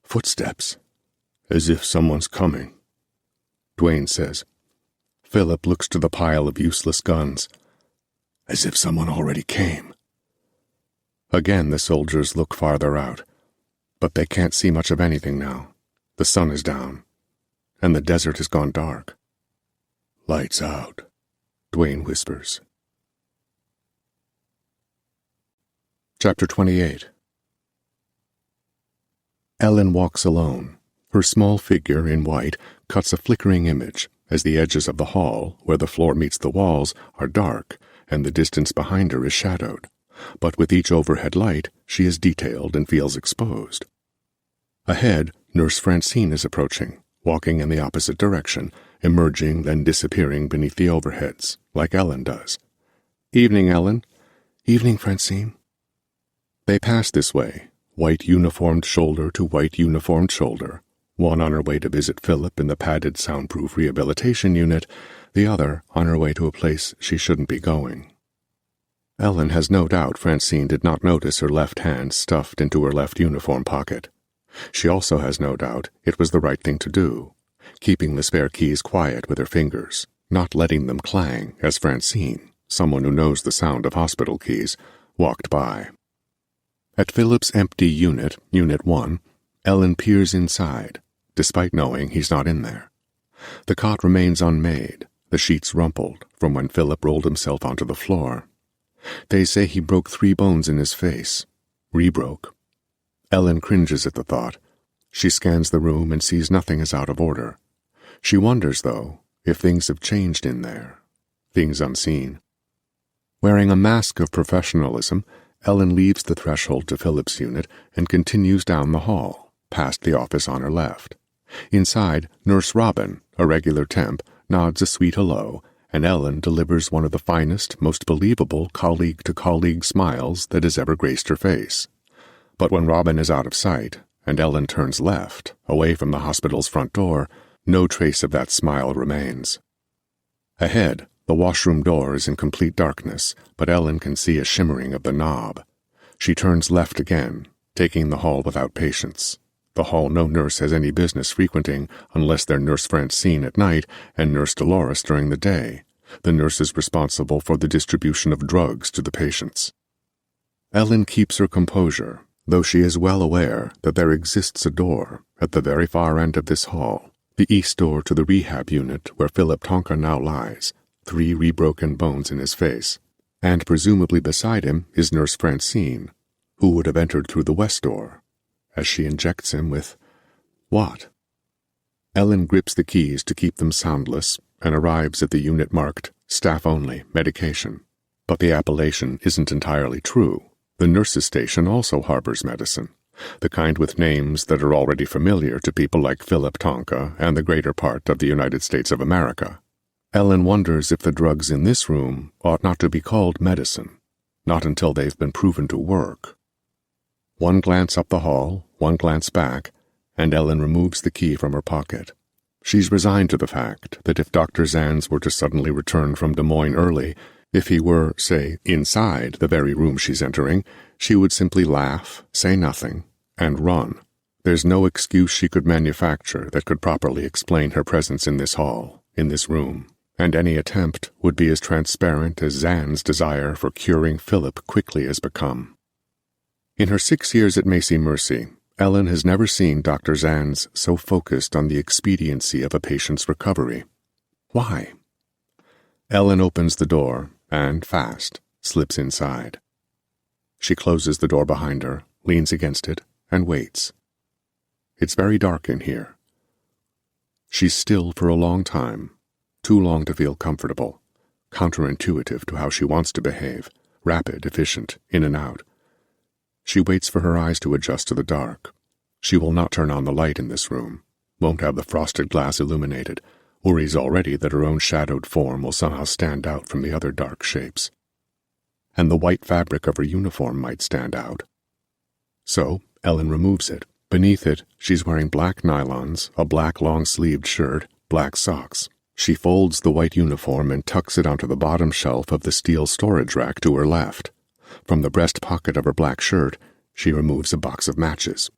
footsteps. As if someone's coming, Duane says. Philip looks to the pile of useless guns. As if someone already came. Again the soldiers look farther out, but they can't see much of anything now. The sun is down, and the desert has gone dark. Lights out, Duane whispers. Chapter 28. Ellen walks alone. Her small figure in white cuts a flickering image as the edges of the hall, where the floor meets the walls, are dark and the distance behind her is shadowed. But with each overhead light, she is detailed and feels exposed. Ahead, Nurse Francine is approaching, walking in the opposite direction, emerging then disappearing beneath the overheads, like Ellen does. Evening, Ellen. Evening, Francine. They pass this way, white uniformed shoulder to white uniformed shoulder, one on her way to visit Philip in the padded soundproof rehabilitation unit, the other on her way to a place she shouldn't be going. Ellen has no doubt Francine did not notice her left hand stuffed into her left uniform pocket. She also has no doubt it was the right thing to do, keeping the spare keys quiet with her fingers, not letting them clang, as Francine, someone who knows the sound of hospital keys, walked by. At Philip's empty unit, Unit 1, Ellen peers inside, despite knowing he's not in there. The cot remains unmade, the sheets rumpled from when Philip rolled himself onto the floor. They say he broke 3 bones in his face. Rebroke. Ellen cringes at the thought. She scans the room and sees nothing is out of order. She wonders, though, if things have changed in there. Things unseen. Wearing a mask of professionalism, Ellen leaves the threshold to Philip's unit and continues down the hall, past the office on her left. Inside, Nurse Robin, a regular temp, nods a sweet hello, and Ellen delivers one of the finest, most believable colleague-to-colleague smiles that has ever graced her face. But when Robin is out of sight, and Ellen turns left, away from the hospital's front door, no trace of that smile remains. Ahead, the washroom door is in complete darkness, but Ellen can see a shimmering of the knob. She turns left again, taking the hall without patience. The hall no nurse has any business frequenting unless they're Nurse Francine at night and Nurse Dolores during the day. The nurse is responsible for the distribution of drugs to the patients. Ellen keeps her composure, though she is well aware that there exists a door at the very far end of this hall, the east door to the rehab unit where Philip Tonka now lies, 3 rebroken bones in his face, and presumably beside him is Nurse Francine, who would have entered through the west door, as she injects him with what? Ellen grips the keys to keep them soundless and arrives at the unit marked Staff Only, Medication. But the appellation isn't entirely true. The nurse's station also harbors medicine, the kind with names that are already familiar to people like Philip Tonka and the greater part of the United States of America. Ellen wonders if the drugs in this room ought not to be called medicine, not until they've been proven to work. One glance up the hall, one glance back, and Ellen removes the key from her pocket. She's resigned to the fact that if Dr. Zanz were to suddenly return from Des Moines early, if he were, say, inside the very room she's entering, she would simply laugh, say nothing, and run. There's no excuse she could manufacture that could properly explain her presence in this hall, in this room, and any attempt would be as transparent as Zan's desire for curing Philip quickly has become. In her 6 years at Macy Mercy, Ellen has never seen Dr. Zanz so focused on the expediency of a patient's recovery. Why? Ellen opens the door and, fast, slips inside. She closes the door behind her, leans against it, and waits. It's very dark in here. She's still for a long time, too long to feel comfortable, counterintuitive to how she wants to behave, rapid, efficient, in and out. She waits for her eyes to adjust to the dark. She will not turn on the light in this room, won't have the frosted glass illuminated, worries already that her own shadowed form will somehow stand out from the other dark shapes. And the white fabric of her uniform might stand out. So, Ellen removes it. Beneath it, she's wearing black nylons, a black long-sleeved shirt, black socks. She folds the white uniform and tucks it onto the bottom shelf of the steel storage rack to her left. From the breast pocket of her black shirt, she removes a box of matches.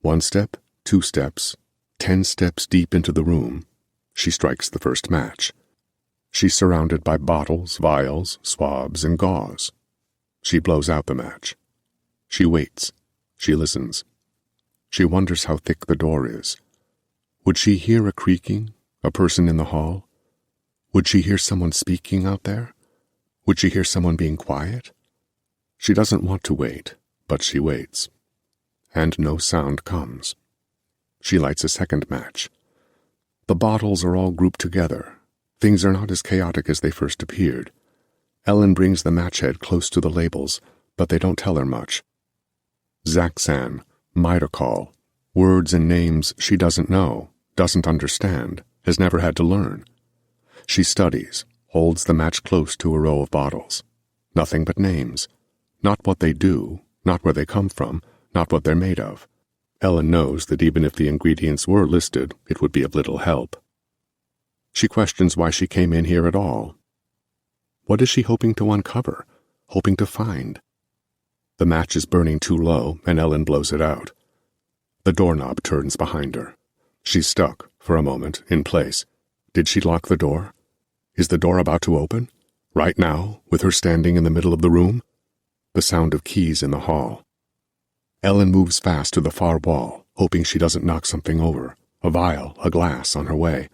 1 step, 2 steps, 10 steps deep into the room, she strikes the first match. She's surrounded by bottles, vials, swabs, and gauze. She blows out the match. She waits. She listens. She wonders how thick the door is. Would she hear a creaking, a person in the hall? Would she hear someone speaking out there? Would she hear someone being quiet? She doesn't want to wait, but she waits. And no sound comes. She lights a second match. The bottles are all grouped together. Things are not as chaotic as they first appeared. Ellen brings the match head close to the labels, but they don't tell her much. Zaxan, Mitocol, words and names she doesn't know, doesn't understand, has never had to learn. She studies, holds the match close to a row of bottles. Nothing but names. Not what they do, not where they come from, not what they're made of. Ellen knows that even if the ingredients were listed, it would be of little help. She questions why she came in here at all. What is she hoping to uncover, hoping to find? The match is burning too low, and Ellen blows it out. The doorknob turns behind her. She's stuck, for a moment, in place. Did she lock the door? Is the door about to open? Right now, with her standing in the middle of the room? the sound of keys in the hall. Ellen moves fast to the far wall, hoping she doesn't knock something over, a vial, a glass, on her way.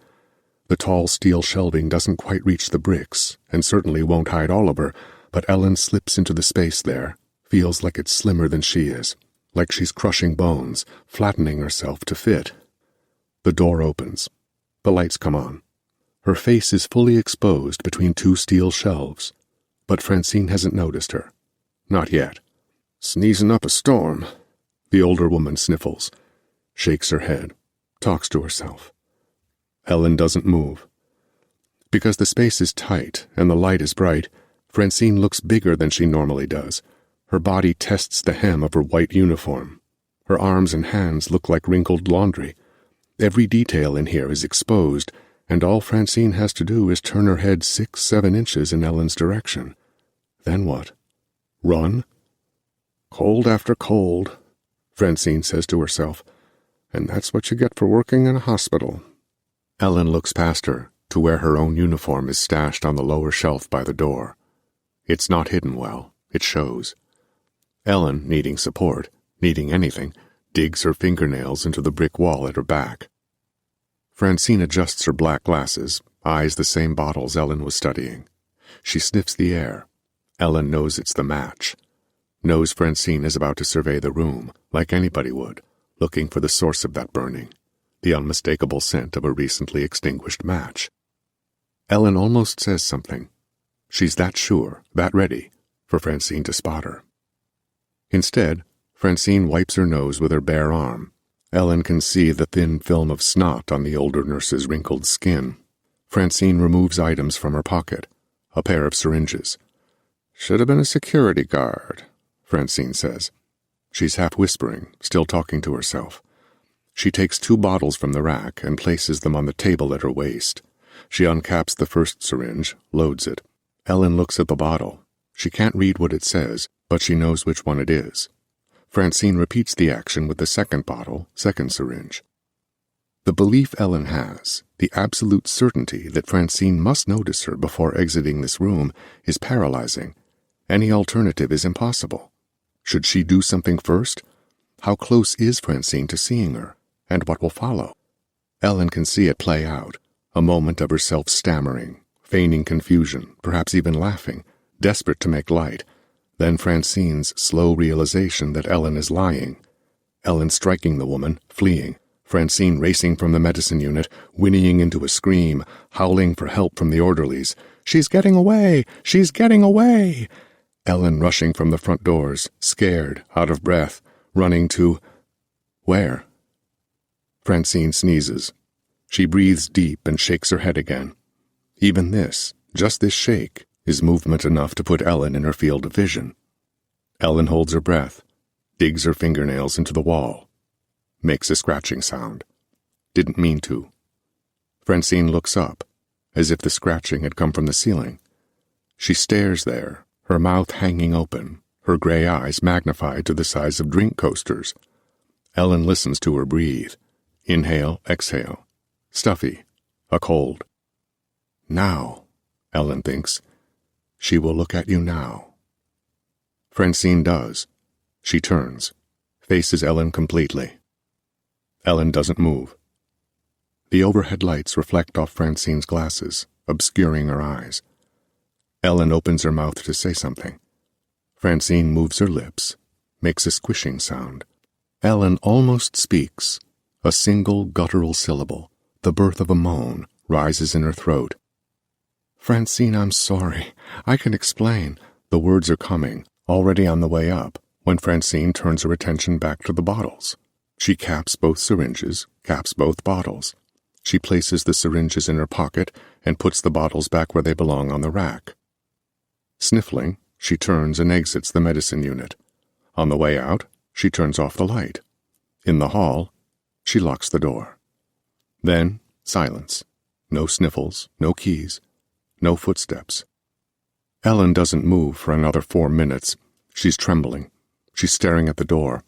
The tall steel shelving doesn't quite reach the bricks, and certainly won't hide all of her, but Ellen slips into the space there, feels like it's slimmer than she is, like she's crushing bones, flattening herself to fit. The door opens. The lights come on. Her face is fully exposed between two steel shelves, but Francine hasn't noticed her. Not yet. Sneezing up a storm. The older woman sniffles, shakes her head, talks to herself. Ellen doesn't move. Because the space is tight and the light is bright, Francine looks bigger than she normally does. Her body tests the hem of her white uniform. Her arms and hands look like wrinkled laundry. Every detail in here is exposed, and all Francine has to do is turn her head 6-7 inches in Ellen's direction. Then what? Run? Cold after cold, Francine says to herself, and that's what you get for working in a hospital. Ellen looks past her to where her own uniform is stashed on the lower shelf by the door. It's not hidden well. It shows. Ellen, needing support, needing anything, digs her fingernails into the brick wall at her back. Francine adjusts her black glasses, eyes the same bottles Ellen was studying. She sniffs the air. Ellen knows it's the match. Knows Francine is about to survey the room, like anybody would, looking for the source of that burning, the unmistakable scent of a recently extinguished match. Ellen almost says something. She's that sure, that ready, for Francine to spot her. Instead, Francine wipes her nose with her bare arm. Ellen can see the thin film of snot on the older nurse's wrinkled skin. Francine removes items from her pocket, a pair of syringes. Should have been a security guard, Francine says. She's half whispering, still talking to herself. She takes 2 bottles from the rack and places them on the table at her waist. She uncaps the first syringe, loads it. Ellen looks at the bottle. She can't read what it says, but she knows which one it is. Francine repeats the action with the second bottle, second syringe. The belief Ellen has, the absolute certainty that Francine must notice her before exiting this room, is paralyzing. Any alternative is impossible. Should she do something first? How close is Francine to seeing her, and what will follow? Ellen can see it play out, a moment of herself stammering, feigning confusion, perhaps even laughing, desperate to make light. Then Francine's slow realization that Ellen is lying. Ellen striking the woman, fleeing. Francine racing from the medicine unit, whinnying into a scream, howling for help from the orderlies. She's getting away! She's getting away! Ellen rushing from the front doors, scared, out of breath, running to... where? Francine sneezes. She breathes deep and shakes her head again. Even this, just this shake, is movement enough to put Ellen in her field of vision. Ellen holds her breath, digs her fingernails into the wall, makes a scratching sound. Didn't mean to. Francine looks up, as if the scratching had come from the ceiling. She stares there, her mouth hanging open, her gray eyes magnified to the size of drink coasters. Ellen listens to her breathe. Inhale, exhale. Stuffy. A cold. Now, Ellen thinks. She will look at you now. Francine does. She turns, faces Ellen completely. Ellen doesn't move. The overhead lights reflect off Francine's glasses, obscuring her eyes. Ellen opens her mouth to say something. Francine moves her lips, makes a squishing sound. Ellen almost speaks. A single guttural syllable, the birth of a moan, rises in her throat. Francine, I'm sorry. I can explain. The words are coming, already on the way up, when Francine turns her attention back to the bottles. She caps both syringes, caps both bottles. She places the syringes in her pocket and puts the bottles back where they belong on the rack. Sniffling, she turns and exits the medicine unit. On the way out, she turns off the light. In the hall, she locks the door. Then, silence. No sniffles, no keys, no footsteps. Ellen doesn't move for another 4 minutes. She's trembling. She's staring at the door.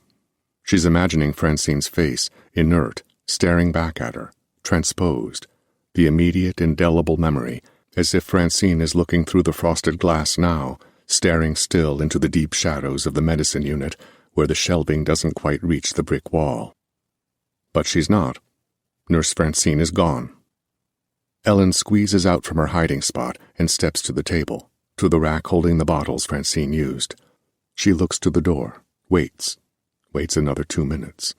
She's imagining Francine's face, inert, staring back at her, transposed, the immediate, indelible memory, as if Francine is looking through the frosted glass now, staring still into the deep shadows of the medicine unit where the shelving doesn't quite reach the brick wall. But she's not. Nurse Francine is gone. Ellen squeezes out from her hiding spot and steps to the table, to the rack holding the bottles Francine used. She looks to the door, waits another 2 minutes.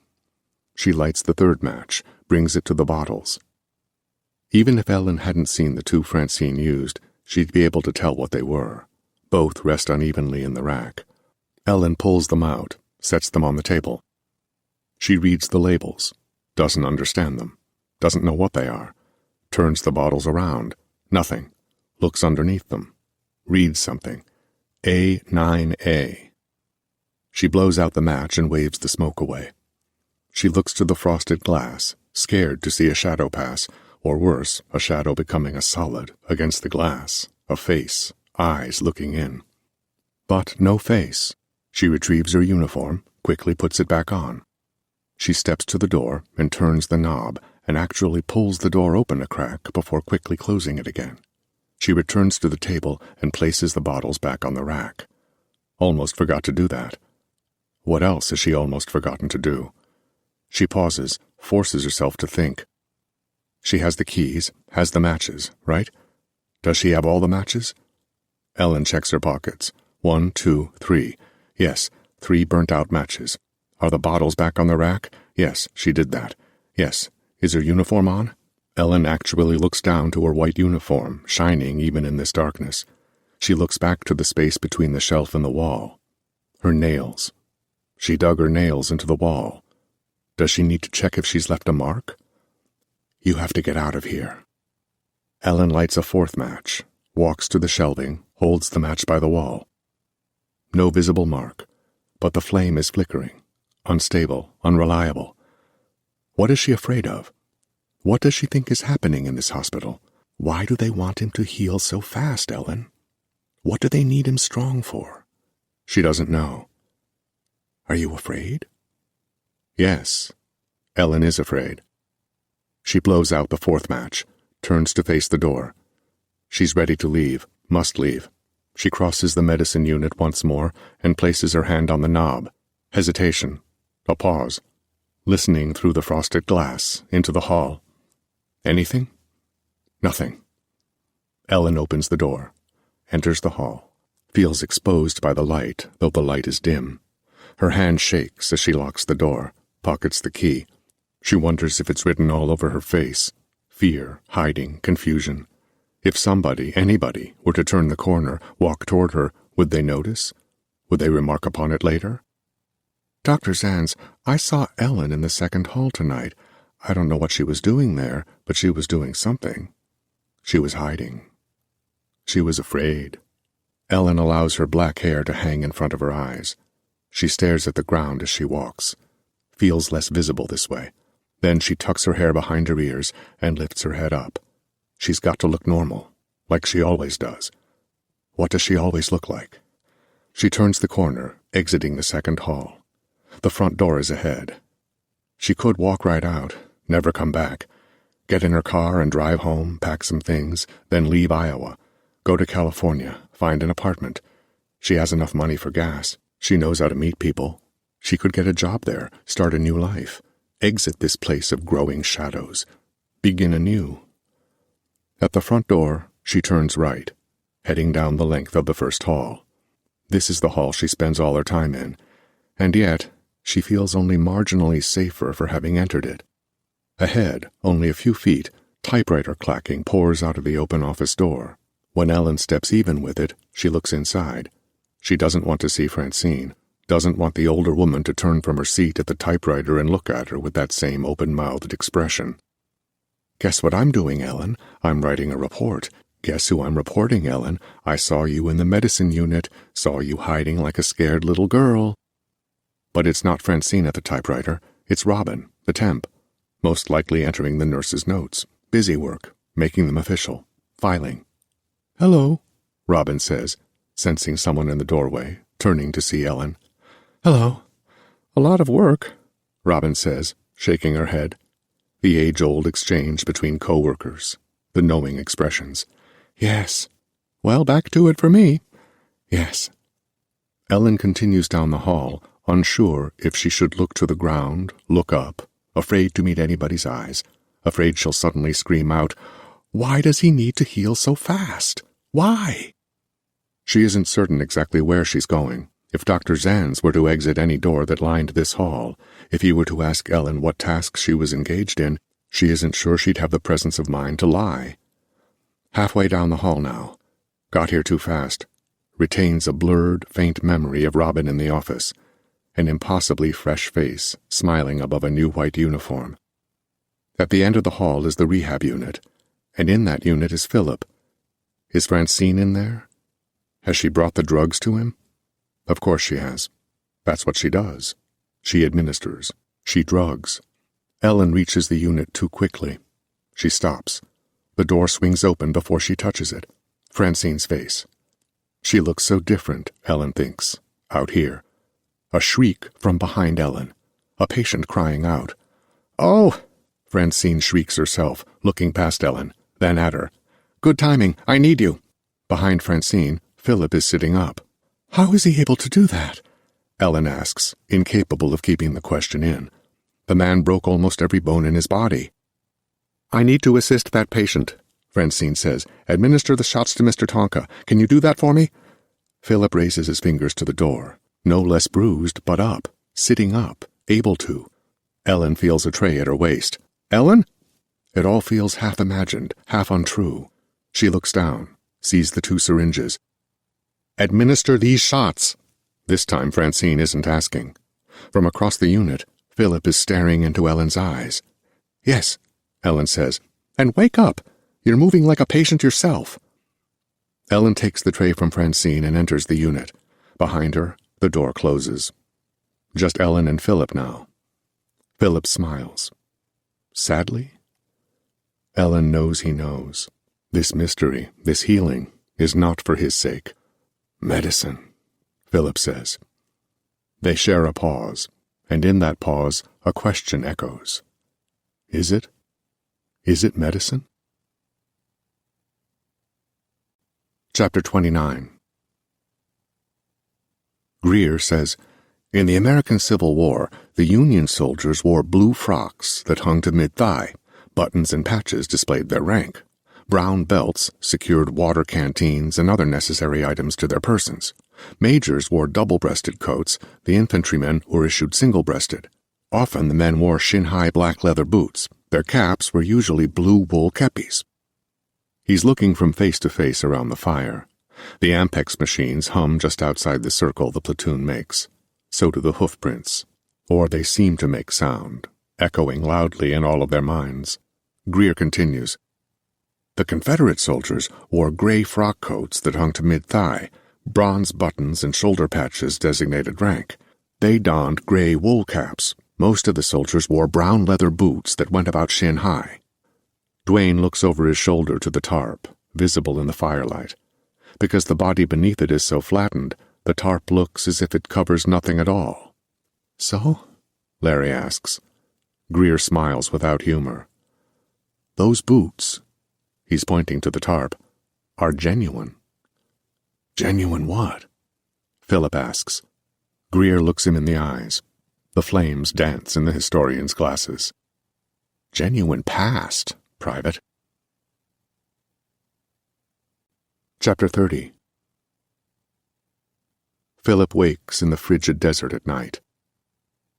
She lights the third match, brings it to the bottles. Even if Ellen hadn't seen the 2 Francine used, she'd be able to tell what they were. Both rest unevenly in the rack. Ellen pulls them out, sets them on the table. She reads the labels, doesn't understand them, doesn't know what they are, turns the bottles around, nothing, looks underneath them, reads something, A9A. She blows out the match and waves the smoke away. She looks to the frosted glass, scared to see a shadow pass, or worse, a shadow becoming a solid against the glass, a face, eyes looking in. But no face. She retrieves her uniform, quickly puts it back on. She steps to the door and turns the knob and actually pulls the door open a crack before quickly closing it again. She returns to the table and places the bottles back on the rack. Almost forgot to do that. What else has she almost forgotten to do? She pauses, forces herself to think. She has the keys, has the matches, right? Does she have all the matches? Ellen checks her pockets. 1, 2, 3. Yes, 3 burnt-out matches. Are the bottles back on the rack? Yes, she did that. Yes. Is her uniform on? Ellen actually looks down to her white uniform, shining even in this darkness. She looks back to the space between the shelf and the wall. Her nails. She dug her nails into the wall. Does she need to check if she's left a mark? You have to get out of here. Ellen lights a 4th match, walks to the shelving, holds the match by the wall. No visible mark, but the flame is flickering, unstable, unreliable. What is she afraid of? What does she think is happening in this hospital? Why do they want him to heal so fast, Ellen? What do they need him strong for? She doesn't know. Are you afraid? Yes, Ellen is afraid. She blows out the 4th match, turns to face the door. She's ready to leave, must leave. She crosses the medicine unit once more and places her hand on the knob. Hesitation. A pause. Listening through the frosted glass into the hall. Anything? Nothing. Ellen opens the door, enters the hall, feels exposed by the light, though the light is dim. Her hand shakes as she locks the door, pockets the key. She wonders if it's written all over her face. Fear, hiding, confusion. If somebody, anybody, were to turn the corner, walk toward her, would they notice? Would they remark upon it later? Dr. Sands, I saw Ellen in the 2nd hall tonight. I don't know what she was doing there, but she was doing something. She was hiding. She was afraid. Ellen allows her black hair to hang in front of her eyes. She stares at the ground as she walks. Feels less visible this way. Then she tucks her hair behind her ears and lifts her head up. She's got to look normal, like she always does. What does she always look like? She turns the corner, exiting the 2nd hall. The front door is ahead. She could walk right out, never come back, get in her car and drive home, pack some things, then leave Iowa, go to California, find an apartment. She has enough money for gas. She knows how to meet people. She could get a job there, start a new life, exit this place of growing shadows, begin anew. At the front door, she turns right, heading down the length of the 1st hall. This is the hall she spends all her time in, and yet she feels only marginally safer for having entered it. Ahead, only a few feet, typewriter clacking pours out of the open office door. When Ellen steps even with it, she looks inside. She doesn't want to see Francine, doesn't want the older woman to turn from her seat at the typewriter and look at her with that same open-mouthed expression. Guess what I'm doing, Ellen? I'm writing a report. Guess who I'm reporting, Ellen? I saw you in the medicine unit, saw you hiding like a scared little girl. But it's not Francine at the typewriter. It's Robin, the temp, most likely entering the nurse's notes. Busy work, making them official, filing. Hello, Robin says, sensing someone in the doorway, turning to see Ellen. Hello. A lot of work, Robin says, shaking her head. The age-old exchange between co-workers, the knowing expressions. Yes. Well, back to it for me. Yes. Ellen continues down the hall, unsure if she should look to the ground, look up, afraid to meet anybody's eyes, afraid she'll suddenly scream out, "Why does he need to heal so fast? Why?" She isn't certain exactly where she's going. If Dr. Zanz were to exit any door that lined this hall, if he were to ask Ellen what task she was engaged in, she isn't sure she'd have the presence of mind to lie. Halfway down the hall now. Got here too fast. Retains a blurred, faint memory of Robin in the office. An impossibly fresh face, smiling above a new white uniform. At the end of the hall is the rehab unit, and in that unit is Philip. Is Francine in there? Has she brought the drugs to him? Of course she has. That's what she does. She administers. She drugs. Ellen reaches the unit too quickly. She stops. The door swings open before she touches it. Francine's face. She looks so different, Ellen thinks, out here. A shriek from behind Ellen. A patient crying out. "Oh!" Francine shrieks herself, looking past Ellen, then at her. "Good timing. I need you." Behind Francine, Philip is sitting up. "How is he able to do that?" Ellen asks, incapable of keeping the question in. The man broke almost every bone in his body. "I need to assist that patient," Francine says. "Administer the shots to Mr. Tonka. Can you do that for me?" Philip raises his fingers to the door, no less bruised but up, sitting up, able to. Ellen feels a tray at her waist. "Ellen?" It all feels half imagined, half untrue. She looks down, sees the 2 syringes. "Administer these shots." This time Francine isn't asking. From across the unit, Philip is staring into Ellen's eyes. "Yes," Ellen says. "And wake up. You're moving like a patient yourself." Ellen takes the tray from Francine and enters the unit. Behind her, the door closes. Just Ellen and Philip now. Philip smiles. Sadly? Ellen knows he knows. This mystery, this healing, is not for his sake. "Medicine," Philip says. They share a pause, and in that pause a question echoes. Is it? Is it medicine? Chapter 29. Greer says, "In the American Civil War, the Union soldiers wore blue frocks that hung to mid-thigh. Buttons and patches displayed their rank. Brown belts secured water canteens and other necessary items to their persons. Majors wore double-breasted coats, the infantrymen were issued single-breasted. Often the men wore shin-high black leather boots. Their caps were usually blue wool kepis." He's looking from face to face around the fire. The Ampex machines hum just outside the circle the platoon makes. So do the hoofprints. Or they seem to make sound, echoing loudly in all of their minds. Greer continues. "The Confederate soldiers wore gray frock coats that hung to mid-thigh, bronze buttons and shoulder patches designated rank. They donned gray wool caps. Most of the soldiers wore brown leather boots that went about shin-high." Dwayne looks over his shoulder to the tarp, visible in the firelight. Because the body beneath it is so flattened, the tarp looks as if it covers nothing at all. "So?" Larry asks. Greer smiles without humor. "Those boots," he's pointing to the tarp, "are genuine." "Genuine what?" Philip asks. Greer looks him in the eyes. The flames dance in the historian's glasses. "Genuine past, Private." Chapter 30. Philip wakes in the frigid desert at night.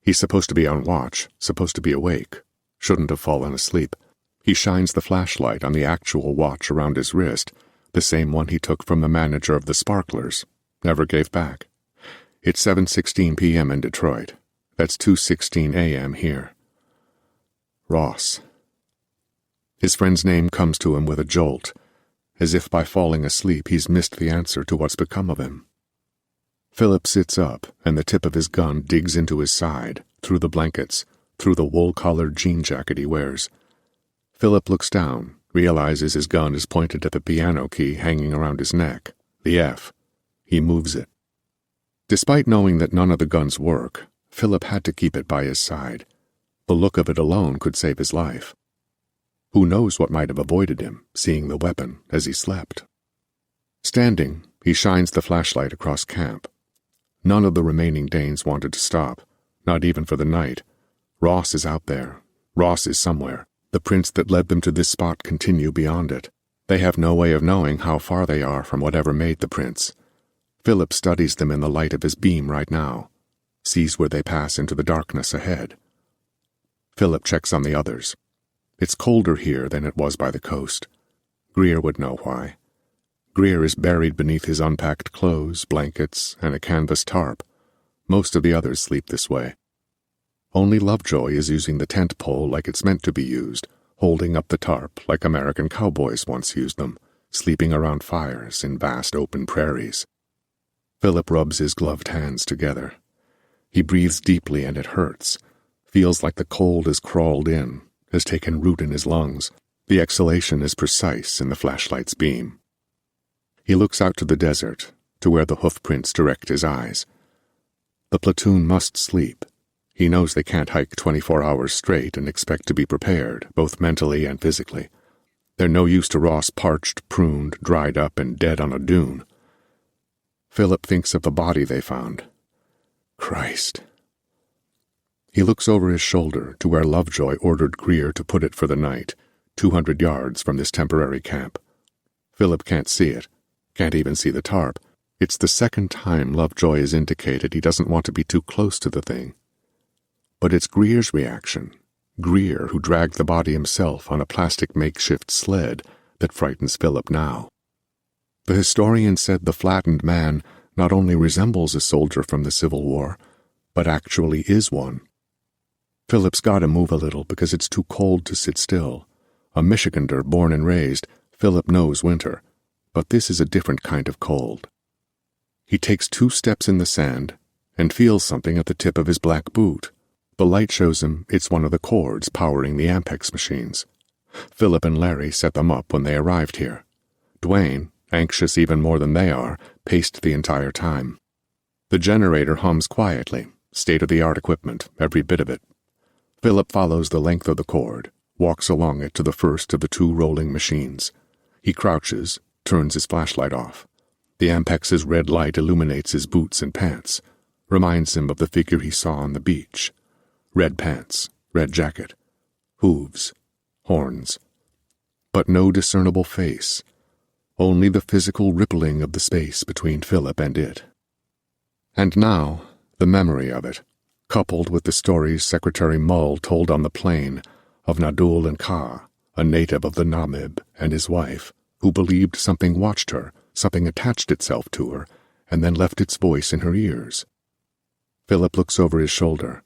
He's supposed to be on watch, supposed to be awake, shouldn't have fallen asleep. He shines the flashlight on the actual watch around his wrist, the same one he took from the manager of the Sparklers, never gave back. It's 7:16 p.m. in Detroit. That's 2:16 a.m. here. Ross. His friend's name comes to him with a jolt, as if by falling asleep he's missed the answer to what's become of him. Philip sits up, and the tip of his gun digs into his side, through the blankets, through the wool-collared jean jacket he wears. Philip looks down, realizes his gun is pointed at the piano key hanging around his neck, the F. He moves it. Despite knowing that none of the guns work, Philip had to keep it by his side. The look of it alone could save his life. Who knows what might have avoided him, seeing the weapon as he slept? Standing, he shines the flashlight across camp. None of the remaining Danes wanted to stop, not even for the night. Ross is out there. Ross is somewhere. The prints that led them to this spot continue beyond it. They have no way of knowing how far they are from whatever made the prints. Philip studies them in the light of his beam right now, sees where they pass into the darkness ahead. Philip checks on the others. It's colder here than it was by the coast. Greer would know why. Greer is buried beneath his unpacked clothes, blankets, and a canvas tarp. Most of the others sleep this way. Only Lovejoy is using the tent pole like it's meant to be used, holding up the tarp like American cowboys once used them, sleeping around fires in vast open prairies. Philip rubs his gloved hands together. He breathes deeply and it hurts. Feels like the cold has crawled in, has taken root in his lungs. The exhalation is precise in the flashlight's beam. He looks out to the desert, to where the hoofprints direct his eyes. The platoon must sleep. He knows they can't hike 24 hours straight and expect to be prepared, both mentally and physically. They're no use to Ross parched, pruned, dried up, and dead on a dune. Philip thinks of the body they found. Christ. He looks over his shoulder to where Lovejoy ordered Greer to put it for the night, 200 yards from this temporary camp. Philip can't see it, can't even see the tarp. It's the second time Lovejoy has indicated he doesn't want to be too close to the thing. But it's Greer's reaction, Greer who dragged the body himself on a plastic makeshift sled, that frightens Philip now. The historian said the flattened man not only resembles a soldier from the Civil War, but actually is one. Philip's got to move a little because it's too cold to sit still. A Michigander born and raised, Philip knows winter, but this is a different kind of cold. He takes 2 steps in the sand and feels something at the tip of his black boot. The light shows him it's one of the cords powering the Ampex machines. Philip and Larry set them up when they arrived here. Dwayne, anxious even more than they are, paced the entire time. The generator hums quietly, state-of-the-art equipment, every bit of it. Philip follows the length of the cord, walks along it to the first of the 2 rolling machines. He crouches, turns his flashlight off. The Ampex's red light illuminates his boots and pants, reminds him of the figure he saw on the beach. Red pants, red jacket, hooves, horns. But no discernible face, only the physical rippling of the space between Philip and it. And now, the memory of it, coupled with the stories Secretary Mull told on the plane of Nadul and Ka, a native of the Namib, and his wife, who believed something watched her, something attached itself to her, and then left its voice in her ears. Philip looks over his shoulder.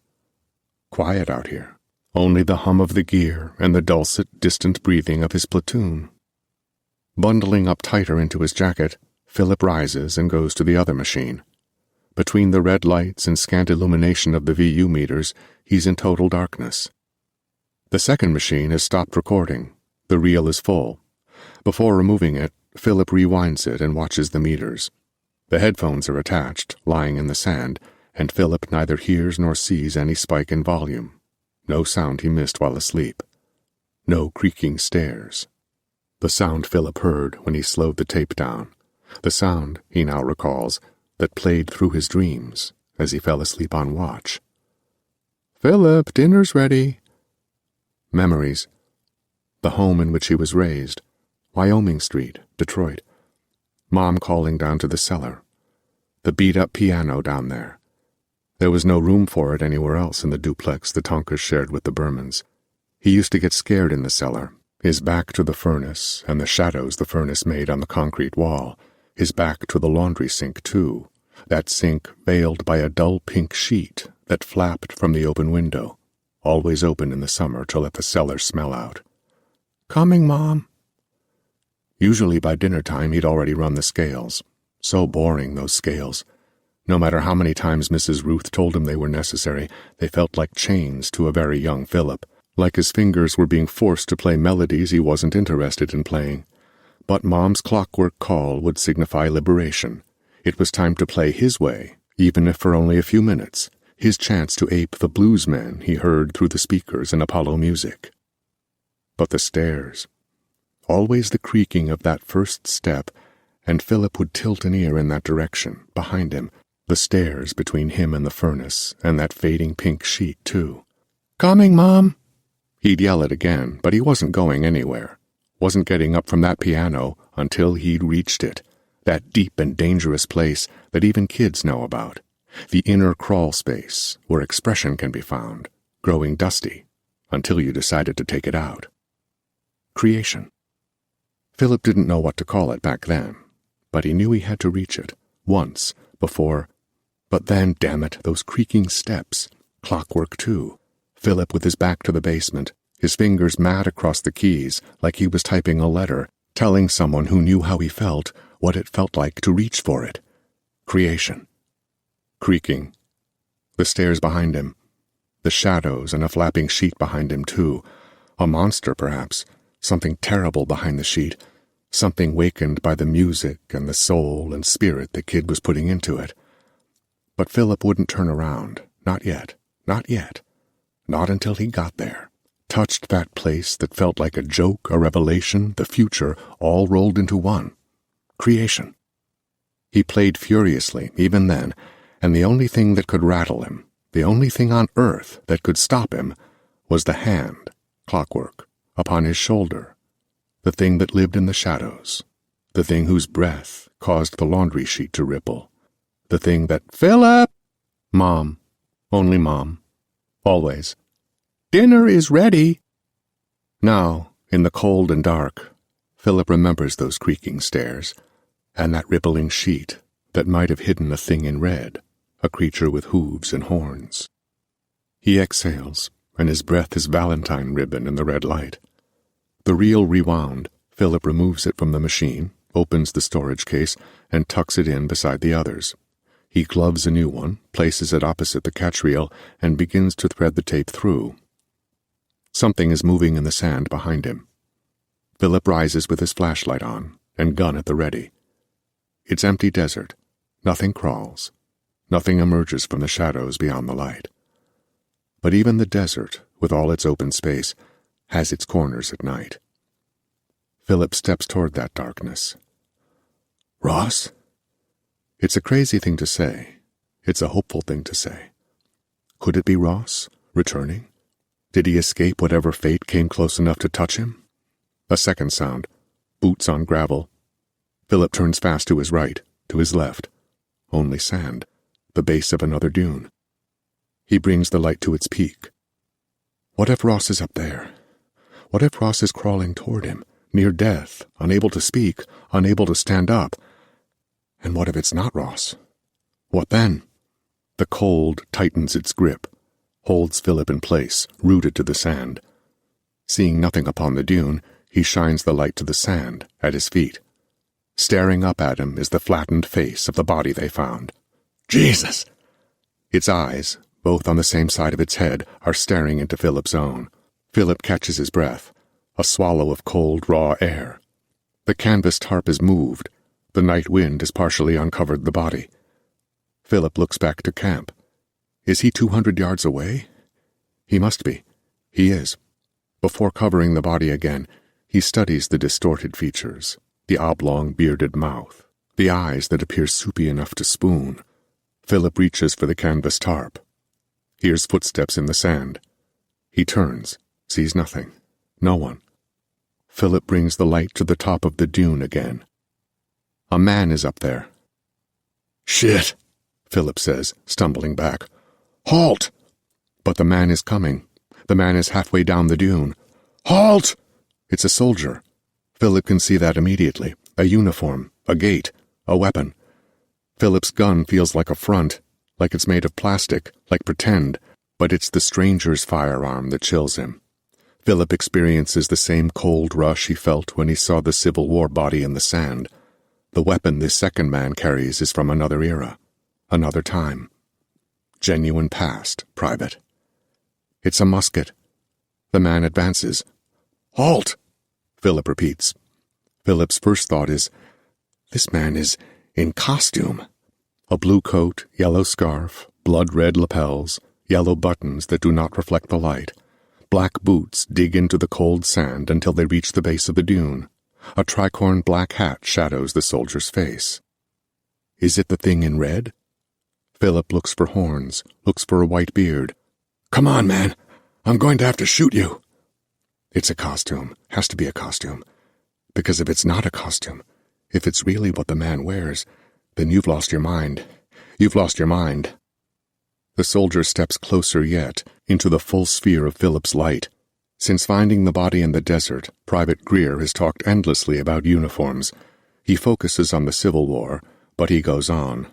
Quiet out here. Only the hum of the gear and the dulcet, distant breathing of his platoon. Bundling up tighter into his jacket, Philip rises and goes to the other machine. Between the red lights and scant illumination of the VU meters, he's in total darkness. The second machine has stopped recording. The reel is full. Before removing it, Philip rewinds it and watches the meters. The headphones are attached, lying in the sand, and Philip neither hears nor sees any spike in volume. No sound he missed while asleep. No creaking stairs. The sound Philip heard when he slowed the tape down. The sound, he now recalls, that played through his dreams as he fell asleep on watch. "Philip, dinner's ready." Memories. The home in which he was raised. Wyoming Street, Detroit. Mom calling down to the cellar. The beat-up piano down there. There was no room for it anywhere else in the duplex the Tonkas shared with the Bermans. He used to get scared in the cellar, his back to the furnace and the shadows the furnace made on the concrete wall, his back to the laundry sink, too, that sink veiled by a dull pink sheet that flapped from the open window, always open in the summer to let the cellar smell out. "Coming, Mom." Usually by dinner time he'd already run the scales. So boring, those scales. No matter how many times Mrs. Ruth told him they were necessary, they felt like chains to a very young Philip, like his fingers were being forced to play melodies he wasn't interested in playing. But Mom's clockwork call would signify liberation. It was time to play his way, even if for only a few minutes, his chance to ape the bluesmen he heard through the speakers in Apollo music. But the stairs. Always the creaking of that first step and Philip would tilt an ear in that direction, behind him, the stairs between him and the furnace, and that fading pink sheet, too. "Coming, Mom!" He'd yell it again, but he wasn't going anywhere. Wasn't getting up from that piano until he'd reached it, that deep and dangerous place that even kids know about, the inner crawl space where expression can be found, growing dusty, until you decided to take it out. Creation. Philip didn't know what to call it back then, but he knew he had to reach it, once, before. But then, damn it, those creaking steps, clockwork too. Philip with his back to the basement, his fingers mad across the keys like he was typing a letter, telling someone who knew how he felt what it felt like to reach for it. Creation. Creaking. The stairs behind him. The shadows and a flapping sheet behind him, too. A monster, perhaps. Something terrible behind the sheet. Something wakened by the music and the soul and spirit the kid was putting into it. But Philip wouldn't turn around. Not yet. Not yet. Not until he got there. Touched that place that felt like a joke, a revelation, the future, all rolled into one. Creation. He played furiously, even then, and the only thing that could rattle him, the only thing on earth that could stop him, was the hand, clockwork, upon his shoulder, the thing that lived in the shadows, the thing whose breath caused the laundry sheet to ripple, the thing that, "Philip!" Mom. Only Mom. Always. "Dinner is ready." Now, in the cold and dark, Philip remembers those creaking stairs, and that rippling sheet that might have hidden a thing in red, a creature with hooves and horns. He exhales, and his breath is Valentine ribbon in the red light. The reel rewound, Philip removes it from the machine, opens the storage case, and tucks it in beside the others. He gloves a new one, places it opposite the catch reel, and begins to thread the tape through. Something is moving in the sand behind him. Philip rises with his flashlight on, and gun at the ready. It's empty desert. Nothing crawls. Nothing emerges from the shadows beyond the light. But even the desert, with all its open space, has its corners at night. Philip steps toward that darkness. "Ross?" It's a crazy thing to say. It's a hopeful thing to say. Could it be Ross, returning? Did he escape whatever fate came close enough to touch him? A second sound. Boots on gravel. Philip turns fast to his right, to his left. Only sand. The base of another dune. He brings the light to its peak. What if Ross is up there? What if Ross is crawling toward him, near death, unable to speak, unable to stand up? And what if it's not Ross? What then? The cold tightens its grip, holds Philip in place, rooted to the sand. Seeing nothing upon the dune, he shines the light to the sand, at his feet. Staring up at him is the flattened face of the body they found. Jesus! Its eyes, both on the same side of its head, are staring into Philip's own. Philip catches his breath, a swallow of cold, raw air. The canvas tarp is moved. The night wind has partially uncovered the body. Philip looks back to camp. Is he 200 yards away? He must be. He is. Before covering the body again, he studies the distorted features, the oblong, bearded mouth, the eyes that appear soupy enough to spoon. Philip reaches for the canvas tarp. Hears footsteps in the sand. He turns, sees nothing, no one. Philip brings the light to the top of the dune again. A man is up there. "Shit," Philip says, stumbling back. "Halt!" But the man is coming. The man is halfway down the dune. "Halt!" It's a soldier. Philip can see that immediately. A uniform, a gait, a weapon. Philip's gun feels like a front, like it's made of plastic, like pretend, but it's the stranger's firearm that chills him. Philip experiences the same cold rush he felt when he saw the Civil War body in the sand. The weapon this second man carries is from another era, another time. Genuine past, private. It's a musket. The man advances. "Halt!" Philip repeats. Philip's first thought is, this man is in costume. A blue coat, yellow scarf, blood-red lapels, yellow buttons that do not reflect the light. Black boots dig into the cold sand until they reach the base of the dune. A tricorn black hat shadows the soldier's face. Is it the thing in red? Philip looks for horns, looks for a white beard. "Come on, man. I'm going to have to shoot you." It's a costume. Has to be a costume. Because if it's not a costume, if it's really what the man wears, then you've lost your mind. You've lost your mind. The soldier steps closer yet, into the full sphere of Philip's light. Since finding the body in the desert, Private Greer has talked endlessly about uniforms. He focuses on the Civil War, but he goes on.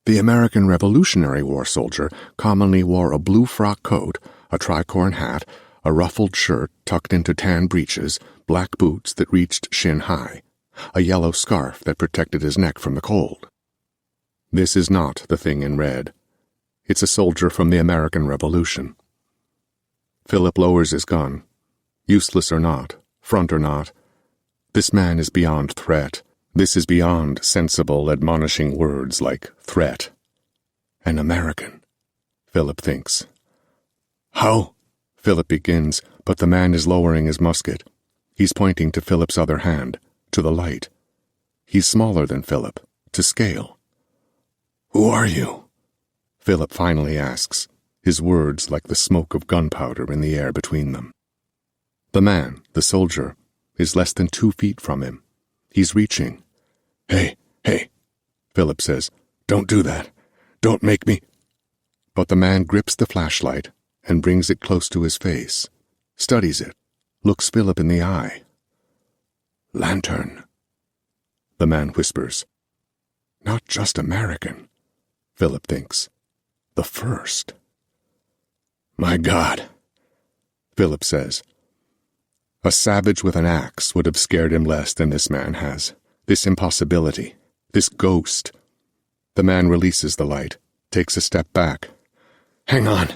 The American Revolutionary War soldier commonly wore a blue frock coat, a tricorn hat, a ruffled shirt tucked into tan breeches, black boots that reached shin-high, a yellow scarf that protected his neck from the cold. This is not the thing in red. It's a soldier from the American Revolution. Philip lowers his gun. Useless or not, front or not, this man is beyond threat. This is beyond sensible, admonishing words like threat. An American, Philip thinks. "How?" Philip begins, but the man is lowering his musket. He's pointing to Philip's other hand, to the light. He's smaller than Philip, to scale. "Who are you?" Philip finally asks, his words like the smoke of gunpowder in the air between them. The man, the soldier, is less than 2 feet from him. He's reaching. Hey, Philip says, "Don't do that. Don't make me—" But the man grips the flashlight and brings it close to his face, studies it, looks Philip in the eye. "Lantern," the man whispers. Not just American, Philip thinks. The first. "My God," Philip says. A savage with an axe would have scared him less than this man has. This impossibility, this ghost. The man releases the light, takes a step back. "Hang on,"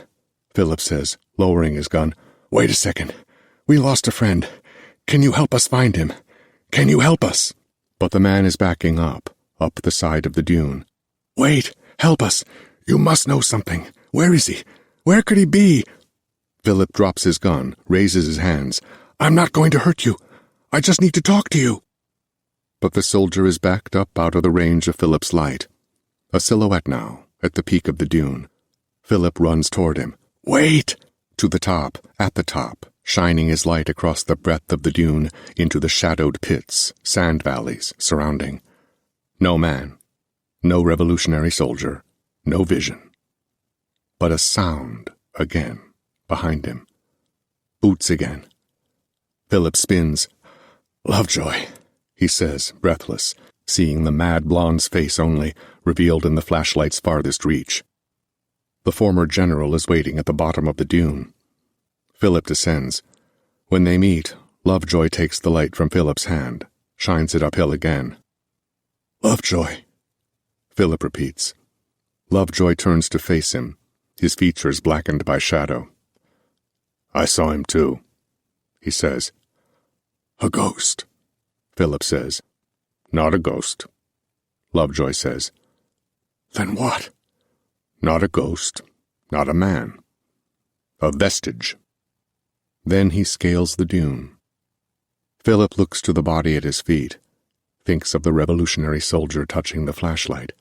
Philip says, lowering his gun. "Wait a second. We lost a friend. Can you help us find him? Can you help us?" But the man is backing up the side of the dune. "Wait, help us. You must know something. Where is he? Where could he be?" Philip drops his gun, raises his hands. "I'm not going to hurt you. I just need to talk to you." But the soldier is backed up out of the range of Philip's light. A silhouette now, at the peak of the dune. Philip runs toward him. "Wait!" To the top, at the top, shining his light across the breadth of the dune into the shadowed pits, sand valleys surrounding. No man, no revolutionary soldier, no vision. But a sound again, behind him. Boots again. Philip spins. "Lovejoy," he says, breathless, seeing the mad blonde's face only, revealed in the flashlight's farthest reach. The former general is waiting at the bottom of the dune. Philip descends. When they meet, Lovejoy takes the light from Philip's hand, shines it uphill again. "Lovejoy," Philip repeats. Lovejoy turns to face him, his features blackened by shadow. "I saw him too," he says. "A ghost," Philip says. "Not a ghost," Lovejoy says. "Then what?" "Not a ghost, not a man. A vestige." Then he scales the dune. Philip looks to the body at his feet, thinks of the revolutionary soldier touching the flashlight,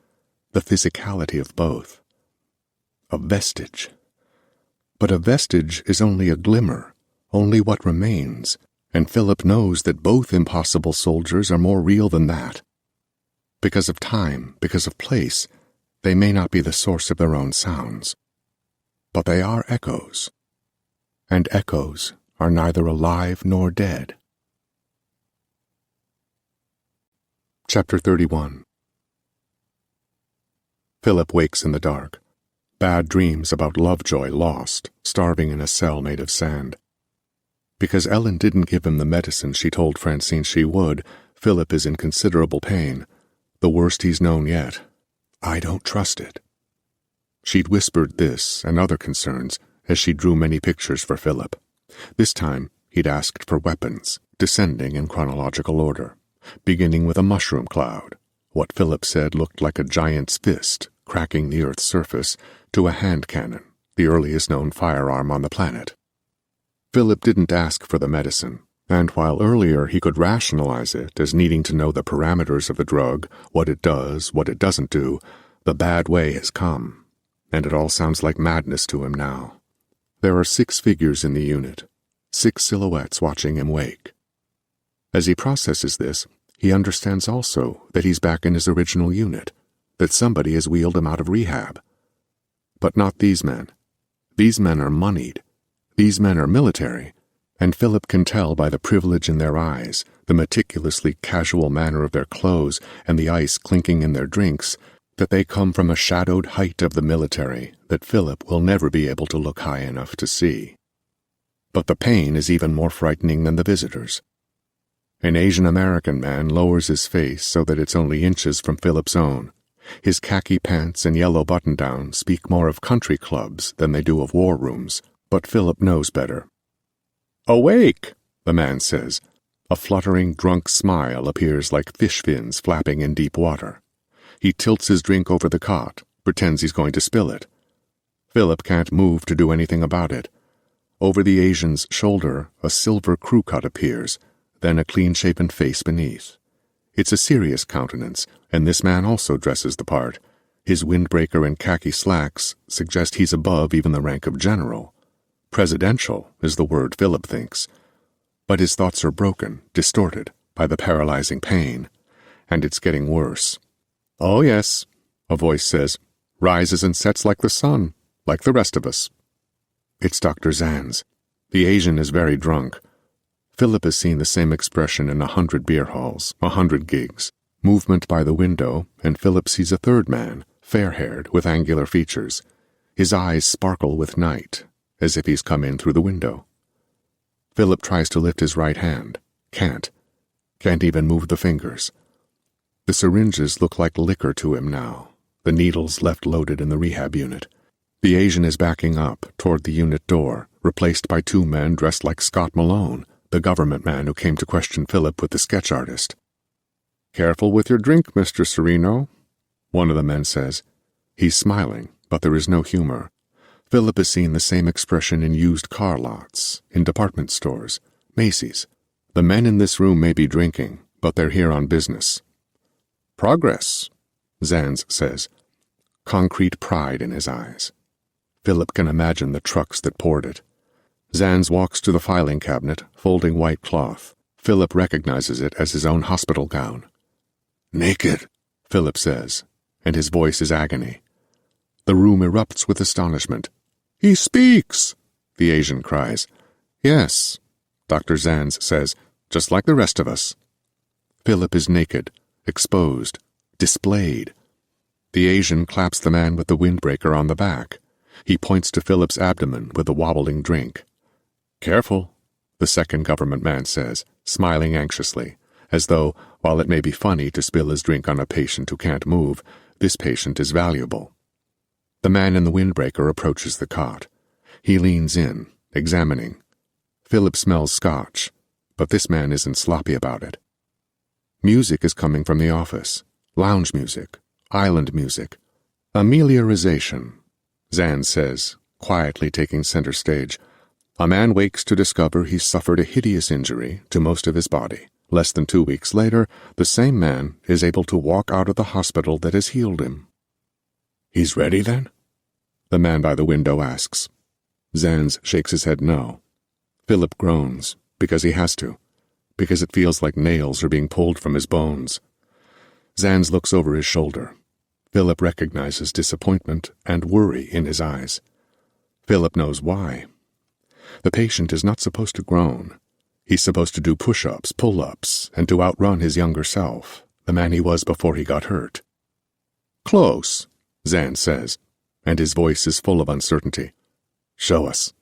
the physicality of both. A vestige. But a vestige is only a glimmer, only what remains, and Philip knows that both impossible soldiers are more real than that. Because of time, because of place, they may not be the source of their own sounds. But they are echoes. And echoes are neither alive nor dead. Chapter 31. Philip wakes in the dark. Bad dreams about Lovejoy lost, starving in a cell made of sand. Because Ellen didn't give him the medicine she told Francine she would, Philip is in considerable pain, the worst he's known yet. "I don't trust it." She'd whispered this and other concerns as she drew many pictures for Philip. This time, he'd asked for weapons, descending in chronological order, beginning with a mushroom cloud, what Philip said looked like a giant's fist cracking the Earth's surface, to a hand cannon, the earliest known firearm on the planet. Philip didn't ask for the medicine, And while earlier he could rationalize it as needing to know the parameters of the drug, what it does, what it doesn't do, the bad way has come, and it all sounds like madness to him now. There are 6 figures in the unit, 6 silhouettes watching him wake. As he processes this, he understands also that he's back in his original unit, that somebody has wheeled him out of rehab. But not these men. These men are moneyed. These men are military, and Philip can tell by the privilege in their eyes, the meticulously casual manner of their clothes, and the ice clinking in their drinks, that they come from a shadowed height of the military that Philip will never be able to look high enough to see. But the pain is even more frightening than the visitors. An Asian American man lowers his face so that it's only inches from Philip's own. His khaki pants and yellow button-down speak more of country clubs than they do of war rooms, but Philip knows better. "Awake," the man says. A fluttering, drunk smile appears like fish fins flapping in deep water. He tilts his drink over the cot, pretends he's going to spill it. Philip can't move to do anything about it. Over the Asian's shoulder, a silver crew cut appears, then a clean-shaven face beneath. It's a serious countenance, and this man also dresses the part. His windbreaker and khaki slacks suggest he's above even the rank of general. Presidential is the word Philip thinks. But his thoughts are broken, distorted, by the paralyzing pain. And it's getting worse. "Oh, yes," a voice says, "rises and sets like the sun, like the rest of us." It's Dr. Zanz. The Asian is very drunk. Philip has seen the same expression in 100 beer halls, 100 gigs. Movement by the window, and Philip sees a third man, fair-haired, with angular features. His eyes sparkle with night, as if he's come in through the window. Philip tries to lift his right hand. Can't even move the fingers. The syringes look like liquor to him now, the needles left loaded in the rehab unit. The Asian is backing up toward the unit door, replaced by 2 men dressed like Scott Malone, the government man who came to question Philip with the sketch artist. "Careful with your drink, Mr. Sereno," one of the men says. He's smiling, but there is no humor. Philip has seen the same expression in used car lots, in department stores, Macy's. The men in this room may be drinking, but they're here on business. "Progress," Zanz says, concrete pride in his eyes. Philip can imagine the trucks that poured it. Zanz walks to the filing cabinet, folding white cloth. Philip recognizes it as his own hospital gown. "Naked," Philip says, and his voice is agony. The room erupts with astonishment. "He speaks!" the Asian cries. "Yes," Dr. Zanz says, "just like the rest of us." Philip is naked, exposed, displayed. The Asian claps the man with the windbreaker on the back. He points to Philip's abdomen with the wobbling drink. "Careful," the second government man says, smiling anxiously, as though, while it may be funny to spill his drink on a patient who can't move, this patient is valuable. The man in the windbreaker approaches the cot. He leans in, examining. Philip smells scotch, but this man isn't sloppy about it. Music is coming from the office. Lounge music, island music. Ameliorization, Zanz says, quietly taking center stage. A man wakes to discover he's suffered a hideous injury to most of his body. Less than 2 weeks later, the same man is able to walk out of the hospital that has healed him. "He's ready, then?" the man by the window asks. Zanz shakes his head no. Philip groans, because he has to, because it feels like nails are being pulled from his bones. Zanz looks over his shoulder. Philip recognizes disappointment and worry in his eyes. Philip knows why. The patient is not supposed to groan. He's supposed to do push-ups, pull-ups, and to outrun his younger self, the man he was before he got hurt. "Close," Zanz says, and his voice is full of uncertainty. "Show us,"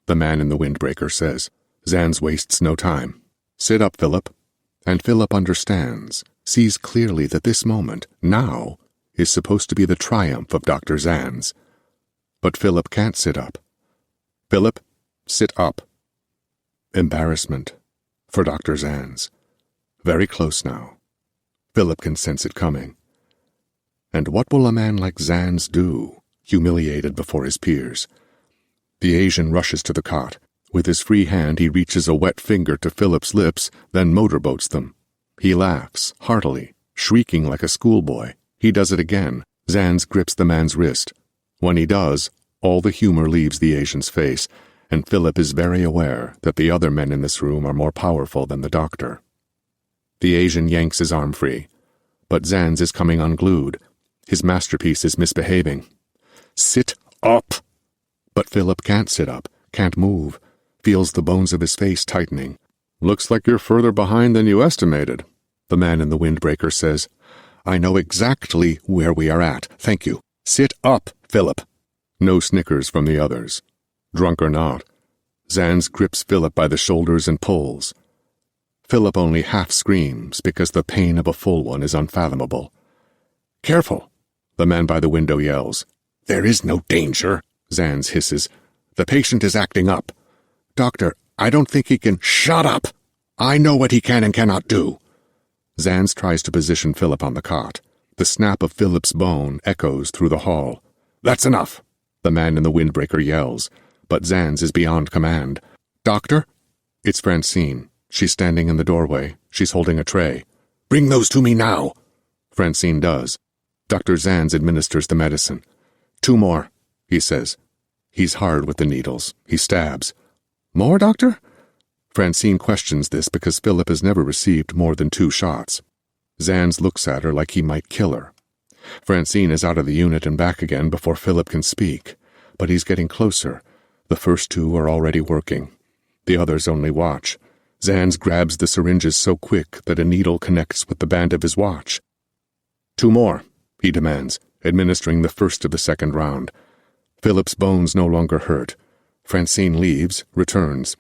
the man in the windbreaker says. Zanz wastes no time. "Sit up, Philip." And Philip understands, sees clearly that this moment, now, is supposed to be the triumph of Dr. Zanz. But Philip can't sit up. "Philip, sit up." Embarrassment for Dr. Zanz. Very close now. Philip can sense it coming. And what will a man like Zanz do, humiliated before his peers? The Asian rushes to the cot. With his free hand he reaches a wet finger to Philip's lips, then motorboats them. He laughs, heartily, shrieking like a schoolboy. He does it again. Zans grips the man's wrist. When he does, all the humor leaves the Asian's face, and Philip is very aware that the other men in this room are more powerful than the doctor. The Asian yanks his arm free, but Zans is coming unglued. His masterpiece is misbehaving. "Sit up!" But Philip can't sit up, can't move, feels the bones of his face tightening. "Looks like you're further behind than you estimated," the man in the windbreaker says. "I know exactly where we are at, thank you. Sit up, Philip." No snickers from the others. Drunk or not, Zans grips Philip by the shoulders and pulls. Philip only half screams because the pain of a full one is unfathomable. "Careful," the man by the window yells. "There is no danger," Zans hisses. "The patient is acting up. Doctor, I don't think he can—" "Shut up! I know what he can and cannot do." Zans tries to position Philip on the cot. The snap of Philip's bone echoes through the hall. "That's enough," the man in the windbreaker yells, but Zans is beyond command. "Doctor?" It's Francine. She's standing in the doorway. She's holding a tray. "Bring those to me now." Francine does. Dr. Zans administers the medicine. "2 more," he says. He's hard with the needles. He stabs. "More, doctor?" Francine questions this because Philip has never received more than 2 shots. Zans looks at her like he might kill her. Francine is out of the unit and back again before Philip can speak, but he's getting closer. The first 2 are already working. The others only watch. Zans grabs the syringes so quick that a needle connects with the band of his watch. "2 more, he demands, administering the first of the second round. Philip's bones no longer hurt. Francine leaves, returns.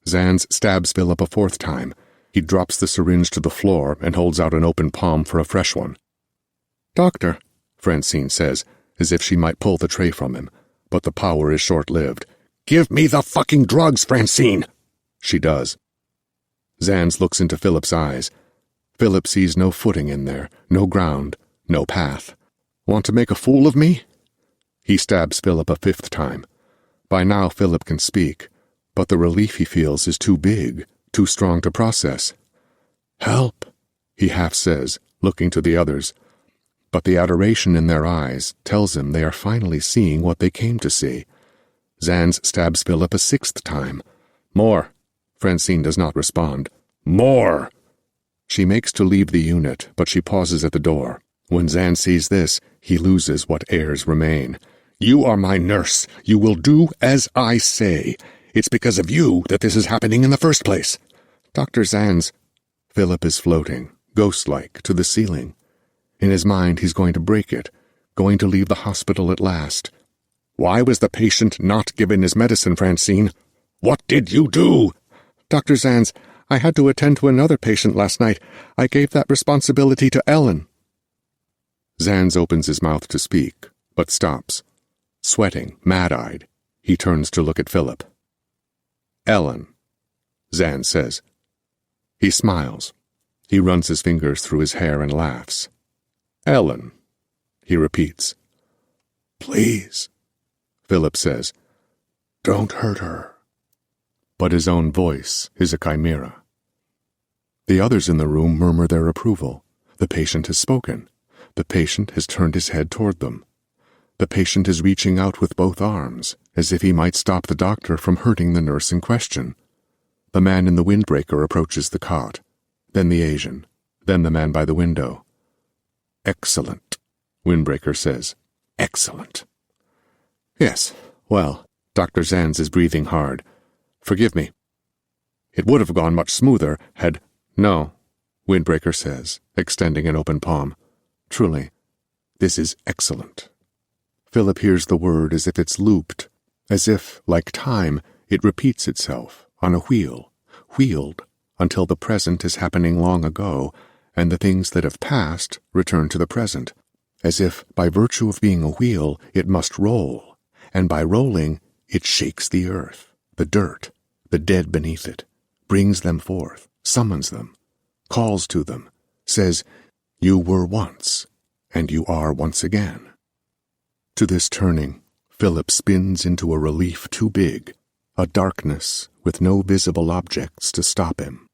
Zans stabs Philip a 4th time. He drops the syringe to the floor and holds out an open palm for a fresh one. "Doctor," Francine says, as if she might pull the tray from him, but the power is short-lived. "Give me the fucking drugs, Francine!" She does. Zans looks into Philip's eyes. Philip sees no footing in there, no ground, no path. "Want to make a fool of me?" He stabs Philip a 5th time. By now Philip can speak, but the relief he feels is too big, too strong to process. "Help," he half says, looking to the others. But the adoration in their eyes tells him they are finally seeing what they came to see. Zans stabs Philip a 6th time. "More." Francine does not respond. "More!" She makes to leave the unit, but she pauses at the door. When Zans sees this, he loses what airs remain. "You are my nurse. You will do as I say. It's because of you that this is happening in the first place." "Dr. Zans." Philip is floating, ghost-like, to the ceiling. In his mind he's going to break it, going to leave the hospital at last. "Why was the patient not given his medicine, Francine? What did you do?" "Dr. Zans, I had to attend to another patient last night. I gave that responsibility to Ellen." Zans opens his mouth to speak, but stops. Sweating, mad-eyed, he turns to look at Philip. "Ellen," Zans says. He smiles. He runs his fingers through his hair and laughs. "Ellen," he repeats. "Please," Philip says. "Don't hurt her." But his own voice is a chimera. The others in the room murmur their approval. The patient has spoken. The patient has turned his head toward them. The patient is reaching out with both arms, as if he might stop the doctor from hurting the nurse in question. The man in the windbreaker approaches the cot, then the Asian, then the man by the window. "Excellent," Windbreaker says. "Excellent." "Yes, well," Dr. Zans is breathing hard. "Forgive me. It would have gone much smoother had—" "No," Windbreaker says, extending an open palm. "Truly, this is excellent." Philip hears the word as if it's looped, as if, like time, it repeats itself, on a wheel, wheeled, until the present is happening long ago, and the things that have passed return to the present, as if, by virtue of being a wheel, it must roll, and by rolling, it shakes the earth, the dirt, the dead beneath it, brings them forth, summons them, calls to them, says, "You were once, and you are once again." To this turning, Philip spins into a relief too big, a darkness with no visible objects to stop him.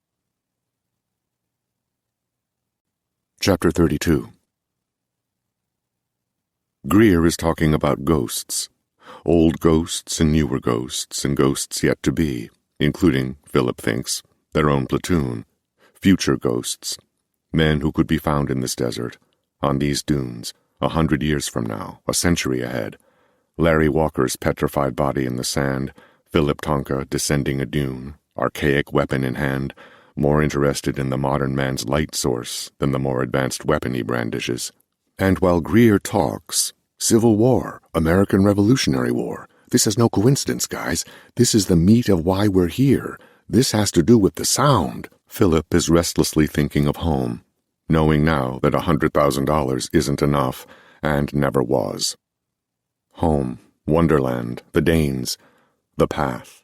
Chapter 32. Greer is talking about ghosts. Old ghosts and newer ghosts and ghosts yet to be, including, Philip thinks, their own platoon. Future ghosts. Men who could be found in this desert, on these dunes, 100 years from now, a century ahead. Larry Walker's petrified body in the sand, Philip Tonka descending a dune, archaic weapon in hand, more interested in the modern man's light source than the more advanced weapon he brandishes. And while Greer talks, Civil War, American Revolutionary War. This is no coincidence, guys. This is the meat of why we're here. This has to do with the sound. Philip is restlessly thinking of home, knowing now that $100,000 isn't enough, and never was. Home, Wonderland, the Danes, the path.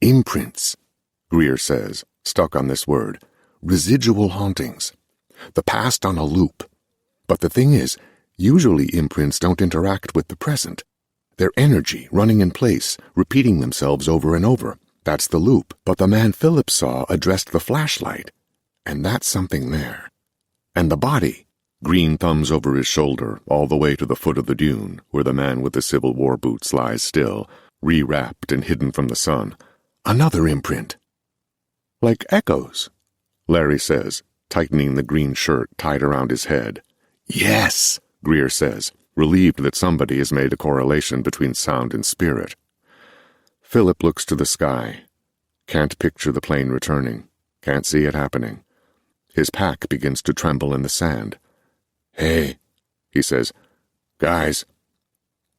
Imprints, Greer says, stuck on this word. Residual hauntings. The past on a loop. But the thing is, usually imprints don't interact with the present. They're energy running in place, repeating themselves over and over. That's the loop. But the man Philip saw addressed the flashlight, and that's something there. And the body, green thumbs over his shoulder, all the way to the foot of the dune, where the man with the Civil War boots lies still, re-wrapped and hidden from the sun. Another imprint. Like echoes, Larry says, tightening the green shirt tied around his head. Yes, Greer says, relieved that somebody has made a correlation between sound and spirit. Philip looks to the sky. Can't picture the plane returning. Can't see it happening. His pack begins to tremble in the sand. Hey, he says, guys.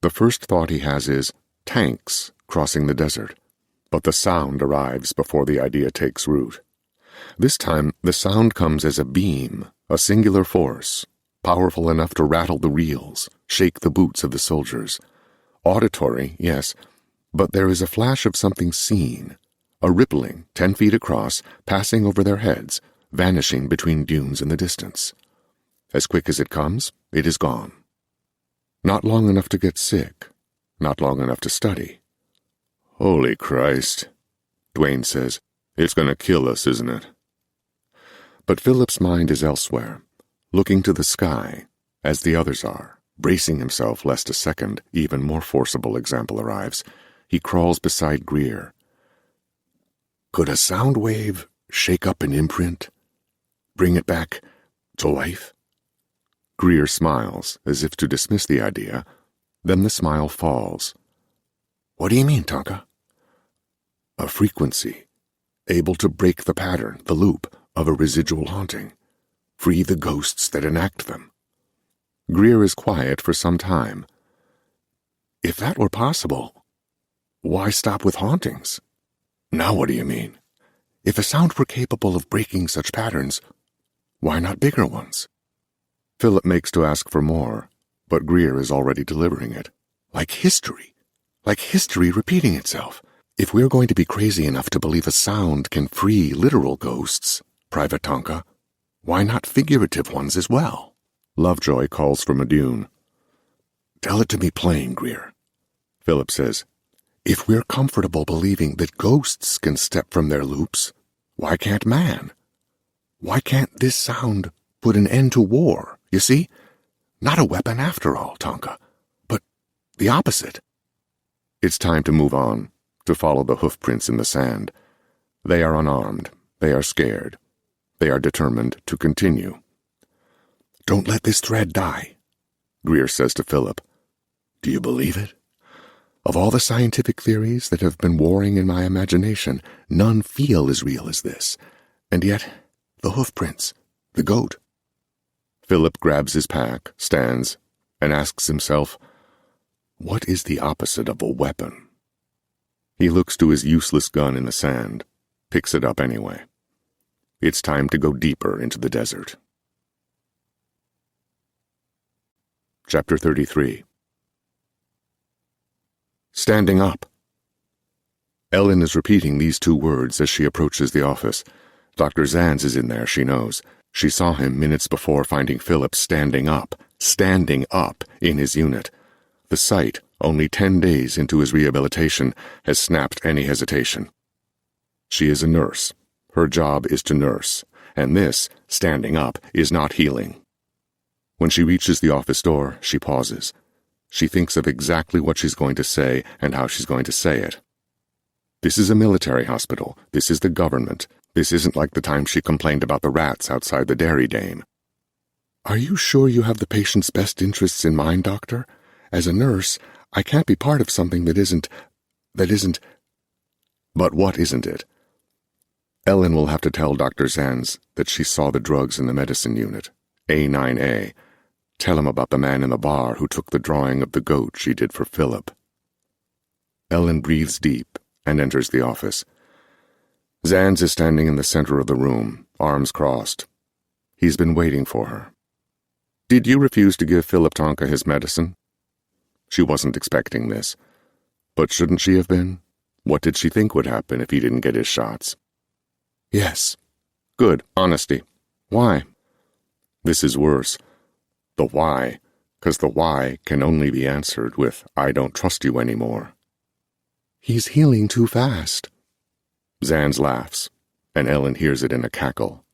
The first thought he has is tanks crossing the desert. But the sound arrives before the idea takes root. This time, the sound comes as a beam, a singular force, powerful enough to rattle the reels, shake the boots of the soldiers. Auditory, yes, but there is a flash of something seen, a rippling 10 feet across, passing over their heads, vanishing between dunes in the distance. As quick as it comes, it is gone. Not long enough to get sick, not long enough to study. Holy Christ, Dwayne says. It's going to kill us, isn't it? But Philip's mind is elsewhere, looking to the sky, as the others are, bracing himself lest a second, even more forcible example arrives. He crawls beside Greer. Could a sound wave shake up an imprint? Bring it back to life? Greer smiles, as if to dismiss the idea. Then the smile falls. What do you mean, Tonka? A frequency, able to break the pattern, the loop, of a residual haunting. Free the ghosts that enact them. Greer is quiet for some time. If that were possible, why stop with hauntings? Now what do you mean? If a sound were capable of breaking such patterns, why not bigger ones? Philip makes to ask for more, but Greer is already delivering it. Like history repeating itself. If we're going to be crazy enough to believe a sound can free literal ghosts, Private Tonka, why not figurative ones as well? Lovejoy calls from a dune. Tell it to me plain, Greer. Philip says, if we're comfortable believing that ghosts can step from their loops, why can't man? Why can't this sound put an end to war, you see? Not a weapon after all, Tonka, but the opposite. It's time to move on, to follow the hoofprints in the sand. They are unarmed. They are scared. They are determined to continue. Don't let this thread die, Greer says to Philip. Do you believe it? Of all the scientific theories that have been warring in my imagination, none feel as real as this. And yet, the hoofprints, the goat. Philip grabs his pack, stands, and asks himself, what is the opposite of a weapon? He looks to his useless gun in the sand, picks it up anyway. It's time to go deeper into the desert. Chapter 33. Standing up. Ellen is repeating these two words as she approaches the office. Dr. Zanz is in there, she knows. She saw him minutes before finding Philip standing up in his unit. The sight, only 10 days into his rehabilitation, has snapped any hesitation. She is a nurse. Her job is to nurse, and this, standing up, is not healing. When she reaches the office door, she pauses. She thinks of exactly what she's going to say and how she's going to say it. This is a military hospital. This is the government. This isn't like the time she complained about the rats outside the Dairy Dame. "Are you sure you have the patient's best interests in mind, doctor? As a nurse, I can't be part of something that isn't... But what isn't it? Ellen will have to tell Dr. Zanz that she saw the drugs in the medicine unit, A9A. Tell him about the man in the bar who took the drawing of the goat she did for Philip. Ellen breathes deep and enters the office. Zanz is standing in the center of the room, arms crossed. He's been waiting for her. "Did you refuse to give Philip Tonka his medicine?" She wasn't expecting this. But shouldn't she have been? What did she think would happen if he didn't get his shots? "Yes." "Good. Honesty. Why?" This is worse. The why, 'cause the why can only be answered with, "I don't trust you anymore." "He's healing too fast." Zanz laughs, and Ellen hears it in a cackle.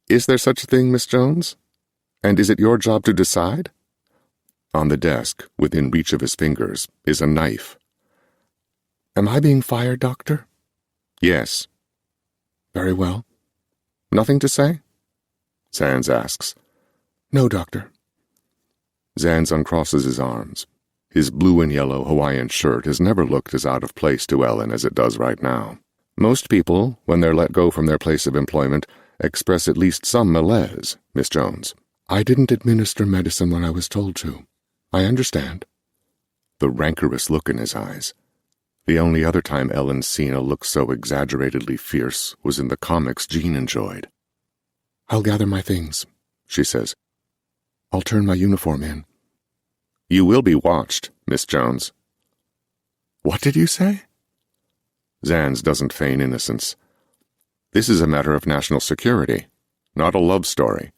"Is there such a thing, Miss Jones? And is it your job to decide?" On the desk, within reach of his fingers, is a knife. "Am I being fired, doctor?" "Yes." "Very well." "Nothing to say?" Zanz asks. "No, doctor." Zanz uncrosses his arms. His blue and yellow Hawaiian shirt has never looked as out of place to Ellen as it does right now. Most people, when they're let go from their place of employment, express at least some malaise, Miss Jones. "I didn't administer medicine when I was told to. I understand." The rancorous look in his eyes. The only other time Ellen's seen a look so exaggeratedly fierce was in the comics Jean enjoyed. "I'll gather my things," she says. "I'll turn my uniform in." "You will be watched, Miss Jones." "What did you say?" Zanz doesn't feign innocence. "This is a matter of national security, not a love story."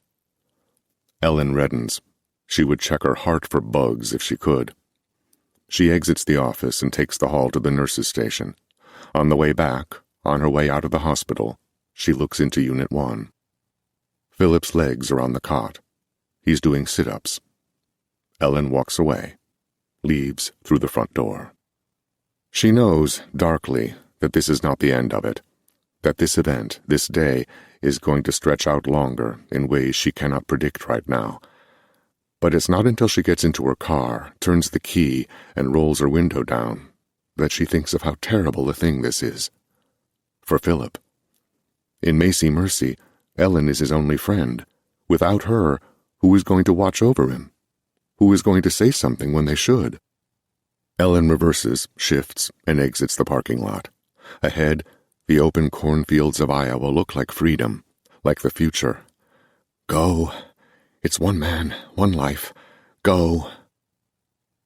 Ellen reddens. She would check her heart for bugs if she could. She exits the office and takes the hall to the nurse's station. On the way back, on her way out of the hospital, she looks into Unit 1. Philip's legs are on the cot. He's doing sit-ups. Ellen walks away, leaves through the front door. She knows, darkly, that this is not the end of it, that this event, this day, is going to stretch out longer in ways she cannot predict right now. But it's not until she gets into her car, turns the key, and rolls her window down, that she thinks of how terrible a thing this is. For Philip. In Macy Mercy, Ellen is his only friend. Without her, who is going to watch over him? Who is going to say something when they should? Ellen reverses, shifts, and exits the parking lot. Ahead, the open cornfields of Iowa look like freedom, like the future. Go. It's one man, one life. Go.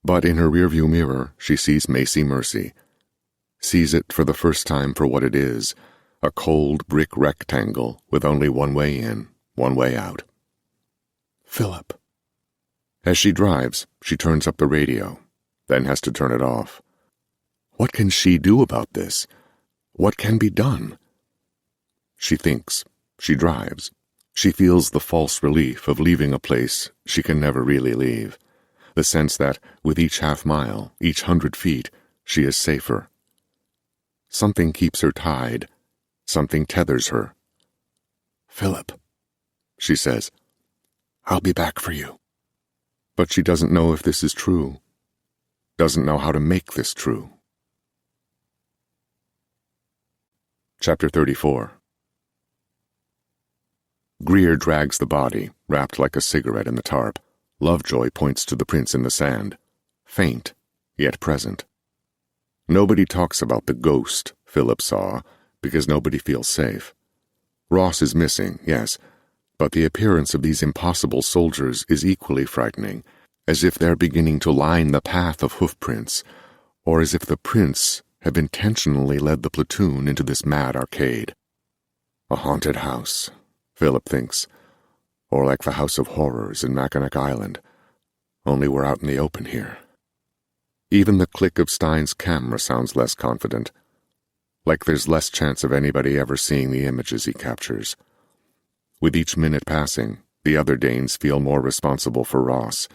But in her rearview mirror, she sees Macy Mercy. Sees it for the first time for what it is, a cold brick rectangle with only one way in, one way out. Philip. As she drives, she turns up the radio, then has to turn it off. What can she do about this? What can be done? She thinks. She drives. She feels the false relief of leaving a place she can never really leave. The sense that, with each half-mile, each 100 feet, she is safer. Something keeps her tied. Something tethers her. Philip, she says, I'll be back for you. But she doesn't know if this is true. Doesn't know how to make this true. Chapter 34. Greer drags the body, wrapped like a cigarette in the tarp. Lovejoy points to the prints in the sand. Faint, yet present. Nobody talks about the ghost Philip saw, because nobody feels safe. Ross is missing, yes, but the appearance of these impossible soldiers is equally frightening, as if they're beginning to line the path of hoofprints, or as if the prints have intentionally led the platoon into this mad arcade. A haunted house, Philip thinks, or like the House of Horrors in Mackinac Island, only we're out in the open here. Even the click of Stein's camera sounds less confident. like there's less chance of anybody ever seeing the images he captures. With each minute passing, the other Danes feel more responsible for Ross,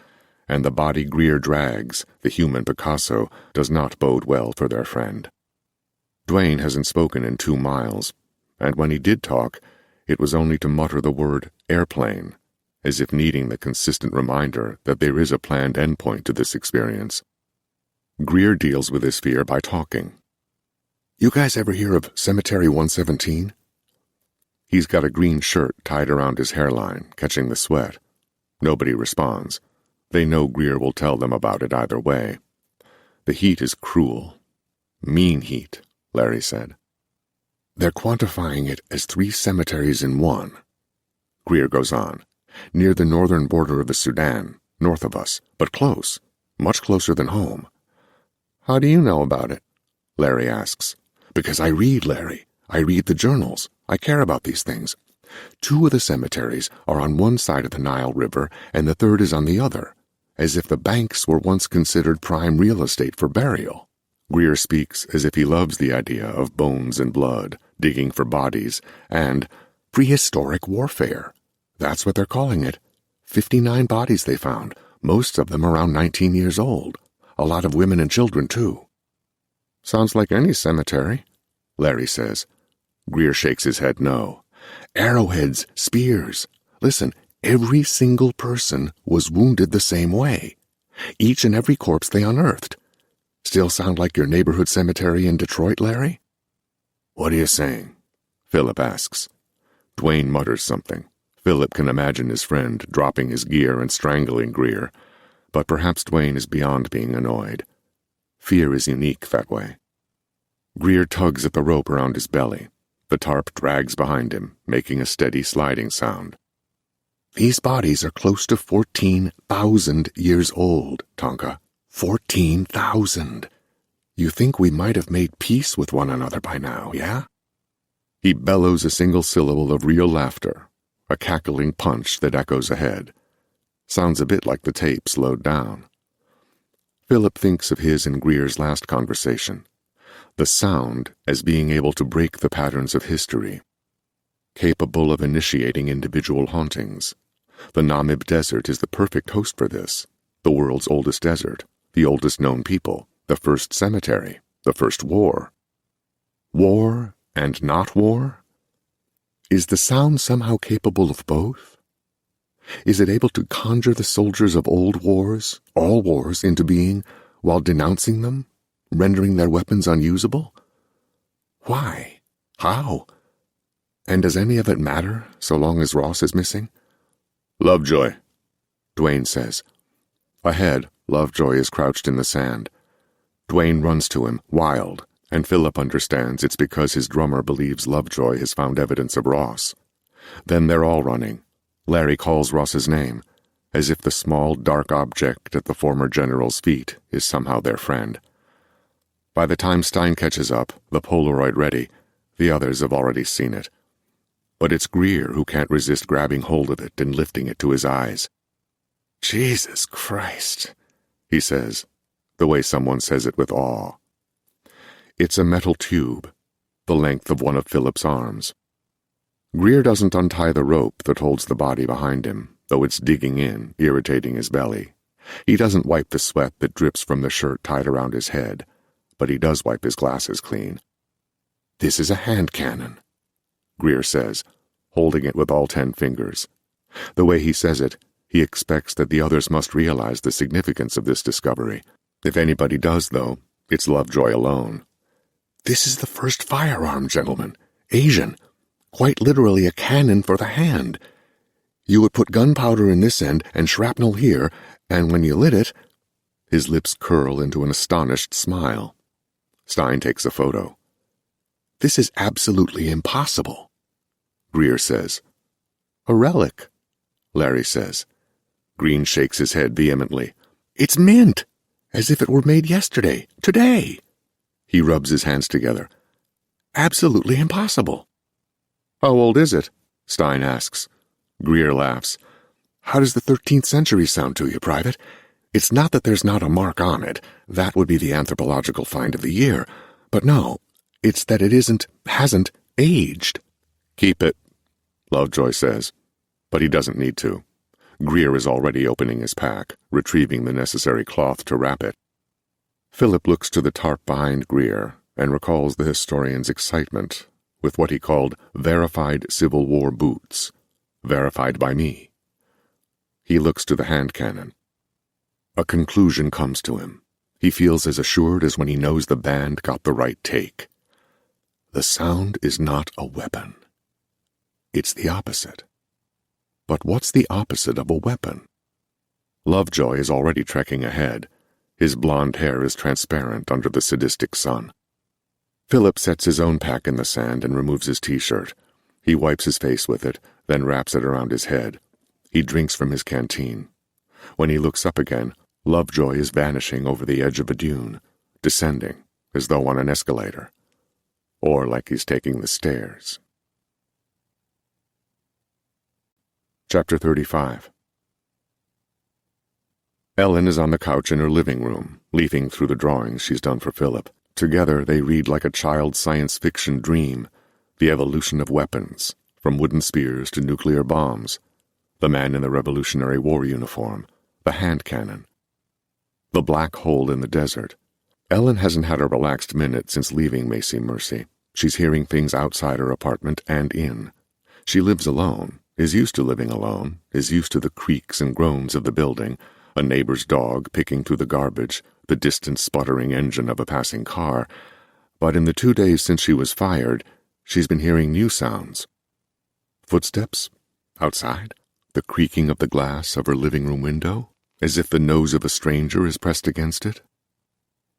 and the body Greer drags, the human Picasso, does not bode well for their friend. Dwayne hasn't spoken in 2 miles, and when he did talk, it was only to mutter the word airplane, as if needing the consistent reminder that there is a planned endpoint to this experience. Greer deals with his fear by talking. "You guys ever hear of Cemetery 117? He's got a green shirt tied around his hairline, catching the sweat. Nobody responds. They know Greer will tell them about it either way. The heat is cruel. Mean heat, Larry said. They're quantifying it as 3 cemeteries in one. Greer goes on. Near the northern border of the Sudan, north of us, but close, much closer than home. How do you know about it? Larry asks. Because I read, Larry. I read the journals. I care about these things. 2 of the cemeteries are on one side of the Nile River, and the third is on the other, as if the banks were once considered prime real estate for burial. Greer speaks as if he loves the idea of bones and blood, digging for bodies, and prehistoric warfare. That's what they're calling it. 59 bodies they found, most of them around 19 years old. A lot of women and children, too. Sounds like any cemetery, Larry says. Greer shakes his head no. Arrowheads, spears. Listen, every single person was wounded the same way. Each and every corpse they unearthed. Still sound like your neighborhood cemetery in Detroit, Larry? What are you saying? Philip asks. Dwayne mutters something. Philip can imagine his friend dropping his gear and strangling Greer, but perhaps Dwayne is beyond being annoyed. Fear is unique that way. Greer tugs at the rope around his belly. The tarp drags behind him, making a steady sliding sound. These bodies are close to 14,000 years old, Tonka. 14,000. You think we might have made peace with one another by now, yeah? He bellows a single syllable of real laughter, a cackling punch that echoes ahead. Sounds a bit like the tape slowed down. Philip thinks of his and Greer's last conversation. The sound as being able to break the patterns of history, capable of initiating individual hauntings. The Namib Desert is the perfect host for this, the world's oldest desert, the oldest known people, the first cemetery, the first war. War and not war? Is the sound somehow capable of both? Is it able to conjure the soldiers of old wars, all wars, into being while denouncing them? Rendering their weapons unusable? Why? How? And does any of it matter, so long as Ross is missing? Lovejoy, Dwayne says. Ahead, Lovejoy is crouched in the sand. Dwayne runs to him, wild, and Philip understands it's because his drummer believes Lovejoy has found evidence of Ross. Then they're all running. Larry calls Ross's name, as if the small, dark object at the former general's feet is somehow their friend. By the time Stein catches up, the Polaroid ready, the others have already seen it. But it's Greer who can't resist grabbing hold of it and lifting it to his eyes. Jesus Christ, he says, the way someone says it with awe. It's a metal tube, the length of one of Philip's arms. Greer doesn't untie the rope that holds the body behind him, though it's digging in, irritating his belly. He doesn't wipe the sweat that drips from the shirt tied around his head, but he does wipe his glasses clean. This is a hand cannon, Greer says, holding it with all 10 fingers. The way he says it, he expects that the others must realize the significance of this discovery. If anybody does, though, it's Lovejoy alone. This is the first firearm, gentlemen. Asian. Quite literally a cannon for the hand. You would put gunpowder in this end and shrapnel here, and when you lit it... His lips curl into an astonished smile. Stein takes a photo. This is absolutely impossible, Greer says. A relic, Larry says. Green shakes his head vehemently. It's mint, as if it were made yesterday, today. He rubs his hands together. Absolutely impossible. How old is it? Stein asks. Greer laughs. How does the 13th century sound to you, Private? It's not that there's not a mark on it. That would be the anthropological find of the year. But no, It's that it hasn't aged. Keep it, Lovejoy says, but he doesn't need to. Greer is already opening his pack, retrieving the necessary cloth to wrap it. Philip looks to the tarp behind Greer and recalls the historian's excitement with what he called verified Civil War boots, verified by me. He looks to the hand cannon. A conclusion comes to him. He feels as assured as when he knows the band got the right take. The sound is not a weapon. It's the opposite. But what's the opposite of a weapon? Lovejoy is already trekking ahead. His blonde hair is transparent under the sadistic sun. Philip sets his own pack in the sand and removes his t-shirt. He wipes his face with it, then wraps it around his head. He drinks from his canteen. When he looks up again, Lovejoy is vanishing over the edge of a dune, descending, as though on an escalator. Or like he's taking the stairs. Chapter 35. Ellen is on the couch in her living room, leafing through the drawings she's done for Philip. Together they read like a child's science fiction dream, the evolution of weapons, from wooden spears to nuclear bombs, the man in the Revolutionary War uniform, the hand cannon, the black hole in the desert. Ellen hasn't had a relaxed minute since leaving Macy Mercy. She's hearing things outside her apartment and in. She lives alone, is used to living alone, is used to the creaks and groans of the building, a neighbor's dog picking through the garbage, the distant sputtering engine of a passing car. But in the 2 days since she was fired, she's been hearing new sounds. Footsteps? Outside? The creaking of the glass of her living room window, as if the nose of a stranger is pressed against it?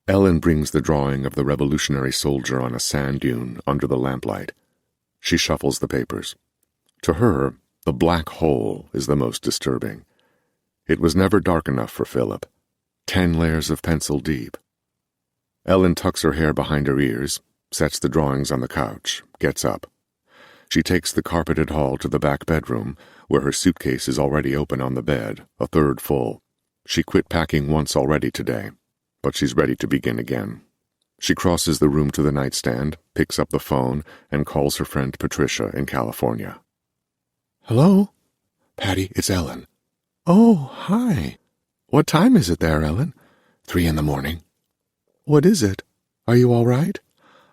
Ellen brings the drawing of the revolutionary soldier on a sand dune under the lamplight. She shuffles the papers. To her, the black hole is the most disturbing. It was never dark enough for Philip. 10 layers of pencil deep. Ellen tucks her hair behind her ears, sets the drawings on the couch, gets up. She takes the carpeted hall to the back bedroom, where her suitcase is already open on the bed, a third full. She quit packing once already today, but she's ready to begin again. She crosses the room to the nightstand, picks up the phone, and calls her friend Patricia in California. Hello? Patty, it's Ellen. Oh, hi. What time is it there, Ellen? 3 a.m. What is it? Are you all right?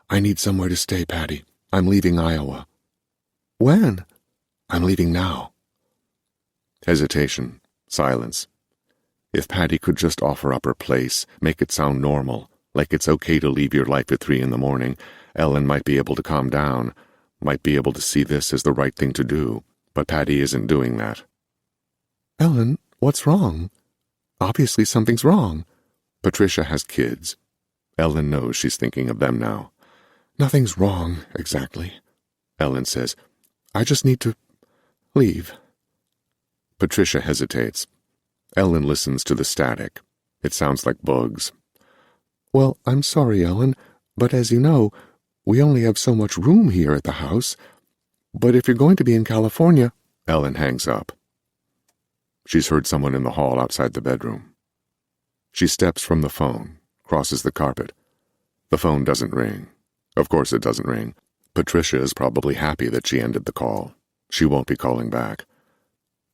I need somewhere to stay, Patty. I'm leaving Iowa. When? I'm leaving now. Hesitation. Silence. If Patty could just offer up her place, make it sound normal, like it's okay to leave your life at 3 a.m, Ellen might be able to calm down, might be able to see this as the right thing to do, but Patty isn't doing that. Ellen, what's wrong? Obviously something's wrong. Patricia has kids. Ellen knows she's thinking of them now. Nothing's wrong, exactly, Ellen says. I just need to leave. Patricia hesitates. Ellen listens to the static. It sounds like bugs. Well, I'm sorry, Ellen, but as you know, we only have so much room here at the house. But if you're going to be in California... Ellen hangs up. She's heard someone in the hall outside the bedroom. She steps from the phone, crosses the carpet. The phone doesn't ring. Of course it doesn't ring. Patricia is probably happy that she ended the call. She won't be calling back.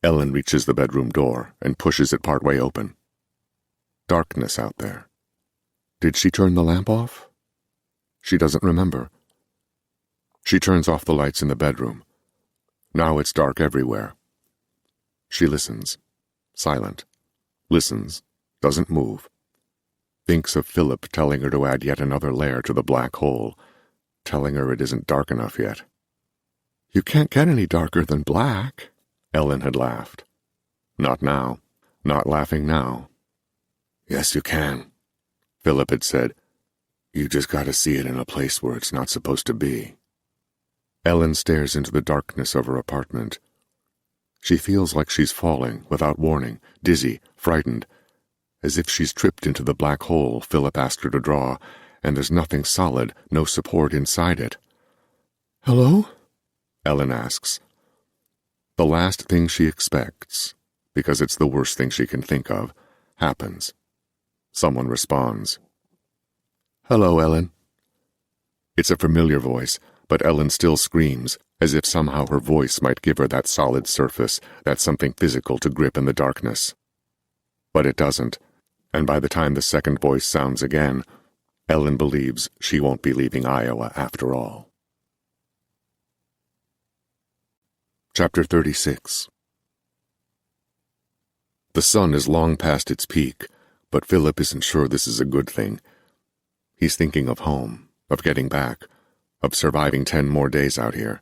Ellen reaches the bedroom door and pushes it partway open. Darkness out there. Did she turn the lamp off? She doesn't remember. She turns off the lights in the bedroom. Now it's dark everywhere. She listens. Silent. Listens. Doesn't move. Thinks of Philip telling her to add yet another layer to the black hole, telling her it isn't dark enough yet. You can't get any darker than black. Ellen had laughed. Not now. Not laughing now. Yes, you can, Philip had said. You just gotta see it in a place where it's not supposed to be. Ellen stares into the darkness of her apartment. She feels like she's falling, without warning, dizzy, frightened, as if she's tripped into the black hole Philip asked her to draw, and there's nothing solid, no support inside it. Hello? Ellen asks. The last thing she expects, because it's the worst thing she can think of, happens. Someone responds. Hello, Ellen. It's a familiar voice, but Ellen still screams, as if somehow her voice might give her that solid surface, that something physical to grip in the darkness. But it doesn't, and by the time the second voice sounds again, Ellen believes she won't be leaving Iowa after all. Chapter 36. The sun is long past its peak, but Philip isn't sure this is a good thing. He's thinking of home, of getting back, of surviving 10 more days out here.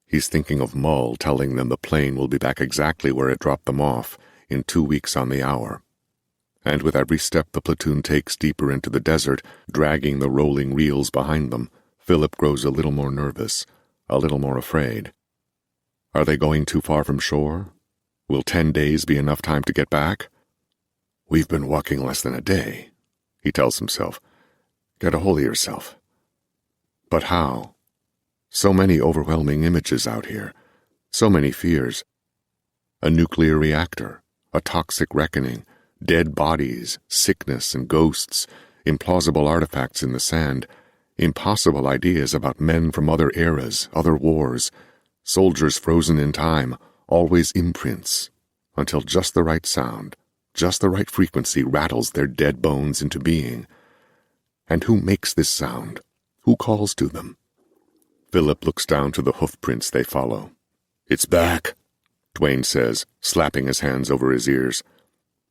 He's thinking of Mull telling them the plane will be back exactly where it dropped them off, in 2 weeks on the hour. And with every step the platoon takes deeper into the desert, dragging the rolling reels behind them, Philip grows a little more nervous, a little more afraid. Are they going too far from shore? Will 10 days be enough time to get back? We've been walking less than a day, he tells himself. Get a hold of yourself. But how? So many overwhelming images out here, so many fears. A nuclear reactor, a toxic reckoning, dead bodies, sickness and ghosts, implausible artifacts in the sand, impossible ideas about men from other eras, other wars, soldiers frozen in time, always imprints, until just the right sound, just the right frequency rattles their dead bones into being. And who makes this sound? Who calls to them? Philip looks down to the hoof prints they follow. It's back, Dwayne says, slapping his hands over his ears.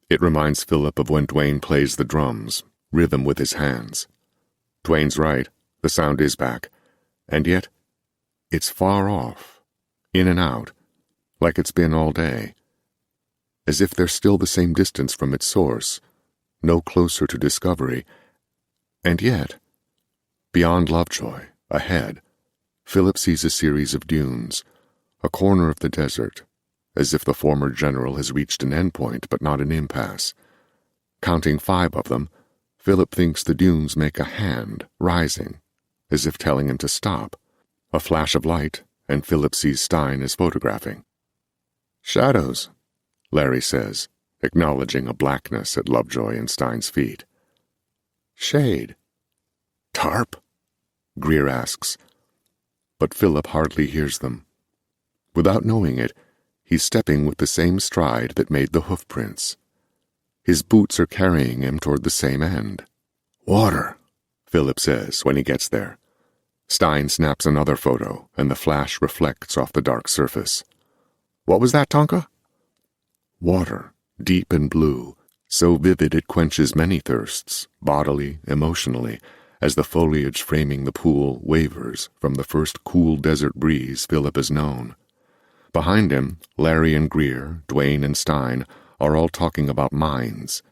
It reminds Philip of when Dwayne plays the drums, rhythm with his hands. Dwayne's right, the sound is back, and yet it's far off, in and out, like it's been all day, as if they're still the same distance from its source, no closer to discovery. And yet, beyond Lovejoy, ahead, Philip sees a series of dunes, a corner of the desert, as if the former general has reached an endpoint but not an impasse. Counting 5 of them, Philip thinks the dunes make a hand, rising, as if telling him to stop. A flash of light, and Philip sees Stein is photographing. Shadows, Larry says, acknowledging a blackness at Lovejoy and Stein's feet. Shade. Tarp? Greer asks. But Philip hardly hears them. Without knowing it, he's stepping with the same stride that made the hoof prints. His boots are carrying him toward the same end. Water, Philip says when he gets there. Stein snaps another photo, and the flash reflects off the dark surface. What was that, Tonka? Water, deep and blue, so vivid it quenches many thirsts, bodily, emotionally, as the foliage framing the pool wavers from the first cool desert breeze Philip has known. Behind him, Larry and Greer, Dwayne and Stein, are all talking about mines,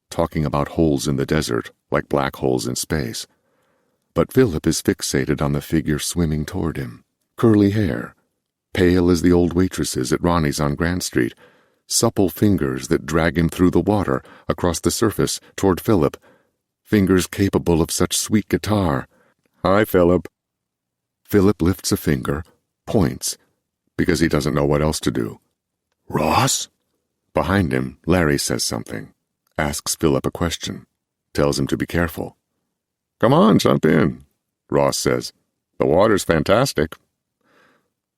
talking about holes in the desert like black holes in space. But Philip is fixated on the figure swimming toward him. Curly hair, pale as the old waitresses at Ronnie's on Grand Street, supple fingers that drag him through the water, across the surface, toward Philip. Fingers capable of such sweet guitar. Hi, Philip. Philip lifts a finger, points, because he doesn't know what else to do. Ross? Behind him, Larry says something, asks Philip a question, tells him to be careful. Come on, jump in, Ross says. The water's fantastic.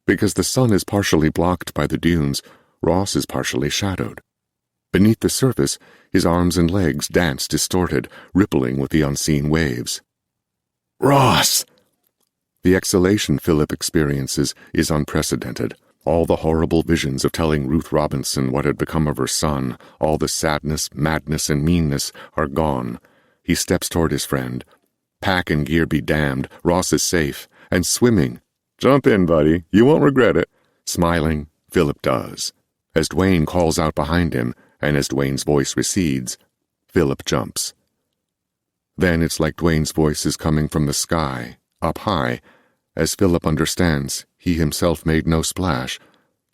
Because the sun is partially blocked by the dunes, Ross is partially shadowed. Beneath the surface, his arms and legs dance distorted, rippling with the unseen waves. Ross! The exhalation Philip experiences is unprecedented. All the horrible visions of telling Ruth Robinson what had become of her son, all the sadness, madness, and meanness are gone. He steps toward his friend. Pack and gear be damned, Ross is safe, and swimming. Jump in, buddy, you won't regret it. Smiling, Philip does. As Dwayne calls out behind him, and as Dwayne's voice recedes, Philip jumps. Then it's like Dwayne's voice is coming from the sky, up high, as Philip understands he himself made no splash,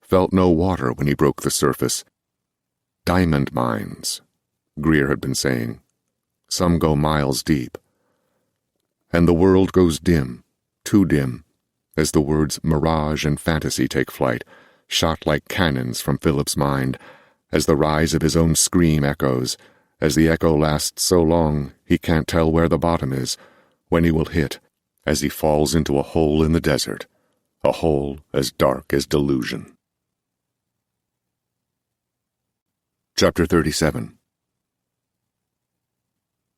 felt no water when he broke the surface. Diamond mines, Greer had been saying. Some go miles deep. And the world goes dim, too dim, as the words mirage and fantasy take flight, shot like cannons from Philip's mind, as the rise of his own scream echoes, as the echo lasts so long he can't tell where the bottom is, when he will hit, as he falls into a hole in the desert, a hole as dark as delusion. Chapter 37.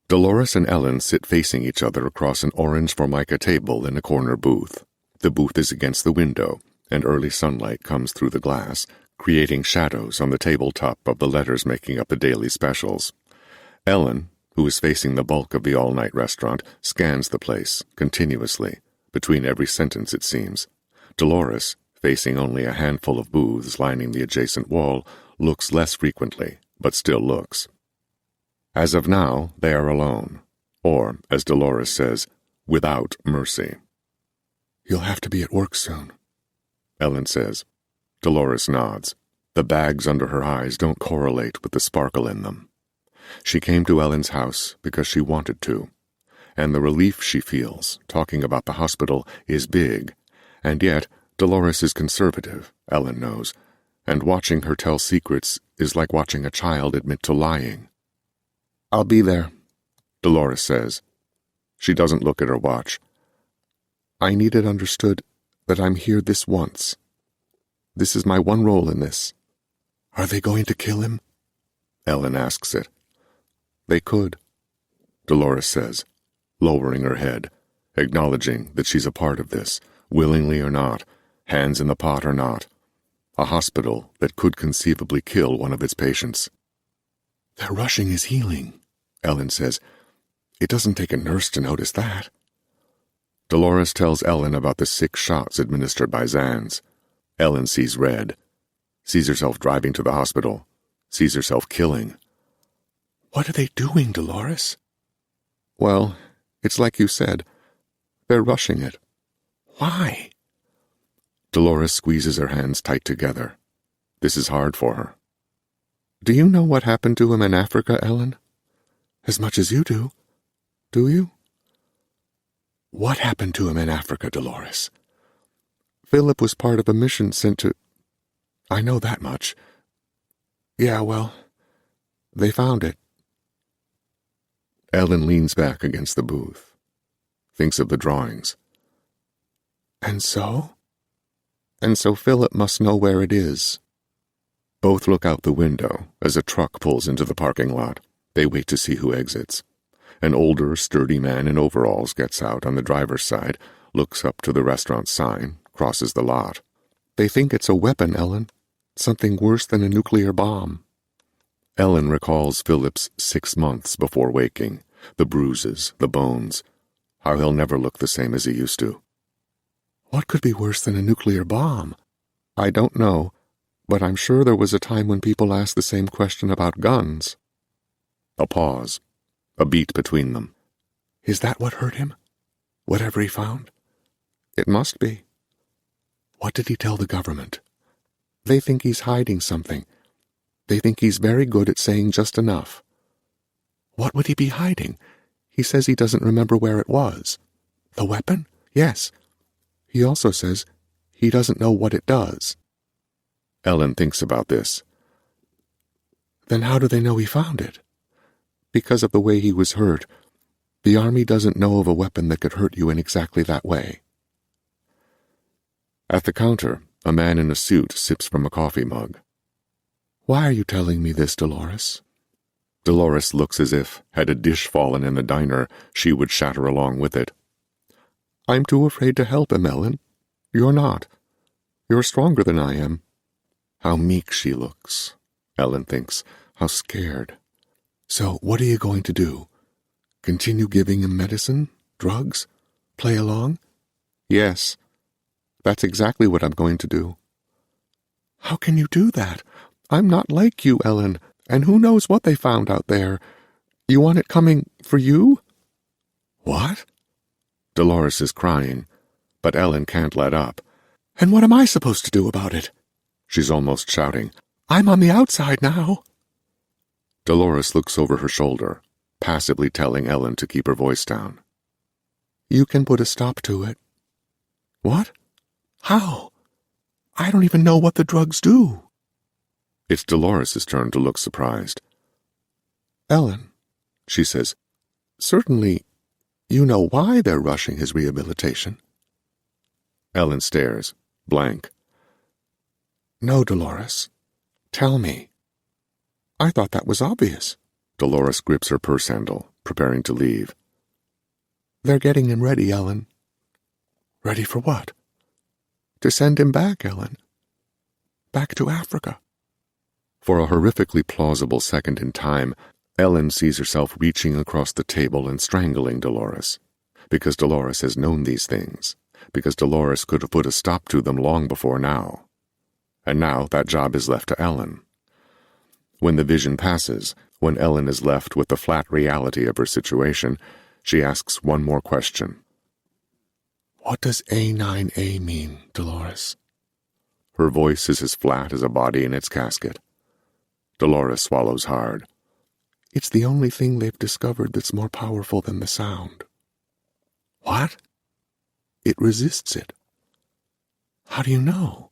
Dolores and Ellen sit facing each other across an orange formica table in a corner booth. The booth is against the window, and early sunlight comes through the glass, creating shadows on the tabletop of the letters making up the daily specials. Ellen, who is facing the bulk of the all-night restaurant, scans the place, continuously, between every sentence it seems. Dolores, facing only a handful of booths lining the adjacent wall, looks less frequently, but still looks. As of now, they are alone, or, as Dolores says, without mercy. "You'll have to be at work soon," Ellen says. Dolores nods. The bags under her eyes don't correlate with the sparkle in them. She came to Ellen's house because she wanted to, and the relief she feels, talking about the hospital, is big, and yet Dolores is conservative, Ellen knows, and watching her tell secrets is like watching a child admit to lying. "I'll be there," Dolores says. She doesn't look at her watch. "I need it understood that I'm here this once. This is my one role in this." "Are they going to kill him?" Ellen asks it. "They could," Dolores says, lowering her head, acknowledging that she's a part of this, willingly or not, hands in the pot or not. A hospital that could conceivably kill one of its patients. "They're rushing his healing," Ellen says. "It doesn't take a nurse to notice that." Dolores tells Ellen about the 6 shots administered by Zans. Ellen sees red, sees herself driving to the hospital, sees herself killing. "What are they doing, Dolores?" "Well, it's like you said. They're rushing it." "Why?" Dolores squeezes her hands tight together. This is hard for her. "Do you know what happened to him in Africa, Ellen?" "As much as you do. Do you?" "What happened to him in Africa, Dolores?" "Philip was part of a mission sent to—" "I know that much." "Yeah, well, they found it." Ellen leans back against the booth, thinks of the drawings. "And so?" "And so Philip must know where it is." Both look out the window as a truck pulls into the parking lot. They wait to see who exits. An older, sturdy man in overalls gets out on the driver's side, looks up to the restaurant sign, crosses the lot. "They think it's a weapon, Ellen. Something worse than a nuclear bomb." Ellen recalls Philip's 6 months before waking, the bruises, the bones, how he'll never look the same as he used to. "What could be worse than a nuclear bomb?" "I don't know, but I'm sure there was a time when people asked the same question about guns." A pause, a beat between them. "Is that what hurt him? Whatever he found?" "It must be." "What did he tell the government?" "They think he's hiding something. They think he's very good at saying just enough." "What would he be hiding? He says he doesn't remember where it was." "The weapon?" "Yes. He also says he doesn't know what it does." Ellen thinks about this. "Then how do they know he found it?" "Because of the way he was hurt. The Army doesn't know of a weapon that could hurt you in exactly that way." At the counter, a man in a suit sips from a coffee mug. "Why are you telling me this, Dolores?" Dolores looks as if, had a dish fallen in the diner, she would shatter along with it. "I'm too afraid to help him, Ellen. You're not. You're stronger than I am." How meek she looks, Ellen thinks, how scared. "So what are you going to do? Continue giving him medicine? Drugs? Play along?" "Yes, that's exactly what I'm going to do." "How can you do that? I'm not like you, Ellen, and who knows what they found out there. You want it coming for you?" "What?" Dolores is crying, but Ellen can't let up. "And what am I supposed to do about it?" She's almost shouting. "I'm on the outside now." Dolores looks over her shoulder, passively telling Ellen to keep her voice down. "You can put a stop to it." "What?" "How? I don't even know what the drugs do." It's Dolores' turn to look surprised. "Ellen," she says, "certainly You know why they're rushing his rehabilitation. Ellen stares, blank. No, Dolores. Tell me. I thought that was obvious. Dolores grips her purse handle, preparing to leave. They're getting him ready, Ellen. Ready for what? To send him back, Ellen. Back to Africa. For a horrifically plausible second in time, Ellen sees herself reaching across the table and strangling Dolores. Because Dolores has known these things. Because Dolores could have put a stop to them long before now. And now that job is left to Ellen. When the vision passes, when Ellen is left with the flat reality of her situation, she asks one more question. What does A9A mean, Dolores? Her voice is as flat as a body in its casket. Dolores swallows hard. It's the only thing they've discovered that's more powerful than the sound. What? It resists it. How do you know?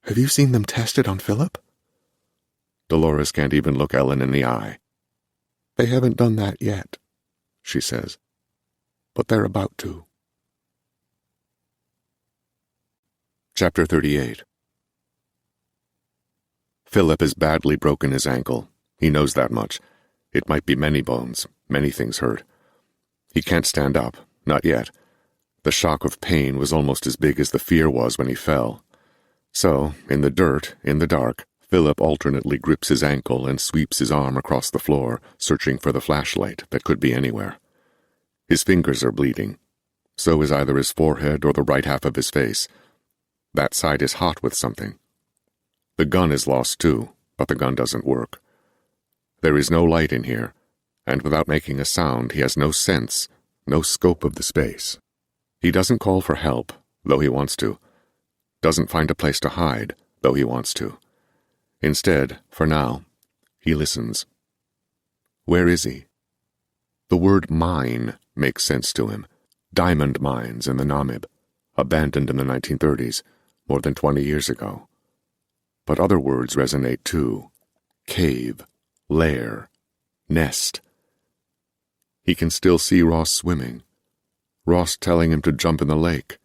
Have you seen them test it on Philip? Dolores can't even look Ellen in the eye. They haven't done that yet, she says. But they're about to. Chapter 38. Philip has badly broken his ankle. He knows that much. It might be many bones, many things hurt. He can't stand up, not yet. The shock of pain was almost as big as the fear was when he fell. So, in the dirt, in the dark, Philip alternately grips his ankle and sweeps his arm across the floor, searching for the flashlight that could be anywhere. His fingers are bleeding. So is either his forehead or the right half of his face. That side is hot with something. The gun is lost too, but the gun doesn't work. There is no light in here, and without making a sound, he has no sense, no scope of the space. He doesn't call for help, though he wants to. Doesn't find a place to hide, though he wants to. Instead, for now, he listens. Where is he? The word mine makes sense to him. Diamond mines in the Namib, abandoned in the 1930s, more than 20 years ago. But other words resonate too. Cave, lair, nest. He can still see Ross swimming. Ross telling him to jump in the lake.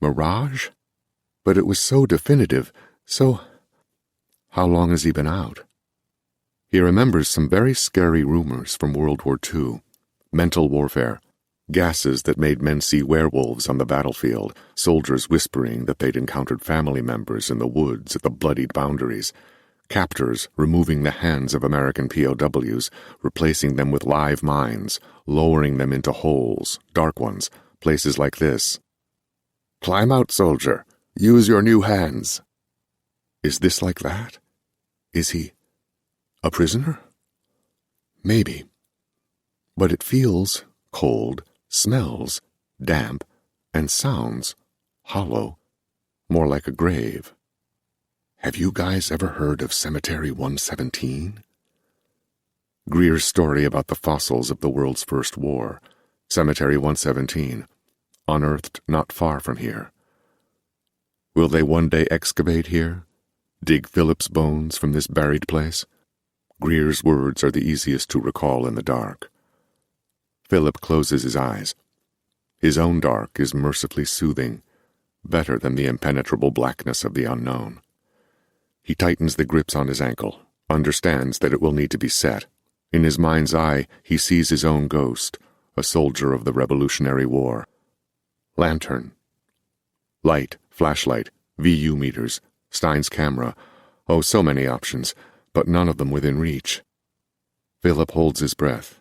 Mirage? But it was so definitive, so... How long has he been out? He remembers some very scary rumors from World War II. Mental warfare. Gases that made men see werewolves on the battlefield, soldiers whispering that they'd encountered family members in the woods at the bloodied boundaries, captors removing the hands of American POWs, replacing them with live mines, lowering them into holes, dark ones, places like this. Climb out, soldier. Use your new hands. Is this like that? Is he a prisoner? Maybe. But it feels cold, smells damp, and sounds hollow, more like a grave. Have you guys ever heard of Cemetery 117? Greer's story about the fossils of the world's first war. Cemetery 117, unearthed not far from here. Will they one day excavate here? Dig Philip's bones from this buried place? Greer's words are the easiest to recall in the dark. Philip closes his eyes. His own dark is mercifully soothing, better than the impenetrable blackness of the unknown. He tightens the grips on his ankle, understands that it will need to be set. In his mind's eye, he sees his own ghost, a soldier of the Revolutionary War. Lantern. Light, flashlight, VU meters, Stein's camera. Oh, so many options, but none of them within reach. Philip holds his breath.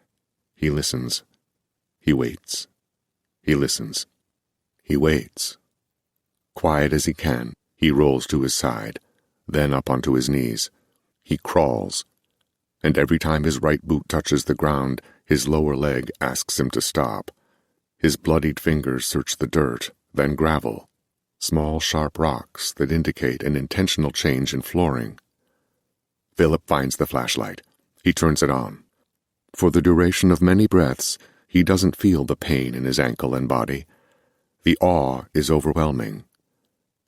He listens. He waits. He listens. He waits. Quiet as he can, he rolls to his side, then up onto his knees. He crawls, and every time his right boot touches the ground, his lower leg asks him to stop. His bloodied fingers search the dirt, then gravel, small sharp rocks that indicate an intentional change in flooring. Philip finds the flashlight. He turns it on. For the duration of many breaths, he doesn't feel the pain in his ankle and body. The awe is overwhelming.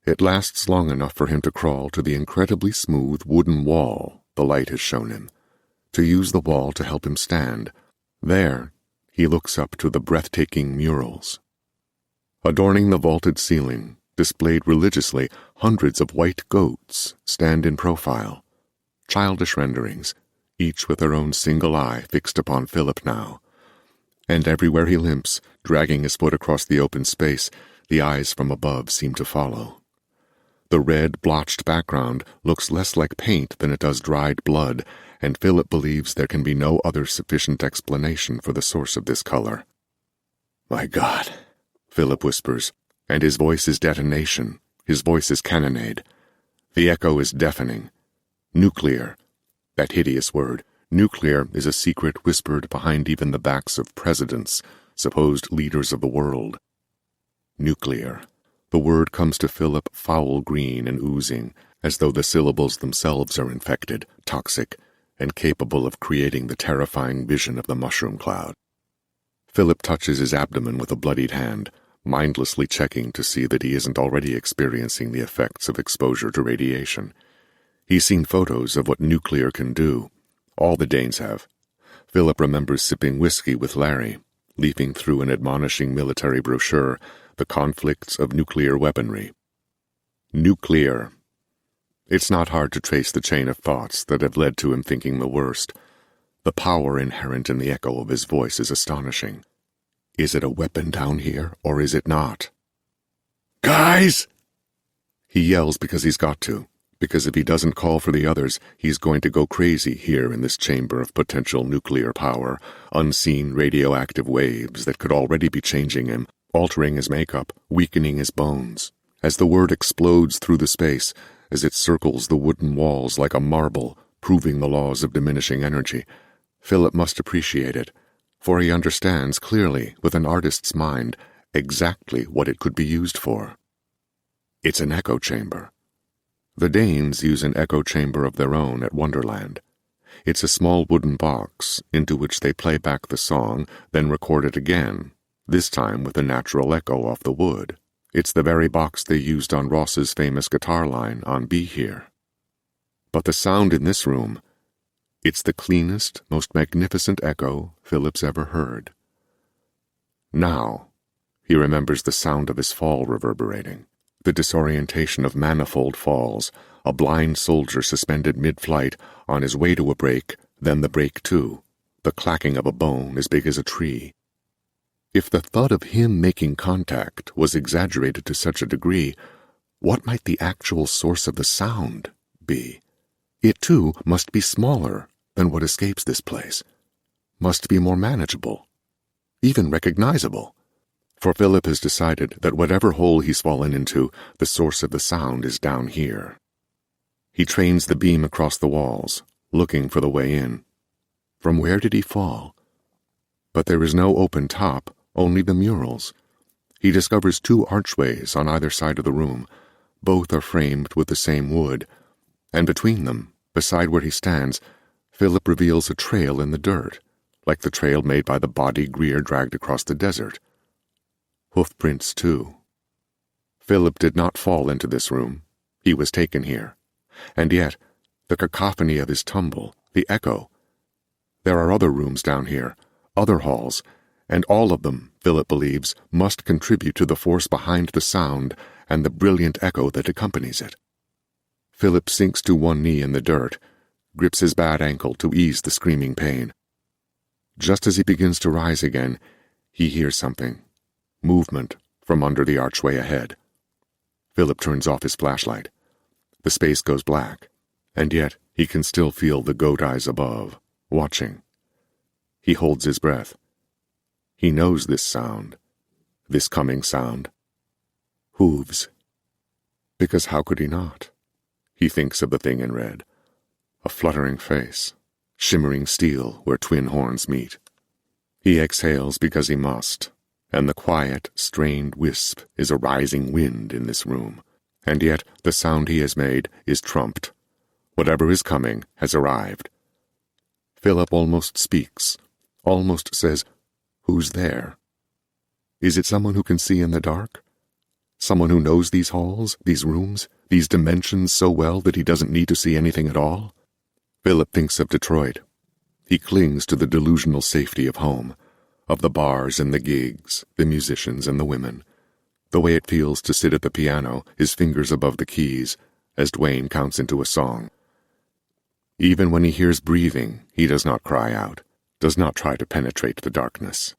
It lasts long enough for him to crawl to the incredibly smooth wooden wall the light has shown him, to use the wall to help him stand. There, He looks up to the breathtaking murals. Adorning the vaulted ceiling, displayed religiously, hundreds of white goats stand in profile. Childish renderings, each with their own single eye fixed upon Philip now. And everywhere he limps, dragging his foot across the open space, the eyes from above seem to follow. The red, blotched background looks less like paint than it does dried blood, and Philip believes there can be no other sufficient explanation for the source of this color. "My God," Philip whispers, and his voice is detonation, his voice is cannonade. The echo is deafening. Nuclear, that hideous word. Nuclear is a secret whispered behind even the backs of presidents, supposed leaders of the world. Nuclear. The word comes to Philip foul green and oozing, as though the syllables themselves are infected, toxic, and capable of creating the terrifying vision of the mushroom cloud. Philip touches his abdomen with a bloodied hand, mindlessly checking to see that he isn't already experiencing the effects of exposure to radiation. He's seen photos of what nuclear can do. All the Danes have. Philip remembers sipping whiskey with Larry, leafing through an admonishing military brochure, The Conflicts of Nuclear Weaponry. Nuclear. It's not hard to trace the chain of thoughts that have led to him thinking the worst. The power inherent in the echo of his voice is astonishing. Is it a weapon down here, or is it not? "Guys!" He yells because he's got to, because if he doesn't call for the others, he's going to go crazy here in this chamber of potential nuclear power, unseen radioactive waves that could already be changing him, altering his makeup, weakening his bones. As the word explodes through the space, as it circles the wooden walls like a marble, proving the laws of diminishing energy, Philip must appreciate it, for he understands clearly, with an artist's mind, exactly what it could be used for. It's an echo chamber. The Danes use an echo chamber of their own at Wonderland. It's a small wooden box into which they play back the song, then record it again, this time with a natural echo off the wood. It's the very box they used on Ross's famous guitar line on Be Here. But the sound in this room, it's the cleanest, most magnificent echo Philip's ever heard. Now, he remembers the sound of his fall reverberating, the disorientation of manifold falls, a blind soldier suspended mid-flight, on his way to a break, then the break too, the clacking of a bone as big as a tree. If the thud of him making contact was exaggerated to such a degree, what might the actual source of the sound be? It, too, must be smaller than what escapes this place, must be more manageable, even recognizable. For Philip has decided that whatever hole he's fallen into, the source of the sound is down here. He trains the beam across the walls, looking for the way in. From where did he fall? But there is no open top, only the murals. He discovers two archways on either side of the room. Both are framed with the same wood, and between them, beside where he stands, Philip reveals a trail in the dirt, like the trail made by the body Greer dragged across the desert. Hoofprints, too. Philip did not fall into this room. He was taken here. And yet, the cacophony of his tumble, the echo. There are other rooms down here, other halls, and all of them, Philip believes, must contribute to the force behind the sound and the brilliant echo that accompanies it. Philip sinks to one knee in the dirt, grips his bad ankle to ease the screaming pain. Just as he begins to rise again, he hears something. Movement from under the archway ahead. Philip turns off his flashlight. The space goes black, and yet he can still feel the goat eyes above, watching. He holds his breath. He knows this sound, this coming sound. Hooves. Because how could he not? He thinks of the thing in red. A fluttering face, shimmering steel where twin horns meet. He exhales because he must, and the quiet, strained wisp is a rising wind in this room. And yet the sound he has made is trumped. Whatever is coming has arrived. Philip almost speaks, almost says, "Who's there?" Is it someone who can see in the dark? Someone who knows these halls, these rooms, these dimensions so well that he doesn't need to see anything at all? Philip thinks of Detroit. He clings to the delusional safety of home, of the bars and the gigs, the musicians and the women, the way it feels to sit at the piano, his fingers above the keys, as Dwayne counts into a song. Even when he hears breathing, he does not cry out, does not try to penetrate the darkness.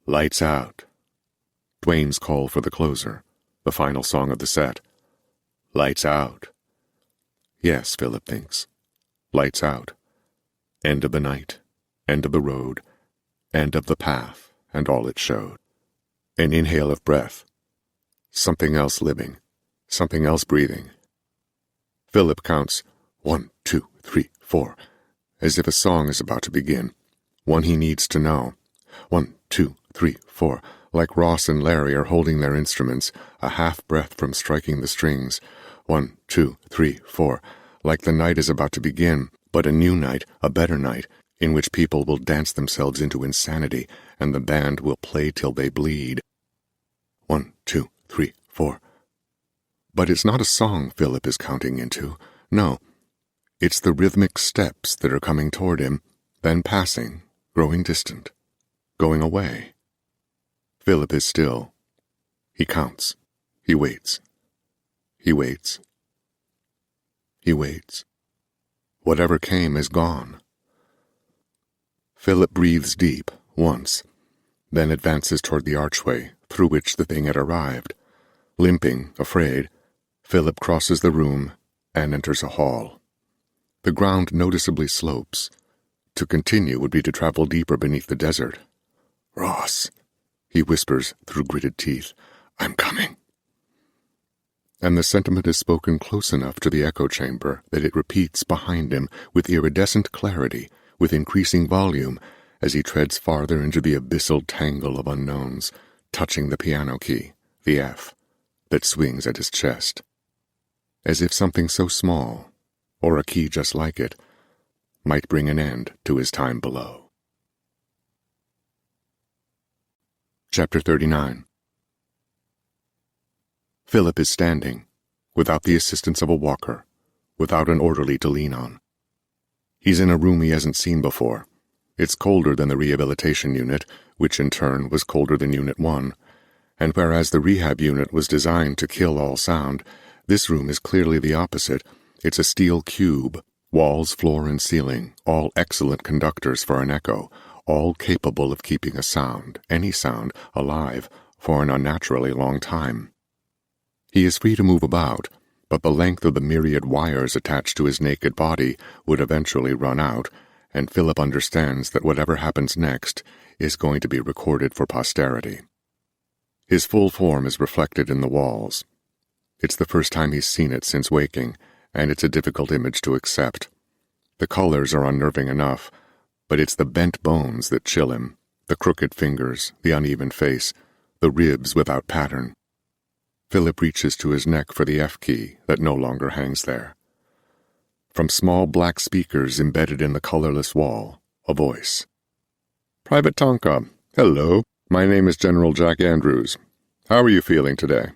Lights out. Dwayne's call for the closer, the final song of the set. Lights out. Yes, Philip thinks. Lights out. End of the night, end of the road, end of the path, and all it showed. An inhale of breath. Something else living, something else breathing. Philip counts 1, 2, 3, 4, as if a song is about to begin, one he needs to know. 1, 2, 3, 4, like Ross and Larry are holding their instruments, a half-breath from striking the strings. 1, 2, 3, 4, like the night is about to begin, but a new night, a better night, in which people will dance themselves into insanity, and the band will play till they bleed. 1, 2, 3, 4. But it's not a song Philip is counting into. No, it's the rhythmic steps that are coming toward him, then passing, growing distant, going away. Philip is still. He counts. He waits. He waits. He waits. Whatever came is gone. Philip breathes deep, once, then advances toward the archway through which the thing had arrived. Limping, afraid, Philip crosses the room and enters a hall. The ground noticeably slopes. To continue would be to travel deeper beneath the desert. "Ross," he whispers through gritted teeth, "I'm coming." And the sentiment is spoken close enough to the echo chamber that it repeats behind him with iridescent clarity, with increasing volume, as he treads farther into the abyssal tangle of unknowns, touching the piano key, the F, that swings at his chest. As if something so small, or a key just like it, might bring an end to his time below. Chapter 39. Philip is standing, without the assistance of a walker, without an orderly to lean on. He's in a room he hasn't seen before. It's colder than the rehabilitation unit, which in turn was colder than Unit 1, and whereas the rehab unit was designed to kill all sound, this room is clearly the opposite. It's a steel cube, walls, floor, and ceiling, all excellent conductors for an echo, all capable of keeping a sound, any sound, alive for an unnaturally long time. He is free to move about, but the length of the myriad wires attached to his naked body would eventually run out, and Philip understands that whatever happens next is going to be recorded for posterity. His full form is reflected in the walls. It's the first time he's seen it since waking, and it's a difficult image to accept. The colors are unnerving enough, but it's the bent bones that chill him, the crooked fingers, the uneven face, the ribs without pattern. Philip reaches to his neck for the F key that no longer hangs there. From small black speakers embedded in the colorless wall, a voice. "Private Tonka, hello. My name is General Jack Andrews. How are you feeling today?"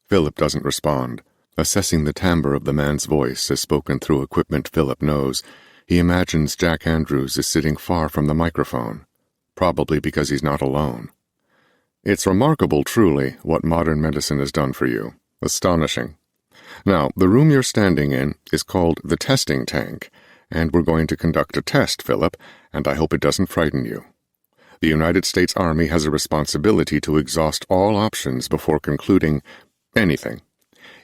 Philip doesn't respond. Assessing the timbre of the man's voice as spoken through equipment Philip knows, he imagines Jack Andrews is sitting far from the microphone, probably because he's not alone. "It's remarkable, truly, what modern medicine has done for you. Astonishing. Now, the room you're standing in is called the testing tank, and we're going to conduct a test, Philip, and I hope it doesn't frighten you. The United States Army has a responsibility to exhaust all options before concluding anything.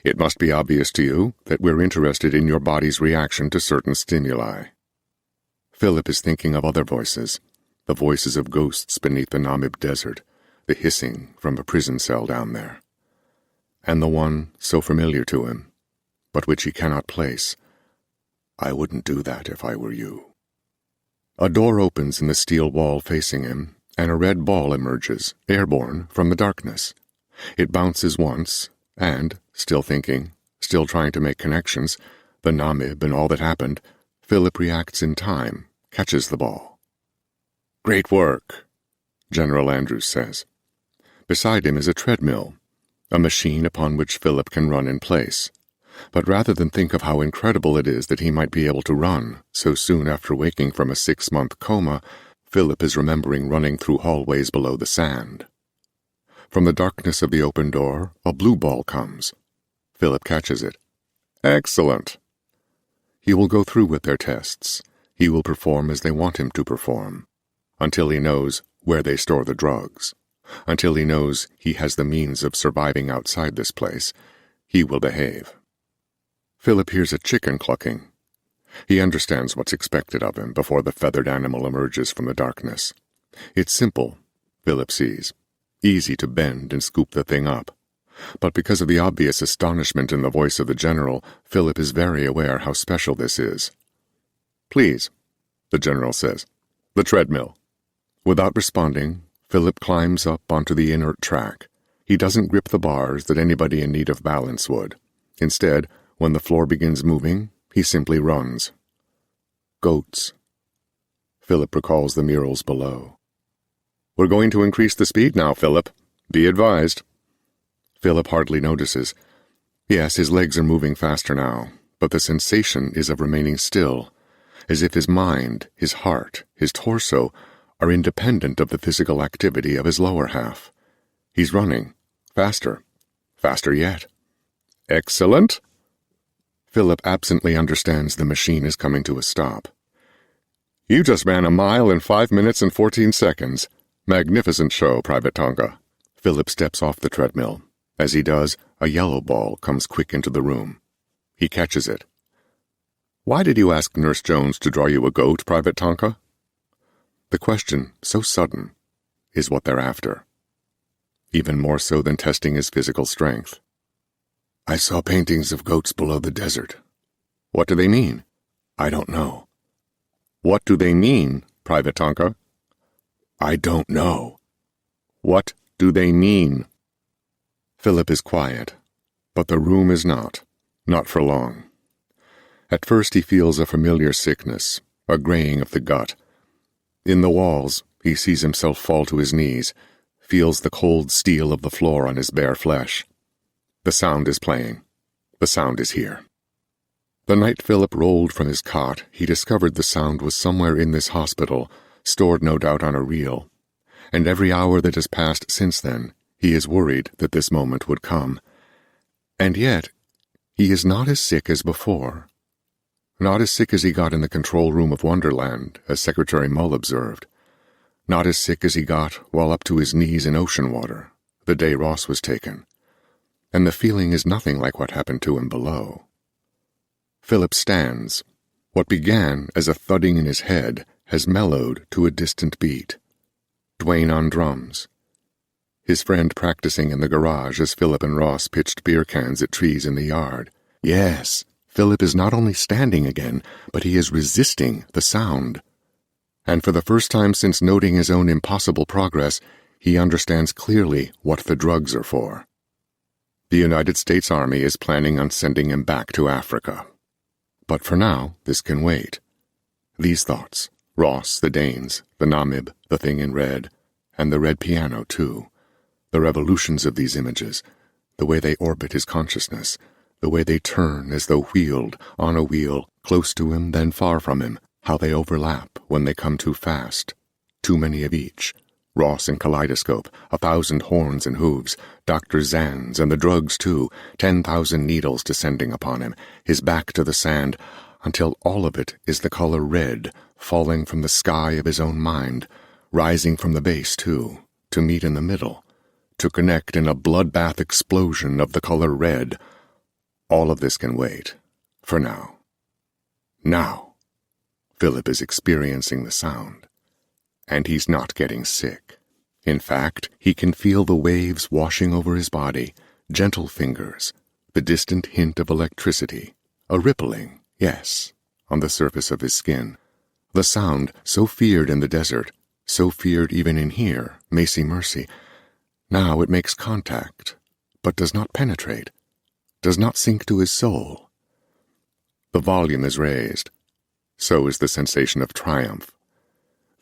It must be obvious to you that we're interested in your body's reaction to certain stimuli." Philip is thinking of other voices, the voices of ghosts beneath the Namib desert, the hissing from a prison cell down there. And the one so familiar to him, but which he cannot place. "I wouldn't do that if I were you." A door opens in the steel wall facing him, and a red ball emerges, airborne, from the darkness. It bounces once, and, still thinking, still trying to make connections, the Namib and all that happened, Philip reacts in time, catches the ball. "Great work," General Andrews says. Beside him is a treadmill, a machine upon which Philip can run in place. But rather than think of how incredible it is that he might be able to run so soon after waking from a 6-month coma, Philip is remembering running through hallways below the sand. From the darkness of the open door, a blue ball comes. Philip catches it. Excellent. He will go through with their tests. He will perform as they want him to perform, until he knows where they store the drugs. Until he knows he has the means of surviving outside this place, he will behave. Philip hears a chicken clucking. He understands what's expected of him before the feathered animal emerges from the darkness. It's simple, Philip sees. Easy to bend and scoop the thing up. But because of the obvious astonishment in the voice of the general, Philip is very aware how special this is. "Please," the general says. "The treadmill." Without responding, Philip climbs up onto the inert track. He doesn't grip the bars that anybody in need of balance would. Instead, when the floor begins moving, he simply runs. Goats. Philip recalls the murals below. "We're going to increase the speed now, Philip. Be advised." Philip hardly notices. Yes, his legs are moving faster now, but the sensation is of remaining still, as if his mind, his heart, his torso are independent of the physical activity of his lower half. He's running. Faster. Faster yet. Excellent. Philip absently understands the machine is coming to a stop. "You just ran a mile in 5 minutes and 14 seconds. Magnificent show, Private Tonka." Philip steps off the treadmill. As he does, a yellow ball comes quick into the room. He catches it. "Why did you ask Nurse Jones to draw you a goat, Private Tonka?" The question, so sudden, is what they're after. Even more so than testing his physical strength. "I saw paintings of goats below the desert." "What do they mean?" "I don't know." "What do they mean, Private Tonka?" "I don't know." "What do they mean?" Philip is quiet, but the room is not for long. At first he feels a familiar sickness, a graying of the gut. In the walls, he sees himself fall to his knees, feels the cold steel of the floor on his bare flesh. The sound is playing. The sound is here. The night Philip rolled from his cot, he discovered the sound was somewhere in this hospital, stored no doubt on a reel. And every hour that has passed since then, he is worried that this moment would come. And yet, he is not as sick as before. Not as sick as he got in the control room of Wonderland, as Secretary Mull observed. Not as sick as he got while up to his knees in ocean water, the day Ross was taken. And the feeling is nothing like what happened to him below. Philip stands. What began as a thudding in his head has mellowed to a distant beat. Dwayne on drums. His friend practicing in the garage as Philip and Ross pitched beer cans at trees in the yard. Yes, Philip is not only standing again, but he is resisting the sound. And for the first time since noting his own impossible progress, he understands clearly what the drugs are for. The United States Army is planning on sending him back to Africa. But for now, this can wait. These thoughts, Ross, the Danes, the Namib, the thing in red, and the red piano, too. The revolutions of these images, the way they orbit his consciousness, the way they turn as though wheeled on a wheel, close to him, then far from him, how they overlap when they come too fast. Too many of each. Ross in kaleidoscope, 1,000 horns and hooves, Dr. Zanz, and the drugs too, 10,000 needles descending upon him, his back to the sand, until all of it is the color red, falling from the sky of his own mind, rising from the base too, to meet in the middle, to connect in a bloodbath explosion of the color red. All of this can wait, for now. Now, Philip is experiencing the sound. And he's not getting sick. In fact, he can feel the waves washing over his body, gentle fingers, the distant hint of electricity, a rippling, yes, on the surface of his skin. The sound, so feared in the desert, so feared even in here, Macy Mercy. Now it makes contact, but does not penetrate, does not sink to his soul. The volume is raised. So is the sensation of triumph.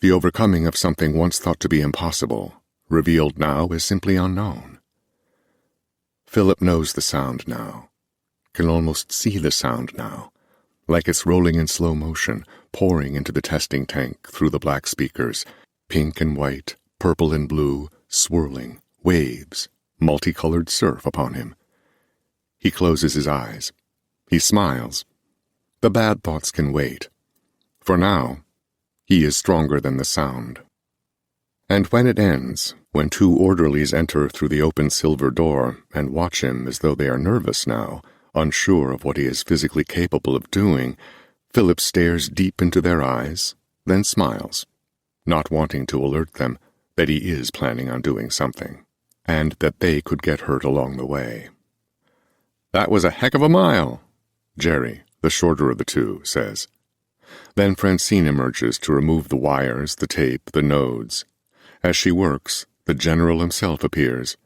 The overcoming of something once thought to be impossible, revealed now as simply unknown. Philip knows the sound now, can almost see the sound now, like it's rolling in slow motion, pouring into the testing tank through the black speakers, pink and white, purple and blue, swirling, waves, multicolored surf upon him. He closes his eyes. He smiles. The bad thoughts can wait. For now, he is stronger than the sound. And when it ends, when two orderlies enter through the open silver door and watch him as though they are nervous now, unsure of what he is physically capable of doing, Philip stares deep into their eyes, then smiles, not wanting to alert them that he is planning on doing something, and that they could get hurt along the way. "That was a heck of a mile," Jerry, the shorter of the two, says. Then Francine emerges to remove the wires, the tape, the nodes. As she works, the general himself appears,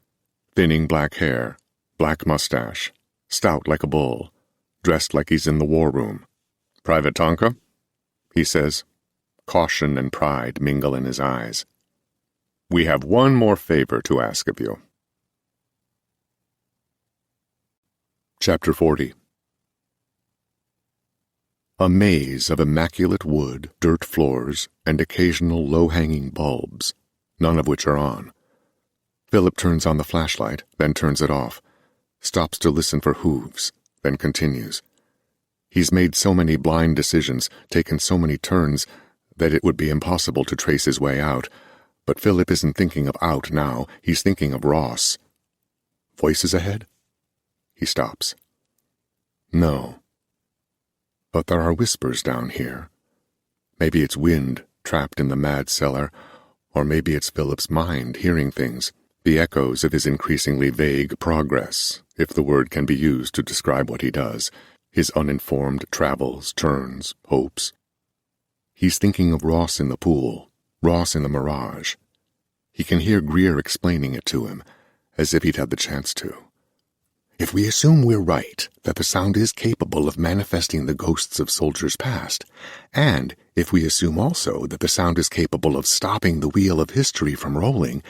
thinning black hair, black mustache, stout like a bull, dressed like he's in the war room. "Private Tonka?" he says. Caution and pride mingle in his eyes. "We have one more favor to ask of you." Chapter 40. A maze of immaculate wood, dirt floors, and occasional low-hanging bulbs, none of which are on. Philip turns on the flashlight, then turns it off, stops to listen for hooves, then continues. He's made so many blind decisions, taken so many turns, that it would be impossible to trace his way out. But Philip isn't thinking of out now, he's thinking of Ross. Voices ahead? He stops. No. But there are whispers down here. Maybe it's wind trapped in the mad cellar, or maybe it's Philip's mind hearing things, the echoes of his increasingly vague progress, if the word can be used to describe what he does, his uninformed travels, turns, hopes. He's thinking of Ross in the pool, Ross in the mirage. He can hear Greer explaining it to him, as if he'd had the chance to. If we assume we're right, that the sound is capable of manifesting the ghosts of soldiers past, and if we assume also that the sound is capable of stopping the wheel of history from rolling,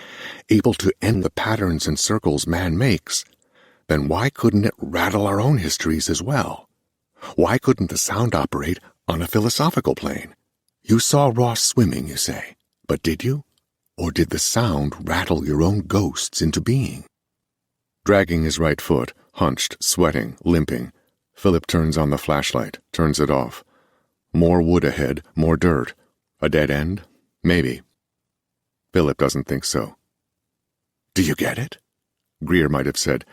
able to end the patterns and circles man makes, then why couldn't it rattle our own histories as well? Why couldn't the sound operate on a philosophical plane? You saw Ross swimming, you say, but did you? Or did the sound rattle your own ghosts into being? Dragging his right foot, hunched, sweating, limping, Philip turns on the flashlight, turns it off. More wood ahead, more dirt. A dead end? Maybe. Philip doesn't think so. Do you get it? Greer might have said,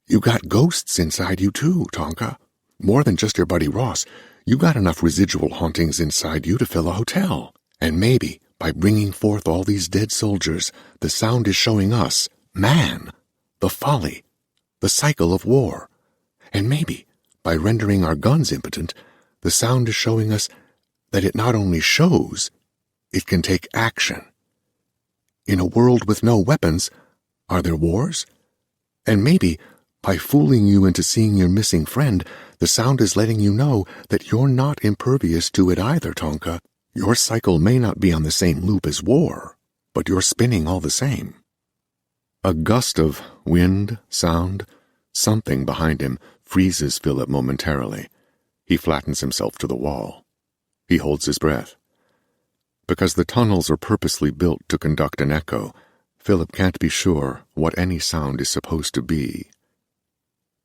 You got ghosts inside you too, Tonka. More than just your buddy Ross. You got enough residual hauntings inside you to fill a hotel. And maybe, by bringing forth all these dead soldiers, the sound is showing us, man, the folly, the cycle of war. And maybe, by rendering our guns impotent, the sound is showing us that it not only shows, it can take action. In a world with no weapons, are there wars? And maybe, by fooling you into seeing your missing friend, the sound is letting you know that you're not impervious to it either, Tonka. Your cycle may not be on the same loop as war, but you're spinning all the same. A gust of wind, sound, something behind him freezes Philip momentarily. He flattens himself to the wall. He holds his breath. Because the tunnels are purposely built to conduct an echo, Philip can't be sure what any sound is supposed to be.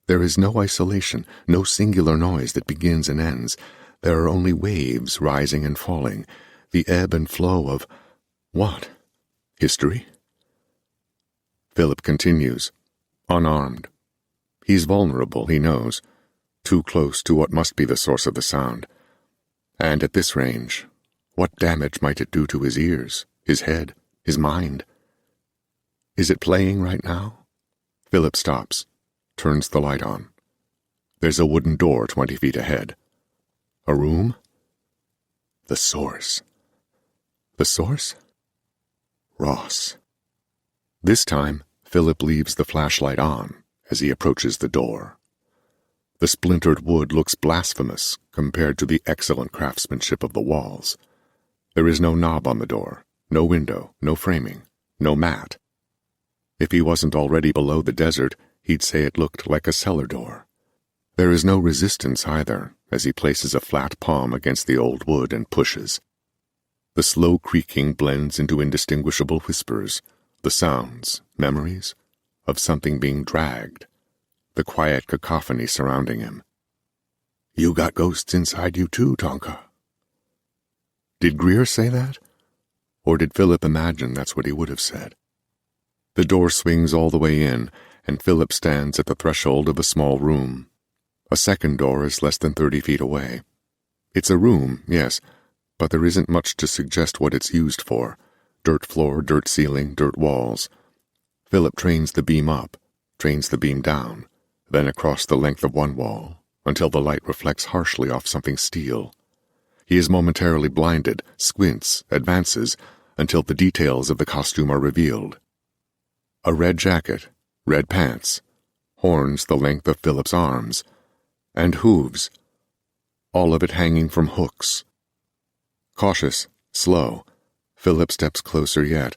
There is no isolation, no singular noise that begins and ends. There are only waves rising and falling, the ebb and flow of what? History? Philip continues, unarmed. He's vulnerable, he knows, too close to what must be the source of the sound. And at this range, what damage might it do to his ears, his head, his mind? Is it playing right now? Philip stops, turns the light on. There's a wooden door 20 feet ahead. A room? The source. The source? Ross. This time, Philip leaves the flashlight on as he approaches the door. The splintered wood looks blasphemous compared to the excellent craftsmanship of the walls. There is no knob on the door, no window, no framing, no mat. If he wasn't already below the desert, he'd say it looked like a cellar door. There is no resistance either, as he places a flat palm against the old wood and pushes. The slow creaking blends into indistinguishable whispers, the sounds, memories, of something being dragged, the quiet cacophony surrounding him. "You got ghosts inside you too, Tonka." Did Greer say that? Or did Philip imagine that's what he would have said? The door swings all the way in, and Philip stands at the threshold of a small room. A second door is less than 30 feet away. It's a room, yes, but there isn't much to suggest what it's used for. Dirt floor, dirt ceiling, dirt walls. Philip trains the beam up, trains the beam down, then across the length of one wall, until the light reflects harshly off something steel. He is momentarily blinded, squints, advances, until the details of the costume are revealed. A red jacket, red pants, horns the length of Philip's arms, and hooves, all of it hanging from hooks. Cautious, slow, Philip steps closer yet,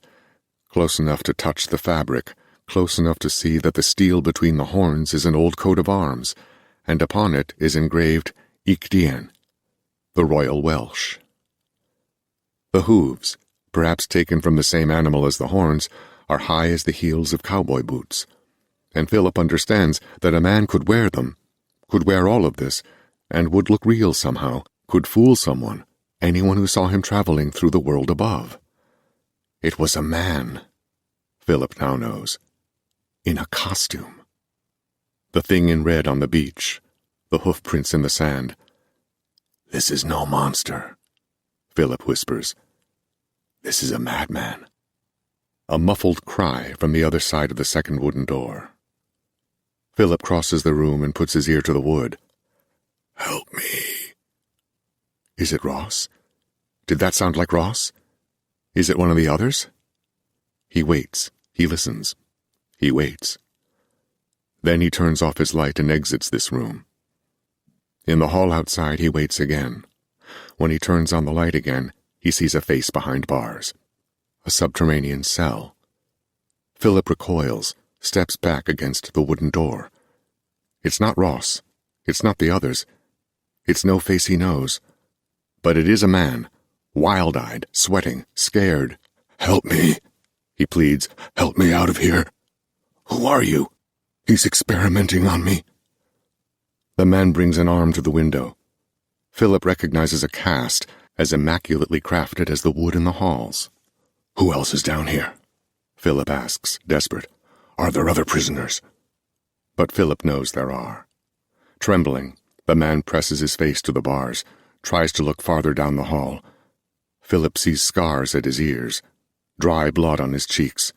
close enough to touch the fabric, close enough to see that the steel between the horns is an old coat of arms, and upon it is engraved Ictien, the Royal Welsh. The hooves, perhaps taken from the same animal as the horns, are high as the heels of cowboy boots, and Philip understands that a man could wear them, could wear all of this, and would look real somehow, could fool someone, anyone who saw him traveling through the world above. It was a man, Philip now knows, in a costume. The thing in red on the beach, the hoofprints in the sand. "This is no monster," Philip whispers. "This is a madman." A muffled cry from the other side of the second wooden door. Philip crosses the room and puts his ear to the wood. "Help me." Is it Ross? Did that sound like Ross? Is it one of the others? He waits. He listens. He waits. Then he turns off his light and exits this room. In the hall outside, he waits again. When he turns on the light again, he sees a face behind bars. A subterranean cell. Philip recoils, steps back against the wooden door. It's not Ross. It's not the others. It's no face he knows. But it is a man, wild-eyed, sweating, scared. "Help me," he pleads. "Help me out of here." "Who are you?" "He's experimenting on me." The man brings an arm to the window. Philip recognizes a cast as immaculately crafted as the wood in the halls. "Who else is down here?" Philip asks, desperate. "Are there other prisoners?" But Philip knows there are. Trembling, the man presses his face to the bars, tries to look farther down the hall. Philip sees scars at his ears, dry blood on his cheeks.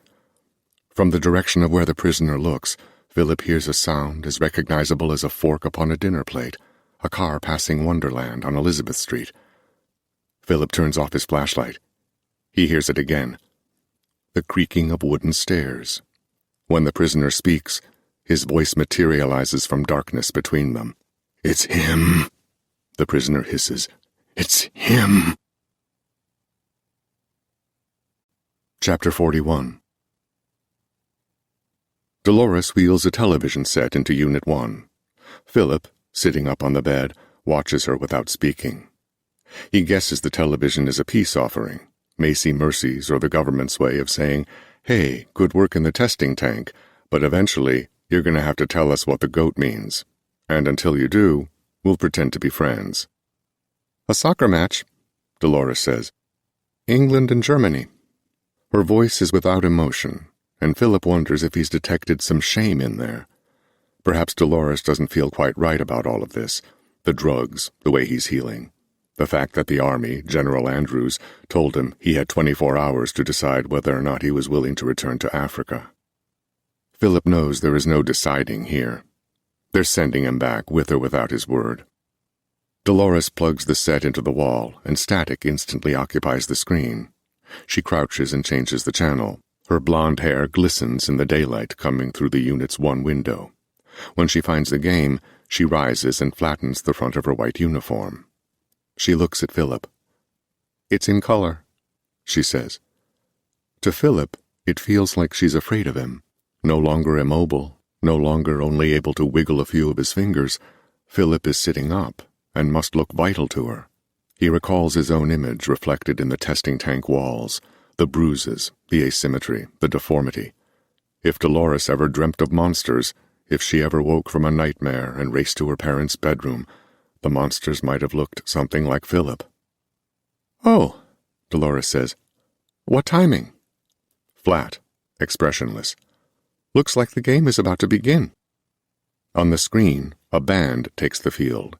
From the direction of where the prisoner looks, Philip hears a sound as recognizable as a fork upon a dinner plate, a car passing Wonderland on Elizabeth Street. Philip turns off his flashlight. He hears it again. The creaking of wooden stairs. When the prisoner speaks, his voice materializes from darkness between them. "It's him," the prisoner hisses. "It's him." Chapter 41. Dolores wheels a television set into Unit 1. Philip, sitting up on the bed, watches her without speaking. He guesses the television is a peace offering, Macy Mercy's or the government's way of saying, "Hey, good work in the testing tank, but eventually you're going to have to tell us what the goat means. And until you do, we'll pretend to be friends." "A soccer match," Dolores says. "England and Germany." Her voice is without emotion, and Philip wonders if he's detected some shame in there. Perhaps Dolores doesn't feel quite right about all of this, the drugs, the way he's healing, the fact that the army, General Andrews, told him he had 24 hours to decide whether or not he was willing to return to Africa. Philip knows there is no deciding here. They're sending him back with or without his word. Dolores plugs the set into the wall, and static instantly occupies the screen. She crouches and changes the channel. Her blonde hair glistens in the daylight coming through the unit's one window. When she finds the game, she rises and flattens the front of her white uniform. She looks at Philip. "It's in color," she says. To Philip, it feels like she's afraid of him, no longer immobile, no longer only able to wiggle a few of his fingers, Philip is sitting up and must look vital to her. He recalls his own image reflected in the testing tank walls, the bruises, the asymmetry, the deformity. If Dolores ever dreamt of monsters, if she ever woke from a nightmare and raced to her parents' bedroom, the monsters might have looked something like Philip. "Oh," Dolores says. "What timing?" Flat, expressionless. "Looks like the game is about to begin." On the screen, a band takes the field.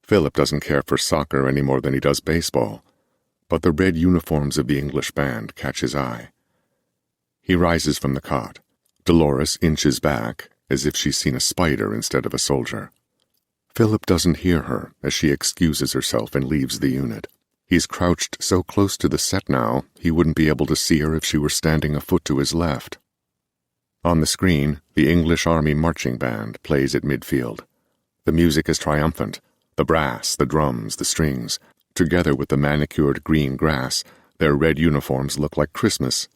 Philip doesn't care for soccer any more than he does baseball, but the red uniforms of the English band catch his eye. He rises from the cot. Dolores inches back, as if she's seen a spider instead of a soldier. Philip doesn't hear her as she excuses herself and leaves the unit. He's crouched so close to the set now, he wouldn't be able to see her if she were standing a foot to his left. On the screen, the English Army marching band plays at midfield. The music is triumphant. The brass, the drums, the strings. Together with the manicured green grass, their red uniforms look like Christmas.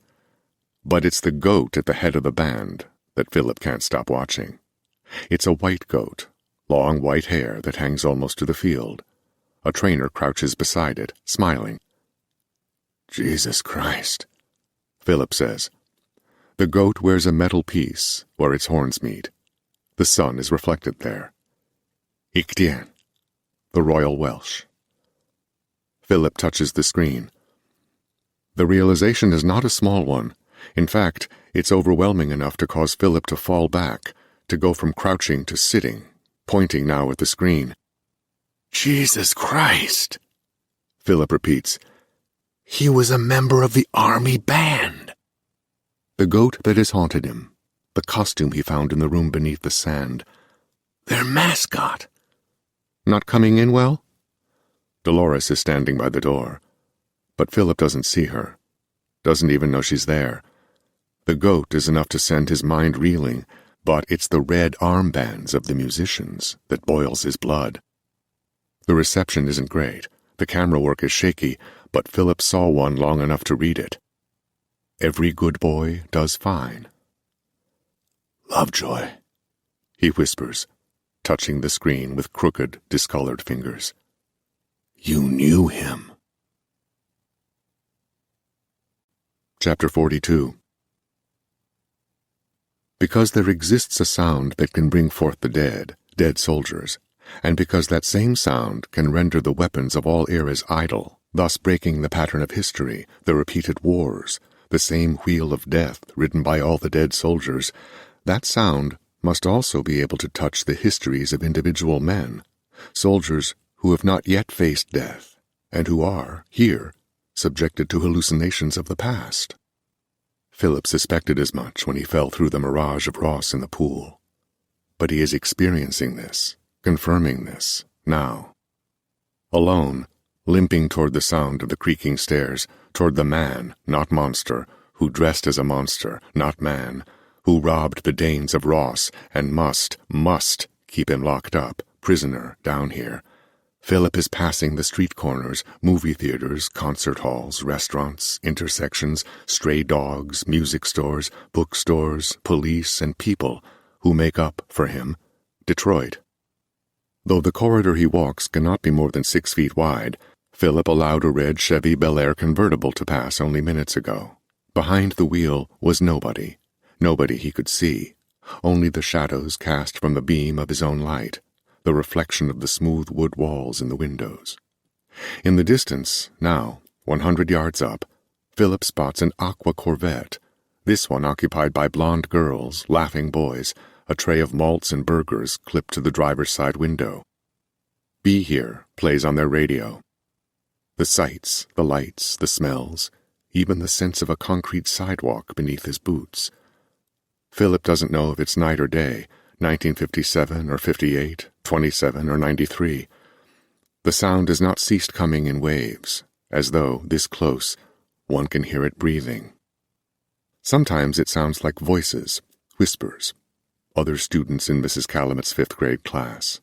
But it's the goat at the head of the band that Philip can't stop watching. It's a white goat, long white hair that hangs almost to the field. A trainer crouches beside it, smiling. "Jesus Christ," Philip says. The goat wears a metal piece where its horns meet. The sun is reflected there. Ictien, the Royal Welsh. Philip touches the screen. The realization is not a small one. In fact, it's overwhelming enough to cause Philip to fall back, to go from crouching to sitting, pointing now at the screen. "Jesus Christ," Philip repeats. "He was a member of the army band." The goat that has haunted him, the costume he found in the room beneath the sand. Their mascot. Not coming in well? Dolores is standing by the door, but Philip doesn't see her, doesn't even know she's there. The goat is enough to send his mind reeling, but it's the red armbands of the musicians that boils his blood. The reception isn't great, the camera work is shaky, but Philip saw one long enough to read it. Every good boy does fine. "Lovejoy," he whispers, touching the screen with crooked, discolored fingers. "You knew him." Chapter 42. Because there exists a sound that can bring forth the dead soldiers, and because that same sound can render the weapons of all eras idle, thus breaking the pattern of history, the repeated wars, the same wheel of death ridden by all the dead soldiers, that sound must also be able to touch the histories of individual men, soldiers who have not yet faced death, and who are, here, subjected to hallucinations of the past. Philip suspected as much when he fell through the mirage of Ross in the pool. But he is experiencing this, confirming this, now. Alone, limping toward the sound of the creaking stairs, toward the man, not monster, who dressed as a monster, not man, who robbed the Danes of Ross and must keep him locked up, prisoner, down here. Philip is passing the street corners, movie theaters, concert halls, restaurants, intersections, stray dogs, music stores, bookstores, police, and people who make up, for him, Detroit. Though the corridor he walks cannot be more than 6 feet wide, Philip allowed a red Chevy Bel Air convertible to pass only minutes ago. Behind the wheel was nobody he could see, only the shadows cast from the beam of his own light, the reflection of the smooth wood walls in the windows. In the distance, now, 100 yards up, Philip spots an aqua Corvette, this one occupied by blonde girls, laughing boys, a tray of malts and burgers clipped to the driver's side window. Be Here plays on their radio. The sights, the lights, the smells, even the sense of a concrete sidewalk beneath his boots. Philip doesn't know if it's night or day, 1957 or 58, 27 or 93. The sound has not ceased coming in waves, as though, this close, one can hear it breathing. Sometimes it sounds like voices, whispers, other students in Mrs. Calamit's 5th grade class.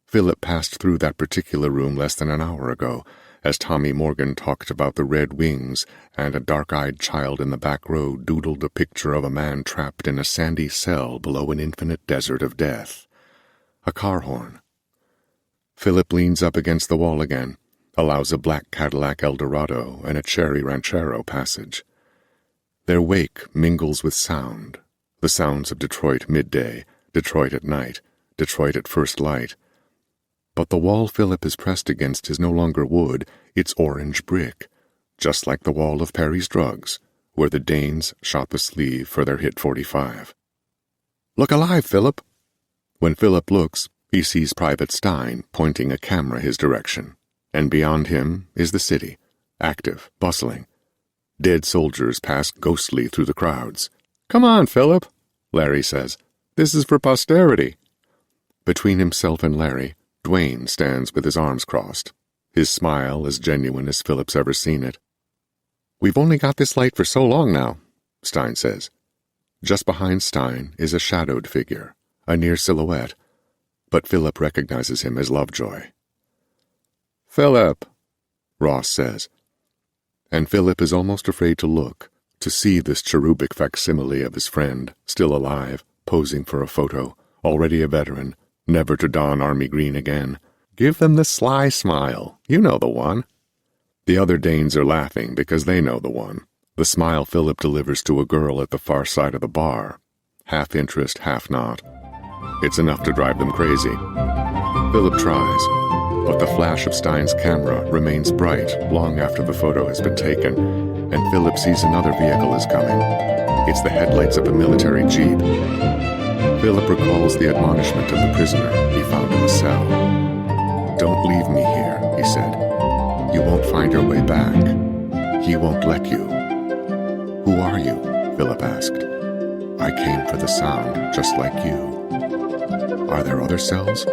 Philip passed through that particular room less than an hour ago, as Tommy Morgan talked about the red wings, and a dark-eyed child in the back row doodled a picture of a man trapped in a sandy cell below an infinite desert of death. A car horn, Philip leans up against the wall again, allows a black Cadillac Eldorado and a cherry Ranchero passage. Their wake mingles with sound, the sounds of Detroit midday, Detroit at night, Detroit at first light. But the wall Philip is pressed against is no longer wood, it's orange brick, just like the wall of Perry's Drugs, where the Danes shot the sleeve for their hit 45. "Look alive, Philip!" When Philip looks, he sees Private Stein pointing a camera his direction, and beyond him is the city, active, bustling. Dead soldiers pass ghostly through the crowds. "Come on, Philip," Larry says. "This is for posterity." Between himself and Larry, Dwayne stands with his arms crossed, his smile as genuine as Philip's ever seen it. "We've only got this light for so long now," Stein says. Just behind Stein is a shadowed figure, a near silhouette, but Philip recognizes him as Lovejoy. "Philip," Ross says. And Philip is almost afraid to look, to see this cherubic facsimile of his friend, still alive, posing for a photo, already a veteran, never to don army green again. Give them the sly smile, you know the one. The other Danes are laughing because they know the one, the smile Philip delivers to a girl at the far side of the bar, half interest, half not. It's enough to drive them crazy. Philip tries, but the flash of Stein's camera remains bright long after the photo has been taken, and Philip sees another vehicle is coming. It's the headlights of a military jeep. Philip recalls the admonishment of the prisoner he found in the cell. "Don't leave me here," he said. "You won't find your way back. He won't let you." "Who are you?" Philip asked. "I came for the sound, just like you." "Are there other cells?"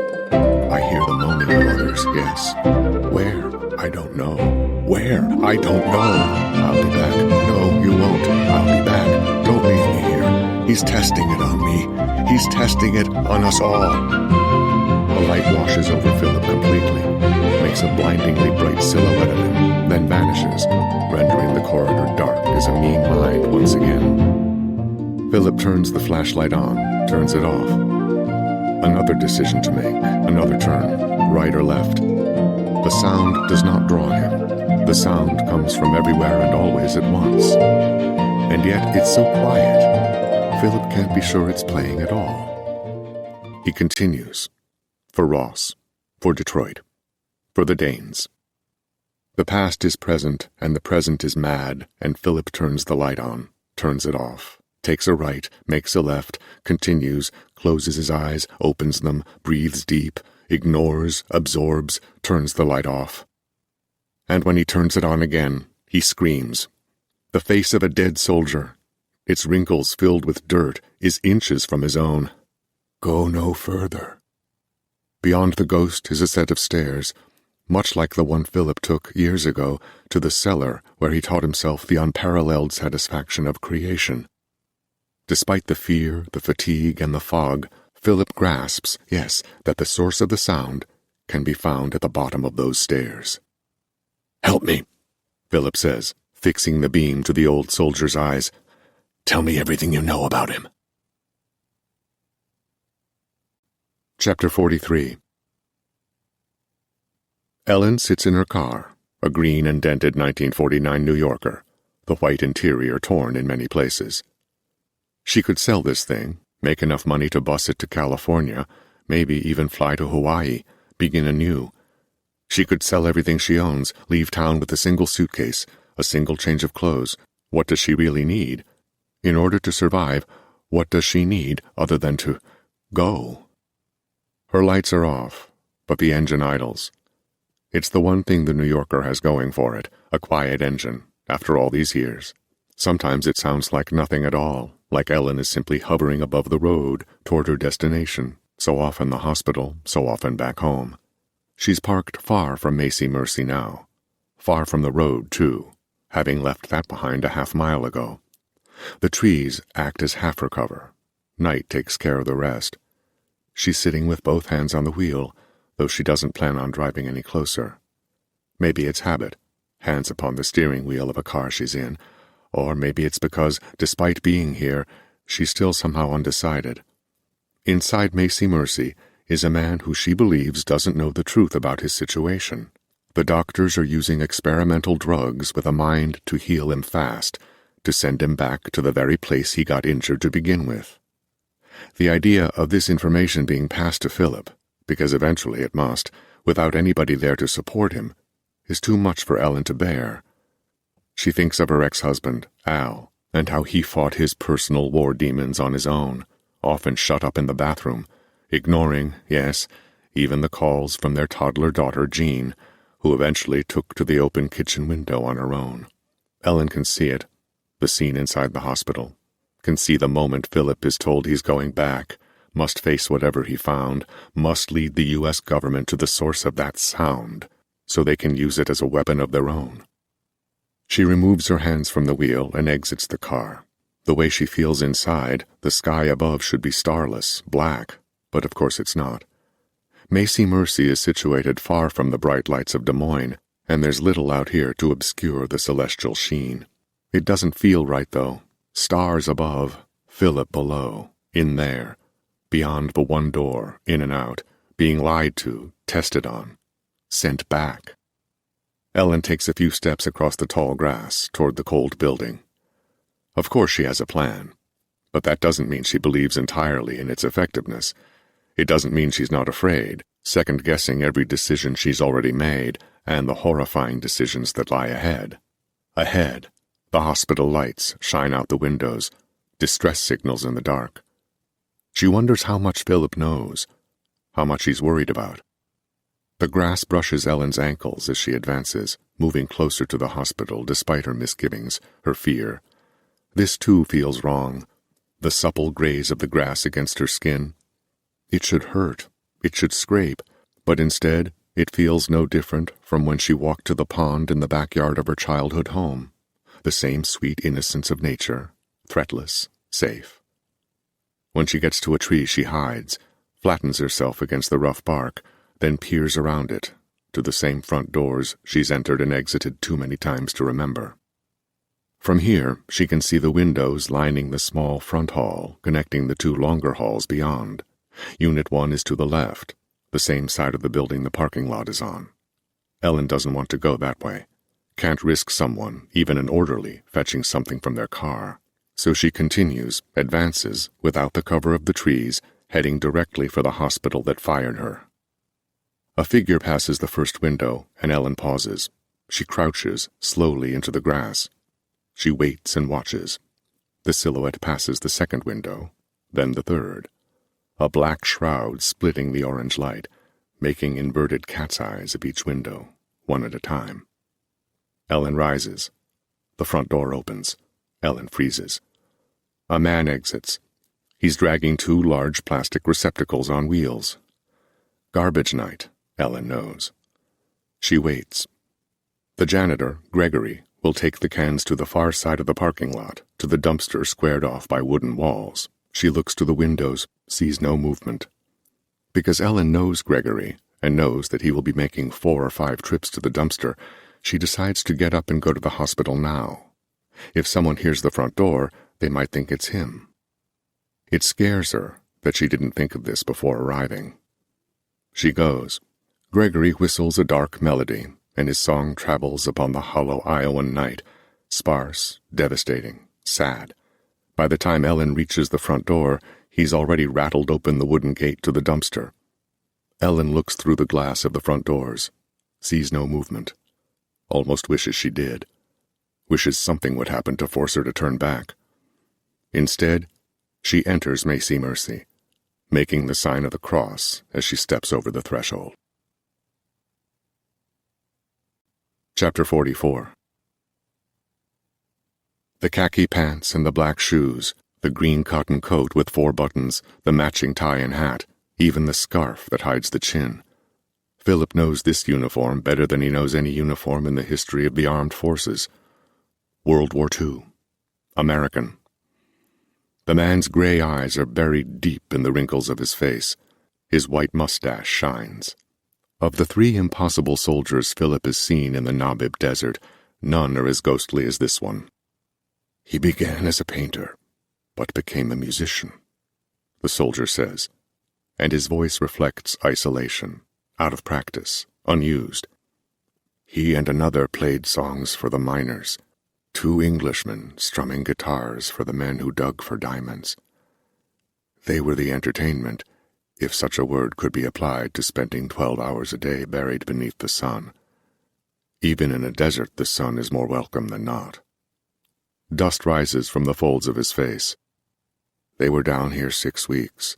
"I hear the moaning of others, yes." "Where?" "I don't know." "Where?" "I don't know." "I'll be back." "No, you won't." "I'll be back. Don't leave me here. He's testing it on me. He's testing it on us all." The light washes over Philip completely, makes a blindingly bright silhouette of him, then vanishes, rendering the corridor dark as a mean mind once again. Philip turns the flashlight on, turns it off. Another decision to make, another turn, right or left. The sound does not draw him. The sound comes from everywhere and always at once. And yet it's so quiet, Philip can't be sure it's playing at all. He continues. For Ross, for Detroit, for the Danes. The past is present, and the present is mad, and Philip turns the light on, turns it off, takes a right, makes a left, continues, closes his eyes, opens them, breathes deep, ignores, absorbs, turns the light off. And when he turns it on again, he screams. The face of a dead soldier, its wrinkles filled with dirt, is inches from his own. Go no further. Beyond the ghost is a set of stairs, much like the one Philip took years ago to the cellar where he taught himself the unparalleled satisfaction of creation. Despite the fear, the fatigue, and the fog, Philip grasps, yes, that the source of the sound can be found at the bottom of those stairs. "Help me," Philip says, fixing the beam to the old soldier's eyes. "Tell me everything you know about him." Chapter 43. Ellen sits in her car, a green and dented 1949 New Yorker, the white interior torn in many places. She could sell this thing, make enough money to bus it to California, maybe even fly to Hawaii, begin anew. She could sell everything she owns, leave town with a single suitcase, a single change of clothes. What does she really need? In order to survive, what does she need other than to go? Her lights are off, but the engine idles. It's the one thing the New Yorker has going for it, a quiet engine, after all these years. Sometimes it sounds like nothing at all, like Ellen is simply hovering above the road toward her destination, so often the hospital, so often back home. She's parked far from Macy Mercy now. Far from the road, too, having left that behind a half-mile ago. The trees act as half her cover. Night takes care of the rest. She's sitting with both hands on the wheel, though she doesn't plan on driving any closer. Maybe it's habit, hands upon the steering wheel of a car she's in, or maybe it's because, despite being here, she's still somehow undecided. Inside Macy Mercy, is a man who she believes doesn't know the truth about his situation. The doctors are using experimental drugs with a mind to heal him fast, to send him back to the very place he got injured to begin with. The idea of this information being passed to Philip, because eventually it must, without anybody there to support him, is too much for Ellen to bear. She thinks of her ex-husband, Al, and how he fought his personal war demons on his own, often shut up in the bathroom, ignoring, yes, even the calls from their toddler daughter, Jean, who eventually took to the open kitchen window on her own. Ellen can see it, the scene inside the hospital, can see the moment Philip is told he's going back, must face whatever he found, must lead the U.S. government to the source of that sound, so they can use it as a weapon of their own. She removes her hands from the wheel and exits the car. The way she feels inside, the sky above should be starless, black, but of course it's not. Macy Mercy is situated far from the bright lights of Des Moines, and there's little out here to obscure the celestial sheen. It doesn't feel right, though. Stars above, Philip below, in there, beyond the one door, in and out, being lied to, tested on, sent back. Ellen takes a few steps across the tall grass toward the cold building. Of course she has a plan, but that doesn't mean she believes entirely in its effectiveness. It doesn't mean she's not afraid, second-guessing every decision she's already made and the horrifying decisions that lie ahead. Ahead, the hospital lights shine out the windows, distress signals in the dark. She wonders how much Philip knows, how much he's worried about. The grass brushes Ellen's ankles as she advances, moving closer to the hospital despite her misgivings, her fear. This too feels wrong, the supple graze of the grass against her skin. It should hurt, it should scrape, but instead it feels no different from when she walked to the pond in the backyard of her childhood home. The same sweet innocence of nature, threatless, safe. When she gets to a tree, she hides, flattens herself against the rough bark, then peers around it, to the same front doors she's entered and exited too many times to remember. From here, she can see the windows lining the small front hall, connecting the two longer halls beyond. Unit 1 is to the left, the same side of the building the parking lot is on. Ellen doesn't want to go that way. Can't risk someone, even an orderly, fetching something from their car. So she continues, advances, without the cover of the trees, heading directly for the hospital that fired her. A figure passes the first window, and Ellen pauses. She crouches, slowly into the grass. She waits and watches. The silhouette passes the second window, then the third. A black shroud splitting the orange light, making inverted cat's eyes of each window, one at a time. Ellen rises. The front door opens. Ellen freezes. A man exits. He's dragging two large plastic receptacles on wheels. Garbage night, Ellen knows. She waits. The janitor, Gregory, will take the cans to the far side of the parking lot, to the dumpster squared off by wooden walls. She looks to the windows, sees no movement. Because Ellen knows Gregory, and knows that he will be making 4 or 5 trips to the dumpster, she decides to get up and go to the hospital now. If someone hears the front door, they might think it's him. It scares her that she didn't think of this before arriving. She goes. Gregory whistles a dark melody, and his song travels upon the hollow Iowan night, sparse, devastating, sad. By the time Ellen reaches the front door, he's already rattled open the wooden gate to the dumpster. Ellen looks through the glass of the front doors, sees no movement. Almost wishes she did. Wishes something would happen to force her to turn back. Instead, she enters Macy Mercy, making the sign of the cross as she steps over the threshold. Chapter 44. The khaki pants and the black shoes, the green cotton coat with 4 buttons, the matching tie and hat, even the scarf that hides the chin. Philip knows this uniform better than he knows any uniform in the history of the armed forces. World War II. American. The man's gray eyes are buried deep in the wrinkles of his face. His white mustache shines. Of the 3 impossible soldiers Philip has seen in the Nabib Desert, none are as ghostly as this one. He began as a painter, but became a musician, the soldier says. and his voice reflects isolation, out of practice, unused. He and another played songs for the miners, 2 Englishmen strumming guitars for the men who dug for diamonds. They were the entertainment, if such a word could be applied to spending 12 hours a day buried beneath the sun. Even in a desert, the sun is more welcome than not. Dust rises from the folds of his face. They were down here 6 weeks,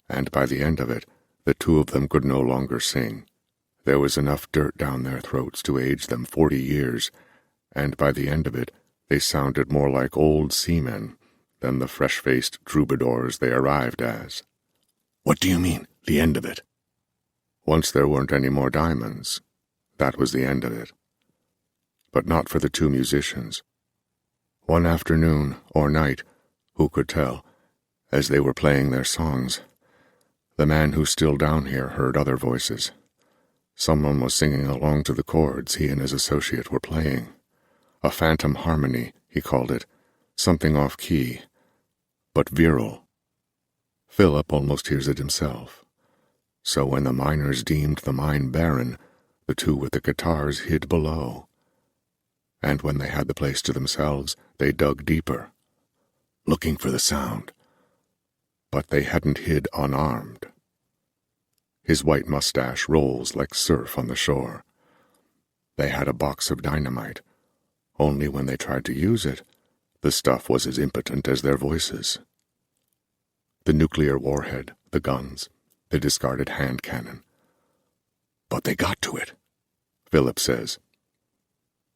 and by the end of it, the 2 of them could no longer sing. There was enough dirt down their throats to age them 40 years, and by the end of it, they sounded more like old seamen than the fresh-faced troubadours they arrived as. What do you mean, the end of it? Once there weren't any more diamonds, that was the end of it. But not for the 2 musicians. One afternoon, or night, who could tell, as they were playing their songs, the man who's still down here heard other voices. Someone was singing along to the chords he and his associate were playing. A phantom harmony, he called it, something off-key, but virile. Philip almost hears it himself. So when the miners deemed the mine barren, the 2 with the guitars hid below. And when they had the place to themselves, they dug deeper, looking for the sound. But they hadn't hid unarmed. His white mustache rolls like surf on the shore. They had a box of dynamite, only when they tried to use it, the stuff was as impotent as their voices. The nuclear warhead, the guns, the discarded hand cannon. But they got to it, Philip says.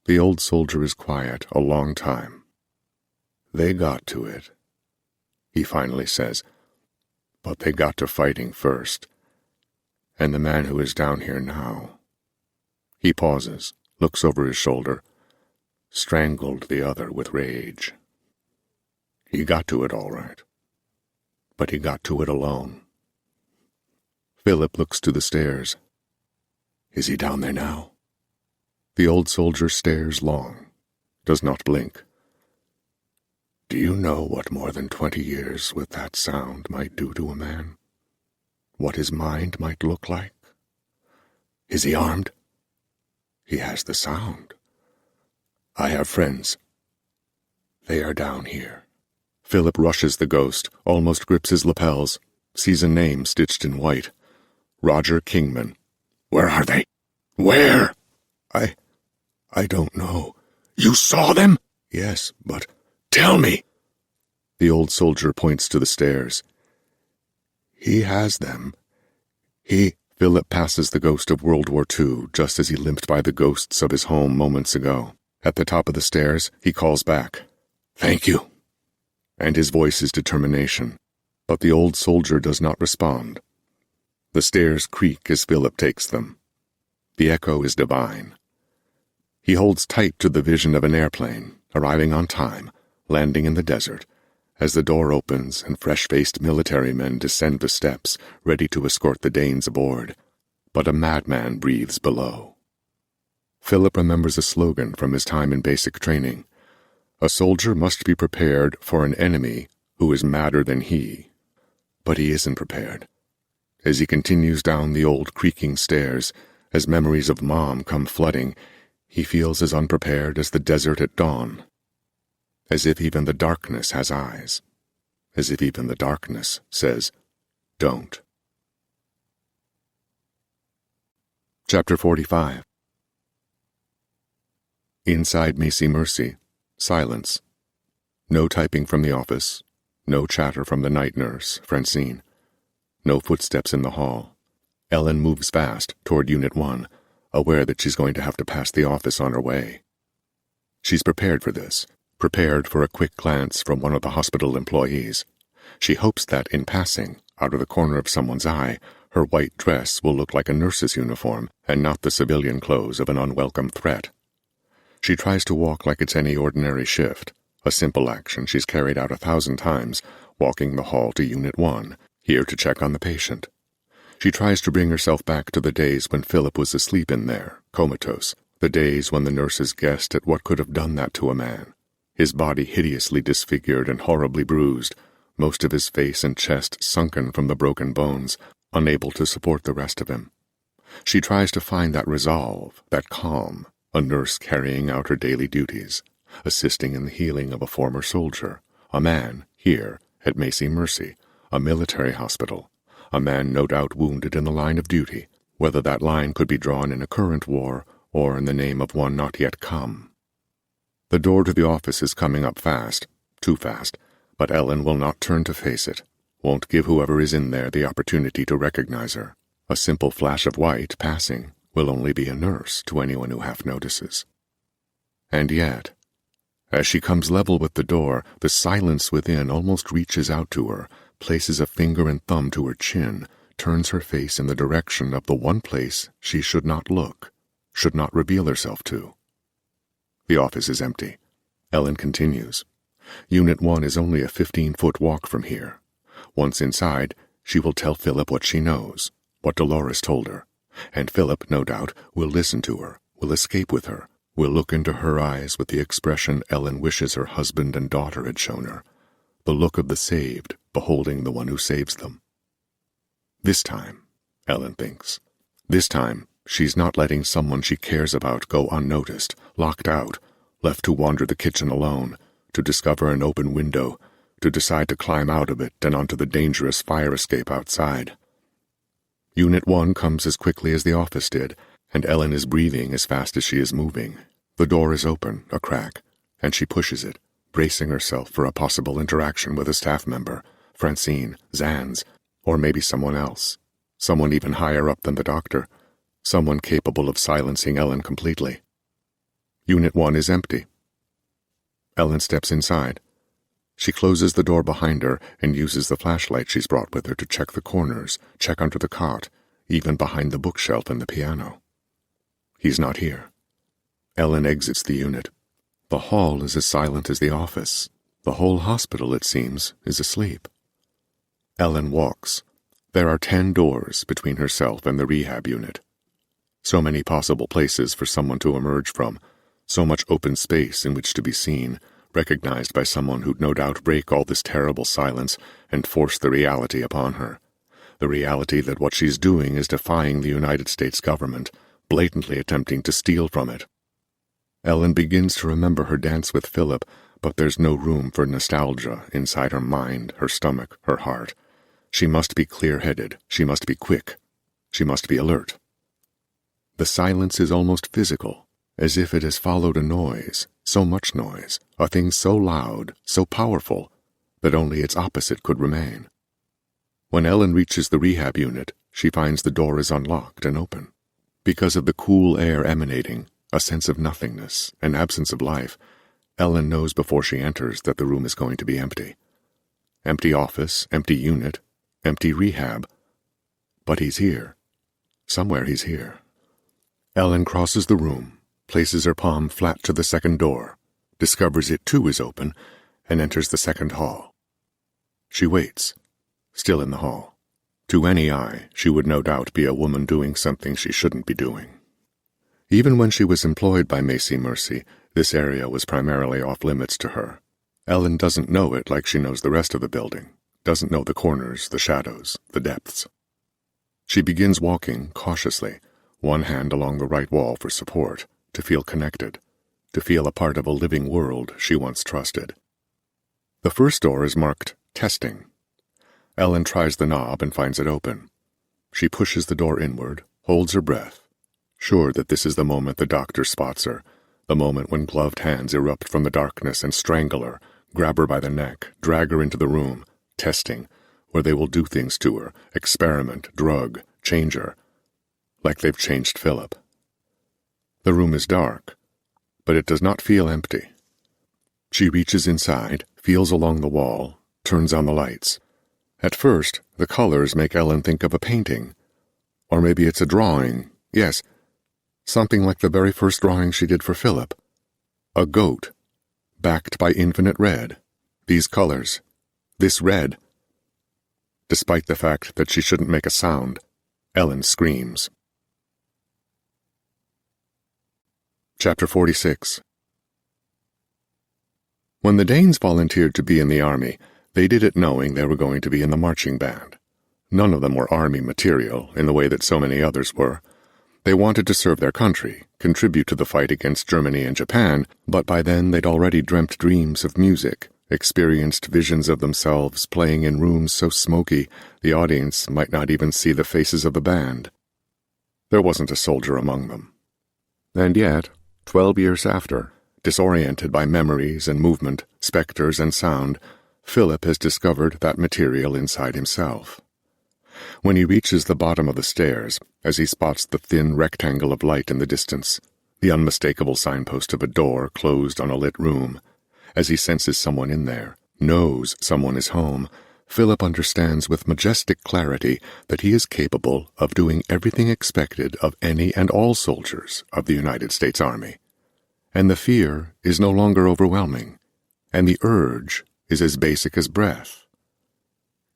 The old soldier is quiet a long time. They got to it, he finally says, but they got to fighting first. And the man who is down here now. He pauses, looks over his shoulder, strangled the other with rage. He got to it all right, but he got to it alone. Philip looks to the stairs. Is he down there now? The old soldier stares long, does not blink. Do you know what more than 20 years with that sound might do to a man? What his mind might look like? Is he armed? He has the sound. I have friends. They are down here. Philip rushes the ghost, almost grips his lapels, sees a name stitched in white. Roger Kingman. Where are they? Where? I don't know. You saw them? Yes, but tell me. The old soldier points to the stairs. He has them. Philip passes the ghost of World War II just as he limped by the ghosts of his home moments ago. At the top of the stairs, he calls back, Thank you. And his voice is determination. But the old soldier does not respond. The stairs creak as Philip takes them. The echo is divine. He holds tight to the vision of an airplane, arriving on time, landing in the desert, as the door opens and fresh-faced military men descend the steps, ready to escort the Danes aboard. But a madman breathes below. Philip remembers a slogan from his time in basic training. A soldier must be prepared for an enemy who is madder than he. But he isn't prepared. As he continues down the old creaking stairs, as memories of Mom come flooding, he feels as unprepared as the desert at dawn. As if even the darkness has eyes. As if even the darkness says, Don't. Chapter 45. Inside Macy Mercy, silence. No typing from the office. No chatter from the night nurse, Francine. No footsteps in the hall. Ellen moves fast toward Unit 1, aware that she's going to have to pass the office on her way. She's prepared for this, prepared for a quick glance from one of the hospital employees. She hopes that, in passing, out of the corner of someone's eye, her white dress will look like a nurse's uniform and not the civilian clothes of an unwelcome threat. She tries to walk like it's any ordinary shift, a simple action she's carried out 1,000 times, walking the hall to Unit 1, here to check on the patient. She tries to bring herself back to the days when Philip was asleep in there, comatose, the days when the nurses guessed at what could have done that to a man. His body hideously disfigured and horribly bruised, most of his face and chest sunken from the broken bones, unable to support the rest of him. She tries to find that resolve, that calm, a nurse carrying out her daily duties, assisting in the healing of a former soldier, a man, here, at Macy Mercy, a military hospital, a man no doubt wounded in the line of duty, whether that line could be drawn in a current war or in the name of one not yet come. The door to the office is coming up fast, too fast, but Ellen will not turn to face it, won't give whoever is in there the opportunity to recognize her. A simple flash of white passing will only be a nurse to anyone who half notices. And yet, as she comes level with the door, the silence within almost reaches out to her, places a finger and thumb to her chin, turns her face in the direction of the one place she should not look, should not reveal herself to. The office is empty. Ellen continues. Unit 1 is only a 15-foot walk from here. Once inside, she will tell Philip what she knows, what Dolores told her, and Philip, no doubt, will listen to her, will escape with her, will look into her eyes with the expression Ellen wishes her husband and daughter had shown her, the look of the saved beholding the one who saves them. This time, Ellen thinks, this time she's not letting someone she cares about go unnoticed, locked out, left to wander the kitchen alone, to discover an open window, to decide to climb out of it and onto the dangerous fire escape outside. Unit 1 comes as quickly as the office did, and Ellen is breathing as fast as she is moving. The door is open, a crack, and she pushes it, bracing herself for a possible interaction with a staff member, Francine, Zanz, or maybe someone else, someone even higher up than the doctor, someone capable of silencing Ellen completely. Unit 1 is empty. Ellen steps inside. She closes the door behind her and uses the flashlight she's brought with her to check the corners, check under the cot, even behind the bookshelf and the piano. He's not here. Ellen exits the unit. The hall is as silent as the office. The whole hospital, it seems, is asleep. Ellen walks. There are 10 doors between herself and the rehab unit. So many possible places for someone to emerge from, so much open space in which to be seen, recognized by someone who'd no doubt break all this terrible silence and force the reality upon her. The reality that what she's doing is defying the United States government, blatantly attempting to steal from it. Ellen begins to remember her dance with Philip, but there's no room for nostalgia inside her mind, her stomach, her heart. She must be clear-headed. She must be quick. She must be alert. The silence is almost physical, as if it has followed a noise, so much noise, a thing so loud, so powerful, that only its opposite could remain. When Ellen reaches the rehab unit, she finds the door is unlocked and open. Because of the cool air emanating, a sense of nothingness, an absence of life, Ellen knows before she enters that the room is going to be empty. Empty office, empty unit, empty rehab. But he's here. Somewhere he's here. Ellen crosses the room, places her palm flat to the second door, discovers it too is open, and enters the second hall. She waits, still in the hall. To any eye, she would no doubt be a woman doing something she shouldn't be doing. Even when she was employed by Macy Mercy, this area was primarily off-limits to her. Ellen doesn't know it like she knows the rest of the building, doesn't know the corners, the shadows, the depths. She begins walking cautiously, one hand along the right wall for support, to feel connected, to feel a part of a living world she once trusted. The first door is marked Testing. Ellen tries the knob and finds it open. She pushes the door inward, holds her breath, sure that this is the moment the doctor spots her, the moment when gloved hands erupt from the darkness and strangle her, grab her by the neck, drag her into the room, testing, where they will do things to her, experiment, drug, change her, like they've changed Philip. The room is dark, but it does not feel empty. She reaches inside, feels along the wall, turns on the lights. At first, the colors make Ellen think of a painting. Or maybe it's a drawing, yes, something like the very first drawing she did for Philip. A goat, backed by infinite red. These colors, this red. Despite the fact that she shouldn't make a sound, Ellen screams. Chapter 46. When the Danes volunteered to be in the army, they did it knowing they were going to be in the marching band. None of them were army material in the way that so many others were. They wanted to serve their country, contribute to the fight against Germany and Japan, but by then they'd already dreamt dreams of music, experienced visions of themselves playing in rooms so smoky the audience might not even see the faces of the band. There wasn't a soldier among them. And yet, 12 years after, disoriented by memories and movement, specters and sound, Philip has discovered that material inside himself. When he reaches the bottom of the stairs, as he spots the thin rectangle of light in the distance, the unmistakable signpost of a door closed on a lit room, as he senses someone in there, knows someone is home, Philip understands with majestic clarity that he is capable of doing everything expected of any and all soldiers of the United States Army. And the fear is no longer overwhelming, and the urge is as basic as breath.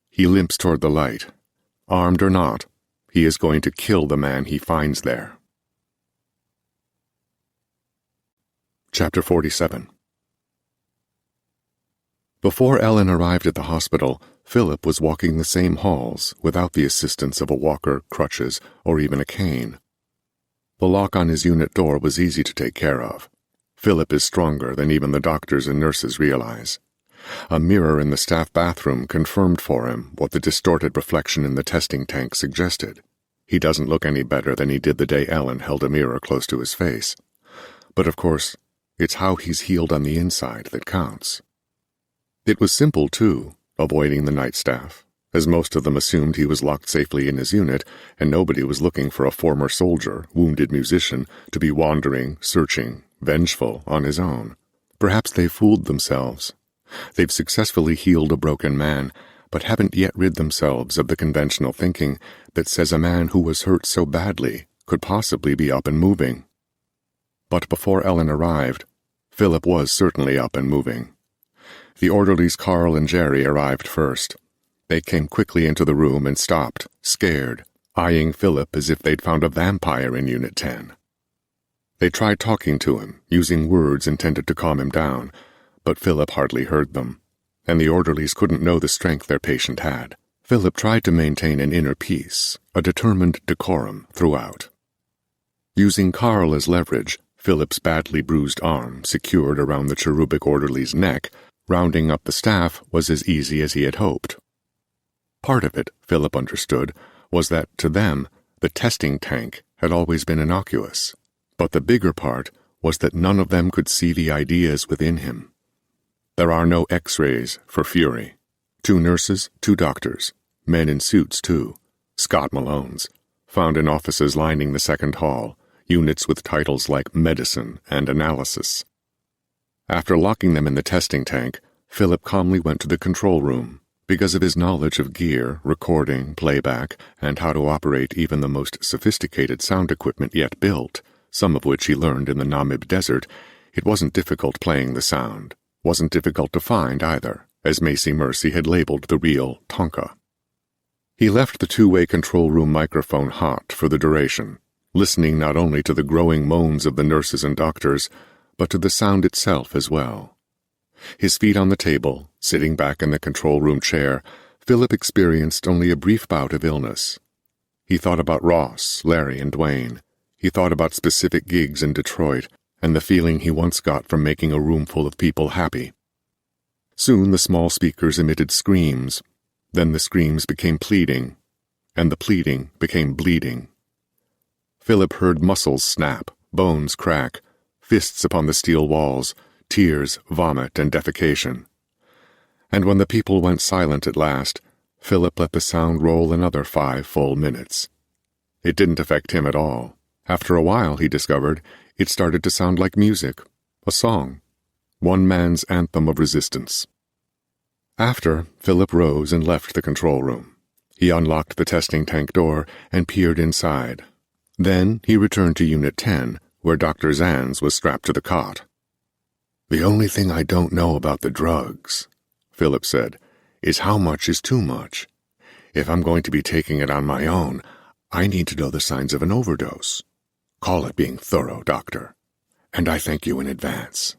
He limps toward the light. Armed or not, he is going to kill the man he finds there. Chapter 47. Before Ellen arrived at the hospital, Philip was walking the same halls without the assistance of a walker, crutches, or even a cane. The lock on his unit door was easy to take care of. Philip is stronger than even the doctors and nurses realize. A mirror in the staff bathroom confirmed for him what the distorted reflection in the testing tank suggested. He doesn't look any better than he did the day Ellen held a mirror close to his face. But of course, it's how he's healed on the inside that counts. It was simple, too, avoiding the night staff, as most of them assumed he was locked safely in his unit, and nobody was looking for a former soldier, wounded musician, to be wandering, searching, vengeful on his own. Perhaps they fooled themselves. They've successfully healed a broken man, but haven't yet rid themselves of the conventional thinking that says a man who was hurt so badly could possibly be up and moving. But before Ellen arrived, Philip was certainly up and moving. The orderlies Carl and Jerry arrived first. They came quickly into the room and stopped, scared, eyeing Philip as if they'd found a vampire in Unit 10. They tried talking to him, using words intended to calm him down, but Philip hardly heard them, and the orderlies couldn't know the strength their patient had. Philip tried to maintain an inner peace, a determined decorum throughout. Using Carl as leverage, Philip's badly bruised arm secured around the cherubic orderly's neck. Rounding up the staff was as easy as he had hoped. Part of it, Philip understood, was that, to them, the testing tank had always been innocuous, but the bigger part was that none of them could see the ideas within him. There are no X-rays for Fury. 2 nurses, 2 doctors, men in suits too, Scott Malones, found in offices lining the second hall, units with titles like medicine and analysis. After locking them in the testing tank, Philip calmly went to the control room. Because of his knowledge of gear, recording, playback, and how to operate even the most sophisticated sound equipment yet built, some of which he learned in the Namib Desert, it wasn't difficult playing the sound. Wasn't difficult to find either, as Macy Mercy had labeled the real Tonka. He left the 2-way control room microphone hot for the duration, listening not only to the growing moans of the nurses and doctors, but to the sound itself as well. His feet on the table, sitting back in the control room chair, Philip experienced only a brief bout of illness. He thought about Ross, Larry, and Dwayne. He thought about specific gigs in Detroit and the feeling he once got from making a room full of people happy. Soon the small speakers emitted screams. Then the screams became pleading, and the pleading became bleeding. Philip heard muscles snap, bones crack, fists upon the steel walls, tears, vomit, and defecation. And when the people went silent at last, Philip let the sound roll another 5 full minutes. It didn't affect him at all. After a while, he discovered, it started to sound like music, a song, one man's anthem of resistance. After, Philip rose and left the control room. He unlocked the testing tank door and peered inside. Then he returned to Unit 10, where Dr. Zanz was strapped to the cot. "The only thing I don't know about the drugs," Philip said, "is how much is too much. If I'm going to be taking it on my own, I need to know the signs of an overdose. Call it being thorough, Doctor, and I thank you in advance."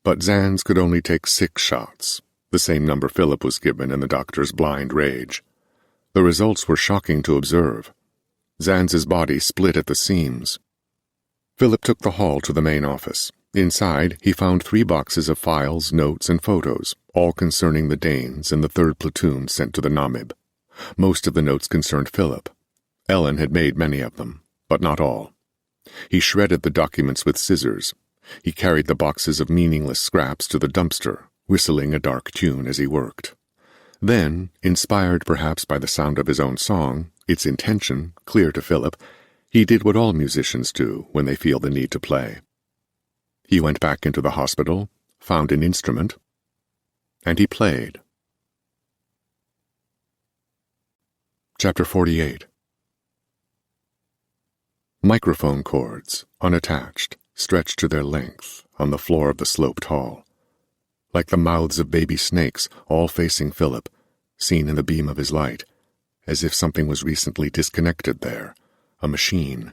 But Zanz could only take 6 shots, the same number Philip was given in the doctor's blind rage. The results were shocking to observe. Zanz's body split at the seams. Philip took the hall to the main office. Inside, he found 3 boxes of files, notes, and photos, all concerning the Danes and the 3rd Platoon sent to the Namib. Most of the notes concerned Philip. Ellen had made many of them, but not all. He shredded the documents with scissors. He carried the boxes of meaningless scraps to the dumpster, whistling a dark tune as he worked. Then, inspired perhaps by the sound of his own song, its intention clear to Philip, he did what all musicians do when they feel the need to play. He went back into the hospital, found an instrument, and he played. Chapter 48. Microphone cords, unattached, stretched to their length on the floor of the sloped hall. Like the mouths of baby snakes, all facing Philip, seen in the beam of his light, as if something was recently disconnected there, a machine,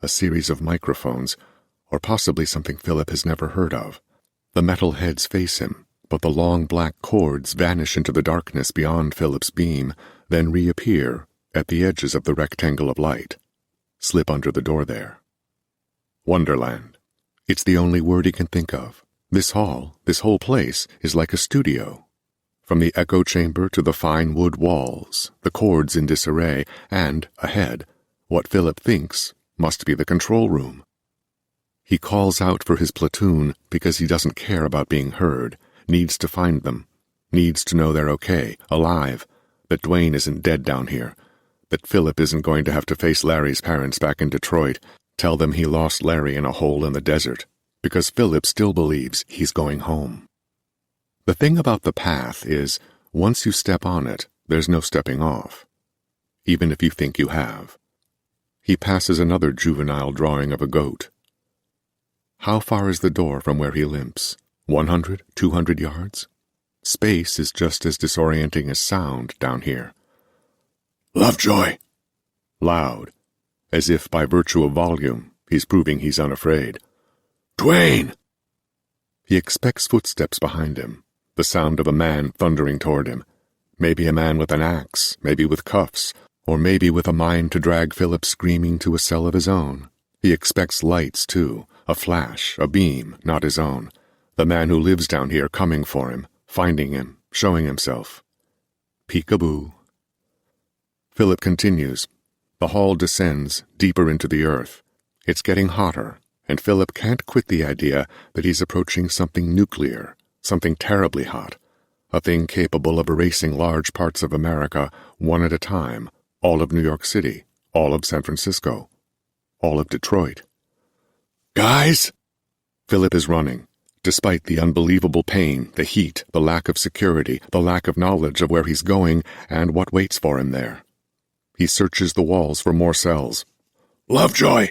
a series of microphones, or possibly something Philip has never heard of. The metal heads face him, but the long black cords vanish into the darkness beyond Philip's beam, then reappear at the edges of the rectangle of light, slip under the door there. Wonderland. It's the only word he can think of. This hall, this whole place, is like a studio. From the echo chamber to the fine wood walls, the cords in disarray, and, ahead, what Philip thinks must be the control room. He calls out for his platoon because he doesn't care about being heard, needs to find them, needs to know they're okay, alive, that Dwayne isn't dead down here, that Philip isn't going to have to face Larry's parents back in Detroit, tell them he lost Larry in a hole in the desert, because Philip still believes he's going home. The thing about the path is, once you step on it, there's no stepping off, even if you think you have. He passes another juvenile drawing of a goat. How far is the door from where he limps? 100, 200 yards? Space is just as disorienting as sound down here. Lovejoy! Loud, as if by virtue of volume, he's proving he's unafraid. Dwayne! He expects footsteps behind him, the sound of a man thundering toward him. Maybe a man with an axe, maybe with cuffs, or maybe with a mind to drag Philip screaming to a cell of his own. He expects lights, too, a flash, a beam, not his own. The man who lives down here coming for him, finding him, showing himself. Peek-a-boo. Philip continues. The hall descends deeper into the earth. It's getting hotter, and Philip can't quit the idea that he's approaching something nuclear, something terribly hot, a thing capable of erasing large parts of America one at a time, all of New York City, all of San Francisco, all of Detroit. Guys! Philip is running. Despite the unbelievable pain, the heat, the lack of security, the lack of knowledge of where he's going and what waits for him there. He searches the walls for more cells. Lovejoy!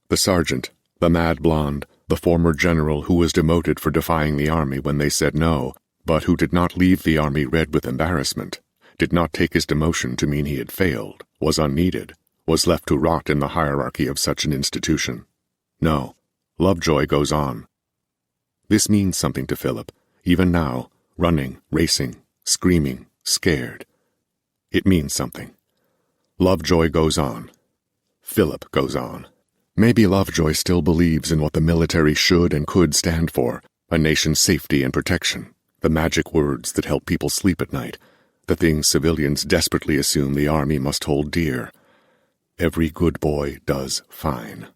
The sergeant, the mad blonde, the former general who was demoted for defying the army when they said no, but who did not leave the army red with embarrassment, did not take his demotion to mean he had failed, was unneeded, was left to rot in the hierarchy of such an institution. No, Lovejoy goes on. This means something to Philip, even now, running, racing, screaming, scared. It means something. Lovejoy goes on. Philip goes on. Maybe Lovejoy still believes in what the military should and could stand for, a nation's safety and protection, the magic words that help people sleep at night, the things civilians desperately assume the army must hold dear. Every good boy does fine.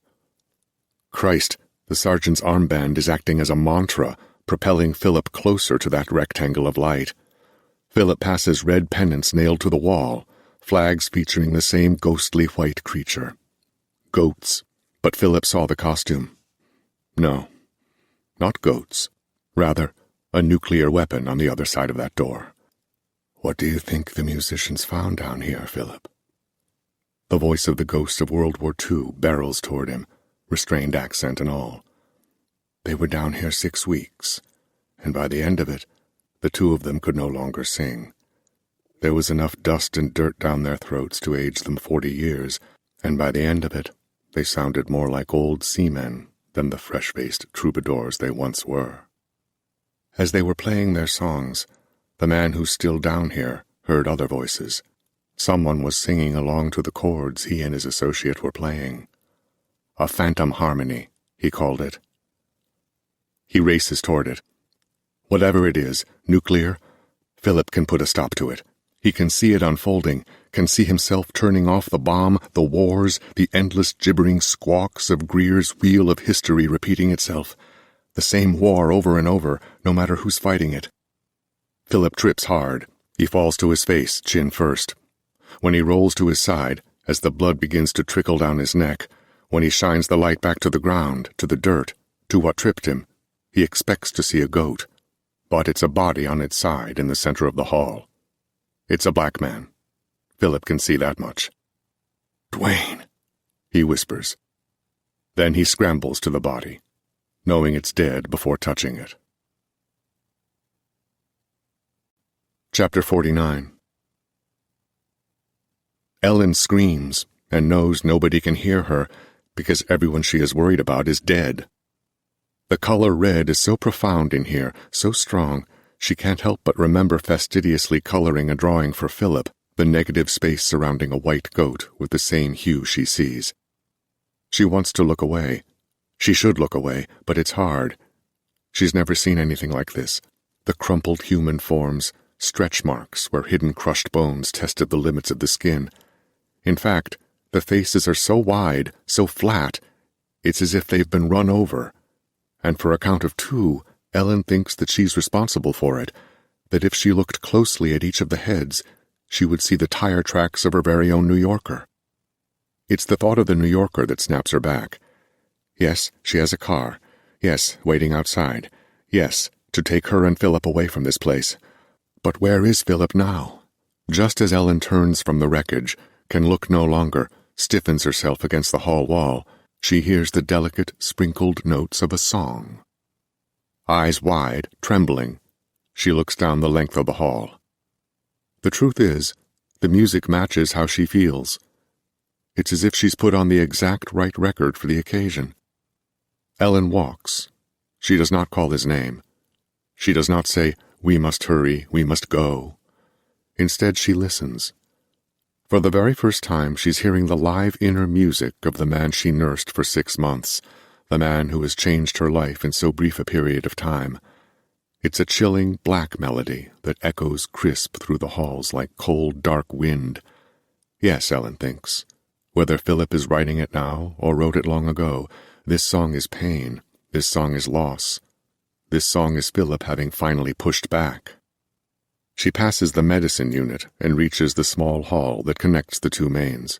Christ, the sergeant's armband is acting as a mantra, propelling Philip closer to that rectangle of light. Philip passes red pennants nailed to the wall, flags featuring the same ghostly white creature. Goats, but Philip saw the costume. No, not goats. Rather, a nuclear weapon on the other side of that door. What do you think the musicians found down here, Philip? The voice of the ghost of World War II barrels toward him, restrained accent and all. They were down here 6 weeks, and by the end of it, the 2 of them could no longer sing. There was enough dust and dirt down their throats to age them 40 years, and by the end of it, they sounded more like old seamen than the fresh-faced troubadours they once were. As they were playing their songs, the man who's still down here heard other voices, Someone was singing along to the chords he and his associate were playing. A phantom harmony, he called it. He races toward it. Whatever it is, nuclear, Philip can put a stop to it. He can see it unfolding, can see himself turning off the bomb, the wars, the endless gibbering squawks of Greer's wheel of history repeating itself. The same war over and over, no matter who's fighting it. Philip trips hard. He falls to his face, chin first. When he rolls to his side, as the blood begins to trickle down his neck, when he shines the light back to the ground, to the dirt, to what tripped him, he expects to see a goat. But it's a body on its side in the center of the hall. It's a black man. Philip can see that much. "Dwayne," he whispers. Then he scrambles to the body, knowing it's dead before touching it. Chapter 49. Ellen screams and knows nobody can hear her because everyone she is worried about is dead. The color red is so profound in here, so strong, she can't help but remember fastidiously coloring a drawing for Philip, the negative space surrounding a white goat with the same hue she sees. She wants to look away. She should look away, but it's hard. She's never seen anything like this. The crumpled human forms, stretch marks where hidden crushed bones tested the limits of the skin. In fact, the faces are so wide, so flat, it's as if they've been run over. And for a count of 2, Ellen thinks that she's responsible for it, that if she looked closely at each of the heads, she would see the tire tracks of her very own New Yorker. It's the thought of the New Yorker that snaps her back. Yes, she has a car. Yes, waiting outside. Yes, to take her and Philip away from this place. But where is Philip now? Just as Ellen turns from the wreckage, can look no longer, stiffens herself against the hall wall, she hears the delicate, sprinkled notes of a song. Eyes wide, trembling, she looks down the length of the hall. The truth is, the music matches how she feels. It's as if she's put on the exact right record for the occasion. Ellen walks. She does not call his name. She does not say, "We must hurry, we must go." Instead, she listens. For the very first time, she's hearing the live inner music of the man she nursed for 6 months, the man who has changed her life in so brief a period of time. It's a chilling, black melody that echoes crisp through the halls like cold, dark wind. Yes, Ellen thinks. Whether Philip is writing it now or wrote it long ago, this song is pain, this song is loss. This song is Philip having finally pushed back. She passes the medicine unit and reaches the small hall that connects the 2 mains.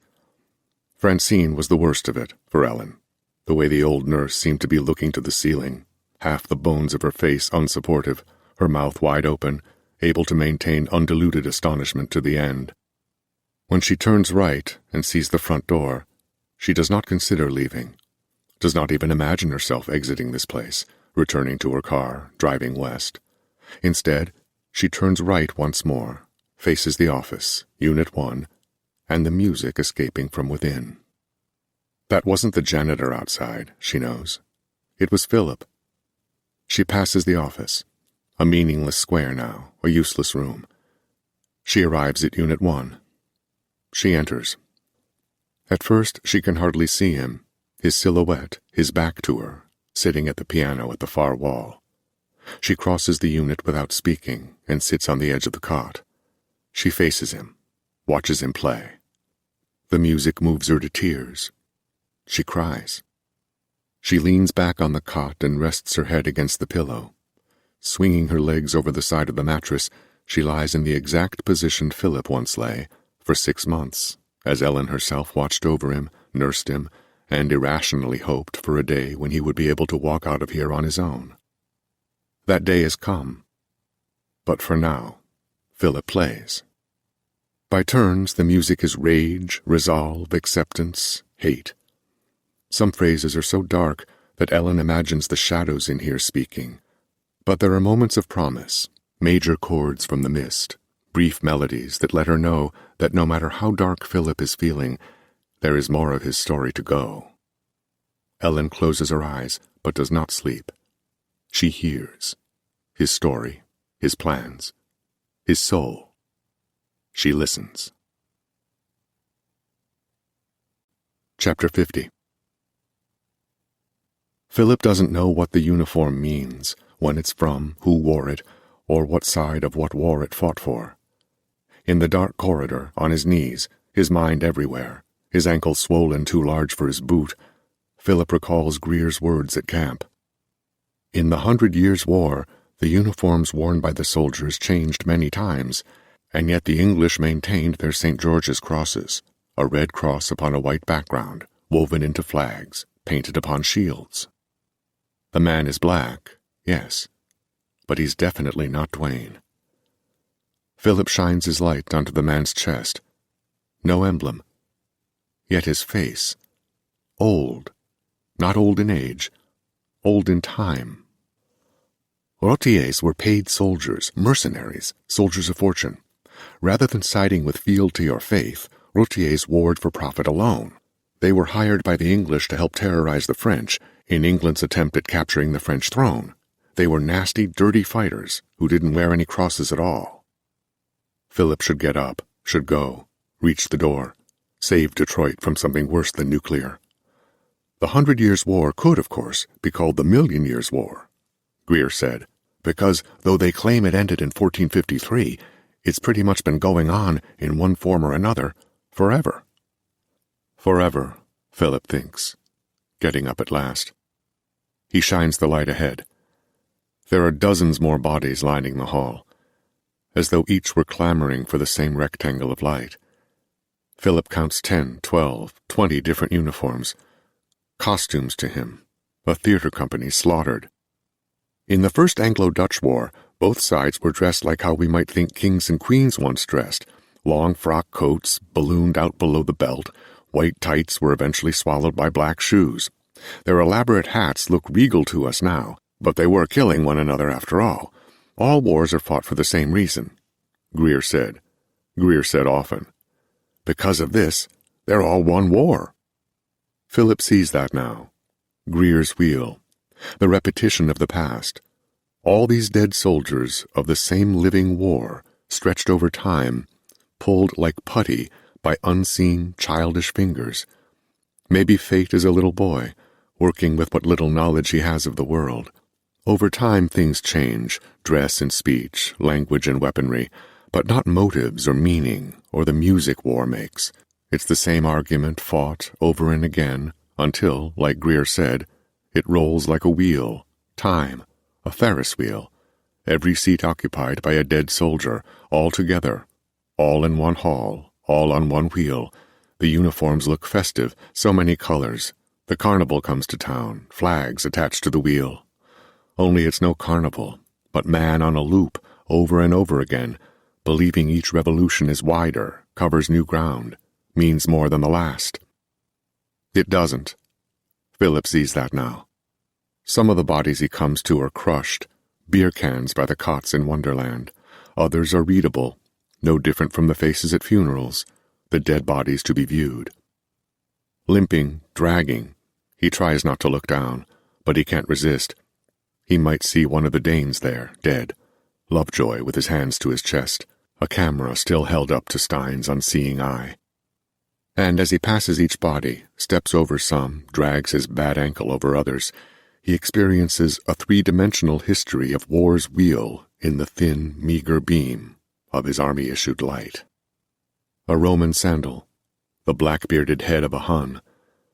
Francine was the worst of it, for Ellen. The way the old nurse seemed to be looking to the ceiling, half the bones of her face unsupportive, her mouth wide open, able to maintain undiluted astonishment to the end. When she turns right and sees the front door, she does not consider leaving, does not even imagine herself exiting this place, returning to her car, driving west. Instead, she turns right once more, faces the office, Unit 1, and the music escaping from within. That wasn't the janitor outside, she knows. It was Philip. She passes the office, a meaningless square now, a useless room. She arrives at Unit 1. She enters. At first, she can hardly see him, his silhouette, his back to her, sitting at the piano at the far wall. She crosses the unit without speaking and sits on the edge of the cot. She faces him, watches him play. The music moves her to tears. She cries. She leans back on the cot and rests her head against the pillow. Swinging her legs over the side of the mattress, she lies in the exact position Philip once lay, for 6 months, as Ellen herself watched over him, nursed him, and irrationally hoped for a day when he would be able to walk out of here on his own. That day has come. But for now, Philip plays. By turns, the music is rage, resolve, acceptance, hate. Some phrases are so dark that Ellen imagines the shadows in here speaking. But there are moments of promise, major chords from the mist, brief melodies that let her know that no matter how dark Philip is feeling, there is more of his story to go. Ellen closes her eyes, but does not sleep. She hears his story, his plans, his soul. She listens. Chapter 50. Philip doesn't know what the uniform means, when it's from, who wore it, or what side of what war it fought for. In the dark corridor, on his knees, his mind everywhere, his ankles swollen too large for his boot, Philip recalls Greer's words at camp. In the 100 Years' War, the uniforms worn by the soldiers changed many times, and yet the English maintained their St. George's crosses, a red cross upon a white background, woven into flags, painted upon shields. The man is black, yes, but he's definitely not Dwayne. Philip shines his light onto the man's chest. No emblem. Yet his face. Old. Not old in age. Old in time. Routiers were paid soldiers, mercenaries, soldiers of fortune. Rather than siding with fealty or faith, routiers warred for profit alone. They were hired by the English to help terrorize the French in England's attempt at capturing the French throne. They were nasty, dirty fighters who didn't wear any crosses at all. Philip should get up, should go, reach the door, save Detroit from something worse than nuclear. The 100 Years' War could, of course, be called the Million Years' War, Greer said, because though they claim it ended in 1453, it's pretty much been going on in one form or another forever. Forever, Philip thinks, getting up at last. He shines the light ahead. There are dozens more bodies lining the hall, as though each were clamoring for the same rectangle of light. Philip counts 10, 12, 20 different uniforms, costumes to him, a theater company slaughtered. In the First Anglo-Dutch War, both sides were dressed like how we might think kings and queens once dressed, long frock coats ballooned out below the belt. White tights were eventually swallowed by black shoes. Their elaborate hats look regal to us now, but they were killing one another after all. All wars are fought for the same reason, Greer said. Greer said often. Because of this, they're all one war. Philip sees that now. Greer's wheel. The repetition of the past. All these dead soldiers of the same living war, stretched over time, pulled like putty by unseen, childish fingers. Maybe fate is a little boy, working with what little knowledge he has of the world. Over time things change, dress and speech, language and weaponry, but not motives or meaning or the music war makes. It's the same argument fought over and again until, like Greer said, it rolls like a wheel, time, a Ferris wheel, every seat occupied by a dead soldier, all together, all in one hall, all on one wheel. The uniforms look festive, so many colors. The carnival comes to town, flags attached to the wheel. Only it's no carnival, but man on a loop, over and over again, believing each revolution is wider, covers new ground, means more than the last. It doesn't. Philip sees that now. Some of the bodies he comes to are crushed, beer cans by the cots in Wonderland. Others are readable, no different from the faces at funerals, the dead bodies to be viewed. Limping, dragging, he tries not to look down, but he can't resist. He might see one of the Danes there, dead, Lovejoy with his hands to his chest, a camera still held up to Stein's unseeing eye. And as he passes each body, steps over some, drags his bad ankle over others, he experiences a three-dimensional history of war's wheel in the thin, meager beam of his army-issued light. A Roman sandal, the black-bearded head of a Hun,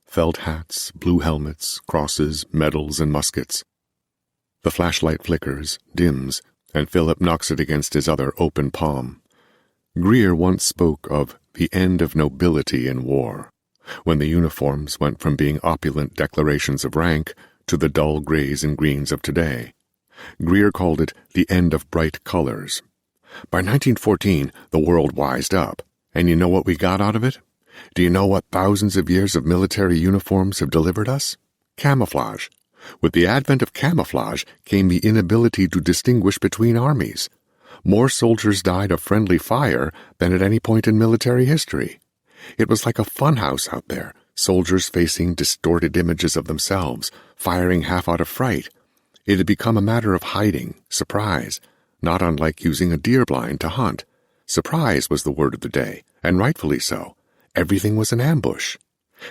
felt hats, blue helmets, crosses, medals, and muskets. The flashlight flickers, dims, and Philip knocks it against his other open palm. Greer once spoke of the end of nobility in war, when the uniforms went from being opulent declarations of rank to the dull grays and greens of today. Greer called it the end of bright colors. By 1914, the world wised up, and you know what we got out of it? Do you know what thousands of years of military uniforms have delivered us? Camouflage. With the advent of camouflage came the inability to distinguish between armies. More soldiers died of friendly fire than at any point in military history. It was like a funhouse out there, soldiers facing distorted images of themselves, firing half out of fright. It had become a matter of hiding, surprise, not unlike using a deer blind to hunt. Surprise was the word of the day, and rightfully so. Everything was an ambush.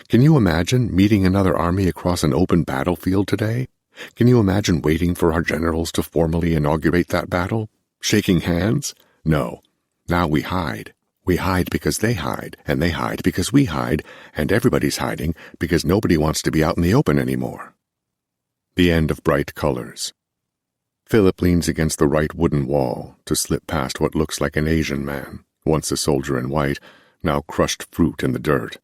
Can you imagine meeting another army across an open battlefield today? Can you imagine waiting for our generals to formally inaugurate that battle? Shaking hands? No. Now we hide. We hide because they hide, and they hide because we hide, and everybody's hiding because nobody wants to be out in the open anymore. The end of bright colors. Philip leans against the right wooden wall to slip past what looks like an Asian man, once a soldier in white, now crushed fruit in the dirt.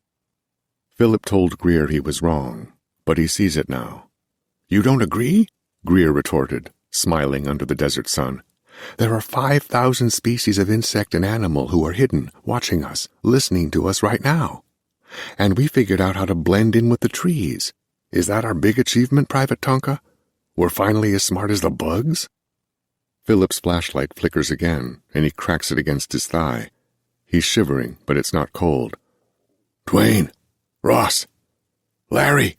Philip told Greer he was wrong, but he sees it now. "You don't agree?" Greer retorted, smiling under the desert sun. "There are 5,000 species of insect and animal who are hidden, watching us, listening to us right now. And we figured out how to blend in with the trees. Is that our big achievement, Private Tonka? We're finally as smart as the bugs?" Philip's flashlight flickers again, and he cracks it against his thigh. He's shivering, but it's not cold. "Dwayne! Ross! Larry!"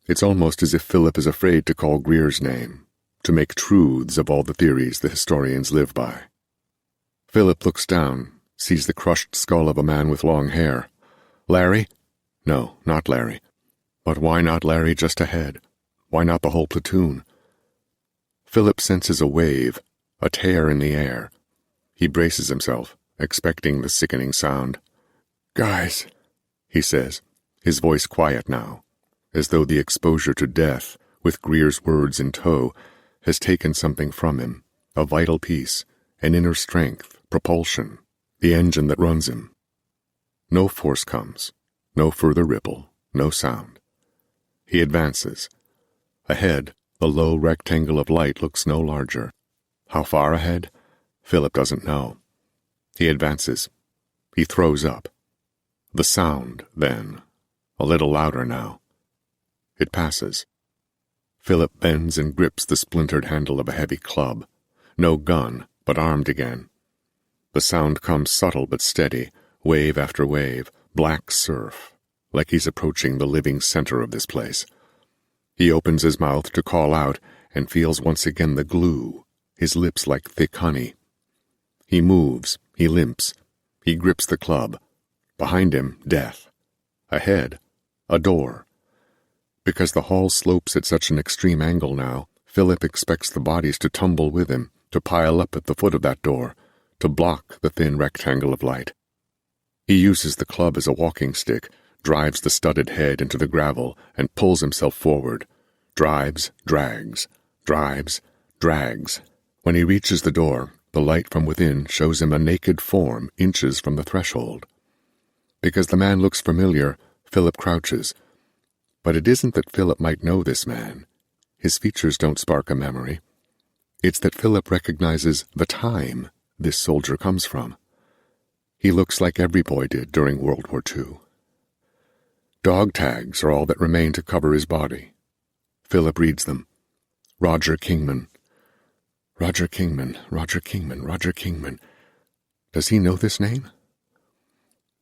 It's almost as if Philip is afraid to call Greer's name, to make truths of all the theories the historians live by. Philip looks down, sees the crushed skull of a man with long hair. Larry? No, not Larry. But why not Larry just ahead? Why not the whole platoon? Philip senses a wave, a tear in the air. He braces himself, expecting the sickening sound. "Guys," he says, his voice quiet now, as though the exposure to death, with Greer's words in tow, has taken something from him, a vital piece, an inner strength, propulsion, the engine that runs him. No force comes, no further ripple, no sound. He advances. Ahead, the low rectangle of light looks no larger. How far ahead? Philip doesn't know. He advances. He throws up. The sound, then, a little louder now. It passes. Philip bends and grips the splintered handle of a heavy club. No gun, but armed again. The sound comes subtle but steady, wave after wave, black surf, like he's approaching the living center of this place. He opens his mouth to call out and feels once again the glue, his lips like thick honey. He moves, he limps, he grips the club. Behind him, death. Ahead, a door. Because the hall slopes at such an extreme angle now, Philip expects the bodies to tumble with him, to pile up at the foot of that door, to block the thin rectangle of light. He uses the club as a walking stick, drives the studded head into the gravel, and pulls himself forward. Drives, drags, drives, drags. When he reaches the door, the light from within shows him a naked form inches from the threshold. Because the man looks familiar, Philip crouches. But it isn't that Philip might know this man. His features don't spark a memory. It's that Philip recognizes the time this soldier comes from. He looks like every boy did during World War II. Dog tags are all that remain to cover his body. Philip reads them. Roger Kingman. Roger Kingman, Roger Kingman, Roger Kingman. Does he know this name?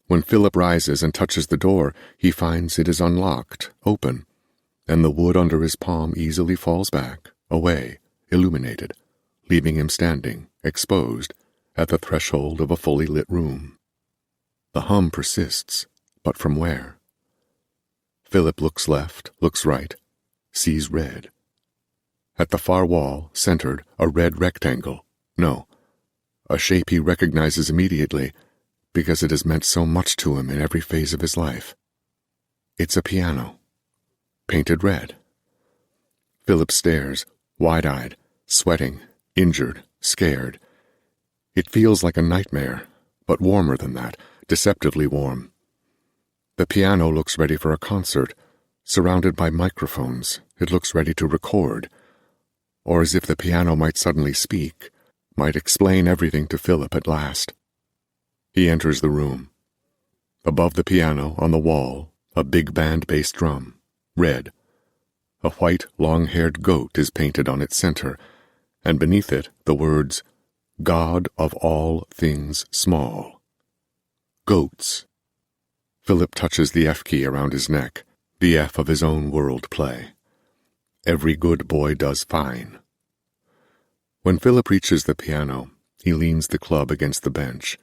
When Philip rises and touches the door, he finds it is unlocked, open, and the wood under his palm easily falls back, away, illuminated, leaving him standing, exposed, at the threshold of a fully lit room. The hum persists, but from where? Philip looks left, looks right, sees red. At the far wall, centered, a red rectangle. No, a shape he recognizes immediately, because it has meant so much to him in every phase of his life. It's a piano, painted red. Philip stares, wide-eyed, sweating, injured, scared. It feels like a nightmare, but warmer than that, deceptively warm. The piano looks ready for a concert. Surrounded by microphones, it looks ready to record. Or as if the piano might suddenly speak, might explain everything to Philip at last. He enters the room. Above the piano, on the wall, a big band bass drum, red. A white, long-haired goat is painted on its center, and beneath it the words, God of all things small. Goats. Philip touches the F key around his neck, the F of his own world play. Every good boy does fine. When Philip reaches the piano, he leans the club against the bench.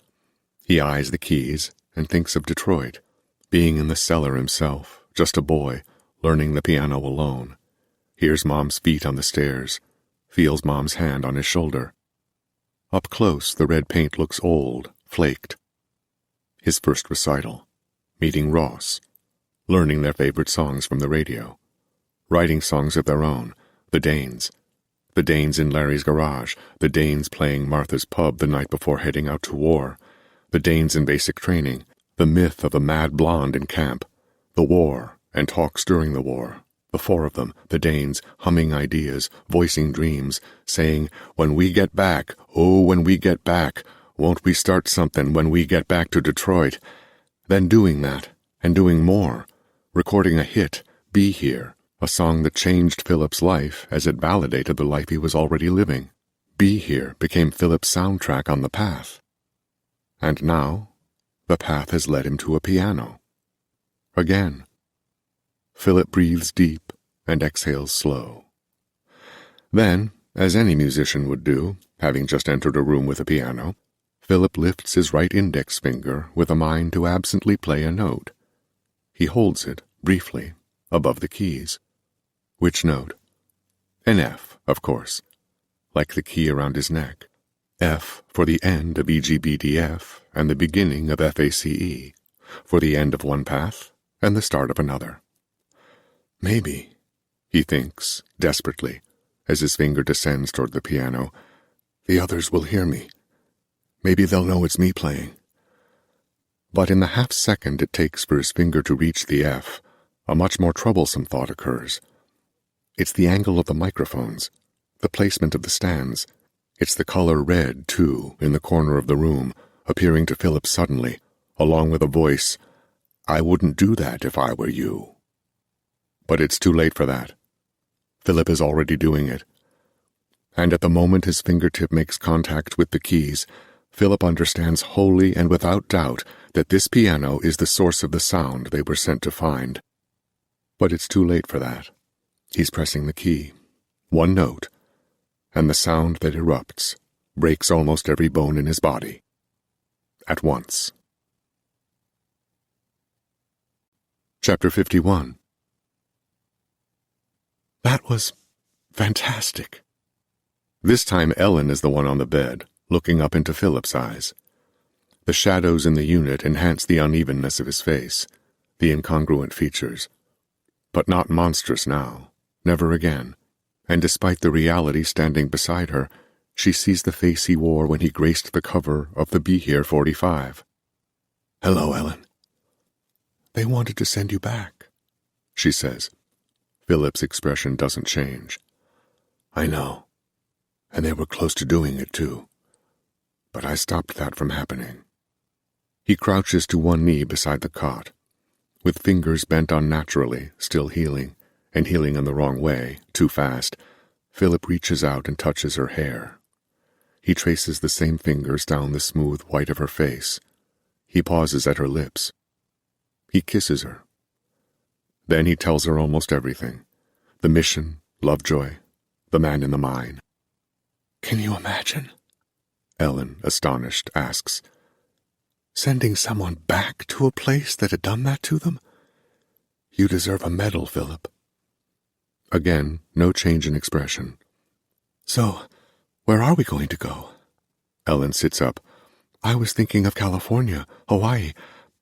He eyes the keys and thinks of Detroit, Being in the cellar himself, just a boy, learning the piano alone. Hears Mom's feet on the stairs, feels Mom's hand on his shoulder. Up close, the red paint looks old, flaked. His first recital. Meeting Ross. Learning their favorite songs from the radio. Writing songs of their own, the Danes. The Danes in Larry's garage, the Danes playing Martha's pub the night before heading out to war. The Danes in basic training, the myth of a mad blonde in camp. The war, and talks during the war. The four of them, the Danes, humming ideas, voicing dreams, saying, "When we get back, oh, when we get back, won't we start something when we get back to Detroit?" Then doing that, and doing more, recording a hit, Be Here, a song that changed Philip's life as it validated the life he was already living. Be Here became Philip's soundtrack on the path. And now, the path has led him to a piano. Again. Philip breathes deep and exhales slow. Then, as any musician would do, having just entered a room with a piano, Philip lifts his right index finger with a mind to absently play a note. He holds it, briefly, above the keys. Which note? An F, of course, like the key around his neck. F for the end of EGBDF and the beginning of FACE, for the end of one path and the start of another. Maybe, he thinks, desperately, as his finger descends toward the piano, the others will hear me. Maybe they'll know it's me playing. But in the half-second it takes for his finger to reach the F, a much more troublesome thought occurs. It's the angle of the microphones, the placement of the stands. It's the color red, too, in the corner of the room, appearing to Philip suddenly, along with a voice, "I wouldn't do that if I were you." But it's too late for that. Philip is already doing it. And at the moment his fingertip makes contact with the keys, Philip understands wholly and without doubt that this piano is the source of the sound they were sent to find. But it's too late for that. He's pressing the key. One note, and the sound that erupts breaks almost every bone in his body. At once. Chapter 51. That was fantastic. This time Ellen is the one on the bed, looking up into Philip's eyes. The shadows in the unit enhance the unevenness of his face, the incongruent features. But not monstrous now, never again, and despite the reality standing beside her, she sees the face he wore when he graced the cover of the Be Here 45. "Hello, Ellen." "They wanted to send you back," she says. Philip's expression doesn't change. "I know, and they were close to doing it, too. But I stopped that from happening." He crouches to one knee beside the cot, with fingers bent unnaturally, still healing, and healing in the wrong way, too fast. Philip reaches out and touches her hair. He traces the same fingers down the smooth white of her face. He pauses at her lips. He kisses her. Then he tells her almost everything. The mission, Lovejoy, the man in the mine. "Can you imagine?" Ellen, astonished, asks. "Sending someone back to a place that had done that to them? You deserve a medal, Philip." Again, no change in expression. "So, where are we going to go?" Ellen sits up. "I was thinking of California, Hawaii.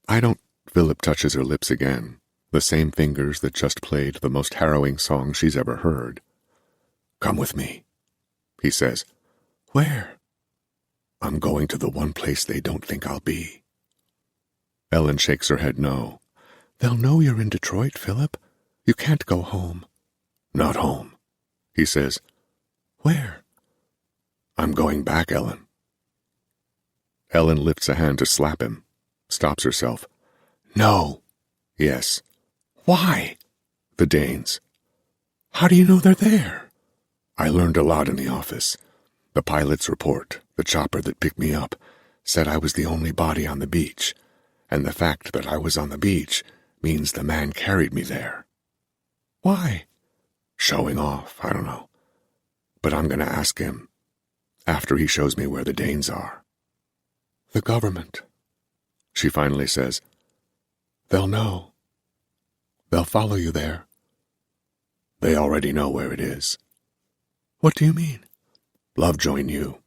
I don't—" Philip touches her lips again, the same fingers that just played the most harrowing song she's ever heard. "Come with me," he says. "Where?" "I'm going to the one place they don't think I'll be." Ellen shakes her head no. "They'll know you're in Detroit, Philip. You can't go home." "Not home," he says. "Where?" "I'm going back, Ellen." Ellen lifts a hand to slap him, stops herself. "No." "Yes." "Why?" "The Danes." "How do you know they're there?" "I learned a lot in the office. The pilot's report, the chopper that picked me up, said I was the only body on the beach, and the fact that I was on the beach means the man carried me there." "Why?" "Showing off, I don't know. But I'm going to ask him, after he shows me where the Danes are." "The government," she finally says. They'll know. They'll follow you there. They already know where it is. What do you mean? Lovejoy knew.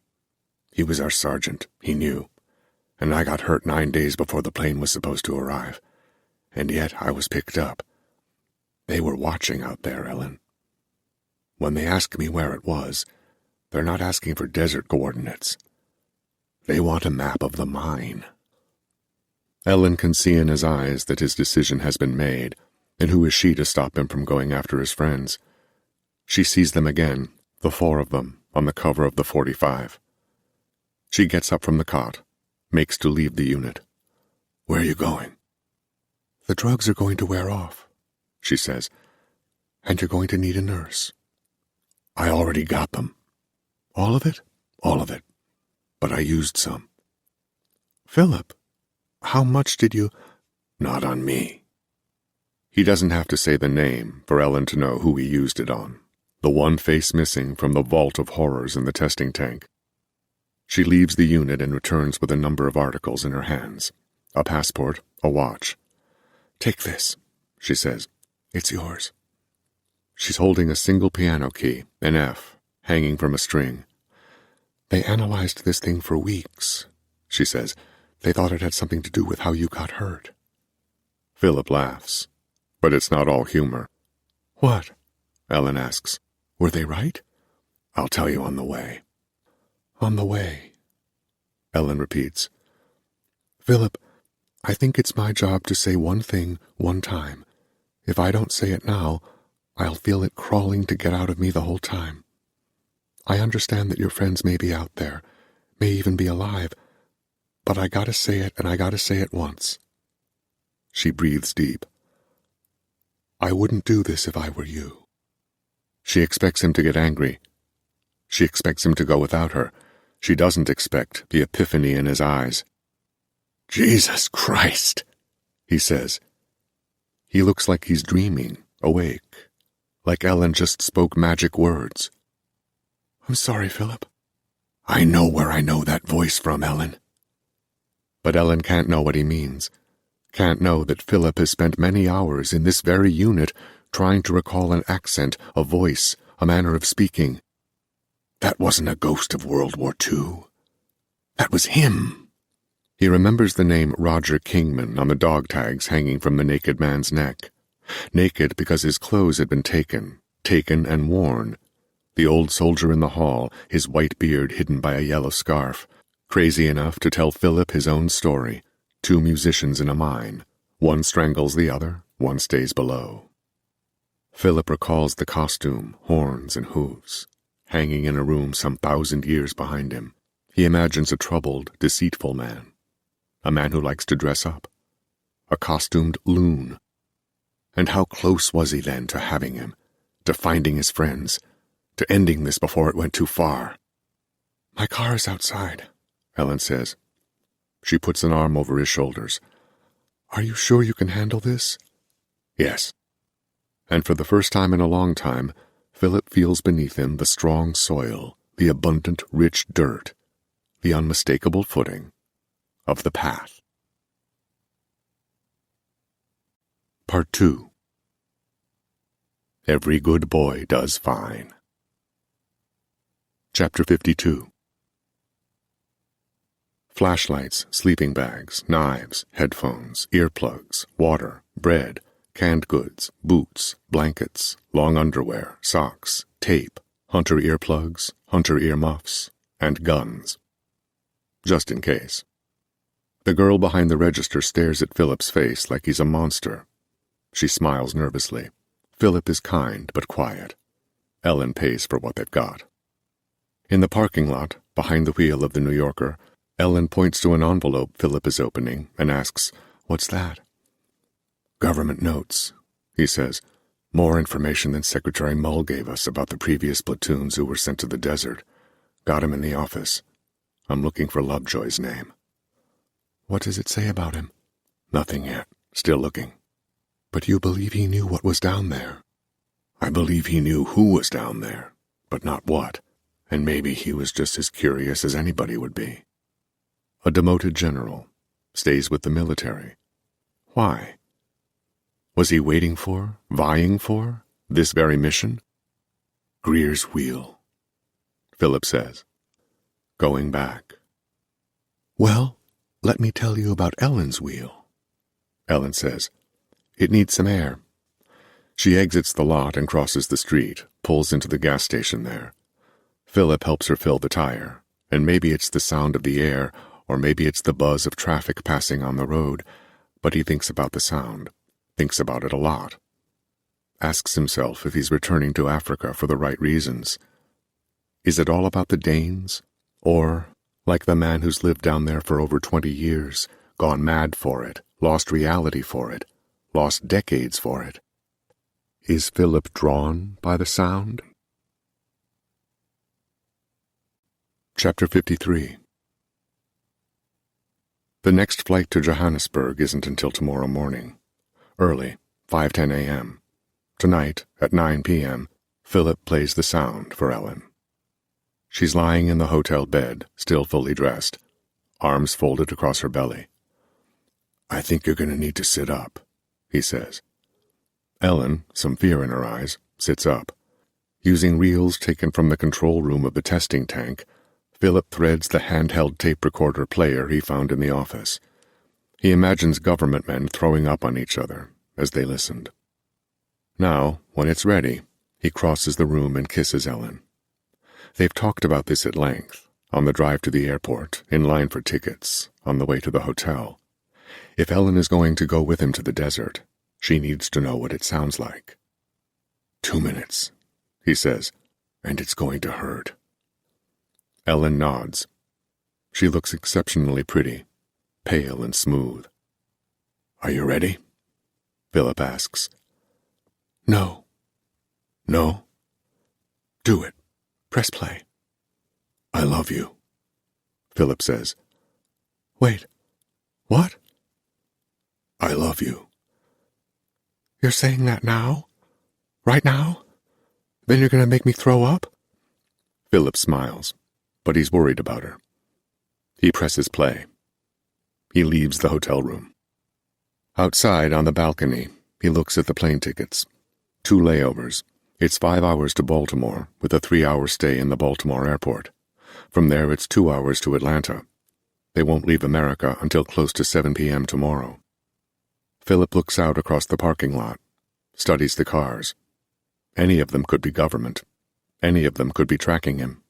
He was our sergeant, he knew. And I got hurt 9 days before the plane was supposed to arrive. And yet I was picked up. They were watching out there, Ellen. When they ask me where it was, they're not asking for desert coordinates. They want a map of the mine. Ellen can see in his eyes that his decision has been made, and who is she to stop him from going after his friends? She sees them again, the 4 of them, on the cover of the 45. She gets up from the cot, makes to leave the unit. Where are you going? The drugs are going to wear off, she says, and you're going to need a nurse. I already got them. All of it? All of it. But I used some. Philip, how much did you... Not on me. He doesn't have to say the name for Ellen to know who he used it on. The one face missing from the vault of horrors in the testing tank. She leaves the unit and returns with a number of articles in her hands. A passport, a watch. Take this, she says. It's yours. She's holding a single piano key, an F, hanging from a string. They analyzed this thing for weeks, she says. They thought it had something to do with how you got hurt. Philip laughs, but it's not all humor. What? Ellen asks. Were they right? I'll tell you on the way. On the way, Ellen repeats. Philip, I think it's my job to say one thing one time. If I don't say it now, I'll feel it crawling to get out of me the whole time. I understand that your friends may be out there, may even be alive, but I gotta say it, and I gotta say it once. She breathes deep. I wouldn't do this if I were you. She expects him to get angry. She expects him to go without her. She doesn't expect the epiphany in his eyes. Jesus Christ, he says. He looks like he's dreaming, awake, like Ellen just spoke magic words. I'm sorry, Philip. I know where I know that voice from, Ellen. But Ellen can't know what he means. Can't know that Philip has spent many hours in this very unit trying to recall an accent, a voice, a manner of speaking. That wasn't a ghost of World War II. That was him. He remembers the name Roger Kingman on the dog tags hanging from the naked man's neck. Naked because his clothes had been taken and worn. The old soldier in the hall, his white beard hidden by a yellow scarf, crazy enough to tell Philip his own story. 2 musicians in a mine. One strangles the other, one stays below. Philip recalls the costume, horns and hooves, hanging in a room some 1,000 years behind him. He imagines a troubled, deceitful man. A man who likes to dress up. A costumed loon. And how close was he then to having him, to finding his friends, to ending this before it went too far? My car is outside, Ellen says. She puts an arm over his shoulders. Are you sure you can handle this? Yes. And for the first time in a long time, Philip feels beneath him the strong soil, the abundant, rich dirt, the unmistakable footing of the path. Part 2. Every good boy does fine. Chapter 52. Flashlights, sleeping bags, knives, headphones, earplugs, water, bread, canned goods, boots, blankets, long underwear, socks, tape, hunter earplugs, hunter earmuffs, and guns. Just in case. The girl behind the register stares at Philip's face like he's a monster. She smiles nervously. Philip is kind but quiet. Ellen pays for what they've got. In the parking lot, behind the wheel of the New Yorker, Ellen points to an envelope Philip is opening and asks, "What's that?" "Government notes," he says. "More information than Secretary Mull gave us about the previous platoons who were sent to the desert. Got him in the office. I'm looking for Lovejoy's name." "What does it say about him?" "Nothing yet. Still looking." "But you believe he knew what was down there?" "I believe he knew who was down there, but not what. And maybe he was just as curious as anybody would be." A demoted general. Stays with the military. Why? Was he waiting for, vying for, this very mission? Greer's wheel, Philip says, going back. Well, let me tell you about Ellen's wheel, Ellen says. It needs some air. She exits the lot and crosses the street, pulls into the gas station there. Philip helps her fill the tire, and maybe it's the sound of the air, or maybe it's the buzz of traffic passing on the road, but he thinks about the sound, thinks about it a lot. Asks himself if he's returning to Africa for the right reasons. Is it all about the Danes? Or, like the man who's lived down there for over 20 years, gone mad for it, lost reality for it, lost decades for it? Is Philip drawn by the sound? Chapter 53. The next flight to Johannesburg isn't until tomorrow morning. Early, 5:10 a.m. Tonight, at 9 p.m., Philip plays the sound for Ellen. She's lying in the hotel bed, still fully dressed, arms folded across her belly. I think you're going to need to sit up, he says. Ellen, some fear in her eyes, sits up. Using reels taken from the control room of the testing tank, Philip threads the handheld tape recorder player he found in the office. He imagines government men throwing up on each other as they listened. Now, when it's ready, he crosses the room and kisses Ellen. They've talked about this at length, on the drive to the airport, in line for tickets, on the way to the hotel. If Ellen is going to go with him to the desert, she needs to know what it sounds like. 2 minutes, he says, and it's going to hurt. Ellen nods. She looks exceptionally pretty, pale and smooth. Are you ready? Philip asks. No. No? Do it. Press play. I love you, Philip says. Wait. What? I love you. You're saying that now? Right now? Then you're going to make me throw up? Philip smiles, but he's worried about her. He presses play. He leaves the hotel room. Outside on the balcony, he looks at the plane tickets. 2 layovers. It's 5 hours to Baltimore, with a 3-hour stay in the Baltimore airport. From there, it's 2 hours to Atlanta. They won't leave America until close to 7 p.m. tomorrow. Philip looks out across the parking lot, studies the cars. Any of them could be government. Any of them could be tracking him.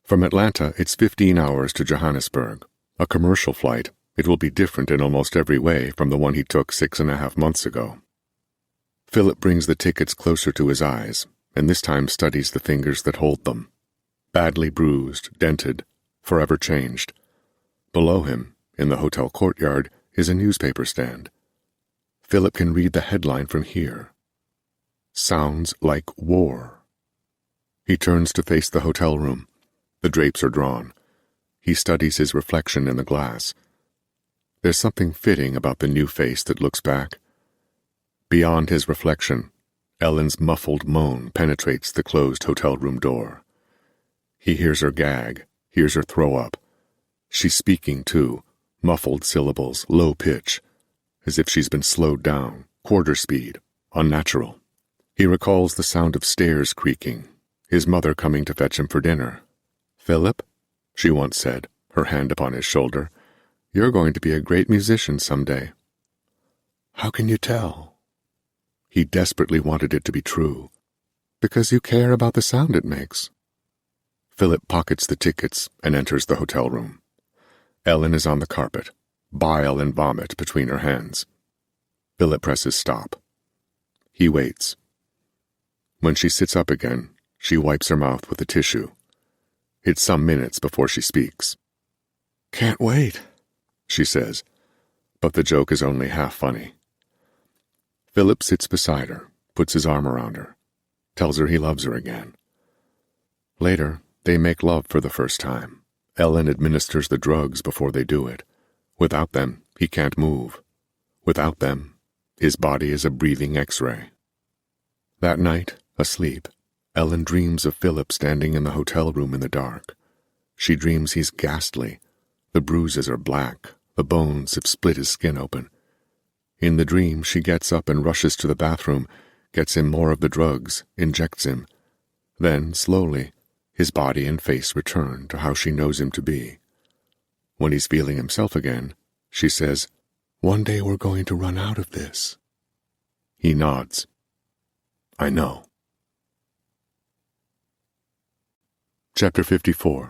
From Atlanta, it's 15 hours to Johannesburg. A commercial flight, it will be different in almost every way from the one he took 6.5 months ago. Philip brings the tickets closer to his eyes, and this time studies the fingers that hold them. Badly bruised, dented, forever changed. Below him, in the hotel courtyard, is a newspaper stand. Philip can read the headline from here. Sounds like war. He turns to face the hotel room. The drapes are drawn. He studies his reflection in the glass. There's something fitting about the new face that looks back. Beyond his reflection, Ellen's muffled moan penetrates the closed hotel room door. He hears her gag, hears her throw up. She's speaking, too, muffled syllables, low pitch, as if she's been slowed down, quarter speed, unnatural. He recalls the sound of stairs creaking, his mother coming to fetch him for dinner. Philip, she once said, her hand upon his shoulder, you're going to be a great musician someday. How can you tell? He desperately wanted it to be true. Because you care about the sound it makes. Philip pockets the tickets and enters the hotel room. Ellen is on the carpet, bile and vomit between her hands. Philip presses stop. He waits. When she sits up again, she wipes her mouth with a tissue. It's some minutes before she speaks. Can't wait, she says, but the joke is only half funny. Philip sits beside her, puts his arm around her, tells her he loves her again. Later, they make love for the first time. Ellen administers the drugs before they do it. Without them, he can't move. Without them, his body is a breathing X-ray. That night, asleep, Ellen dreams of Philip standing in the hotel room in the dark. She dreams he's ghastly. The bruises are black. The bones have split his skin open. In the dream, she gets up and rushes to the bathroom, gets him more of the drugs, injects him. Then, slowly, his body and face return to how she knows him to be. When he's feeling himself again, she says, "One day we're going to run out of this." He nods. "I know." Chapter 54.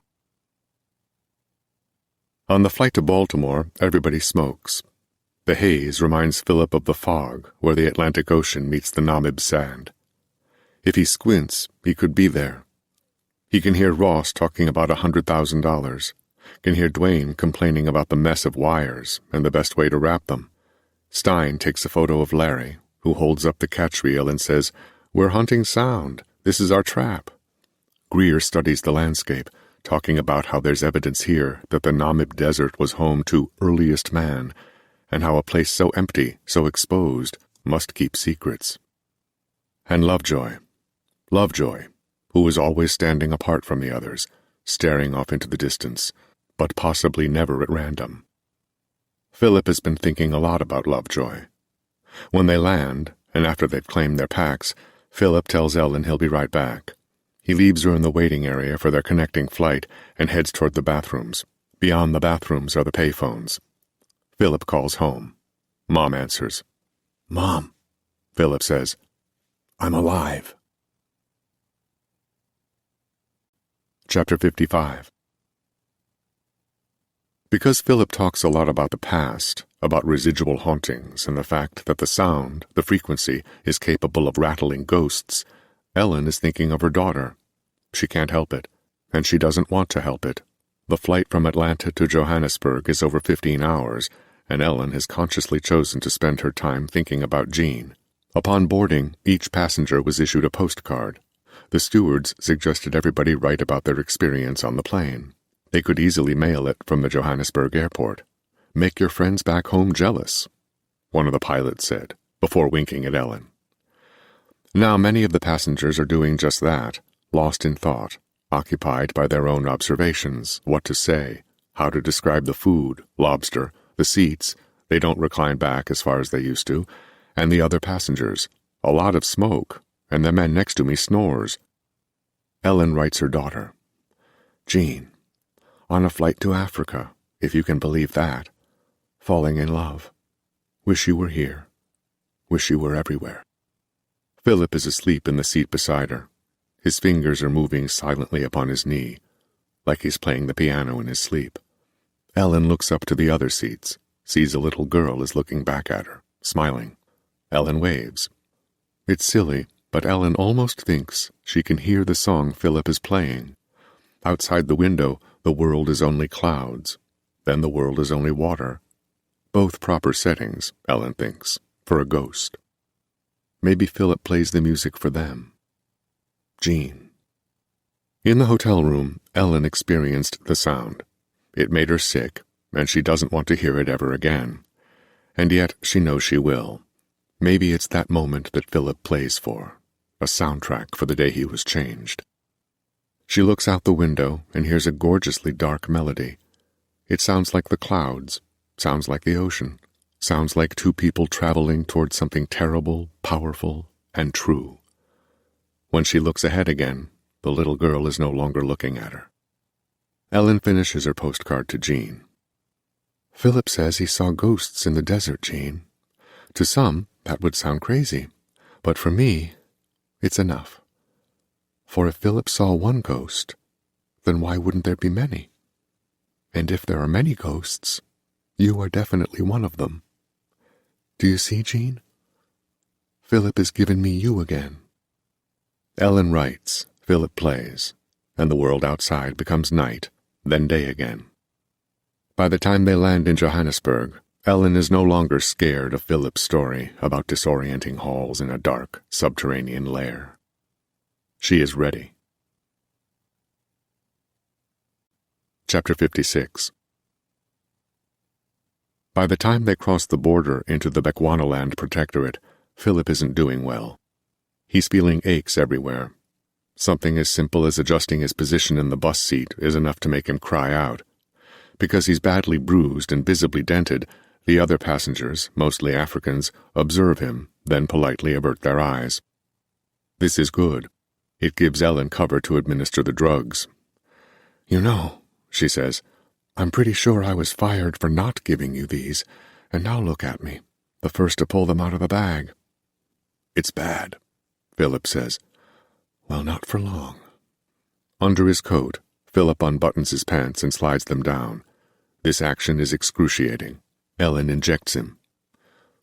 On the flight to Baltimore, everybody smokes. The haze reminds Philip of the fog where the Atlantic Ocean meets the Namib sand. If he squints, he could be there. He can hear Ross talking about $100,000, can hear Dwayne complaining about the mess of wires and the best way to wrap them. Stein takes a photo of Larry, who holds up the catch reel and says, "We're hunting sound. This is our trap." Greer studies the landscape, talking about how there's evidence here that the Namib Desert was home to earliest man, and how a place so empty, so exposed, must keep secrets. And Lovejoy, who was always standing apart from the others, staring off into the distance, but possibly never at random. Philip has been thinking a lot about Lovejoy. When they land, and after they've claimed their packs, Philip tells Ellen he'll be right back. He leaves her in the waiting area for their connecting flight and heads toward the bathrooms. Beyond the bathrooms are the payphones. Philip calls home. Mom answers. "Mom," Philip says, "I'm alive." Chapter 55. Because Philip talks a lot about the past, about residual hauntings and the fact that the sound, the frequency, is capable of rattling ghosts, Ellen is thinking of her daughter. She can't help it, and she doesn't want to help it. The flight from Atlanta to Johannesburg is over 15 hours, and Ellen has consciously chosen to spend her time thinking about Jean. Upon boarding, each passenger was issued a postcard. The stewards suggested everybody write about their experience on the plane. They could easily mail it from the Johannesburg airport. "Make your friends back home jealous," one of the pilots said, before winking at Ellen. Now many of the passengers are doing just that, lost in thought, occupied by their own observations, what to say, how to describe the food, lobster, the seats, they don't recline back as far as they used to, and the other passengers, a lot of smoke, and the man next to me snores. Ellen writes her daughter, "Jean, on a flight to Africa, if you can believe that, falling in love. Wish you were here. Wish you were everywhere." Philip is asleep in the seat beside her. His fingers are moving silently upon his knee, like he's playing the piano in his sleep. Ellen looks up to the other seats, sees a little girl is looking back at her, smiling. Ellen waves. It's silly, but Ellen almost thinks she can hear the song Philip is playing. Outside the window, the world is only clouds. Then the world is only water. Both proper settings, Ellen thinks, for a ghost. Maybe Philip plays the music for them. Jean. In the hotel room, Ellen experienced the sound. It made her sick, and she doesn't want to hear it ever again. And yet she knows she will. Maybe it's that moment that Philip plays for, a soundtrack for the day he was changed. She looks out the window and hears a gorgeously dark melody. It sounds like the clouds, sounds like the ocean, sounds like two people traveling toward something terrible, powerful, and true. When she looks ahead again, the little girl is no longer looking at her. Ellen finishes her postcard to Jean. "Philip says he saw ghosts in the desert, Jean. To some, that would sound crazy, but for me, it's enough. For if Philip saw one ghost, then why wouldn't there be many? And if there are many ghosts, you are definitely one of them. Do you see, Jean? Philip has given me you again." Ellen writes, Philip plays, and the world outside becomes night, then day again. By the time they land in Johannesburg, Ellen is no longer scared of Philip's story about disorienting halls in a dark, subterranean lair. She is ready. Chapter 56. By the time they cross the border into the Bechuanaland Protectorate, Philip isn't doing well. He's feeling aches everywhere. Something as simple as adjusting his position in the bus seat is enough to make him cry out. Because he's badly bruised and visibly dented, The other passengers, mostly Africans, observe him, then politely avert their eyes. This is good. It gives Ellen cover to administer the drugs. "You know," she says, "I'm pretty sure I was fired for not giving you these, and now look at me, the first to pull them out of the bag." "It's bad," Philip says. "Well, not for long." Under his coat, Philip unbuttons his pants and slides them down. This action is excruciating. Ellen injects him.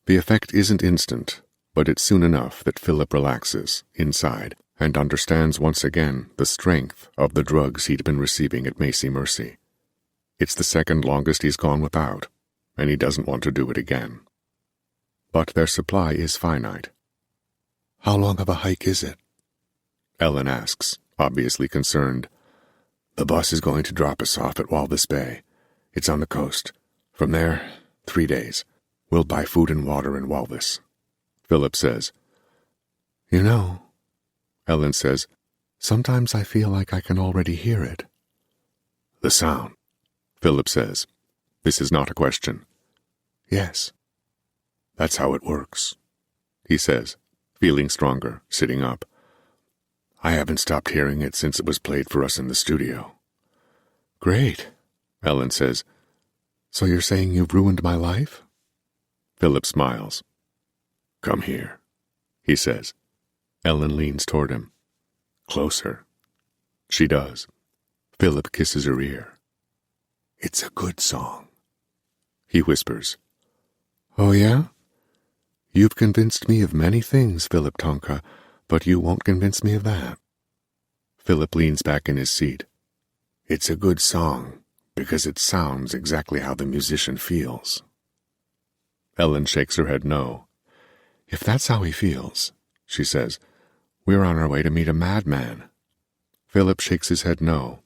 The effect isn't instant, but it's soon enough that Philip relaxes, inside, and understands once again the strength of the drugs he'd been receiving at Macy Mercy. It's the second longest he's gone without, and he doesn't want to do it again. But their supply is finite. "How long of a hike is it?" Ellen asks, obviously concerned. "The bus is going to drop us off at Walvis Bay. It's on the coast. From there, 3 days. We'll buy food and water in Walvis," Philip says. "You know," Ellen says, "sometimes I feel like I can already hear it." "The sound," Philip says. This is not a question. "Yes." "That's how it works," he says, feeling stronger, sitting up. "I haven't stopped hearing it since it was played for us in the studio." "Great," Ellen says. "So you're saying you've ruined my life?" Philip smiles. "Come here," he says. Ellen leans toward him. "Closer." She does. Philip kisses her ear. "It's a good song," he whispers. "Oh, yeah? You've convinced me of many things, Philip Tonka, but you won't convince me of that." Philip leans back in his seat. "It's a good song because it sounds exactly how the musician feels." Ellen shakes her head no. "If that's how he feels," she says, "we're on our way to meet a madman." Philip shakes his head no.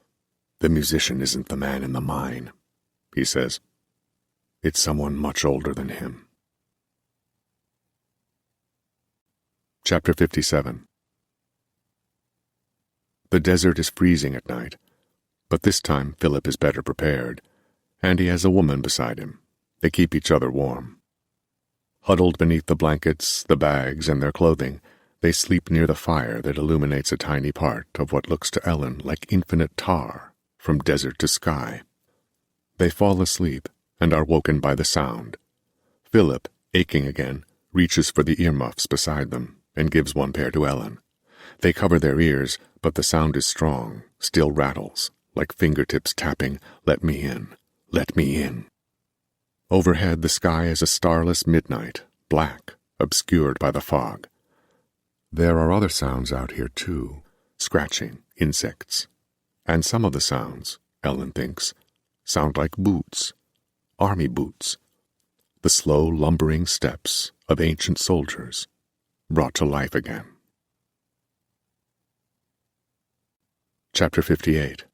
"The musician isn't the man in the mine," he says. "It's someone much older than him." Chapter 57. The desert is freezing at night, but this time Philip is better prepared, and he has a woman beside him. They keep each other warm. Huddled beneath the blankets, the bags, and their clothing, they sleep near the fire that illuminates a tiny part of what looks to Ellen like infinite tar, from desert to sky. They fall asleep and are woken by the sound. Philip, aching again, reaches for the earmuffs beside them and gives one pair to Ellen. They cover their ears, but the sound is strong, still rattles, like fingertips tapping, "Let me in, let me in." Overhead the sky is a starless midnight, black, obscured by the fog. There are other sounds out here too, scratching, insects. And some of the sounds, Ellen thinks, sound like boots, army boots, the slow lumbering steps of ancient soldiers, brought to life again. Chapter 58.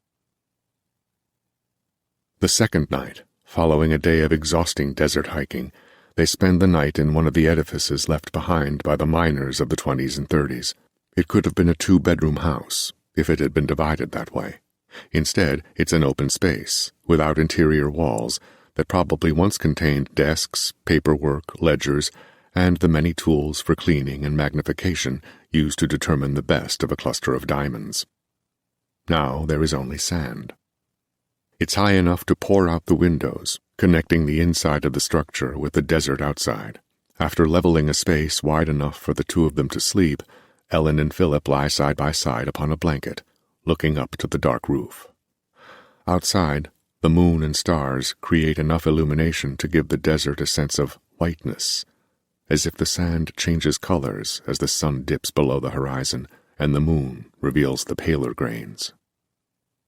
The second night, following a day of exhausting desert hiking, they spend the night in one of the edifices left behind by the miners of the 20s and 30s. It could have been a 2-bedroom house, if it had been divided that way. Instead, it's an open space, without interior walls, that probably once contained desks, paperwork, ledgers, and the many tools for cleaning and magnification used to determine the best of a cluster of diamonds. Now there is only sand. It's high enough to pour out the windows, connecting the inside of the structure with the desert outside. After leveling a space wide enough for the two of them to sleep, Ellen and Philip lie side by side upon a blanket, looking up to the dark roof. Outside, the moon and stars create enough illumination to give the desert a sense of whiteness, as if the sand changes colors as the sun dips below the horizon and the moon reveals the paler grains.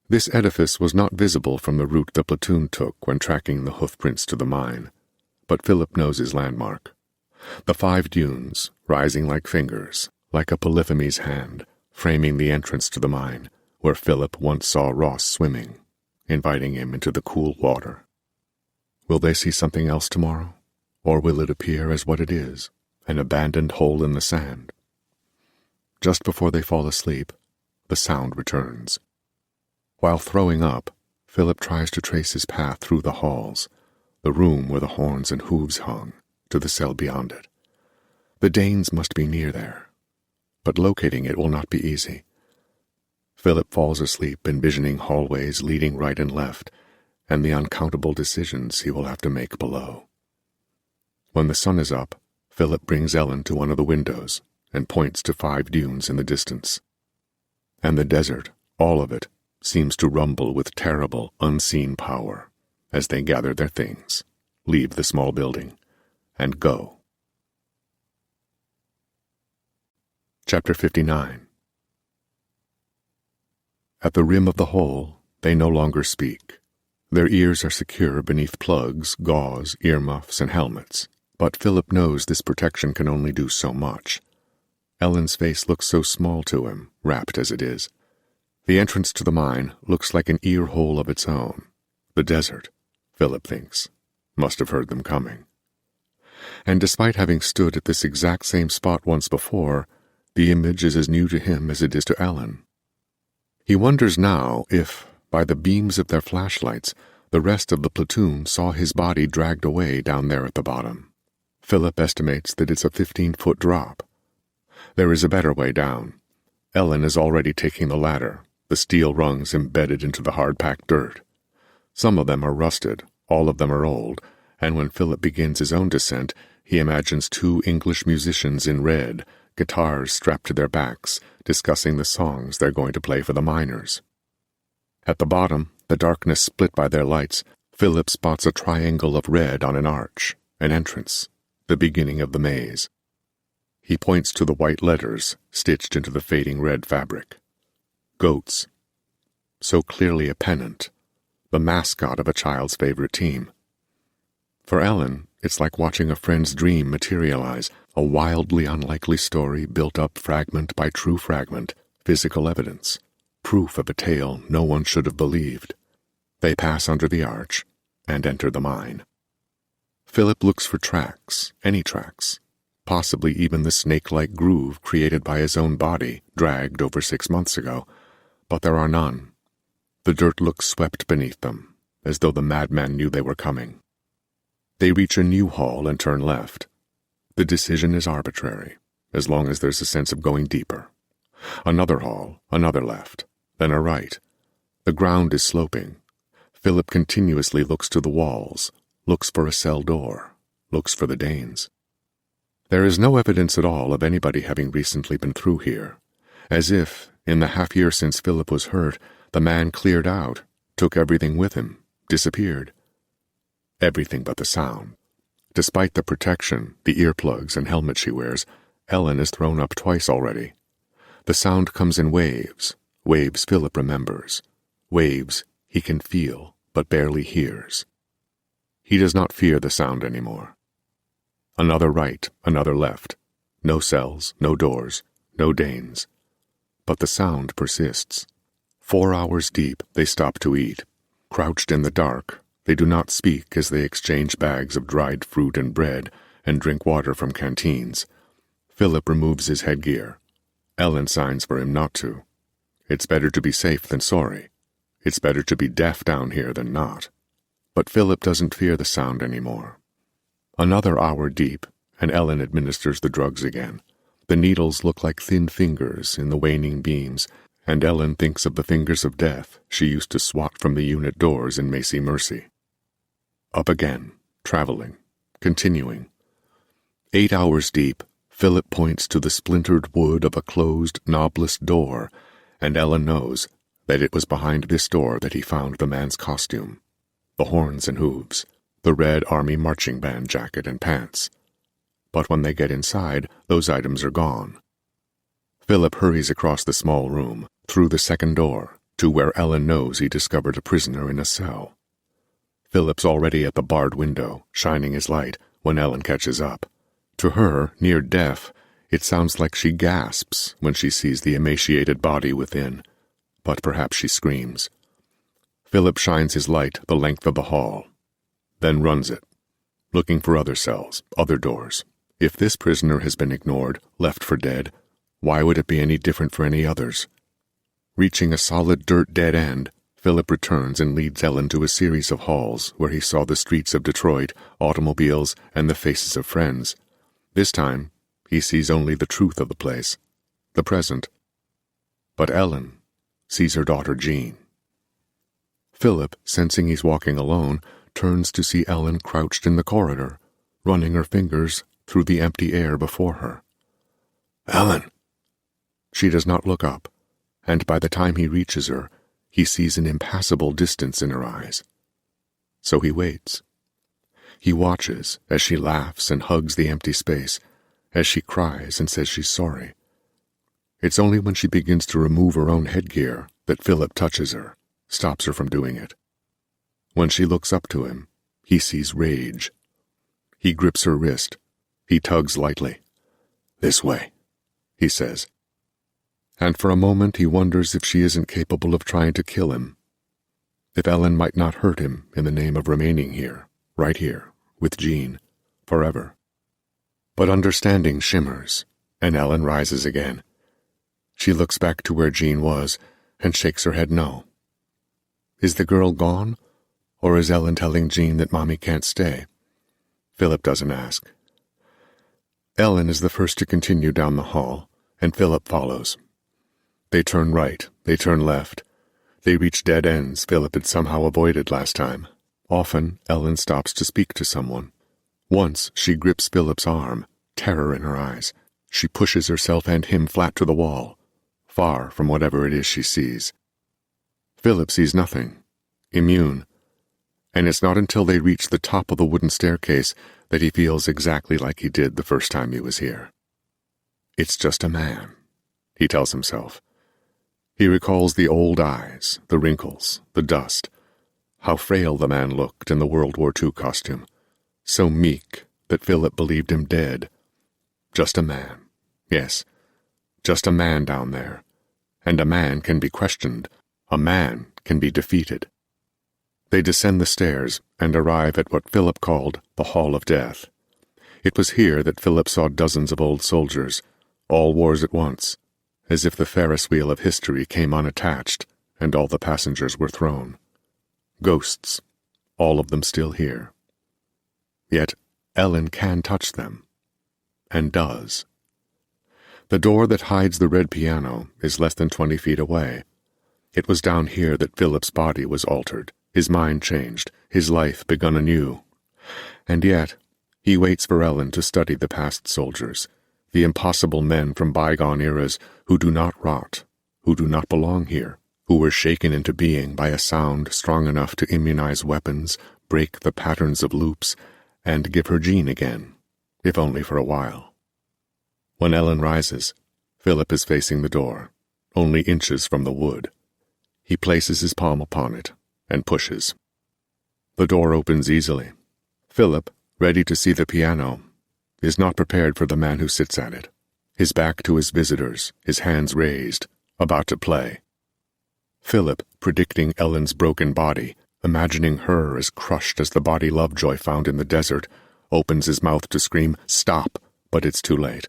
This edifice was not visible from the route the platoon took when tracking the hoofprints to the mine, but Philip knows his landmark. The 5 dunes, rising like fingers, like a Polypheme's hand, framing the entrance to the mine, where Philip once saw Ross swimming, inviting him into the cool water. Will they see something else tomorrow? Or will it appear as what it is, an abandoned hole in the sand? Just before they fall asleep, the sound returns. While throwing up, Philip tries to trace his path through the halls. the room where the horns and hooves hung, to the cell beyond it. The Danes must be near there, but locating it will not be easy. Philip falls asleep envisioning hallways leading right and left, and the uncountable decisions he will have to make below. When the sun is up, Philip brings Ellen to one of the windows and points to 5 dunes in the distance. And the desert, all of it, seems to rumble with terrible, unseen power as they gather their things, leave the small building, and go. Chapter 59. At the rim of the hole, they no longer speak. Their ears are secure beneath plugs, gauze, earmuffs, and helmets, but Philip knows this protection can only do so much. Ellen's face looks so small to him, wrapped as it is. The entrance to the mine looks like an ear hole of its own. The desert, Philip thinks, must have heard them coming. And despite having stood at this exact same spot once before, the image is as new to him as it is to Ellen. He wonders now if, by the beams of their flashlights, the rest of the platoon saw his body dragged away down there at the bottom. Philip estimates that it's a 15-foot drop. There is a better way down. Ellen is already taking the ladder, the steel rungs embedded into the hard-packed dirt. Some of them are rusted, all of them are old, and when Philip begins his own descent, he imagines 2 English musicians in red, guitars strapped to their backs, discussing the songs they're going to play for the miners. At the bottom, the darkness split by their lights, Philip spots a triangle of red on an arch, an entrance, the beginning of the maze. He points to the white letters stitched into the fading red fabric. Goats. So clearly a pennant, the mascot of a child's favorite team. For Ellen, it's like watching a friend's dream materialize, a wildly unlikely story built up fragment by true fragment, physical evidence, proof of a tale no one should have believed. They pass under the arch and enter the mine. Philip looks for tracks, any tracks, possibly even the snake-like groove created by his own body, dragged over 6 months ago, but there are none. The dirt looks swept beneath them, as though the madman knew they were coming. They reach a new hall and turn left. The decision is arbitrary, as long as there's a sense of going deeper. Another hall, another left, then a right. The ground is sloping. Philip continuously looks to the walls, looks for a cell door, looks for the Danes. There is no evidence at all of anybody having recently been through here, as if, in the half-year since Philip was hurt, the man cleared out, took everything with him, disappeared. Everything but the sound. Despite the protection, the earplugs and helmet she wears, Ellen is thrown up twice already. The sound comes in waves, waves Philip remembers, waves he can feel but barely hears. He does not fear the sound anymore. Another right, another left. No cells, no doors, no Danes. But the sound persists. 4 hours deep, they stop to eat. Crouched in the dark, they do not speak as they exchange bags of dried fruit and bread and drink water from canteens. Philip removes his headgear. Ellen signs for him not to. It's better to be safe than sorry. It's better to be deaf down here than not. But Philip doesn't fear the sound anymore. Another hour deep, and Ellen administers the drugs again. The needles look like thin fingers in the waning beams, and Ellen thinks of the fingers of death she used to swat from the unit doors in Macy Mercy. Up again, traveling, continuing. 8 hours deep, Philip points to the splintered wood of a closed, knobless door, and Ellen knows that it was behind this door that he found the man's costume, the horns and hooves, the red army marching band jacket and pants. But when they get inside, those items are gone. Philip hurries across the small room, through the second door, to where Ellen knows he discovered a prisoner in a cell. Philip's already at the barred window, shining his light, when Ellen catches up. To her, near deaf, it sounds like she gasps when she sees the emaciated body within, but perhaps she screams. Philip shines his light the length of the hall, then runs it, looking for other cells, other doors. If this prisoner has been ignored, left for dead, why would it be any different for any others? Reaching a solid dirt dead end, Philip returns and leads Ellen to a series of halls where he saw the streets of Detroit, automobiles, and the faces of friends. This time, he sees only the truth of the place, the present. But Ellen sees her daughter Jean. Philip, sensing he's walking alone, turns to see Ellen crouched in the corridor, running her fingers through the empty air before her. "Ellen!" She does not look up, and by the time he reaches her, he sees an impassable distance in her eyes. So he waits. He watches as she laughs and hugs the empty space, as she cries and says she's sorry. It's only when she begins to remove her own headgear that Philip touches her, stops her from doing it. When she looks up to him, he sees rage. He grips her wrist. He tugs lightly. "This way," he says. And for a moment he wonders if she isn't capable of trying to kill him. If Ellen might not hurt him in the name of remaining here, right here, with Jean, forever. But understanding shimmers, and Ellen rises again. She looks back to where Jean was and shakes her head no. Is the girl gone, or is Ellen telling Jean that Mommy can't stay? Philip doesn't ask. Ellen is the first to continue down the hall, and Philip follows. They turn right, they turn left. They reach dead ends Philip had somehow avoided last time. Often, Ellen stops to speak to someone. Once, she grips Philip's arm, terror in her eyes. She pushes herself and him flat to the wall, far from whatever it is she sees. Philip sees nothing, immune, and it's not until they reach the top of the wooden staircase that he feels exactly like he did the first time he was here. It's just a man, he tells himself. He recalls the old eyes, the wrinkles, the dust, how frail the man looked in the World War II costume, so meek that Philip believed him dead. Just a man, yes, just a man down there, and a man can be questioned, a man can be defeated. They descend the stairs and arrive at what Philip called the Hall of Death. It was here that Philip saw dozens of old soldiers, all wars at once, as if the Ferris wheel of history came unattached and all the passengers were thrown. Ghosts, all of them still here. Yet Ellen can touch them, and does. The door that hides the red piano is less than 20 feet away. It was down here that Philip's body was altered, his mind changed, his life begun anew. And yet, he waits for Ellen to study the past soldiers, the impossible men from bygone eras who do not rot, who do not belong here, who were shaken into being by a sound strong enough to immunize weapons, break the patterns of loops, and give her Jean again, if only for a while. When Ellen rises, Philip is facing the door, only inches from the wood. He places his palm upon it and pushes. The door opens easily. Philip, ready to see the piano, is not prepared for the man who sits at it, his back to his visitors, his hands raised, about to play. Philip, predicting Ellen's broken body, imagining her as crushed as the body Lovejoy found in the desert, opens his mouth to scream, "Stop!" but it's too late.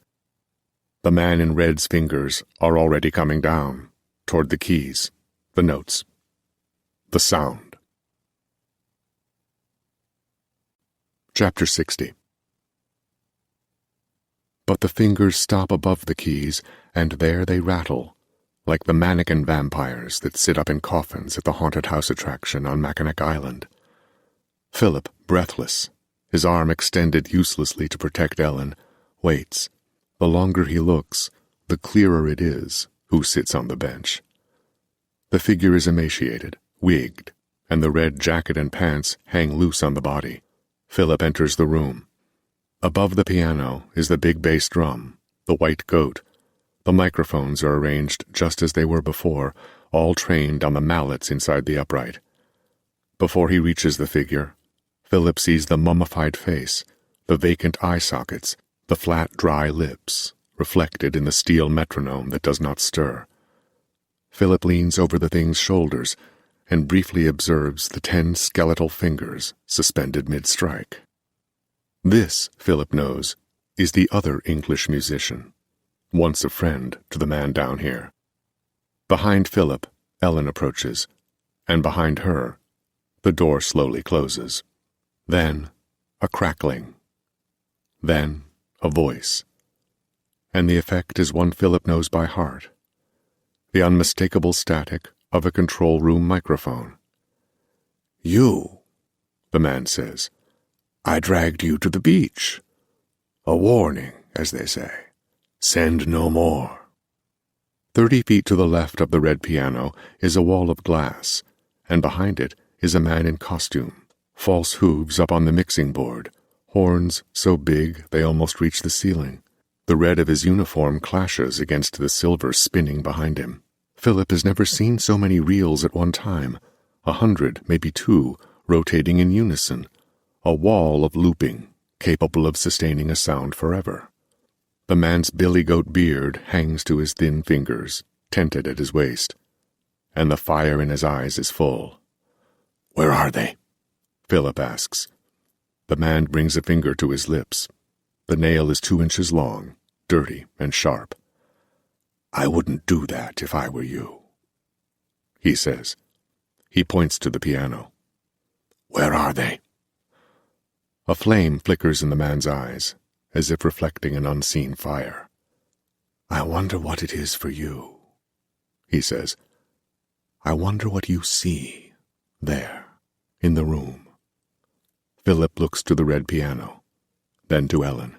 The man in red's fingers are already coming down, toward the keys, the notes, the sound. Chapter 60. But the fingers stop above the keys, and there they rattle, like the mannequin vampires that sit up in coffins at the haunted house attraction on Mackinac Island. Philip, breathless, his arm extended uselessly to protect Ellen, waits. The longer he looks, the clearer it is who sits on the bench. The figure is emaciated, wigged, and the red jacket and pants hang loose on the body. Philip enters the room. Above the piano is the big bass drum, the white goat. The microphones are arranged just as they were before, all trained on the mallets inside the upright. Before he reaches the figure, Philip sees the mummified face, the vacant eye sockets, the flat, dry lips, reflected in the steel metronome that does not stir. Philip leans over the thing's shoulders and briefly observes the 10 skeletal fingers suspended mid-strike. This, Philip knows, is the other English musician, once a friend to the man down here. Behind Philip, Ellen approaches. and behind her, the door slowly closes. Then, a crackling. Then, a voice. And the effect is one Philip knows by heart. The unmistakable static of a control room microphone. "You," the man says. "I dragged you to the beach. A warning, as they say. Send no more." 30 feet to the left of the red piano is a wall of glass, and behind it is a man in costume, false hooves up on the mixing board, horns so big they almost reach the ceiling. The red of his uniform clashes against the silver spinning behind him. Philip has never seen so many reels at one time, 100, maybe 2, rotating in unison, a wall of looping, capable of sustaining a sound forever. The man's billy goat beard hangs to his thin fingers, tented at his waist, and the fire in his eyes is full. "Where are they?" Philip asks. The man brings a finger to his lips. The nail is 2 inches long, dirty and sharp. "I wouldn't do that if I were you," he says. He points to the piano. "Where are they?" A flame flickers in the man's eyes, as if reflecting an unseen fire. "I wonder what it is for you," he says. "I wonder what you see, there, in the room." Philip looks to the red piano, then to Ellen.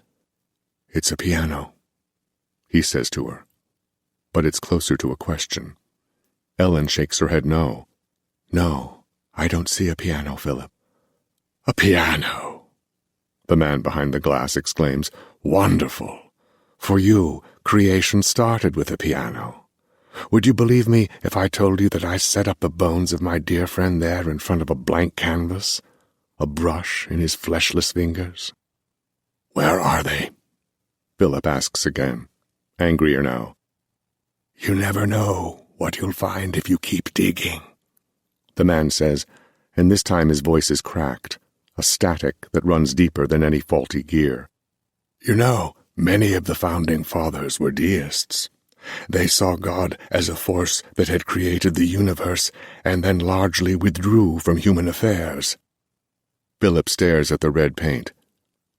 "It's a piano," he says to her, but it's closer to a question. Ellen shakes her head no. "No, I don't see a piano, Philip." "A piano!" the man behind the glass exclaims. "Wonderful! For you, creation started with a piano. Would you believe me if I told you that I set up the bones of my dear friend there in front of a blank canvas, a brush in his fleshless fingers?" "Where are they?" Philip asks again, angrier now. "You never know what you'll find if you keep digging," the man says, and this time his voice is cracked, a static that runs deeper than any faulty gear. "You know, many of the founding fathers were deists. They saw God as a force that had created the universe and then largely withdrew from human affairs." Philip stares at the red paint,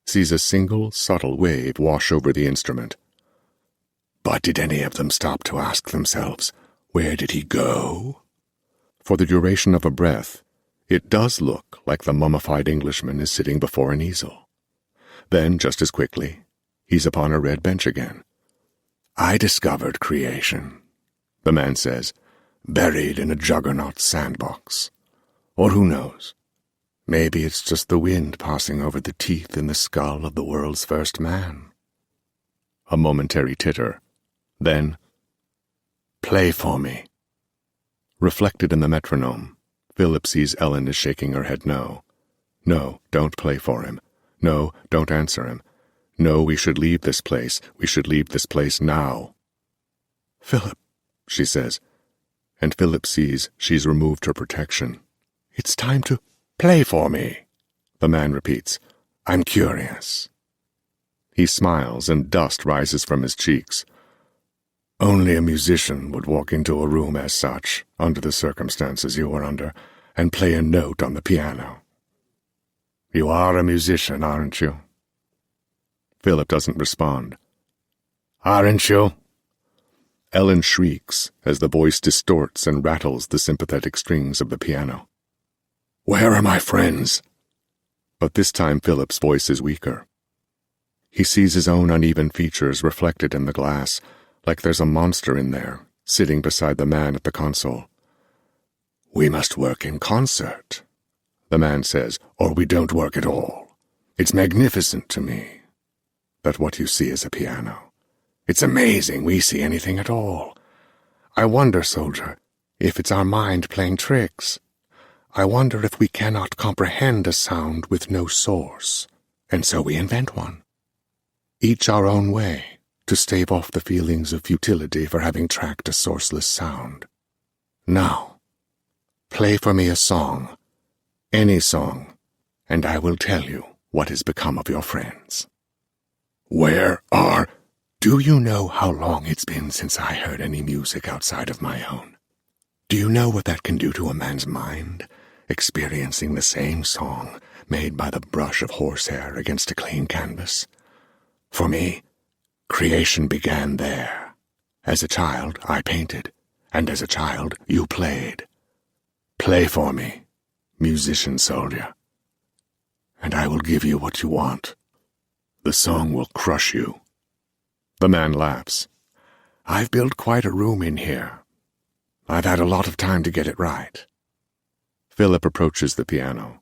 sees a single subtle wave wash over the instrument. "But did any of them stop to ask themselves, where did he go?" For the duration of a breath, it does look like the mummified Englishman is sitting before an easel. Then, just as quickly, he's upon a red bench again. "I discovered creation," the man says, "buried in a juggernaut sandbox. Or who knows? Maybe it's just the wind passing over the teeth in the skull of the world's first man." A momentary titter. Then, "Play for me." Reflected in the metronome, Philip sees Ellen is shaking her head no. "No, don't play for him. No, don't answer him. No, we should leave this place. We should leave this place now." "Philip," she says, and Philip sees she's removed her protection. "It's time to—" "Play for me," the man repeats. "I'm curious." He smiles and dust rises from his cheeks. "Only a musician would walk into a room as such, under the circumstances you were under, and play a note on the piano. You are a musician, aren't you?" Philip doesn't respond. "Aren't you?" Ellen shrieks as the voice distorts and rattles the sympathetic strings of the piano. "Where are my friends?" But this time Philip's voice is weaker. He sees his own uneven features reflected in the glass, like there's a monster in there, sitting beside the man at the console. "We must work in concert," the man says, "or we don't work at all. It's magnificent to me that what you see is a piano. It's amazing we see anything at all. I wonder, soldier, if it's our mind playing tricks. I wonder if we cannot comprehend a sound with no source, and so we invent one. Each our own way, to stave off the feelings of futility for having tracked a sourceless sound. Now, play for me a song, any song, and I will tell you what has become of your friends." "Where are—" "Do you know how long it's been since I heard any music outside of my own?" Do you know what that can do to a man's mind, experiencing the same song made by the brush of horsehair against a clean canvas? For me, creation began there. As a child, I painted, and as a child, you played. Play for me, musician soldier, and I will give you what you want. The song will crush you. The man laughs. I've built quite a room in here. I've had a lot of time to get it right. Philip approaches the piano.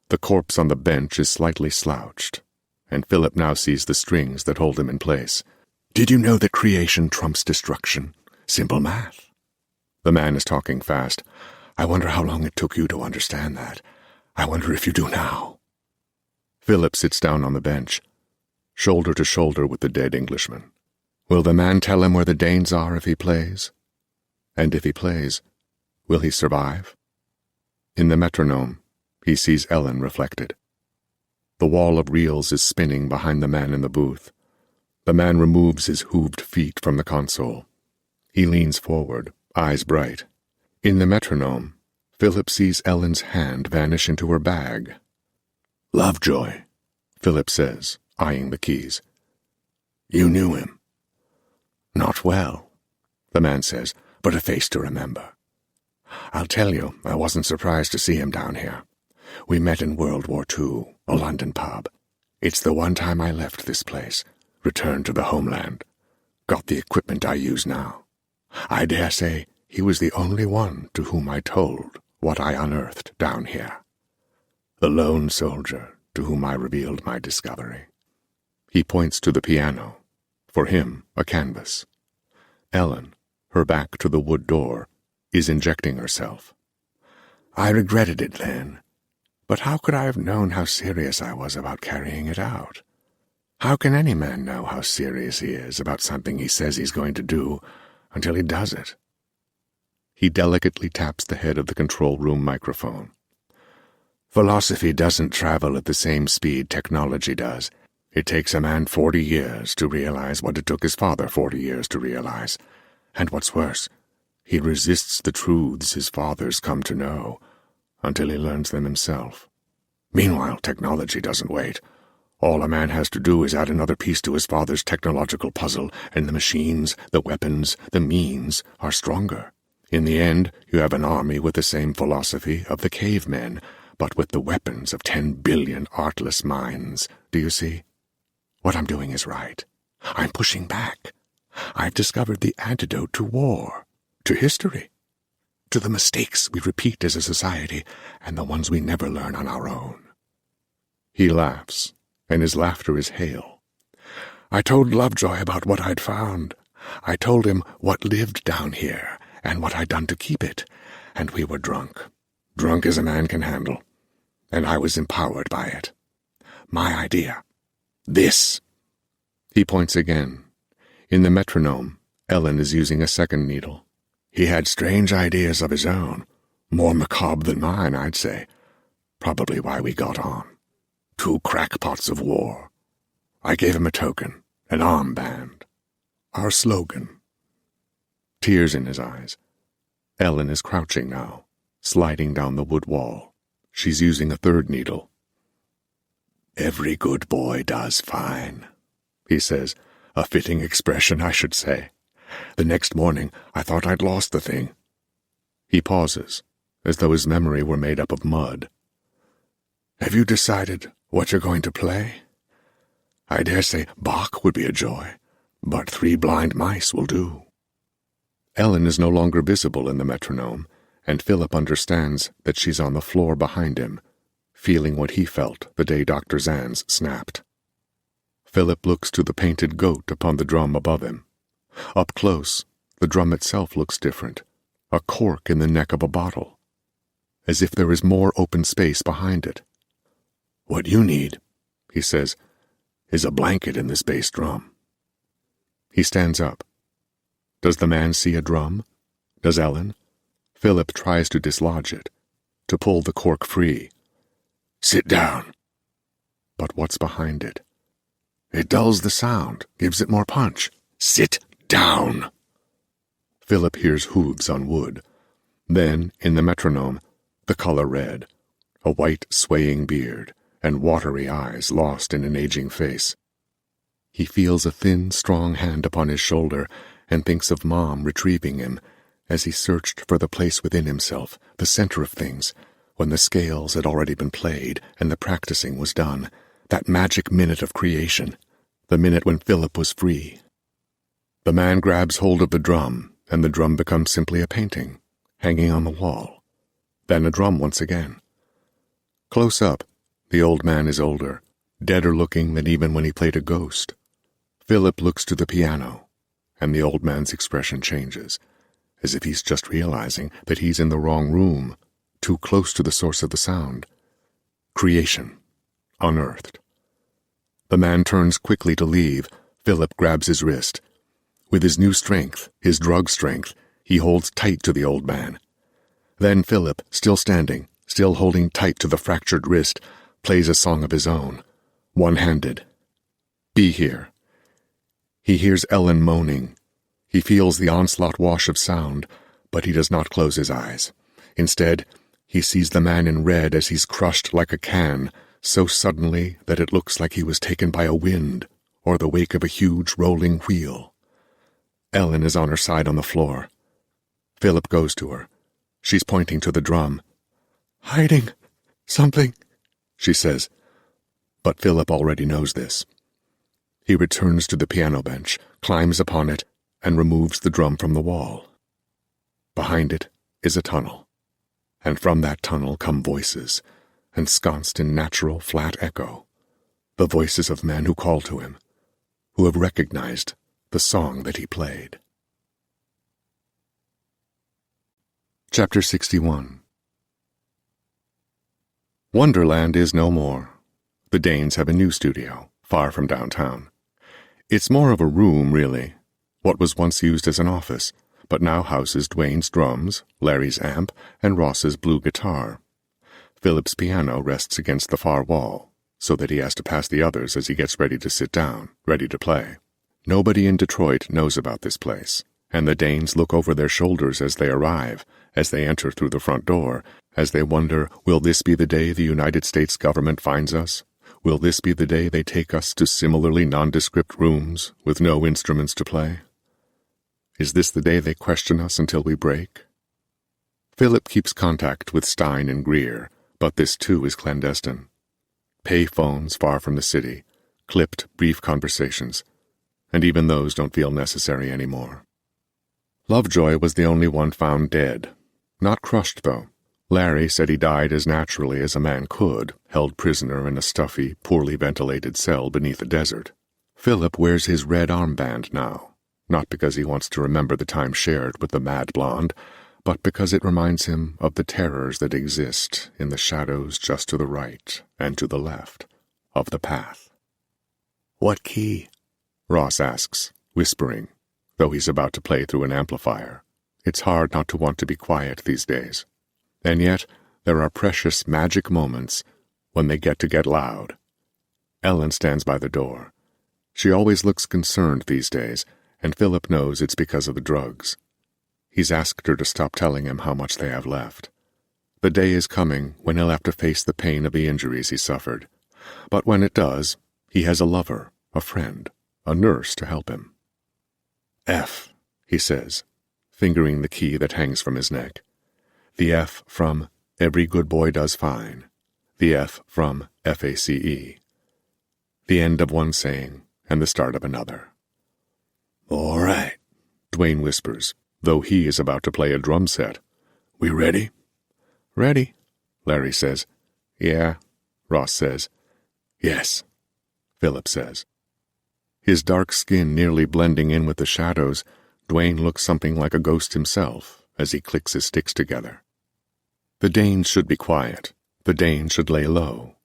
The corpse on the bench is slightly slouched, and Philip now sees the strings that hold him in place. Did you know that creation trumps destruction? Simple math. The man is talking fast. I wonder how long it took you to understand that. I wonder if you do now. Philip sits down on the bench, shoulder to shoulder with the dead Englishman. Will the man tell him where the Danes are if he plays? And if he plays, will he survive? In the metronome, he sees Ellen reflected. The wall of reels is spinning behind the man in the booth. The man removes his hooved feet from the console. He leans forward, eyes bright. In the metronome, Philip sees Ellen's hand vanish into her bag. Lovejoy, Philip says, eyeing the keys. You knew him. Not well, the man says, but a face to remember. I'll tell you, I wasn't surprised to see him down here. We met in World War II, a London pub. It's the one time I left this place, returned to the homeland, got the equipment I use now. I dare say he was the only one to whom I told what I unearthed down here. The lone soldier to whom I revealed my discovery. He points to the piano. For him, a canvas. Ellen, her back to the wood door, is injecting herself. I regretted it then, but how could I have known how serious I was about carrying it out? How can any man know how serious he is about something he says he's going to do until he does it? He delicately taps the head of the control room microphone. Philosophy doesn't travel at the same speed technology does. It takes a man 40 years to realize what it took his father 40 years to realize. And what's worse, he resists the truths his fathers come to know until he learns them himself. Meanwhile, technology doesn't wait. All a man has to do is add another piece to his father's technological puzzle, and the machines, the weapons, the means are stronger. In the end, you have an army with the same philosophy of the cavemen, but with the weapons of 10 billion artless minds. Do you see? What I'm doing is right. I'm pushing back. I've discovered the antidote to war, to history, to the mistakes we repeat as a society, and the ones we never learn on our own. He laughs, and his laughter is hale. I told Lovejoy about what I'd found. I told him what lived down here, and what I'd done to keep it, and we were drunk. Drunk as a man can handle. And I was empowered by it. My idea. This. He points again. In the metronome, Ellen is using a second needle. He had strange ideas of his own, more macabre than mine, I'd say. Probably why we got on. 2 crackpots of war. I gave him a token, an armband. Our slogan. Tears in his eyes. Ellen is crouching now, sliding down the wood wall. She's using a third needle. Every good boy does fine, he says, a fitting expression, I should say. The next morning, I thought I'd lost the thing. He pauses, as though his memory were made up of mud. Have you decided what you're going to play? I dare say Bach would be a joy, but 3 blind mice will do. Ellen is no longer visible in the metronome, and Philip understands that she's on the floor behind him, feeling what he felt the day Dr. Zanz snapped. Philip looks to the painted goat upon the drum above him. Up close, the drum itself looks different, a cork in the neck of a bottle, as if there is more open space behind it. What you need, he says, is a blanket in this bass drum. He stands up. Does the man see a drum? Does Ellen? Philip tries to dislodge it, to pull the cork free. Sit down. But what's behind it? It dulls the sound, gives it more punch. Sit down. Philip hears hooves on wood. Then, in the metronome, the color red, a white swaying beard, and watery eyes lost in an aging face. He feels a thin, strong hand upon his shoulder and thinks of Mom retrieving him as he searched for the place within himself, the center of things, when the scales had already been played and the practicing was done, that magic minute of creation, the minute when Philip was free. The man grabs hold of the drum, and the drum becomes simply a painting, hanging on the wall. Then a drum once again. Close up, the old man is older, deader looking than even when he played a ghost. Philip looks to the piano, and the old man's expression changes, as if he's just realizing that he's in the wrong room, too close to the source of the sound. Creation. Unearthed. The man turns quickly to leave. Philip grabs his wrist. With his new strength, his drug strength, he holds tight to the old man. Then Philip, still standing, still holding tight to the fractured wrist, plays a song of his own, one-handed. Be here. He hears Ellen moaning. He feels the onslaught wash of sound, but he does not close his eyes. Instead, he sees the man in red as he's crushed like a can, so suddenly that it looks like he was taken by a wind or the wake of a huge rolling wheel. Ellen is on her side on the floor. Philip goes to her. She's pointing to the drum. "Hiding something," she says. But Philip already knows this. He returns to the piano bench, climbs upon it, and removes the drum from the wall. Behind it is a tunnel, and from that tunnel come voices, ensconced in natural, flat echo, the voices of men who call to him, who have recognized the song that he played. Chapter 61. Wonderland is no more. The Danes have a new studio, far from downtown. It's more of a room, really, what was once used as an office, but now houses Dwayne's drums, Larry's amp, and Ross's blue guitar. Philip's piano rests against the far wall, so that he has to pass the others as he gets ready to sit down, ready to play. Nobody in Detroit knows about this place, and the Danes look over their shoulders as they arrive, as they enter through the front door, as they wonder, will this be the day the United States government finds us? Will this be the day they take us to similarly nondescript rooms with no instruments to play? Is this the day they question us until we break? Philip keeps contact with Stein and Greer, but this too is clandestine. Pay phones far from the city, clipped, brief conversations, and even those don't feel necessary anymore. Lovejoy was the only one found dead. Not crushed, though. Larry said he died as naturally as a man could, held prisoner in a stuffy, poorly ventilated cell beneath a desert. Philip wears his red armband now, not because he wants to remember the time shared with the mad blonde, but because it reminds him of the terrors that exist in the shadows just to the right and to the left of the path. "What key?" Ross asks, whispering, though he's about to play through an amplifier. It's hard not to want to be quiet these days. And yet, there are precious magic moments when they get loud. Ellen stands by the door. She always looks concerned these days, and Philip knows it's because of the drugs. He's asked her to stop telling him how much they have left. The day is coming when he'll have to face the pain of the injuries he suffered. But when it does, he has a lover, a friend, a nurse to help him. "F," he says, fingering the key that hangs from his neck. The F from Every Good Boy Does Fine. The F from FACE. The end of one saying and the start of another. "All right," Dwayne whispers, though he is about to play a drum set. "We ready?" "Ready," Larry says. "Yeah," Ross says. "Yes," Philip says. His dark skin nearly blending in with the shadows, Dwayne looks something like a ghost himself as he clicks his sticks together. The Danes should be quiet. The Danes should lay low.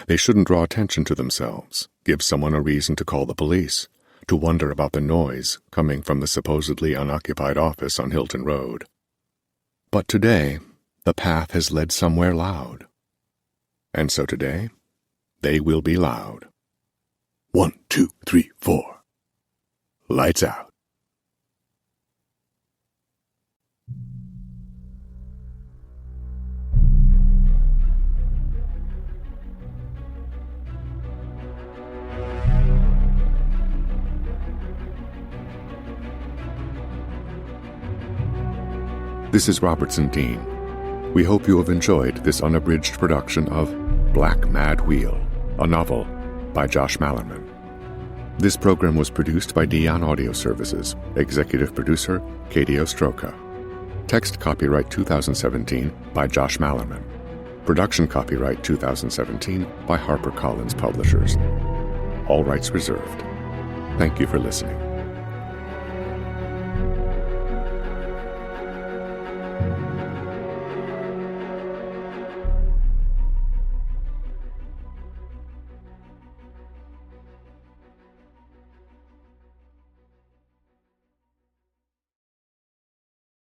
They shouldn't draw attention to themselves, give someone a reason to call the police, to wonder about the noise coming from the supposedly unoccupied office on Hilton Road. But today, the path has led somewhere loud. And so today, they will be loud. 1, 2, 3, 4. Lights out. This is Robertson Dean. We hope you have enjoyed this unabridged production of Black Mad Wheel, a novel by Josh Malerman. This program was produced by Dion Audio Services, executive producer Katie Ostroka. Text copyright 2017 by Josh Malerman. Production copyright 2017 by HarperCollins Publishers. All rights reserved. Thank you for listening.